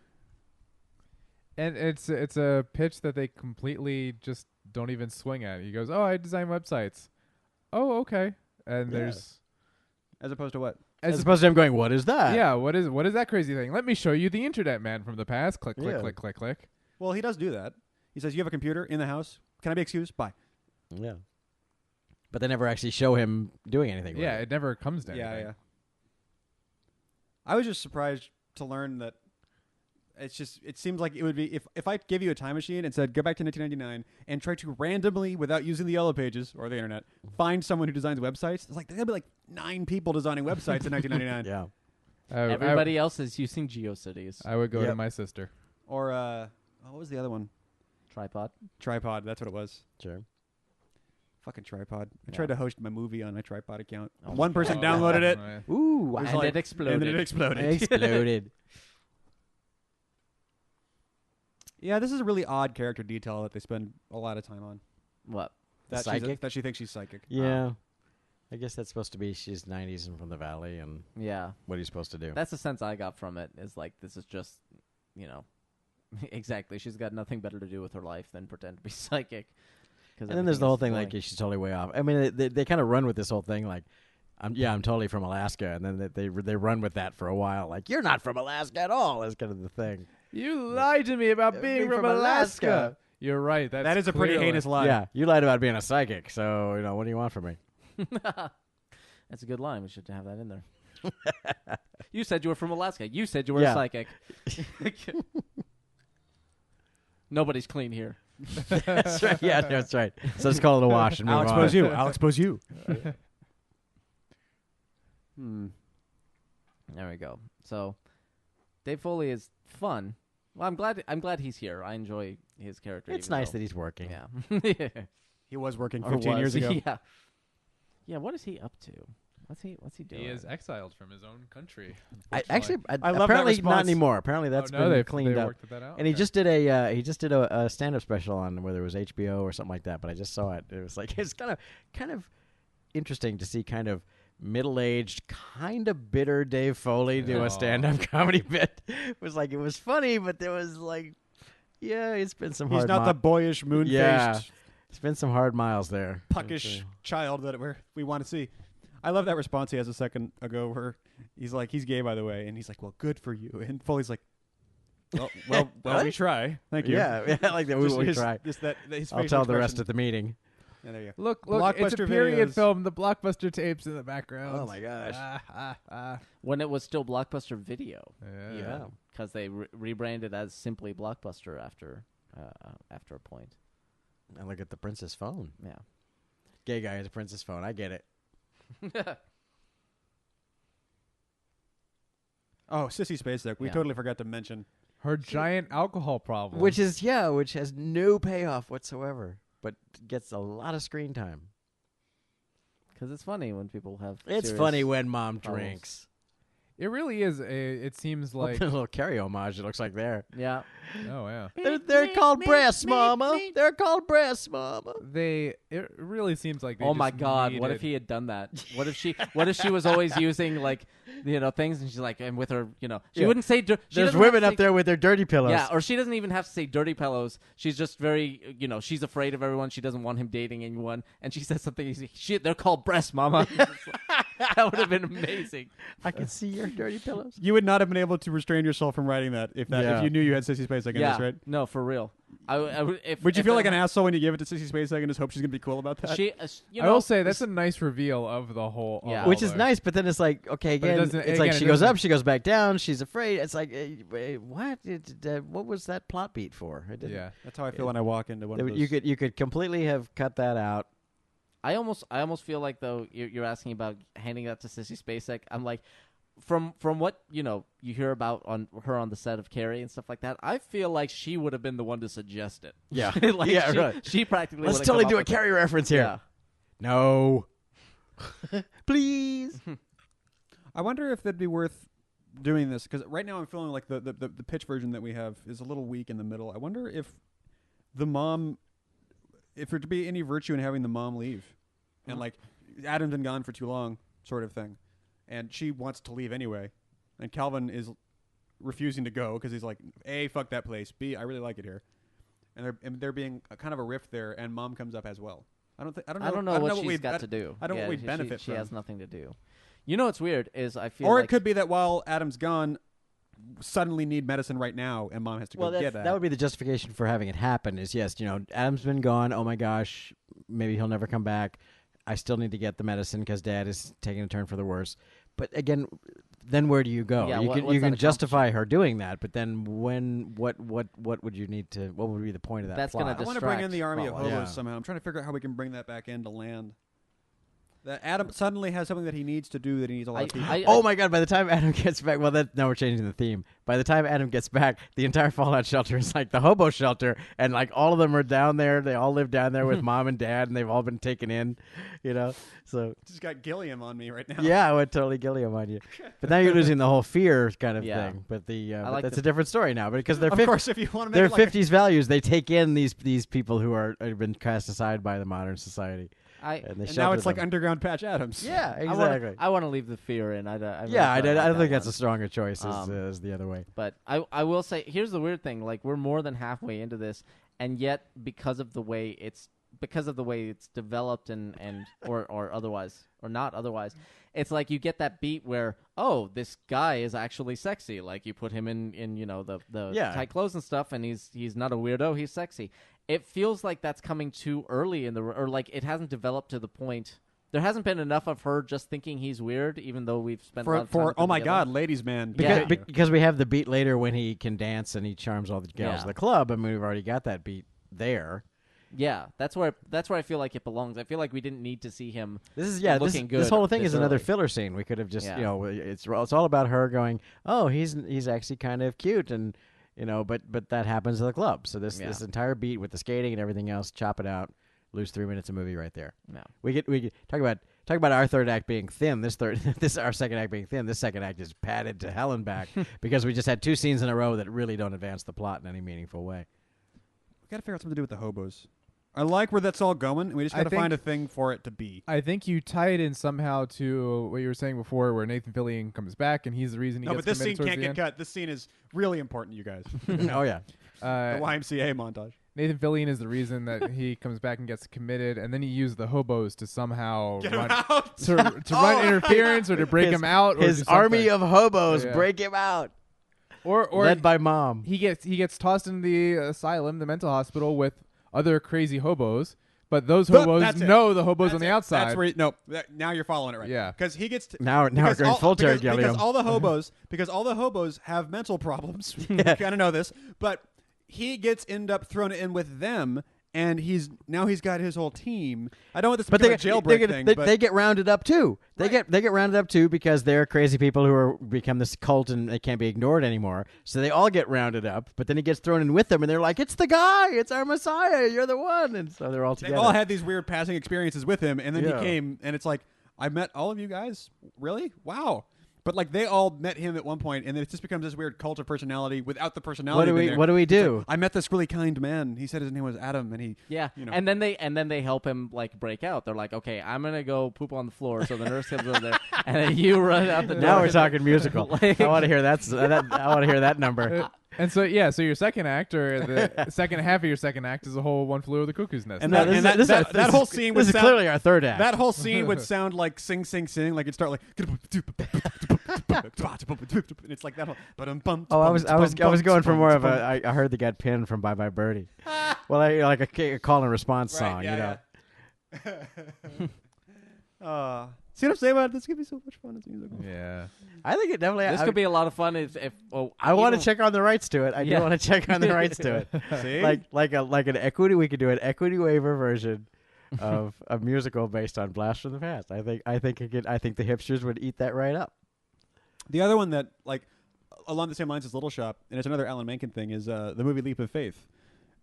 And it's a pitch that they completely just don't even swing at. He goes, "Oh, I design websites." Oh, okay. And Yeah. there's As opposed to what? As opposed to him going, what is that? yeah, what is that crazy thing? Let me show you the internet man from the past. Click, click, Yeah. click, click, click. Well, he does do that. He says, you have a computer in the house. Can I be excused? Bye. Yeah. But they never actually show him doing anything with Yeah, it. it never comes to Yeah, anything. yeah. I was just surprised to learn that it seems like it would be if I gave you a time machine and said go back to 1999 and try to randomly, without using the yellow pages or the internet, find someone who designs websites. It's like there's gonna be like 9 people designing websites in 1999. Yeah. Everybody else is using GeoCities. I would go to Yep. my sister. Or what was the other one? Tripod. Tripod. That's what it was. Sure. Fucking tripod. I Yeah. tried to host my movie on my tripod account. Oh One my person God. downloaded it. Ooh. And like- it exploded. And then it exploded. Exploded. Yeah, this is a really odd character detail that they spend a lot of time on. What? Psychic? That she thinks she's psychic. Yeah. I guess that's supposed to be she's 90s and from the valley, and Yeah. what are you supposed to do? That's the sense I got from it. Is like this is just, exactly. She's got nothing better to do with her life than pretend to be psychic. And then there's the whole thing like she's totally way off. I mean, they kind of run with this whole thing like, I'm totally from Alaska, and then they run with that for a while. Like, you're not from Alaska at all. Is kind of the thing. You lied to me about being from Alaska. You're right. That is a pretty clearly- heinous lie. Yeah, you lied about being a psychic. So what do you want from me? That's a good line. We should have that in there. You said you were from Alaska. You said you were Yeah. a psychic. Nobody's clean here. That's right. Yeah, that's right. So let's call it a wash and move I'll on. expose you. I'll expose you. There we go. So, Dave Foley is fun. Well, I'm glad he's here. I enjoy his character. It's even nice though- that he's working. Yeah. He was working Or 15 was. years ago. Yeah. Yeah. What is he up to? What's he doing? He is exiled from his own country. I love that apparently response. Not anymore. Apparently that's oh, no, been they cleaned up. worked that out. And he Okay. just did a stand-up special on whether it was HBO or something like that. But I just saw it. It was like it's kind of interesting to see kind of middle-aged, kind of bitter Dave Foley do Aw. a stand-up comedy bit. It was funny, but there was like, yeah, it's been some He's hard. not the boyish, moon-faced, Yeah. It's been some hard miles there. puckish child that we want to see. I love that response he has a second ago where he's like, he's gay, by the way. And he's like, well, good for you. And Foley's like, well, we try. Thank you. Yeah, I like that. We Just will his, try. Just his I'll facial tell the rest expression. at the meeting. Yeah, there you go. Look, it's a Blockbuster period videos. film. The Blockbuster tapes in the background. Oh my gosh. When it was still Blockbuster Video, Yeah. because they rebranded as simply Blockbuster after a point. And look at the princess phone. Yeah. Gay guy has a princess phone. I get it. Oh, Sissy Spacek. We Yeah. totally forgot to mention. Her giant alcohol problem. Which has no payoff whatsoever, but gets a lot of screen time. Because it's funny when people have. It's serious funny when mom problems. drinks. it really is. It seems like. A little Carrie homage, it looks like there. Yeah. Oh yeah. They're called breasts, mama. They're called breasts, mama. It really seems like. They Oh my just God! What if needed- he had done that? What if she was always using like things, and she's like, and with her, she Yeah. wouldn't say. She There's doesn't women have to up there with their dirty pillows. Yeah, or she doesn't even have to say dirty pillows. She's just very, she's afraid of everyone. She doesn't want him dating anyone, and she says something. He's like, "Shit, they're called breasts, mama." That would have been amazing. I can see your dirty pillows. You would not have been able to restrain yourself from writing that if Yeah. you knew you had Sissy Spacek in Yeah, this, right? no, for real. Would you feel like an asshole when you gave it to Sissy Spacek and just hope she's gonna be cool about that? She, I will say that's a nice reveal of the whole. of Yeah. all Which is the- nice, but then it's like, okay, But it again, doesn't- it's like again, she it goes doesn't- up, she goes back down, she's afraid. It's like, what? What was that plot beat for? It didn't- Yeah. That's how I feel when I walk into one of those. You could completely have cut that out. I almost feel like though you're asking about handing that to Sissy Spacek. I'm like, from what you hear about on her on the set of Carrie and stuff like that. I feel like she would have been the one to suggest it. Yeah. Like Yeah, she, right. she practically. Let's would've totally come do up a with it. Carrie reference here. Yeah. No. Please. I wonder if that'd be worth doing this because right now I'm feeling like the pitch version that we have is a little weak in the middle. I wonder if there to be any virtue in having the mom leave, and like Adam's been gone for too long, sort of thing, and she wants to leave anyway, and Calvin is refusing to go because he's like, A, fuck that place, B, I really like it here, and there being a kind of a rift there, and mom comes up as well. I don't know what she's we'd- got to do. I don't know what we'd benefit She from. has nothing to do. You know what's weird is I feel Or like it could be that while Adam's gone, suddenly need medicine right now, and mom has to go get that. That would be the justification for having it happen is, yes, Adam's been gone. Oh, my gosh. Maybe he'll never come back. I still need to get the medicine because Dad is taking a turn for the worse. But again, then where do you go? Yeah, you what's can that justify her doing that, but then what would you need to? What would be the point of that? That's plot? gonna I want to bring in distract the army of plot-wise. hobos Yeah. somehow. I'm trying to figure out how we can bring that back in to land. That Adam suddenly has something that he needs to do that he needs a lot of people. Oh my God! By the time Adam gets back, now we're changing the theme. By the time Adam gets back, the entire Fallout shelter is like the hobo shelter, and like all of them are down there. They all live down there with mom and dad, and they've all been taken in. So Just got Gilliam on me right now. yeah, I went totally Gilliam on you. But now you're losing the whole fear kind of Yeah. thing. But but like that's the- a different story now. But because they're Of course, if you want to they're make it like 50s values, they take in these people who have been cast aside by the modern society. And they and now shelter it's like them. underground Patch Adams. Yeah, exactly. I want to leave the fear in. I I like don't think that that's a one. stronger choice Um, as the other way. But I will say, here's the weird thing: like we're more than halfway into this, and yet because of the way it's developed and or otherwise or not otherwise, it's like you get that beat where this guy is actually sexy. Like you put him in the Yeah. tight clothes and stuff, and he's not a weirdo. He's sexy. It feels like that's coming too early or like it hasn't developed to the point. There hasn't been enough of her just thinking he's weird, even though we've spent a lot of time For with them oh my together. God, ladies man. Yeah. Because we have the beat later when he can dance and he charms all the gals Yeah. at the club. I mean, we've already got that beat there. Yeah, that's where I feel like it belongs. I feel like we didn't need to see him. This is looking good This whole thing this is another early. filler scene. We could have just Yeah. it's all about her going, oh, he's actually kind of cute and but that happens at the club. So this entire beat with the skating and everything else, chop it out, lose 3 minutes of movie right there. No. We could talk about our third act being thin. Our second act being thin. This second act is padded to hell and back because we just had 2 scenes in a row that really don't advance the plot in any meaningful way. We got to figure out something to do with the hobos. I like where that's all going, and we just I got to think- find a thing for it to be. I think you tie it in somehow to what you were saying before, where Nathan Fillion comes back and he's the reason he No, gets but this scene committed towards can't the get end. cut. This scene is really important, you guys. Oh yeah. The YMCA montage. Nathan Fillion is the reason that he comes back and gets committed, and then he used the hobos to somehow Get him run, out. to run interference or to break him out. Or His do army something. of hobos Yeah. break him out. or Led by mom. he gets tossed in the asylum, the mental hospital, with other crazy hobos. But those But hobos that's it. know the hobos That's on the it. outside. That's where now you're following it right. Yeah. Because he gets Now we're because going full Terry because Gilliam. all the hobos have mental problems. You kind of know this, but he end up thrown in with them. And he's got his whole team. I don't want this to become a jailbreak thing. But They get rounded up too. They Right. get rounded up too because they're crazy people who are become this cult and they can't be ignored anymore. So they all get rounded up. But then he gets thrown in with them, and they're like, "It's the guy. It's our Messiah. You're the one." And so they're all they've together. all had these weird passing experiences with him, and then Yeah. he came, and it's like, I met all of you guys. Really? Wow. But like they all met him at one point, and then it just becomes this weird cult of personality without the personality. What do we do? I met this really kind man. He said his name was Adam, and he Yeah, you know. and then they help him like break out. They're like, okay, I'm gonna go poop on the floor, so the nurse comes over there, and then you run out the door. Now we're talking musical. Like- I want to hear I want to hear that number. And so your second act or the second half of your second act is a whole One Flew Over the Cuckoo's Nest. And that- and that whole scene this would is sound- clearly our third act. That whole scene would sound like sing, like it'd start like, and it's like that whole. Oh, I was going for more of a. I heard they got pinned from Bye Bye Birdie. Well, like a call and response song, you know. See what I'm saying about it? This could be so much fun as a musical. Yeah. I think it definitely. This could be a lot of fun if I want to even- check on the rights to it. I Yeah. do want to check on the rights to it. See? like an equity. We could do an equity waiver version of a musical based on Blast from the Past. I think the hipsters would eat that right up. The other one that like along the same lines as Little Shop, and it's another Alan Menken thing, is the movie Leap of Faith.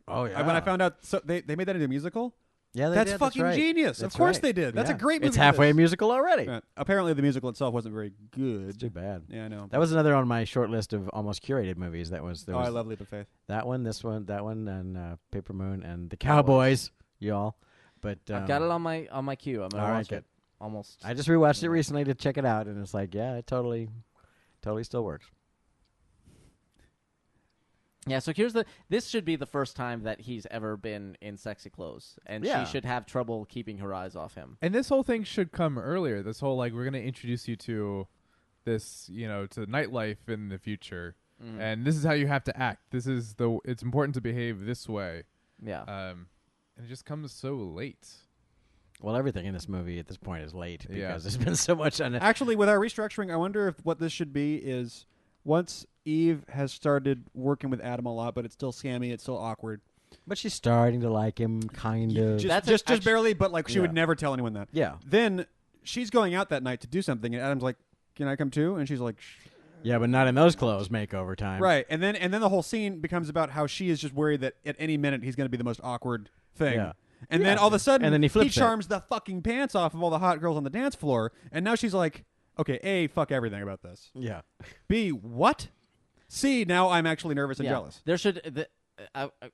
Oh yeah. When I found out, they made that into a musical. yeah, they That's did. fucking right. genius. That's Of course right. they did. That's a Yeah. great movie. It's for halfway a this. musical already. Apparently, the musical itself wasn't very good. It's too bad. Yeah, I know. That was another on my short list of almost curated movies. There I was love Leap of Faith. that one, this one, that one, and Paper Moon and the Cowboys, y'all. But I've got it on my queue. I'm gonna all right, watch good. it almost. I just rewatched it recently to check it out, and it's like, yeah, it totally still works. Yeah, so this should be the first time that he's ever been in sexy clothes, and Yeah. she should have trouble keeping her eyes off him. And this whole thing should come earlier. This whole like we're gonna introduce you to this, to nightlife in the future, Mhm. and this is how you have to act. It's important to behave this way. Yeah. And it just comes so late. Well, everything in this movie at this point is late because Yeah. there's been so much on it. Actually, with our restructuring, I wonder if what this should be is once Eve has started working with Adam a lot, but it's still scammy, it's still awkward. But she's starting to like him, kind of. Just barely, but like she would Yeah. never tell anyone that. Yeah. Then she's going out that night to do something, and Adam's like, "Can I come too?" And she's like, Yeah, but not in those clothes makeover time. "Right." And then the whole scene becomes about how she is just worried that at any minute he's going to be the most awkward thing. Yeah. And then all of a sudden, And then he flips it. charms the fucking pants off of all the hot girls on the dance floor, and now she's like, "Okay, A, fuck everything about this. Yeah. B, what? C, now I'm actually nervous and yeah. jealous." There should.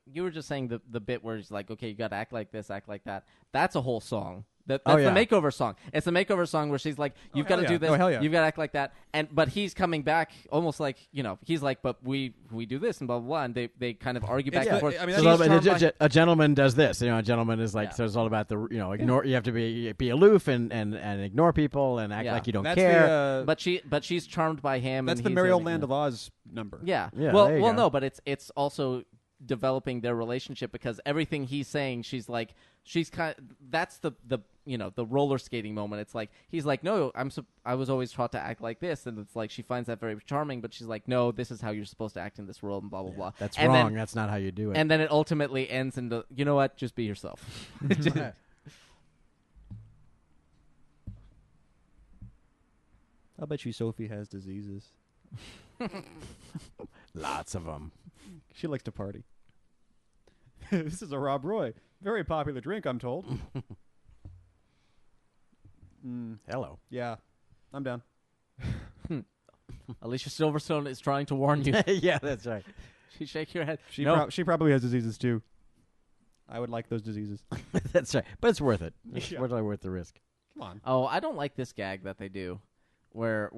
You were just saying the bit where he's like, okay, you got to act like this, act like that. That's a whole song. That's Oh, yeah. the makeover song. It's the makeover song where she's like, you've got to hell do yeah. this. Oh, hell yeah. You've got to act like that. But he's coming back almost like, he's like, but we do this and blah, blah, blah. And they kind of argue back It's and the- forth. I mean, So that's it's all just about- a gentleman does this. A gentleman is like, Yeah. so it's all about the, ignore. You have to be aloof and ignore people and act Yeah. like you don't That's care. But she's charmed by him. that's and the he's Merry Old in- Land of Oz number. Yeah. Yeah, Well, there you go. no, but it's also developing their relationship because everything he's saying, she's kind. That's the roller skating moment. It's like he's like, no, I was always taught to act like this, and it's like she finds that very charming, but she's like, no, this is how you're supposed to act in this world, and blah blah blah. That's and wrong. Then, That's not how you do it. and then it ultimately ends in you know what? Just be yourself. I'll bet you Sophie has diseases. Lots of them. She likes to party. This is a Rob Roy. Very popular drink, I'm told. Hello. Yeah, I'm down. Alicia Silverstone is trying to warn you. Yeah, that's right. She shake your head. She no. she probably has diseases too. I would like those diseases. That's right. But it's worth it. It's Yeah. worth the risk. Come on. Oh, I don't like this gag that they do, where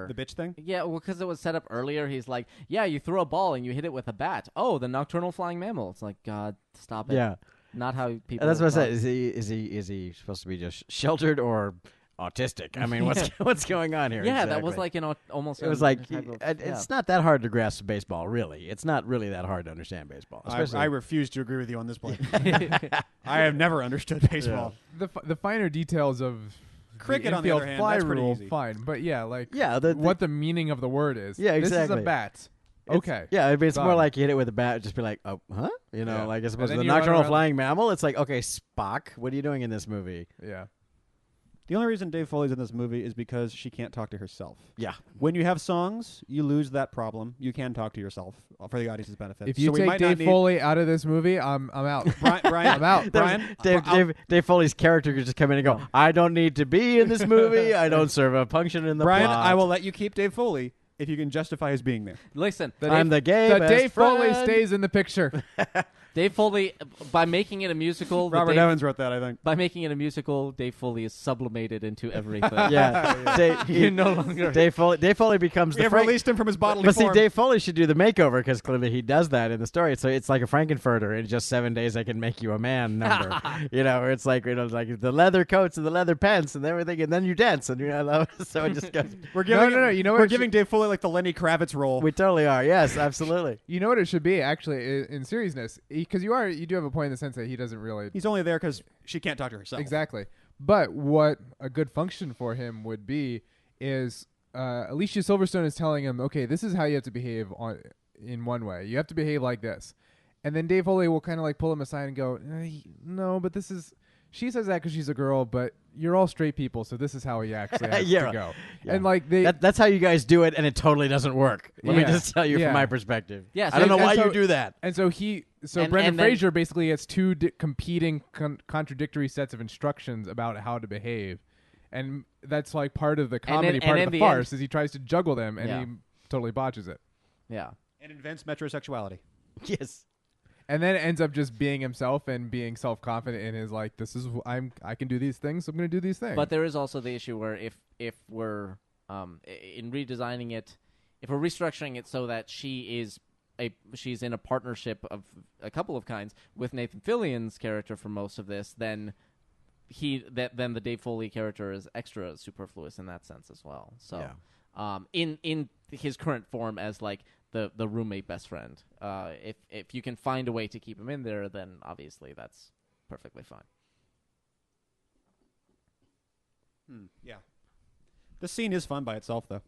The bitch thing? yeah, well, because it was set up earlier. He's like, yeah, you throw a ball and you hit it with a bat. Oh, the nocturnal flying mammal. It's like, God, stop it. Yeah. Not how people. That's what I said. talk. Is he supposed to be just sheltered or autistic. I mean, what's going on here? Yeah, that exactly? was like almost. It was like it's not that hard to grasp baseball, really. It's not really that hard to understand baseball. I refuse to agree with you on this point. I have never understood baseball. The finer details of Cricket, the on the infield other hand, fly that's pretty rule, easy. fine. But yeah, like what the meaning of the word is. Yeah, This is exactly. a bat. Okay. Yeah, I mean, it's more Done. like you hit it with a bat, just be like, oh, huh? You know, Yeah. like as opposed to then the you run nocturnal around- flying mammal. It's like, okay, Spock, what are you doing in this movie? Yeah. The only reason Dave Foley's in this movie is because she can't talk to herself. Yeah. When you have songs, you lose that problem. You can talk to yourself for the audience's benefit. If you so we take might not Dave need- Foley out of this movie, I'm out. Brian, I'm out. Brian, Dave Foley's character could just come in and go, I don't need to be in this movie. I don't serve a function in the Brian, plot. I will let you keep Dave Foley if you can justify his being there. Listen, I'm the gay The best Dave Foley friend. stays in the picture. Dave Foley, by making it a musical, Robert Evans wrote that, I think. by making it a musical, Dave Foley is sublimated into everything. Yeah. You no longer. Dave Foley becomes We the have Frank. released him from his bodily But see, form. Dave Foley should do the makeover because clearly he does that in the story. So it's like a Frankenfurter. In just 7 days, I can make you a man number. Where it's like like the leather coats and the leather pants and everything, and then you dance, and so it just goes. We're giving no. You know what we're it giving Dave Foley like the Lenny Kravitz role. We totally are. Yes, absolutely. You know what it should be, actually, in seriousness, because you do have a point in the sense that he doesn't really He's only there because she can't talk to herself. exactly. But what a good function for him would be is Alicia Silverstone is telling him, okay, this is how you have to behave in one way. You have to behave like this, and then Dave Foley will kind of like pull him aside and go, no, but this is. She says that because she's a girl, but you're all straight people, so this is how he actually has to go. Yeah. And like That's how you guys do it, and it totally doesn't work. Let me Yeah. just tell you Yeah. from my perspective. Yeah, I don't know and why so- you do that. And so And- Brendan and then- Fraser basically gets two competing contradictory sets of instructions about how to behave, and that's like part of the comedy, part and of the in the farce, end- is he tries to juggle them and Yeah. he totally botches it, Yeah. And invents metrosexuality. Yes. and then ends up just being himself and being self-confident in his like, this is I can do these things, so I'm going to do these things. But there is also the issue where if we're in redesigning it, if we're restructuring it so that she's in a partnership of a couple of kinds with Nathan Fillion's character for most of this, then then the Dave Foley character is extra superfluous in that sense as well. So in his current form as like the roommate best friend, if you can find a way to keep him in there, then obviously that's perfectly fine. Yeah. The scene is fun by itself, though.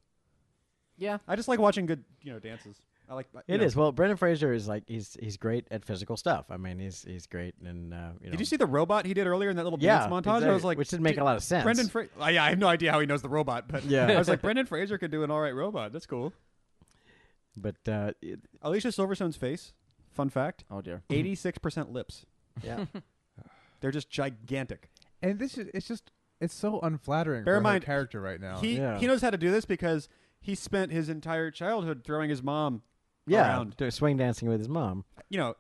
Yeah. I just like watching good, dances. I like It is. Well, Brendan Fraser is like he's great at physical stuff. I mean, he's great and Did you see the robot he did earlier in that little Yeah, dance montage? exactly. I was like, Which didn't make a lot of sense. Brendan Fraser. Yeah, I have no idea how he knows the robot, but Yeah. I was like, Brendan Fraser could do an all right robot. That's cool. But Alicia Silverstone's face. Fun fact: Oh dear. 86% lips. yeah, They're just gigantic. and it's so unflattering Bear for in her mind, character right now. He knows how to do this because he spent his entire childhood throwing his mom around. swing dancing with his mom.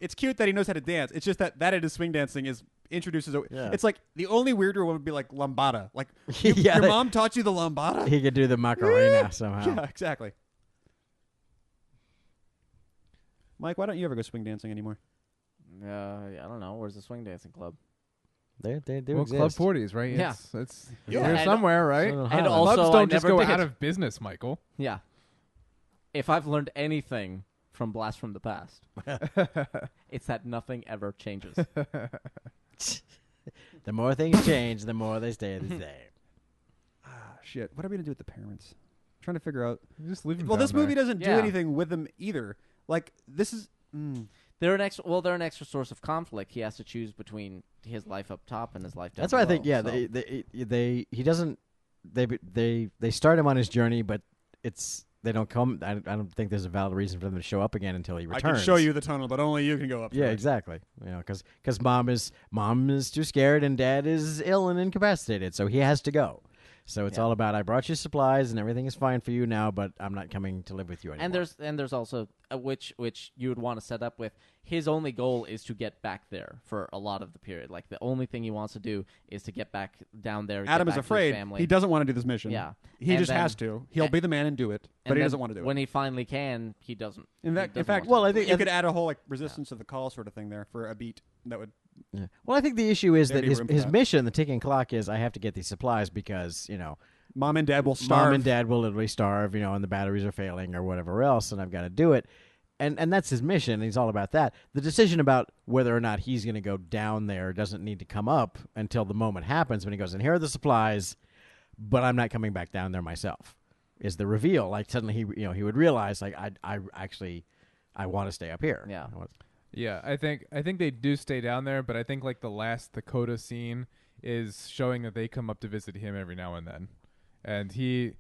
It's cute that he knows how to dance. It's just that it is swing dancing introduces. Yeah. It's like the only weirder one would be like lambada. Like Yeah, your mom taught you the lambada. He could do the Macarena somehow. Yeah, exactly. Mike, why don't you ever go swing dancing anymore? I don't know. Where's the swing dancing club? They do well, exist. Club 40s, right? Yeah. It's Yeah. here And- somewhere, right? So And Highland. also, Clubs I don't just never go did. out of business, Michael. Yeah. If I've learned anything from Blast from the Past, it's that nothing ever changes. The more things change, the more they stay the same. Shit. What are we gonna do with the parents? I'm trying to figure out. Just leave them Well, this down movie there. doesn't do Yeah. anything with them either. Like this is. They're an extra source of conflict. He has to choose between his life up top and his life down That's why I below, think. Yeah, so. he doesn't. They start him on his journey, but they don't come. I don't think there's a valid reason for them to show up again until he I returns. can show you the tunnel, but only you can go up. Yeah, through it. exactly. Because mom is too scared and dad is ill and incapacitated, so he has to go. So it's all about I brought you supplies and everything is fine for you now, but I'm not coming to live with you anymore. And there's also which you would want to set up with his only goal is to get back there for a lot of the period. Like the only thing he wants to do is to get back down there. Adam get is back to his afraid. family. He doesn't want to do this mission. Yeah. He And just then- has to. He'll be the man and do it, but And he then doesn't want to do it. When he finally can, he doesn't. In fact, want well, to. I think you could add a whole like resistance to the call sort of thing there for a beat. That would Yeah. Well, I think the issue is There'd that be his room for his that. mission, the ticking clock, is I have to get these supplies because Mom and Dad will starve. mom and dad will literally starve, and the batteries are failing or whatever else, and I've got to do it. And that's his mission. And he's all about that. The decision about whether or not he's going to go down there doesn't need to come up until the moment happens when he goes, and here are the supplies, but I'm not coming back down there myself. Is the reveal like suddenly he would realize like I actually want to stay up here. Yeah. Yeah, I think they do stay down there, but I think like the coda scene is showing that they come up to visit him every now and then. And he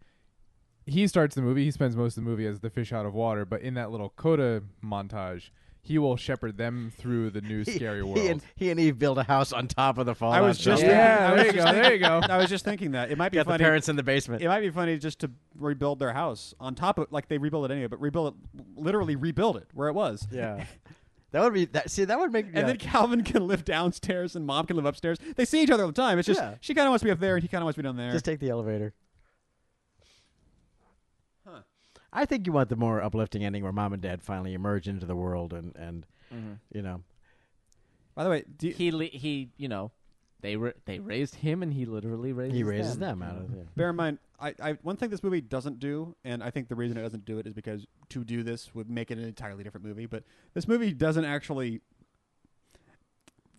starts the movie, he spends most of the movie as the fish out of water, but in that little coda montage, he will shepherd them through the new scary world. He and Eve build a house on top of the fallout. I was just zone. there you go. I was just thinking that it might be Got the funny. parents in the basement. It might be funny just to rebuild their house on top of like they rebuild it anyway, but literally rebuild it where it was. Yeah. That would be that. See, that would make. And then Calvin can live downstairs and Mom can live upstairs. They see each other all the time. It's just she kind of wants to be up there and he kind of wants to be down there. just take the elevator. I think you want the more uplifting ending where Mom and Dad finally emerge into the world and By the way, they raised him and he literally raises them out of it. bear in mind, one thing this movie doesn't do, and I think the reason it doesn't do it is because to do this would make it an entirely different movie. But this movie doesn't actually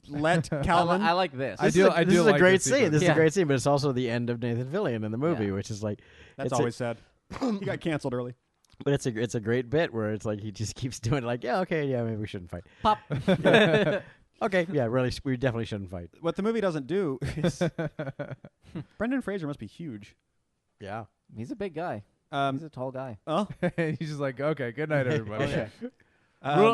let Calvin. I like this. This is a great scene. This is a great scene, but it's also the end of Nathan Fillion in the movie, which is like That's always sad. He got canceled early. But it's a great bit where it's like he just keeps doing it like, yeah, okay, yeah, maybe we shouldn't fight. Pop. Okay, yeah, really, we definitely shouldn't fight. What the movie doesn't do is Brendan Fraser must be huge. Yeah. He's a big guy. He's a tall guy. Oh, He's just like, okay, good night, everybody. okay.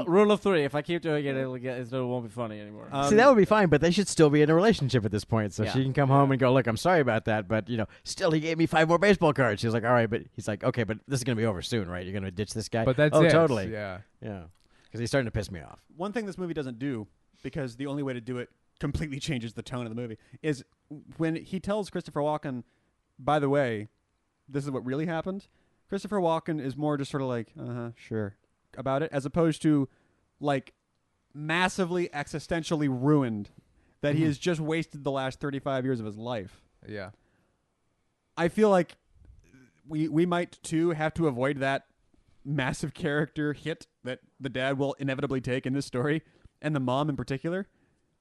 Rule of three. If I keep doing it, it won't be funny anymore. See, that would be fine, but they should still be in a relationship at this point. So Yeah. she can come home and go, look, I'm sorry about that, but, still he gave me 5 more baseball cards. She's like, all right, but he's like, okay, but this is going to be over soon, right? You're going to ditch this guy? But that's oh, it. totally. Yeah. Yeah. Because he's starting to piss me off. One thing this movie doesn't do, because the only way to do it completely changes the tone of the movie, is when he tells Christopher Walken, by the way, this is what really happened. Christopher Walken is more just sort of like, sure, about it, as opposed to like massively existentially ruined that he has just wasted the last 35 years of his life. Yeah. I feel like we might too have to avoid that massive character hit that the dad will inevitably take in this story, and the mom in particular.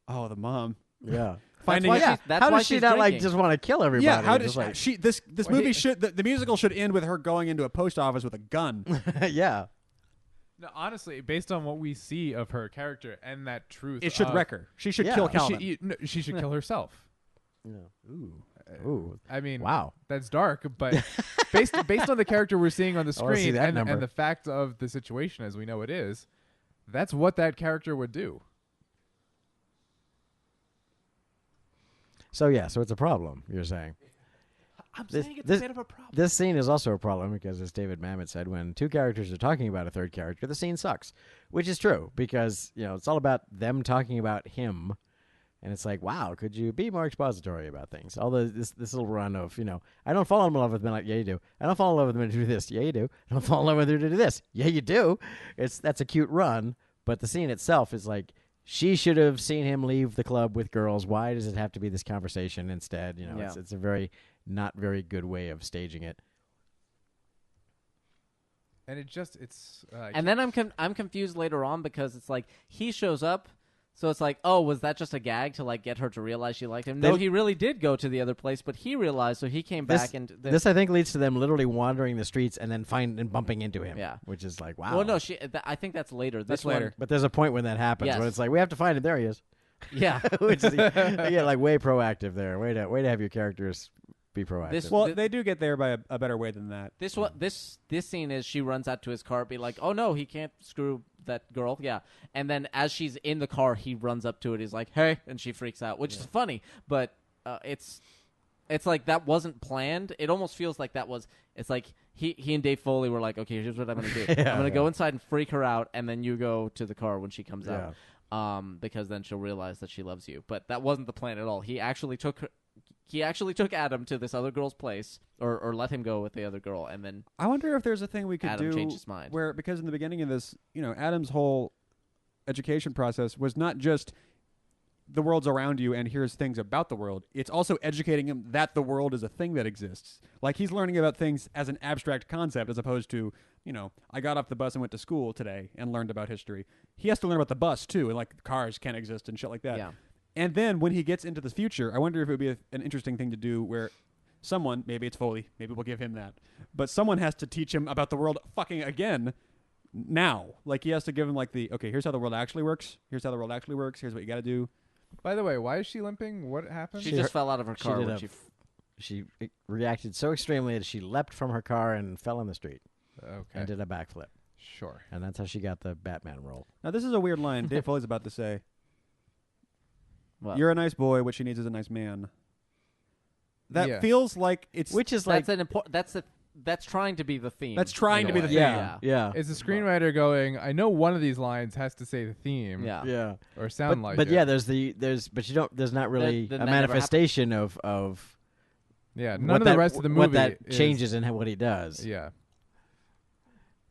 Oh, the mom. Yeah. Finding why it. she's- that's How why does she she's not drinking. just want to kill everybody? Yeah, how Just does she? This Well, movie he- should the musical should end with her going into a post office with a gun. yeah. No, honestly, based on what we see of her character and that truth, It should wreck her. She should Yeah. kill Calvin. She should kill herself. Yeah. Ooh. I mean, Wow. that's dark, but based on the character we're seeing on the I wanna see screen that and number. the fact of the situation as we know it is, that's what that character would do. So it's a problem, you're saying. I'm This- saying it's this- a bit of a problem. This scene is also a problem because, as David Mamet said, when two characters are talking about a third character, the scene sucks, which is true because it's all about them talking about him, and it's like, wow, could you be more expository about things? Although this little run of I don't fall in love with men like yeah you do. I don't fall in love with men who do this. Yeah you do. I don't fall in love with her to do this. Yeah you do. That's a cute run, but the scene itself is like. She should have seen him leave the club with girls. Why does it have to be this conversation instead? Yeah. It's a very not very good way of staging it. And it's And then I'm confused later on because it's like he shows up, so it's like, oh, was that just a gag to like get her to realize she liked him? No, he really did go to the other place, but he realized, so he came back and This I think leads to them literally wandering the streets and then bumping into him. Yeah. Which is like wow. Well, no, I think that's later. That's one- later. But there's a point when that happens Yes. when it's like we have to find him. There he is. Yeah. Which is like way proactive there. Way to have your characters be proactive. This- Well, they do get there by a better way than that. This scene is she runs out to his car, be like, "Oh no, he can't screw that girl." Yeah, and then as she's in the car, he runs up to it. He's like, "Hey," and she freaks out, which is funny, but it's like that wasn't planned. It almost feels like that was. It's like he and Dave Foley were like, "Okay, here's what I'm gonna do. I'm gonna go inside and freak her out, and then you go to the car when she comes out, because then she'll realize that she loves you." But that wasn't the plan at all. He actually took her. He actually took Adam to this other girl's place, or let him go with the other girl, and then I wonder if there's a thing we could Adam do changed his mind. where, because in the beginning of this, Adam's whole education process was not just the world's around you and hears things about the world, it's also educating him that the world is a thing that exists. Like he's learning about things as an abstract concept as opposed to, I got off the bus and went to school today and learned about history. He has to learn about the bus too, and like cars can't exist and shit like that. Yeah. And then when he gets into the future, I wonder if it would be an interesting thing to do where someone, maybe it's Foley, maybe we'll give him that, but someone has to teach him about the world fucking again now. Like he has to give him like okay, here's how the world actually works. Here's how the world actually works. Here's what you got to do. By the way, why is she limping? What happened? She just fell out of her car did when a she. She reacted so extremely that she leapt from her car and fell in the street Okay. and did a backflip. Sure. And that's how she got the Batman role. Now this is a weird line. Dave Foley's about to say, What? "You're a nice boy. What she needs is a nice man." That Yeah. feels like it's Which is like... That's an important. That's trying to be the theme. That's trying in to a be way. the theme. Yeah, yeah. Is the screenwriter going, I know one of these lines has to say the theme Yeah. Yeah. or sound like But it. yeah, there's not really That a never manifestation of Yeah, none what of the that- rest of the movie what that is, changes in what he does. Yeah.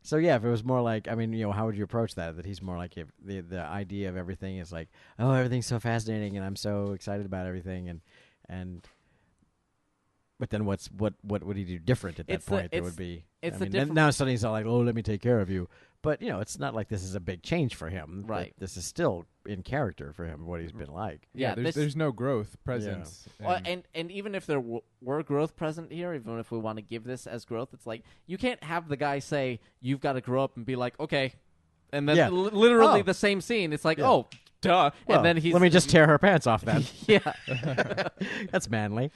So yeah, if it was more like, I mean, how would you approach that? That he's more like, if the idea of everything is like, oh, everything's so fascinating and I'm so excited about everything and but then what would he do different at that It's the- point? There it's- would be. it's I the mean, different- now suddenly he's all like, oh, let me take care of you. But it's not like this is a big change for him. Right. This is still in character for him, what he's been like. Yeah, there's no growth presence. Well, and even if there were growth present here, even if we want to give this as growth, it's like you can't have the guy say you've got to grow up and be like, okay, and then Yeah. literally Oh. the same scene. It's like, Yeah. oh, duh, Well, and then he's let me just tear her pants off then. yeah. That's manly.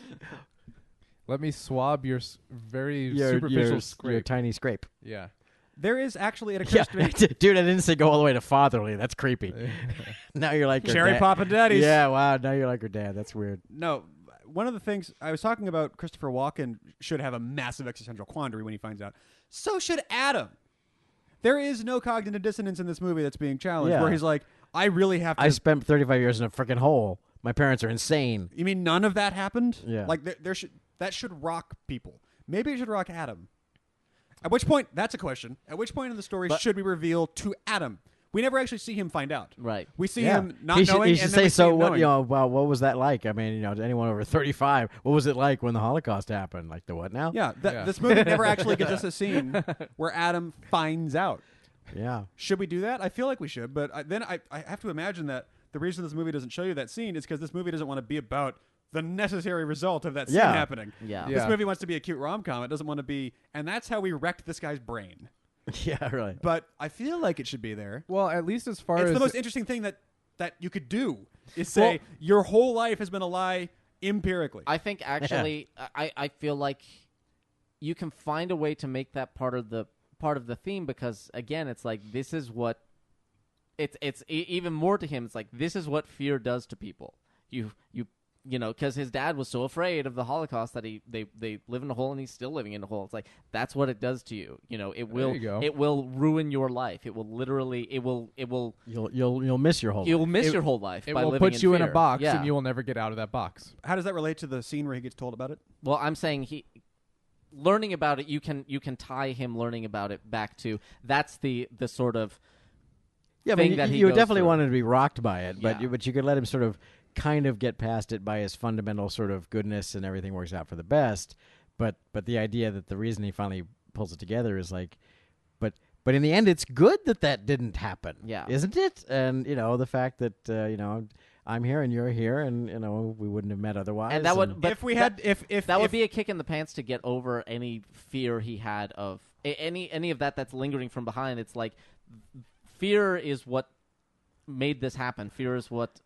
Let me swab your very Your superficial scrape. tiny scrape. Yeah. There is actually it Yeah, occurs to me. dude, I didn't say go all the way to fatherly. That's creepy. Now you're like her Cherry dad. Papa Daddies. Yeah, wow. Now you're like her dad. That's weird. No, one of the things I was talking about, Christopher Walken should have a massive existential quandary when he finds out. So should Adam. There is no cognitive dissonance in this movie that's being challenged, Yeah. where he's like, I really have to. I spent 35 years in a freaking hole. My parents are insane. You mean none of that happened? Yeah. Like that should rock people. Maybe it should rock Adam. At which point, that's a question. At which point in the story should we reveal to Adam? We never actually see him find out. Right. We see Yeah. him not he should, knowing. He should and then say, we see so him what, knowing. well, what was that like? I mean, to anyone over 35, what was it like when the Holocaust happened? Like the what now? Yeah, Yeah. this movie never actually gives us a scene where Adam finds out. Yeah. Should we do that? I feel like we should, but then I have to imagine that the reason this movie doesn't show you that scene is because this movie doesn't want to be about the necessary result of that scene Yeah. happening. Yeah. Yeah. This movie wants to be a cute rom-com. It doesn't want to be, and that's how we wrecked this guy's brain. Yeah, really. But I feel like it should be there. Well, at least as far It's as the most interesting thing that you could do is say your whole life has been a lie empirically. I think actually, I feel like you can find a way to make that part of the theme because again, it's like this is what it's even more to him. It's like this is what fear does to people. You know, because his dad was so afraid of the Holocaust that they live in a hole and he's still living in a hole. It's like that's what it does to you. You know, it will you go. it will ruin your life. It will literally it will You'll miss your whole you'll life. miss your whole life. it by will living put you in a fear. box Yeah. and you will never get out of that box. How does that relate to the scene where he gets told about it? Well, I'm saying learning about it. You can tie him learning about it back to that's the sort of Yeah, thing but that he you goes definitely through. wanted to be rocked by it, but Yeah. you could let him sort of kind of get past it by his fundamental sort of goodness and everything works out for the best. But the idea that the reason he finally pulls it together is like, but in the end, it's good that didn't happen. Yeah. Isn't it? And the fact that I'm here and you're here, and we wouldn't have met otherwise. And that would, but if we had, if that would if- be a kick in the pants to get over any fear he had of any of that's lingering from behind. It's like fear is what made this happen. Fear is what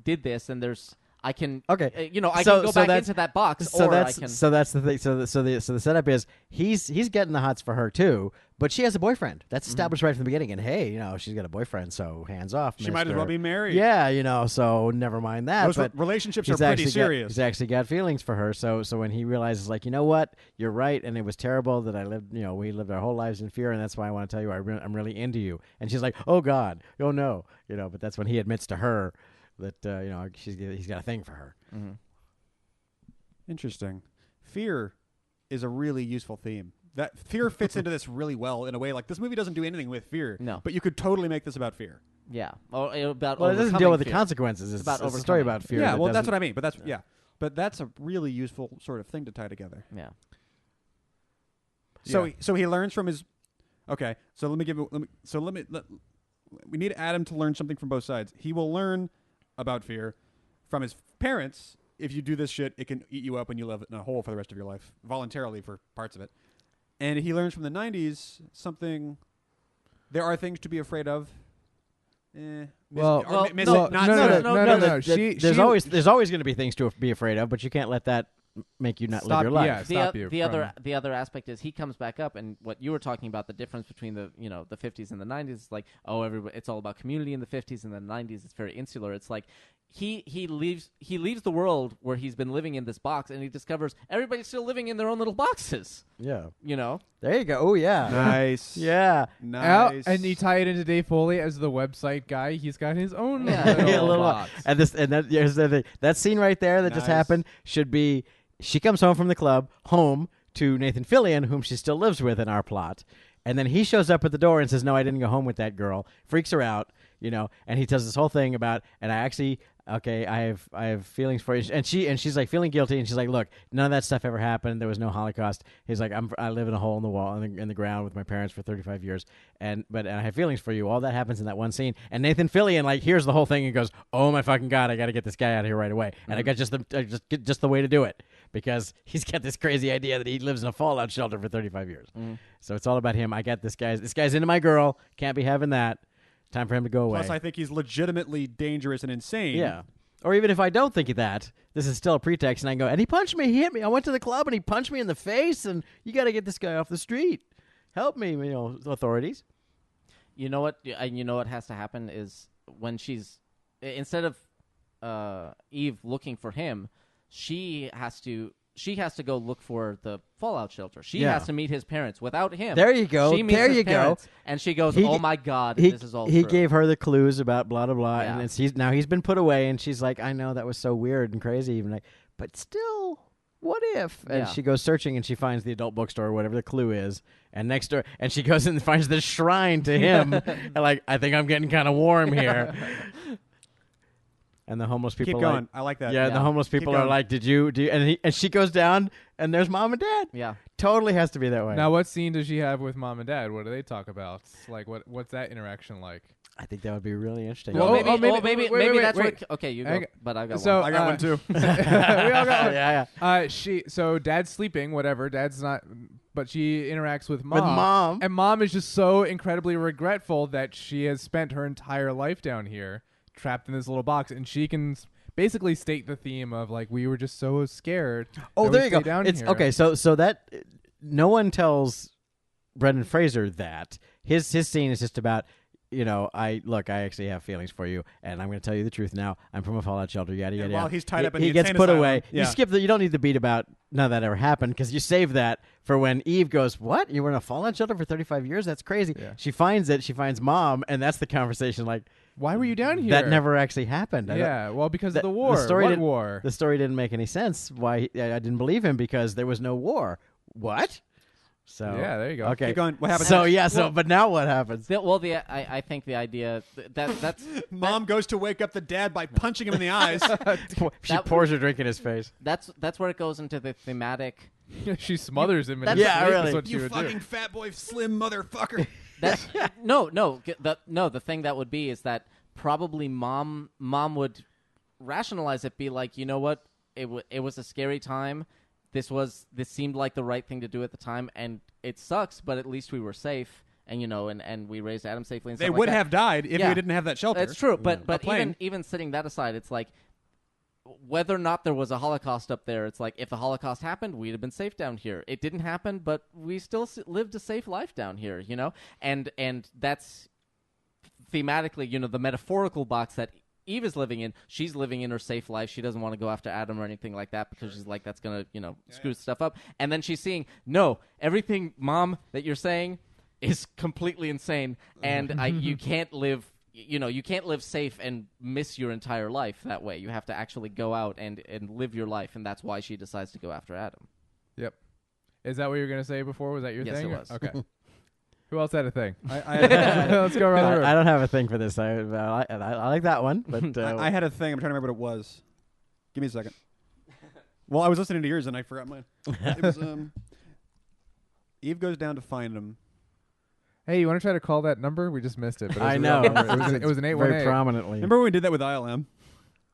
did this, and there's I can Okay. I So- can go so back that's- into that box, So or that's I can. so that's the thing. So the setup is he's getting the hots for her too, but she has a boyfriend. That's established right from the beginning. And hey, she's got a boyfriend, so hands off. she might as well be married. Yeah, so never mind that. Those but relationships are he's pretty actually serious. he's actually got feelings for her. So when he realizes, like, you know what, you're right, and it was terrible that I lived. We lived our whole lives in fear, and that's why I want to tell you I'm really into you. And she's like, oh God, oh no, But that's when he admits to her that he's got a thing for her. Mm-hmm. Interesting. Fear is a really useful theme. That fear fits into this really well in a way. Like this movie doesn't do anything with fear. No. But you could totally make this about fear. Yeah. Or about Well, it doesn't overcoming deal with the fear. consequences. It's about a story overcoming about fear. Yeah, that well, that's doesn't- what I mean. But that's a really useful sort of thing to tie together. Yeah. So he learns from his. Okay, so we need Adam to learn something from both sides. He will learn about fear from his parents. If you do this shit, it can eat you up and you live in a hole for the rest of your life, voluntarily for parts of it. And he learns from the 90s something. There are things to be afraid of. No. There's always going to be things to be afraid of, but you can't let that make you not live your life. Yeah, stop you. The other aspect is he comes back up, and what you were talking about, the difference between the 50s and the 90s is like, oh, everybody, it's all about community in the 50s, and the 90s it's very insular. It's like he leaves the world where he's been living in this box, and he discovers everybody's still living in their own little boxes. Yeah. There you go. Oh yeah. Nice. Yeah. Nice. And you tie it into Dave Foley as the website guy. He's got his own little box. And here's the thing. That scene right there that just Nice. happened should be. She comes home from the club, home to Nathan Fillion, whom she still lives with in our plot. And then he shows up at the door and says, no, I didn't go home with that girl. Freaks her out, and he does this whole thing about, and I have feelings for you. And she's like feeling guilty. And she's like, look, none of that stuff ever happened. There was no Holocaust. He's like, I live in a hole in the wall, in the ground with my parents for 35 years. But I have feelings for you. All that happens in that one scene. And Nathan Fillion hears the whole thing and goes, oh my fucking God, I got to get this guy out of here right away. And I got just the way to do it. Because he's got this crazy idea that he lives in a fallout shelter for 35 years. So it's all about him. I got this guy's into my girl. Can't be having that. Time for him to go away. Plus, I think he's legitimately dangerous and insane. Yeah. Or even if I don't think of that, this is still a pretext, and I go, and he punched me, he hit me. I went to the club, and he punched me in the face, and you got to get this guy off the street. Help me, authorities. You know what? You know what has to happen is when she's instead of Eve looking for him, she has to go look for the fallout shelter. She has to meet his parents. Without him, There you go. She meets There his you go. parents, and she goes, "Oh my God, this is all He true." gave her the clues about blah blah blah, Yeah. and now he's been put away, and she's like, I know that was so weird and crazy, even but still. What if? And Yeah. she goes searching and she finds the adult bookstore or whatever the clue is. And next door, and she goes and finds this shrine to him. And I think I'm getting kind of warm here. And the homeless people Keep going. I like that. Yeah, the homeless people are like, did you do? And she goes down and there's mom and dad. Yeah. Totally has to be that way. Now, what scene does she have with mom and dad? What do they talk about? Like, what's that interaction like? I think that would be really interesting. Well, Maybe wait, that's wait. what. Okay, you go. But I got So, one. I got one too. we all got one. yeah. So dad's sleeping, whatever. Dad's not, but she interacts with mom. With mom. And mom is just so incredibly regretful that she has spent her entire life down here, trapped in this little box, and she can basically state the theme of we were just so scared. Oh, that there we you go. stay down It's here. okay. So that no one tells Brendan Fraser that his scene is just about. I actually have feelings for you, and I'm going to tell you the truth now. I'm from a fallout shelter, yada yada. While he's tied up in the he gets insane put asylum. away. Yeah. You skip that. You don't need the beat about none of that ever happened because you save that for when Eve goes, "What? You were in a fallout shelter for 35 years? That's crazy." Yeah. She finds it. She finds mom, and that's the conversation. Why were you down here? That never actually happened. Yeah, well, because That- of the war. the story What didn't- war? The story didn't make any sense. Why I didn't believe him because there was no war. What? So Yeah, there you go. Okay, Keep going. What happens So next? but now what happens? I think the idea that's Mom goes to wake up the dad by punching him in the eyes. She That- pours her drink in his face. that's where it goes into the thematic. She smothers him. In That's- his Yeah, sleep is really. what she You would fucking do. fat boy, slim motherfucker. That's the thing that would be is that probably mom would rationalize it, be like, you know what, it was a scary time. This seemed like the right thing to do at the time, and it sucks, but at least we were safe, and and we raised Adam safely. And They stuff would like that. have died if Yeah. we didn't have that shelter. That's true, but A plane. even setting that aside, it's like whether or not there was a Holocaust up there, it's like if the Holocaust happened, we'd have been safe down here. It didn't happen, but we still lived a safe life down here, and that's thematically, the metaphorical box that Eve is living in. She's living in her safe life. She doesn't want to go after Adam or anything like that because she's like, that's gonna, screw stuff up. And then she's seeing, no, everything, Mom, that you're saying is completely insane, and you can't live. You can't live safe and miss your entire life that way. You have to actually go out and live your life, and that's why she decides to go after Adam. Yep. Is that what you were going to say before? Was that your Yes, thing? it was. Okay. Who else had a thing? I Let's go around the room. I don't have a thing for this. I like that one, but I had a thing. I'm trying to remember what it was. Give me a second. Well, I was listening to yours and I forgot mine. It was Eve goes down to find him. Hey, you want to try to call that number? We just missed it. But it was I a know. real number. It was an very 818. prominently. Remember when we did that with ILM?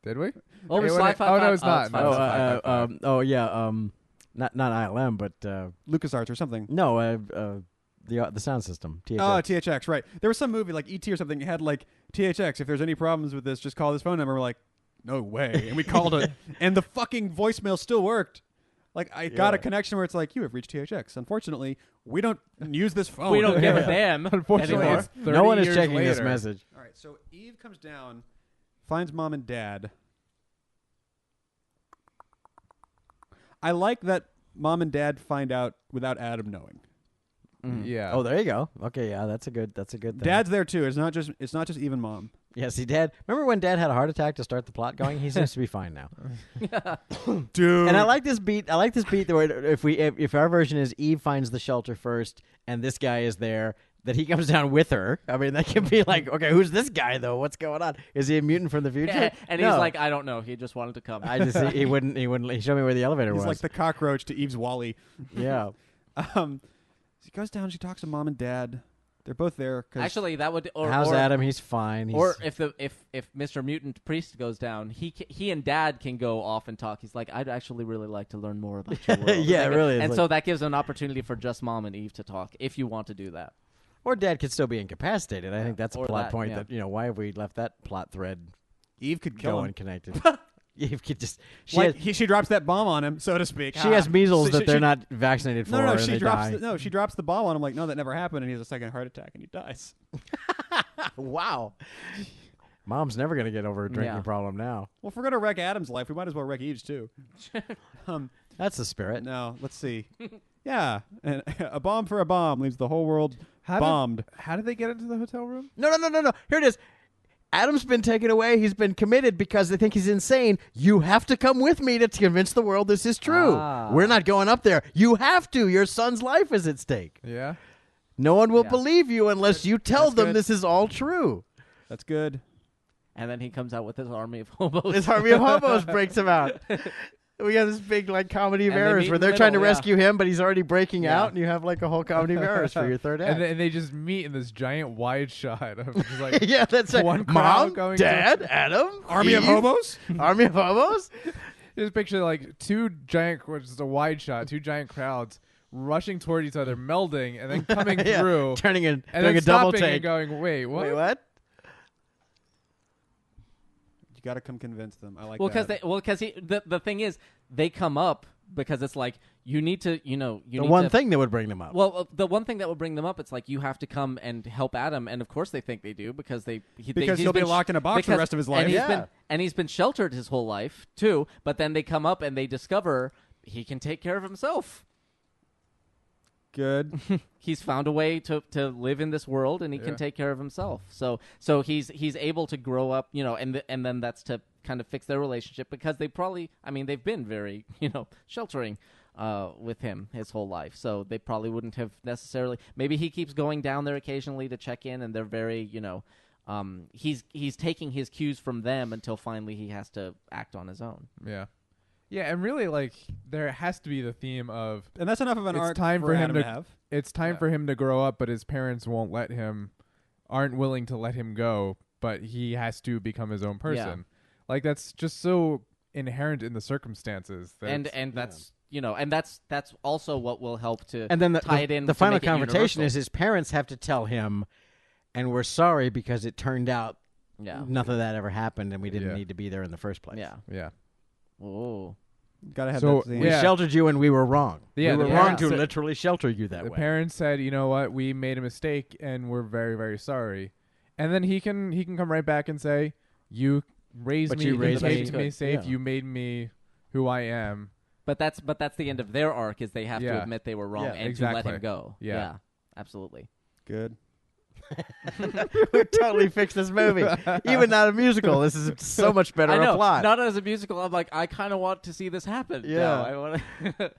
Did we? Oh, it's 818 555. Oh, no, it's not. it's No, it's 555. Oh yeah. Not ILM, but LucasArts or something. no. The sound system. THX. Oh, THX, right. There was some movie like E.T. or something had like THX. If there's any problems with this, just call this phone number. We're like, no way. And we called it, and the fucking voicemail still worked. Like, I got a connection where it's like, you have reached THX. Unfortunately, we don't use this phone. We don't give a damn. Unfortunately, anymore. it's 30 no one is years checking later. this message. All right, so Eve comes down, finds mom and dad. I like that mom and dad find out without Adam knowing. Yeah. Oh, there you go. Okay, yeah, that's a good thing. Dad's there too. It's not just Eve and mom. Yeah, see, Dad. Remember when Dad had a heart attack to start the plot going? He seems to be fine now. Dude. And I like this beat. Where if our version is Eve finds the shelter first, and this guy is there, that he comes down with her. I mean, that can be like, okay, who's this guy though? What's going on? Is he a mutant from the future? Yeah, and No. he's like, I don't know. He just wanted to come. I just he wouldn't. He showed me where the elevator He's was. like the cockroach to Eve's Wally. Yeah. She goes down. She talks to mom and dad. They're both there. Actually, that would. How's Adam? He's fine. Or if Mr. Mutant Priest goes down, he and Dad can go off and talk. He's like, I'd actually really like to learn more about your world. Yeah, Like, really is And like- so that gives an opportunity for just Mom and Eve to talk, if you want to do that. or Dad could still be incapacitated. I think that's a Or plot that, point. yeah. That why have we left that plot thread Eve could kill going him. connected? Eve could just. She drops that bomb on him, so to speak. She has measles So that they're not vaccinated for. No, and she they drops. die. She drops the ball on him. Like, no, that never happened, and he has a second heart attack, and he dies. Wow. Mom's never gonna get over a drinking Yeah. problem now. Well, if we're gonna wreck Adam's life, we might as well wreck Eve's too. That's the spirit. No, let's see. Yeah, and a bomb for a bomb leaves the whole world bombed. How did they get into the hotel room? No. Here it is. Adam's been taken away. He's been committed because they think he's insane. You have to come with me to convince the world this is true. Ah. We're not going up there. You have to. Your son's life is at stake. Yeah. No one will Yeah. believe you unless you tell That's them good. this is all true. That's good. And then he comes out with his army of hobos. This army of hobos breaks him out. We got this big comedy of And they errors meet where in the they're trying to middle, yeah. rescue him, but he's already breaking Yeah. out, and you have a whole comedy of errors for your third act. And then they just meet in this giant wide shot of just like yeah, that's right. one crowd Mom, going Dad, Adam, Army of Eve, hobos. Army of hobos. just picture like two giant, just a wide shot, two giant crowds rushing toward each other, melding, and then coming Yeah, through, turning and doing then a double stopping take. and going, wait, what? Wait, what? You got to come convince them. I like Well, that. because the thing is, they come up because it's like you need to, you The need one to, thing that would bring them up. Well, the one thing that will bring them up, it's like you have to come and help Adam, and of course they think they do because Because he's he'll be been locked in a box for the rest of his life. And Yeah. he's been sheltered his whole life too. But then they come up and they discover he can take care of himself. Good. He's found a way to live in this world, and he can take care of himself. So he's able to grow up, and then that's to kind of fix their relationship because they've been very sheltering with him his whole life. So they probably wouldn't have necessarily. Maybe he keeps going down there occasionally to check in, and they're very he's taking his cues from them until finally he has to act on his own. Yeah. Yeah, and really, like, there has to be the theme of And that's enough of an It's arc time for for him Adam to- have. it's time Yeah. for him to grow up, but his parents aren't willing to let him go, but he has to become his own person. Like, that's just so inherent in the circumstances. That And that's and that's also what will help to and then tie it in. The to final make it confrontation universal. is his parents have to tell him, and we're sorry because it turned out none of that ever happened, and we didn't Yeah. need to be there in the first place. Yeah. yeah. Oh. Gotta have So, that scene. We Yeah. sheltered you, and we were wrong. Yeah, we were the wrong parents to said- literally shelter you that The way. parents said, "You know what? We made a mistake, and we're very, very sorry." And then he can come right back and say, "You raised But me, you you raised kept me- me safe. yeah. You made me who I am." But that's the end of their arc is they have to Yeah. admit they were wrong Yeah, and to exactly. let him go. Yeah. Absolutely. Good. We totally fixed this movie. Even not a musical. This is so much better I know. a plot. Not as a musical. I'm like, I kind of want to see this happen. Yeah. now. I want to.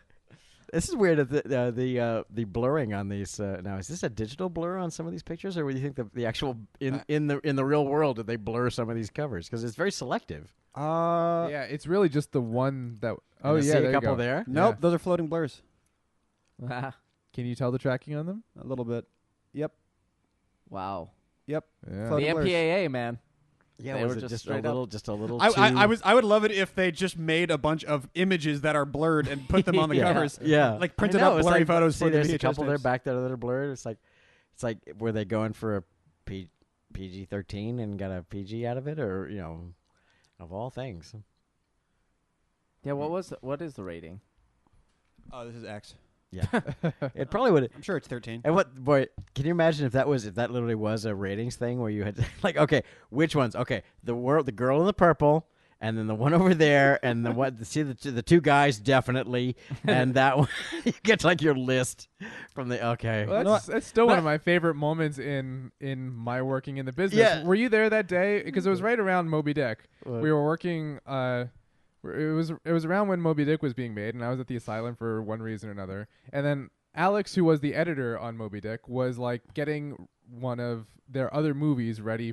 This is weird. The blurring on these now, is this a digital blur on some of these pictures, or do you think the actual in the real world did they blur some of these covers? Because it's very selective. Yeah, it's really just the one that. Oh You yeah, see there a you couple go. there. Nope, Yeah. those are floating blurs. Can you tell the tracking on them? A little bit. Yep. Wow. Yep. Yeah. Floating The blurs. MPAA, man. Yeah, They was were it just just a straight little, up. just a little. I would love it if they just made a bunch of images that are blurred and put them on the Yeah. covers. Yeah, Like I printed know, up it's blurry like, photos see, for the there's a VHS couple there tapes. back there that are blurred. It's like were they going for a PG-13 and got a PG out of it, or of all things. Yeah, what is the rating? Oh, this is X. Yeah, it probably would. I'm sure it's 13. And can you imagine if that literally was a ratings thing where you had like, okay, which ones? Okay, the girl in the purple, and then the one over there, and the two guys definitely, and that one. You get like your list from the okay. Well, that's still one of my favorite moments in my working in the business. Yeah. Were you there that day? Because it was right around Moby Dick. What? We were working. It was around when Moby Dick was being made, and I was at the asylum for one reason or another. And then Alex, who was the editor on Moby Dick, was like getting one of their other movies ready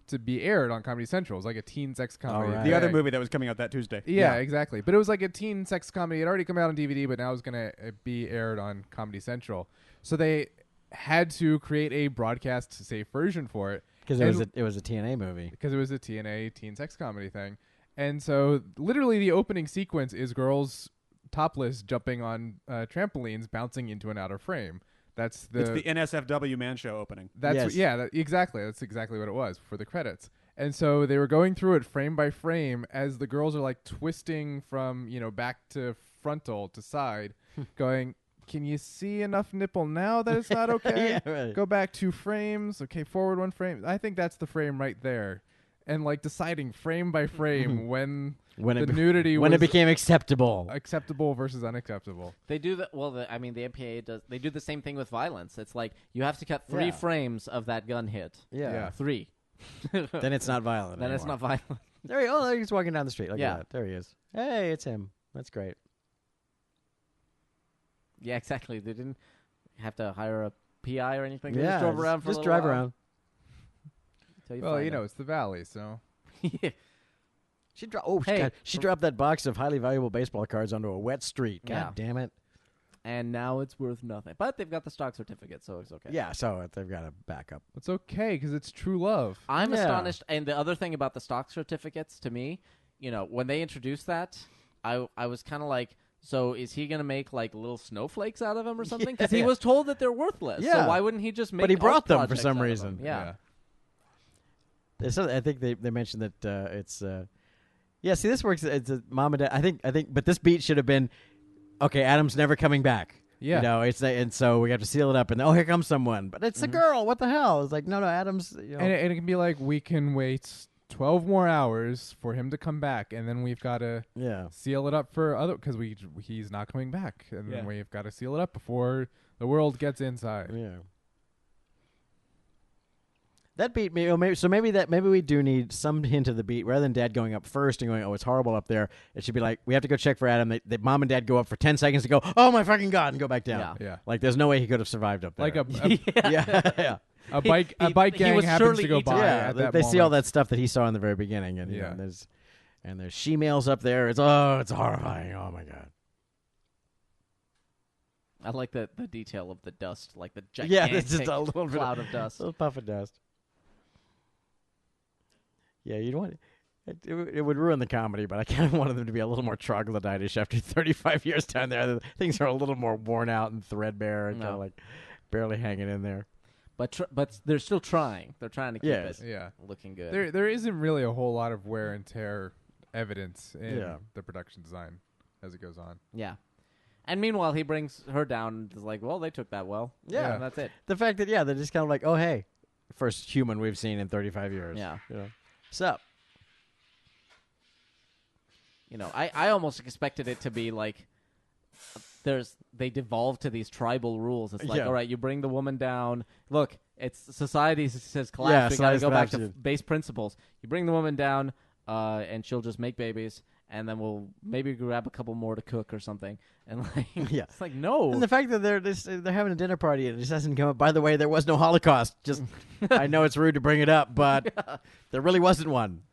to be aired on Comedy Central. It was like a teen sex comedy. right. The other thing. movie that was coming out that Tuesday. Yeah, exactly. But it was like a teen sex comedy. It had already come out on DVD, but now it was going to be aired on Comedy Central. So they had to create a broadcast safe version for it. Because it was a TNA movie. Because it was a TNA teen sex comedy thing. And so literally the opening sequence is girls topless jumping on trampolines bouncing into an outer frame. It's the NSFW Man Show opening. That's Yes. exactly. That's exactly what it was for the credits. And so they were going through it frame by frame as the girls are like twisting from, back to frontal to side, going, can you see enough nipple now that it's not okay? Yeah, right. Go back 2 frames. Okay, forward 1 frame. I think that's the frame right there. And like deciding frame by frame when the nudity when was it became acceptable. acceptable versus unacceptable. They do the the MPAA does. They do the same thing with violence. It's like you have to cut 3 Yeah. frames of that gun hit. Yeah. 3. Then it's not violent. Then it's anymore. not violent. There he's walking down the street. Look Yeah. at that. There he is. Hey, it's him. That's great. Yeah, exactly. They didn't have to hire a PI or anything. They Yeah, just drove around for a just little drive while around. till you Well, find it's the valley, so it. She Hey. dropped that box of highly valuable baseball cards onto a wet street. God Yeah. damn it. And now it's worth nothing. But they've got the stock certificate, so it's okay. Yeah, so they've got a backup. it's okay because it's true love. I'm Yeah. astonished. And the other thing about the stock certificates, to me, when they introduced that, I was kind of like, so is he going to make like little snowflakes out of them or something? Because he Yeah. was told that they're worthless. Yeah. So why wouldn't he just make? But he brought art them for projects some out of reason. them? Yeah. I think they mentioned that it's. Yeah, see, this works. It's a mom and dad. I think, but this beat should have been, okay, Adam's never coming back. Yeah. And so we have to seal it up, and here comes someone, but it's a girl. What the hell? It's like, no, Adam's. And it can be like, we can wait 12 more hours for him to come back, and then we've got to yeah. seal it up for other, because he's not coming back, and Yeah. then we've got to seal it up before the world gets inside. Yeah. That beat me. Maybe we do need some hint of the beat rather than Dad going up first and going, "Oh, it's horrible up there." It should be like, we have to go check for Adam. They Mom and Dad go up for 10 seconds to go, "Oh my fucking God," and go back down. Yeah. Like there's no way he could have survived up there. Like a yeah. a bike he gang was happens surely to go eaten. by Yeah, at that they see all moment. that stuff that he saw in the very beginning, and Yeah. there's she-males up there. It's horrifying. Oh my God. I like the detail of the dust, like the Yeah, gigantic it's just a little bit cloud of dust. little puff of dust. Yeah, you don't want it would ruin the comedy, but I kind of wanted them to be a little more troglodytish after 35 years down there. Things are a little more worn out and threadbare and kind of like barely hanging in there. But they're still trying. They're trying to keep Yes. it Yeah. looking good. There isn't really a whole lot of wear and tear evidence in Yeah. the production design as it goes on. Yeah. And meanwhile, he brings her down and is like, well, they took that well. Yeah. And that's it. The fact that they're just kind of like, oh hey, first human we've seen in 35 years. Yeah. What's up? I almost expected it to be like they devolved to these tribal rules. It's like, Yeah. all right, you bring the woman down. Look, it's society says collapse. We got to society's go back to collapsed. base principles. You bring the woman down, and she'll just make babies. and then we'll maybe grab a couple more to cook or something. And like, Yeah. it's like no. And the fact that they're having a dinner party and it just hasn't come up. By the way, there was no Holocaust. Just I know it's rude to bring it up, but there really wasn't one.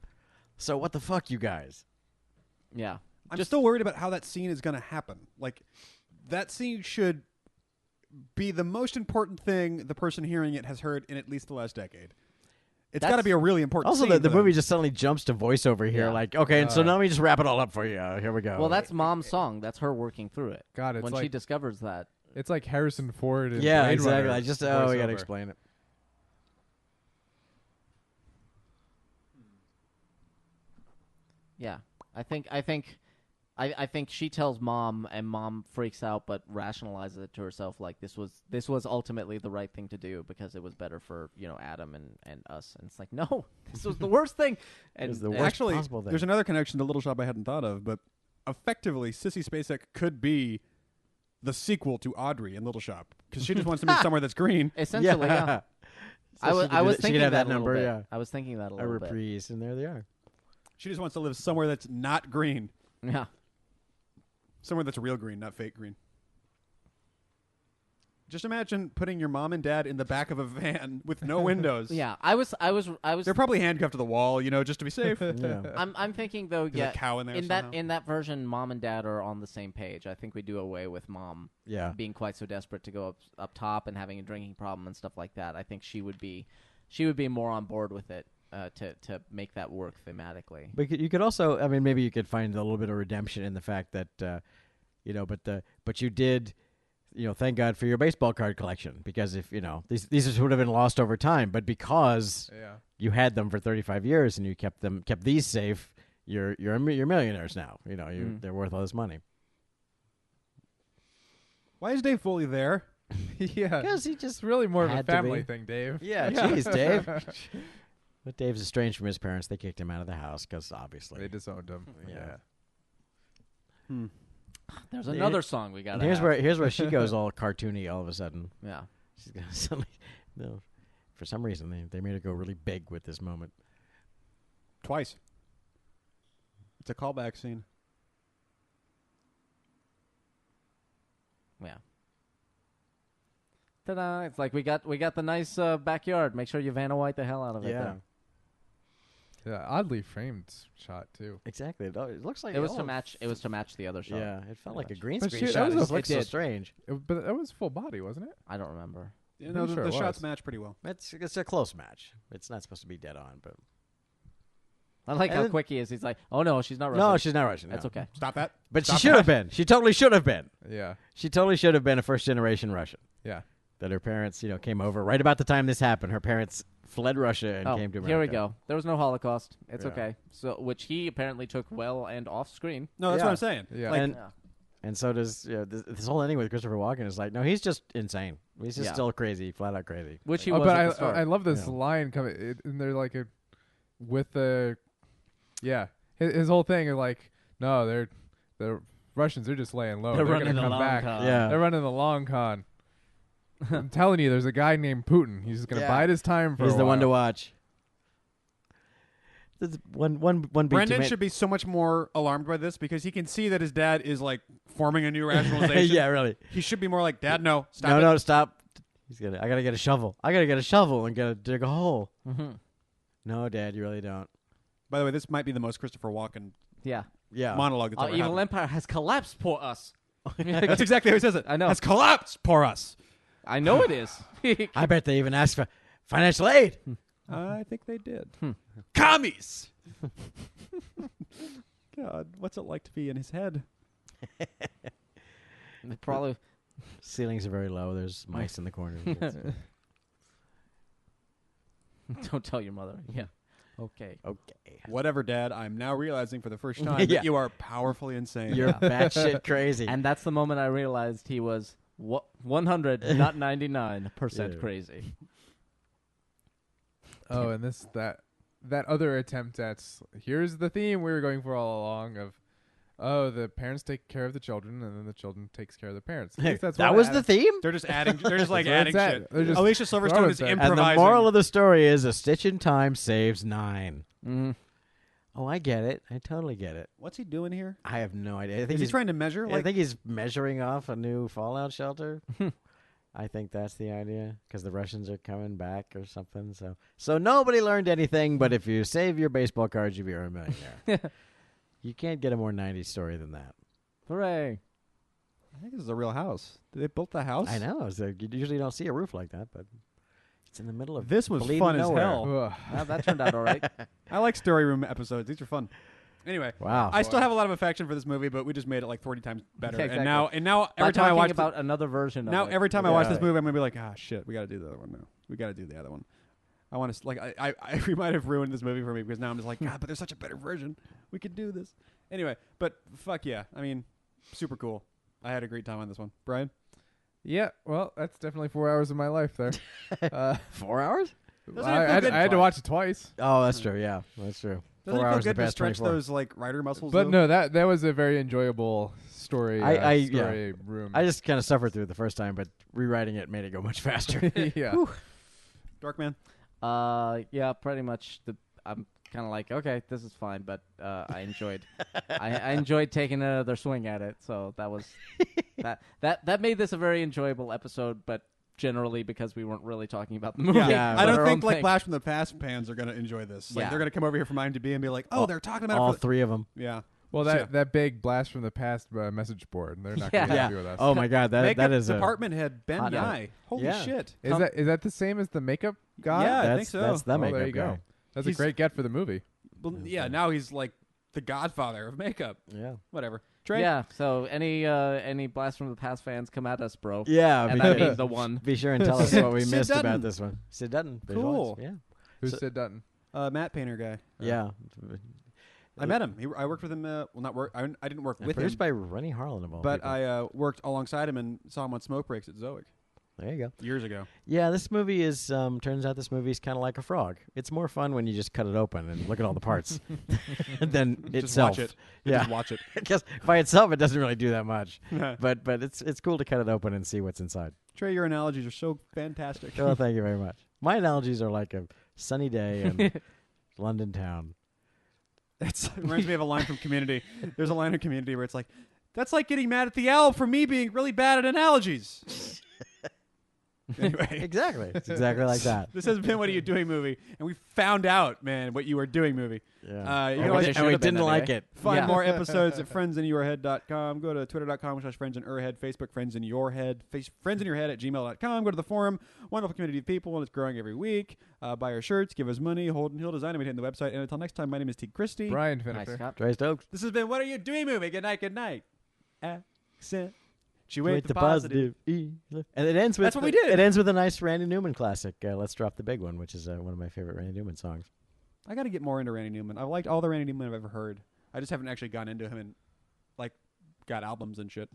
So what the fuck, you guys? Yeah. I'm still worried about how that scene is going to happen. Like, that scene should be the most important thing the person hearing it has heard in at least the last decade. It's got to be a really important Also, scene. the for them. movie just suddenly jumps to voiceover here. Yeah. Like, okay, and so now let me just wrap it all up for you. Here we go. Well, that's Mom's song. That's her working through it. God, it's when like she discovers that. it's like Harrison Ford. In yeah, Blade exactly. Runner I just we got to voiceover. explain it. Yeah. I think she tells Mom, and Mom freaks out, but rationalizes it to herself like this was ultimately the right thing to do because it was better for Adam and us. And it's like, no, this was the worst thing. And was the worst Actually, possible thing. there's another connection to Little Shop I hadn't thought of, but effectively, Sissy Spacek could be the sequel to Audrey in Little Shop because she just wants to be somewhere that's green. essentially, yeah. So I was she could thinking have that that a number. little bit. Yeah, I was thinking that a a little bit. reprise, and there they are. She just wants to live somewhere that's not green, Yeah. somewhere that's real green, not fake green. Just imagine putting your mom and dad in the back of a van with no windows. Yeah. I was. They're probably handcuffed to the wall, just to be safe. Yeah. I'm thinking though. There's Yeah. a cow in there in somehow. that version, Mom and Dad are on the same page. I think we do away with Mom Yeah. being quite so desperate to go up top and having a drinking problem and stuff like that. I think she would be more on board with it to make that work thematically. But you could also, I mean, maybe you could find a little bit of redemption in the fact that, but you did, thank God for your baseball card collection because if these would have been lost over time, but because you had them for 35 years and you kept these safe, you're millionaires now. They're worth all this money. Why is Dave Foley there? Yeah, Because he just it's really more of a had to family be. thing, Dave. Yeah, jeez, Dave. But Dave's estranged from his parents. They kicked him out of the house because obviously. They disowned him. Yeah. There's Yeah. another song we got. And here's where she goes all cartoony all of a sudden. Yeah. She's gonna suddenly, for some reason they made her go really big with this moment. Twice. It's a callback scene. Yeah. Ta-da! It's like we got the nice backyard. Make sure you Vanna White the hell out of it. Yeah. there. Yeah, oddly framed shot too. Exactly. It looks like It was to match. It was to match the other shot. Yeah, it felt like a green But screen shit, shot. that It was just a- looks it so did. strange. But that was full body, wasn't it? I don't remember. You Pretty sure the it shots was. match pretty well. It's a close match. It's not supposed to be dead on, but I like how And- quick he is. He's like, "Oh no, she's not Russian. no, she's not Russian. That's no. okay." Stop that. But Stop she should have that. been. She totally should have been. Yeah, She totally should have been a first generation Russian. yeah. That her parents, came over right about the time this happened. Her parents fled Russia and Oh, came to America. here we go. There was no Holocaust. It's Yeah. okay. So, which he apparently took well and off screen. No, that's Yeah. what I'm saying. Yeah. Like, And Yeah. and so does this whole ending with Christopher Walken is like, no, he's just insane. He's just Yeah. still crazy, flat out crazy. Which he Oh, was but at the start. I love this Yeah. line coming, and they're like with the, yeah, his whole thing is like, no, the Russians, they're just laying low. They're They're running gonna the come long back. con. Yeah. They're running the long con. I'm telling you, there's a guy named Putin. He's just gonna Yeah. bide his time for He's a the one to while. watch. There's one beat Brendan too should be so much more alarmed by this because he can see that his dad is like forming a new rationalization. yeah, really. He should be more like, Dad, no, stop No, it. no, stop. I gotta get a shovel. I gotta get a shovel and gotta dig a hole. Mm-hmm. No, Dad, you really don't. By the way, this might be the most Christopher Walken Yeah. Yeah. monologue that's Our ever evil happened. empire has collapsed for us. That's exactly how he says it. I know. Has collapsed for us. I know it is. I bet they even asked for financial aid. I think they did. Commies! God, what's it like to be in his head? They probably. Ceilings are very low. There's mice in the corner. Don't tell your mother. Yeah. Okay. Okay. Whatever, Dad. I'm now realizing for the first time Yeah. that you are powerfully insane. You're batshit crazy. And that's the moment I realized he was 100, not 99% Yeah. crazy. Oh, and that other attempt at here's the theme we were going for all along of, oh, the parents take care of the children and then the children takes care of the parents. At least that's that what was it the had- theme? They're just adding. They're just like That's adding what it's shit. at. They're just Alicia Silverstone throwing is things. improvising. And the moral of the story is a stitch in time saves 9. Mm. Oh, I get it. I totally get it. What's he doing here? I have no idea. I think Is he he's trying to measure? I Like, think he's measuring off a new fallout shelter. I think that's the idea because the Russians are coming back or something. So nobody learned anything. But if you save your baseball cards, you'll be a millionaire. You can't get a more '90s story than that. Hooray! I think this is a real house. They built the house. I know. So you usually don't see a roof like that, but it's in the middle of This was bleeding fun nowhere. as hell. Ugh. Well, that turned out all right. I like story room episodes. These are fun. Anyway, Wow. I still have a lot of affection for this movie, but we just made it like 40 times better. Yeah, exactly. And now By every time I talking watch about another version now of it. every time I watch Yeah. this movie, I'm gonna be like, ah, shit, we got to do the other one now. We got to do the other one. I want to like I we might have ruined this movie for me because now I'm just like, God, but there's such a better version. We could do this anyway. But fuck yeah, I mean, super cool. I had a great time on this one, Brian. Yeah, well, that's definitely 4 hours of my life there. 4 hours? Doesn't it I feel good had to twice? watch it twice. Oh, that's true. Yeah, that's true. Doesn't 4 it feel hours good the to past stretch 24. those like writer muscles? But though? no, that was a very enjoyable story. Story room. I just kind of suffered through it the first time, but rewriting it made it go much faster. yeah. Darkman. Yeah, pretty much. I'm kind of like, okay, this is fine, but I enjoyed. I enjoyed taking another swing at it. So that was that made this a very enjoyable episode, but generally because we weren't really talking about the movie. Yeah, I but don't our think own like thing. Blast from the Past fans are gonna enjoy this. Like Yeah. they're gonna come over here from IMDb and be like, oh, they're talking about All it. For three of them. yeah. Well, Yeah. that big blast from the past message board. They're not Yeah. going to be Yeah. happy with us. Oh my God, that Makeup is department head Ben Hot dog. Nye. Holy Yeah. shit. Is that the same as the makeup guy? Yeah, I that's, think so. That's the Oh, makeup there you guy. go. That's He's- a great get for the movie. Well, yeah, now he's like the godfather of makeup. Yeah. Whatever. Trey? Yeah. So any Blast from the Past fans, come at us, bro. Yeah. And be, I mean the one. be sure and tell us what we Sid missed Dutton. about this one. Sid Dutton. visual Cool. arts, Yeah. Who's So- Sid Dutton? Matte painter guy. Yeah. I met him. I worked with him. Well, not work. I didn't work with him, Produced by Rennie Harlan of all but people. I worked alongside him and saw him on Smoke Breaks at Zoic There you go. years ago. Yeah, this movie is. Turns out this movie is kind of like a frog. It's more fun when you just cut it open and look at all the parts, than Just itself. watch it. Yeah. Just watch it. I guess by itself it doesn't really do that much, but it's cool to cut it open and see what's inside. Trey, your analogies are so fantastic. Oh, thank you very much. My analogies are like a sunny day in London town. It reminds me of a line from Community. There's a line in Community where it's like, that's like getting mad at the owl for me being really bad at analogies. Anyway. Exactly. It's exactly like that. This has been What Are You Doing movie, and we found out, man, what you are doing movie. Yeah. You Or can what always it and we should've been didn't like anyway. it. find Yeah. more episodes at friendsinyourhead.com. Go to twitter.com/friendsinyourhead, Facebook Friends in Your Head, friendsinyourhead@gmail.com. Go to the forum. Wonderful community of people, and it's growing every week. Buy our shirts, give us money, Holden Hill Design, and hitting the website. And until next time, my name is T. Christie. Brian Nice, Finnicker. Scott. Trey Stokes. This has been What Are You Doing movie. Good night, good night. Accentuate With the positive. and it ends with That's what we did. It ends with a nice Randy Newman classic. Let's drop the big one, which is one of my favorite Randy Newman songs. I got to get more into Randy Newman. I've liked all the Randy Newman I've ever heard. I just haven't actually gone into him and like got albums and shit.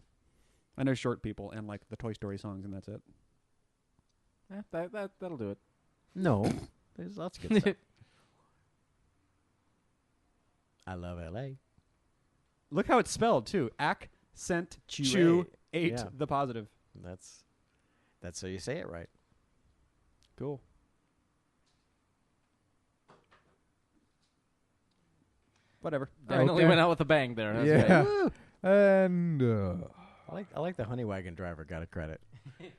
I know Short People and like the Toy Story songs, and that's it. That'll do it. No, there's lots of good stuff. I love L.A. Look how it's spelled too. Accent Chew- eight Yeah. the positive. That's how you say it right. Cool. Whatever. Definitely Okay. went out with a bang there. That's great. Yeah. Woo! And I like the honey wagon driver got a credit. And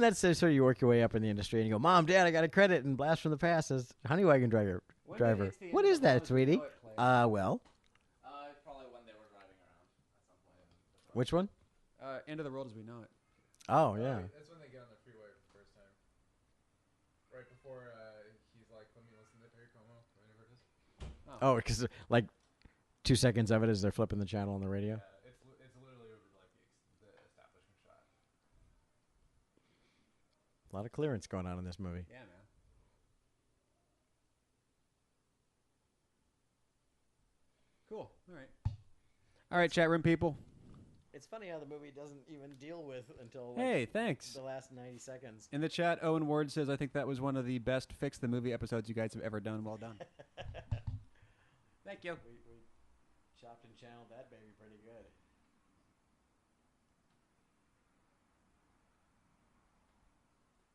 that's sort of you work your way up in the industry and you go, Mom, Dad, I got a credit, and Blast from the Past as honey wagon driver. What is that, sweetie? Well, Probably when they were driving around at some point. which one? End of the world as we know it. Oh yeah. That's when they get on the freeway for the first time. Right before he's like, let me listen to Terry Como. Whenever it is. Oh, because like 2 seconds of it as they're flipping the channel on the radio. It's literally over like the establishment shot. A lot of clearance going on in this movie. Yeah, man. Cool. All right. All right, chat room people. It's funny how the movie doesn't even deal with until Hey, thanks. the last 90 seconds. In the chat, Owen Ward says, I think that was one of the best Fix the Movie episodes you guys have ever done. Well done. Thank you. We chopped and channeled that baby pretty good.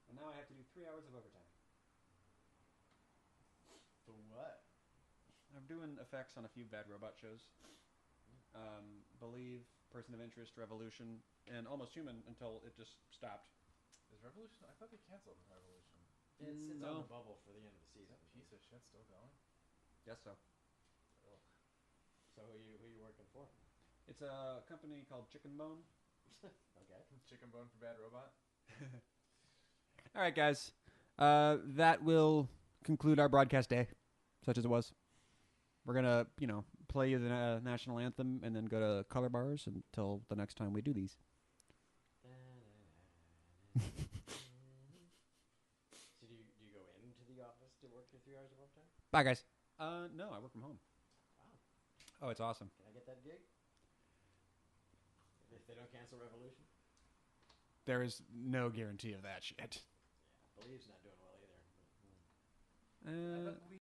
And now I have to do 3 hours of overtime. For what? I've doing effects on a few Bad Robot shows. Believe, Person of Interest, Revolution, and Almost Human until it just stopped. Is Revolution? I thought they canceled Revolution. It's No. on the bubble for the end of the Is season. that piece of shit still going? Guess so. So who you working for? It's a company called Chicken Bone. Okay. Chicken Bone for Bad Robot? All right, guys. That will conclude our broadcast day, such as it was. We're gonna, play the national anthem and then go to color bars until the next time we do these. So do you go into the office to work your 3 hours of overtime? Bye, guys. No, I work from home. Wow. Oh, it's awesome. Can I get that gig? If they don't cancel Revolution? There is no guarantee of that shit. Yeah, Believe's not doing well either. But, Uh,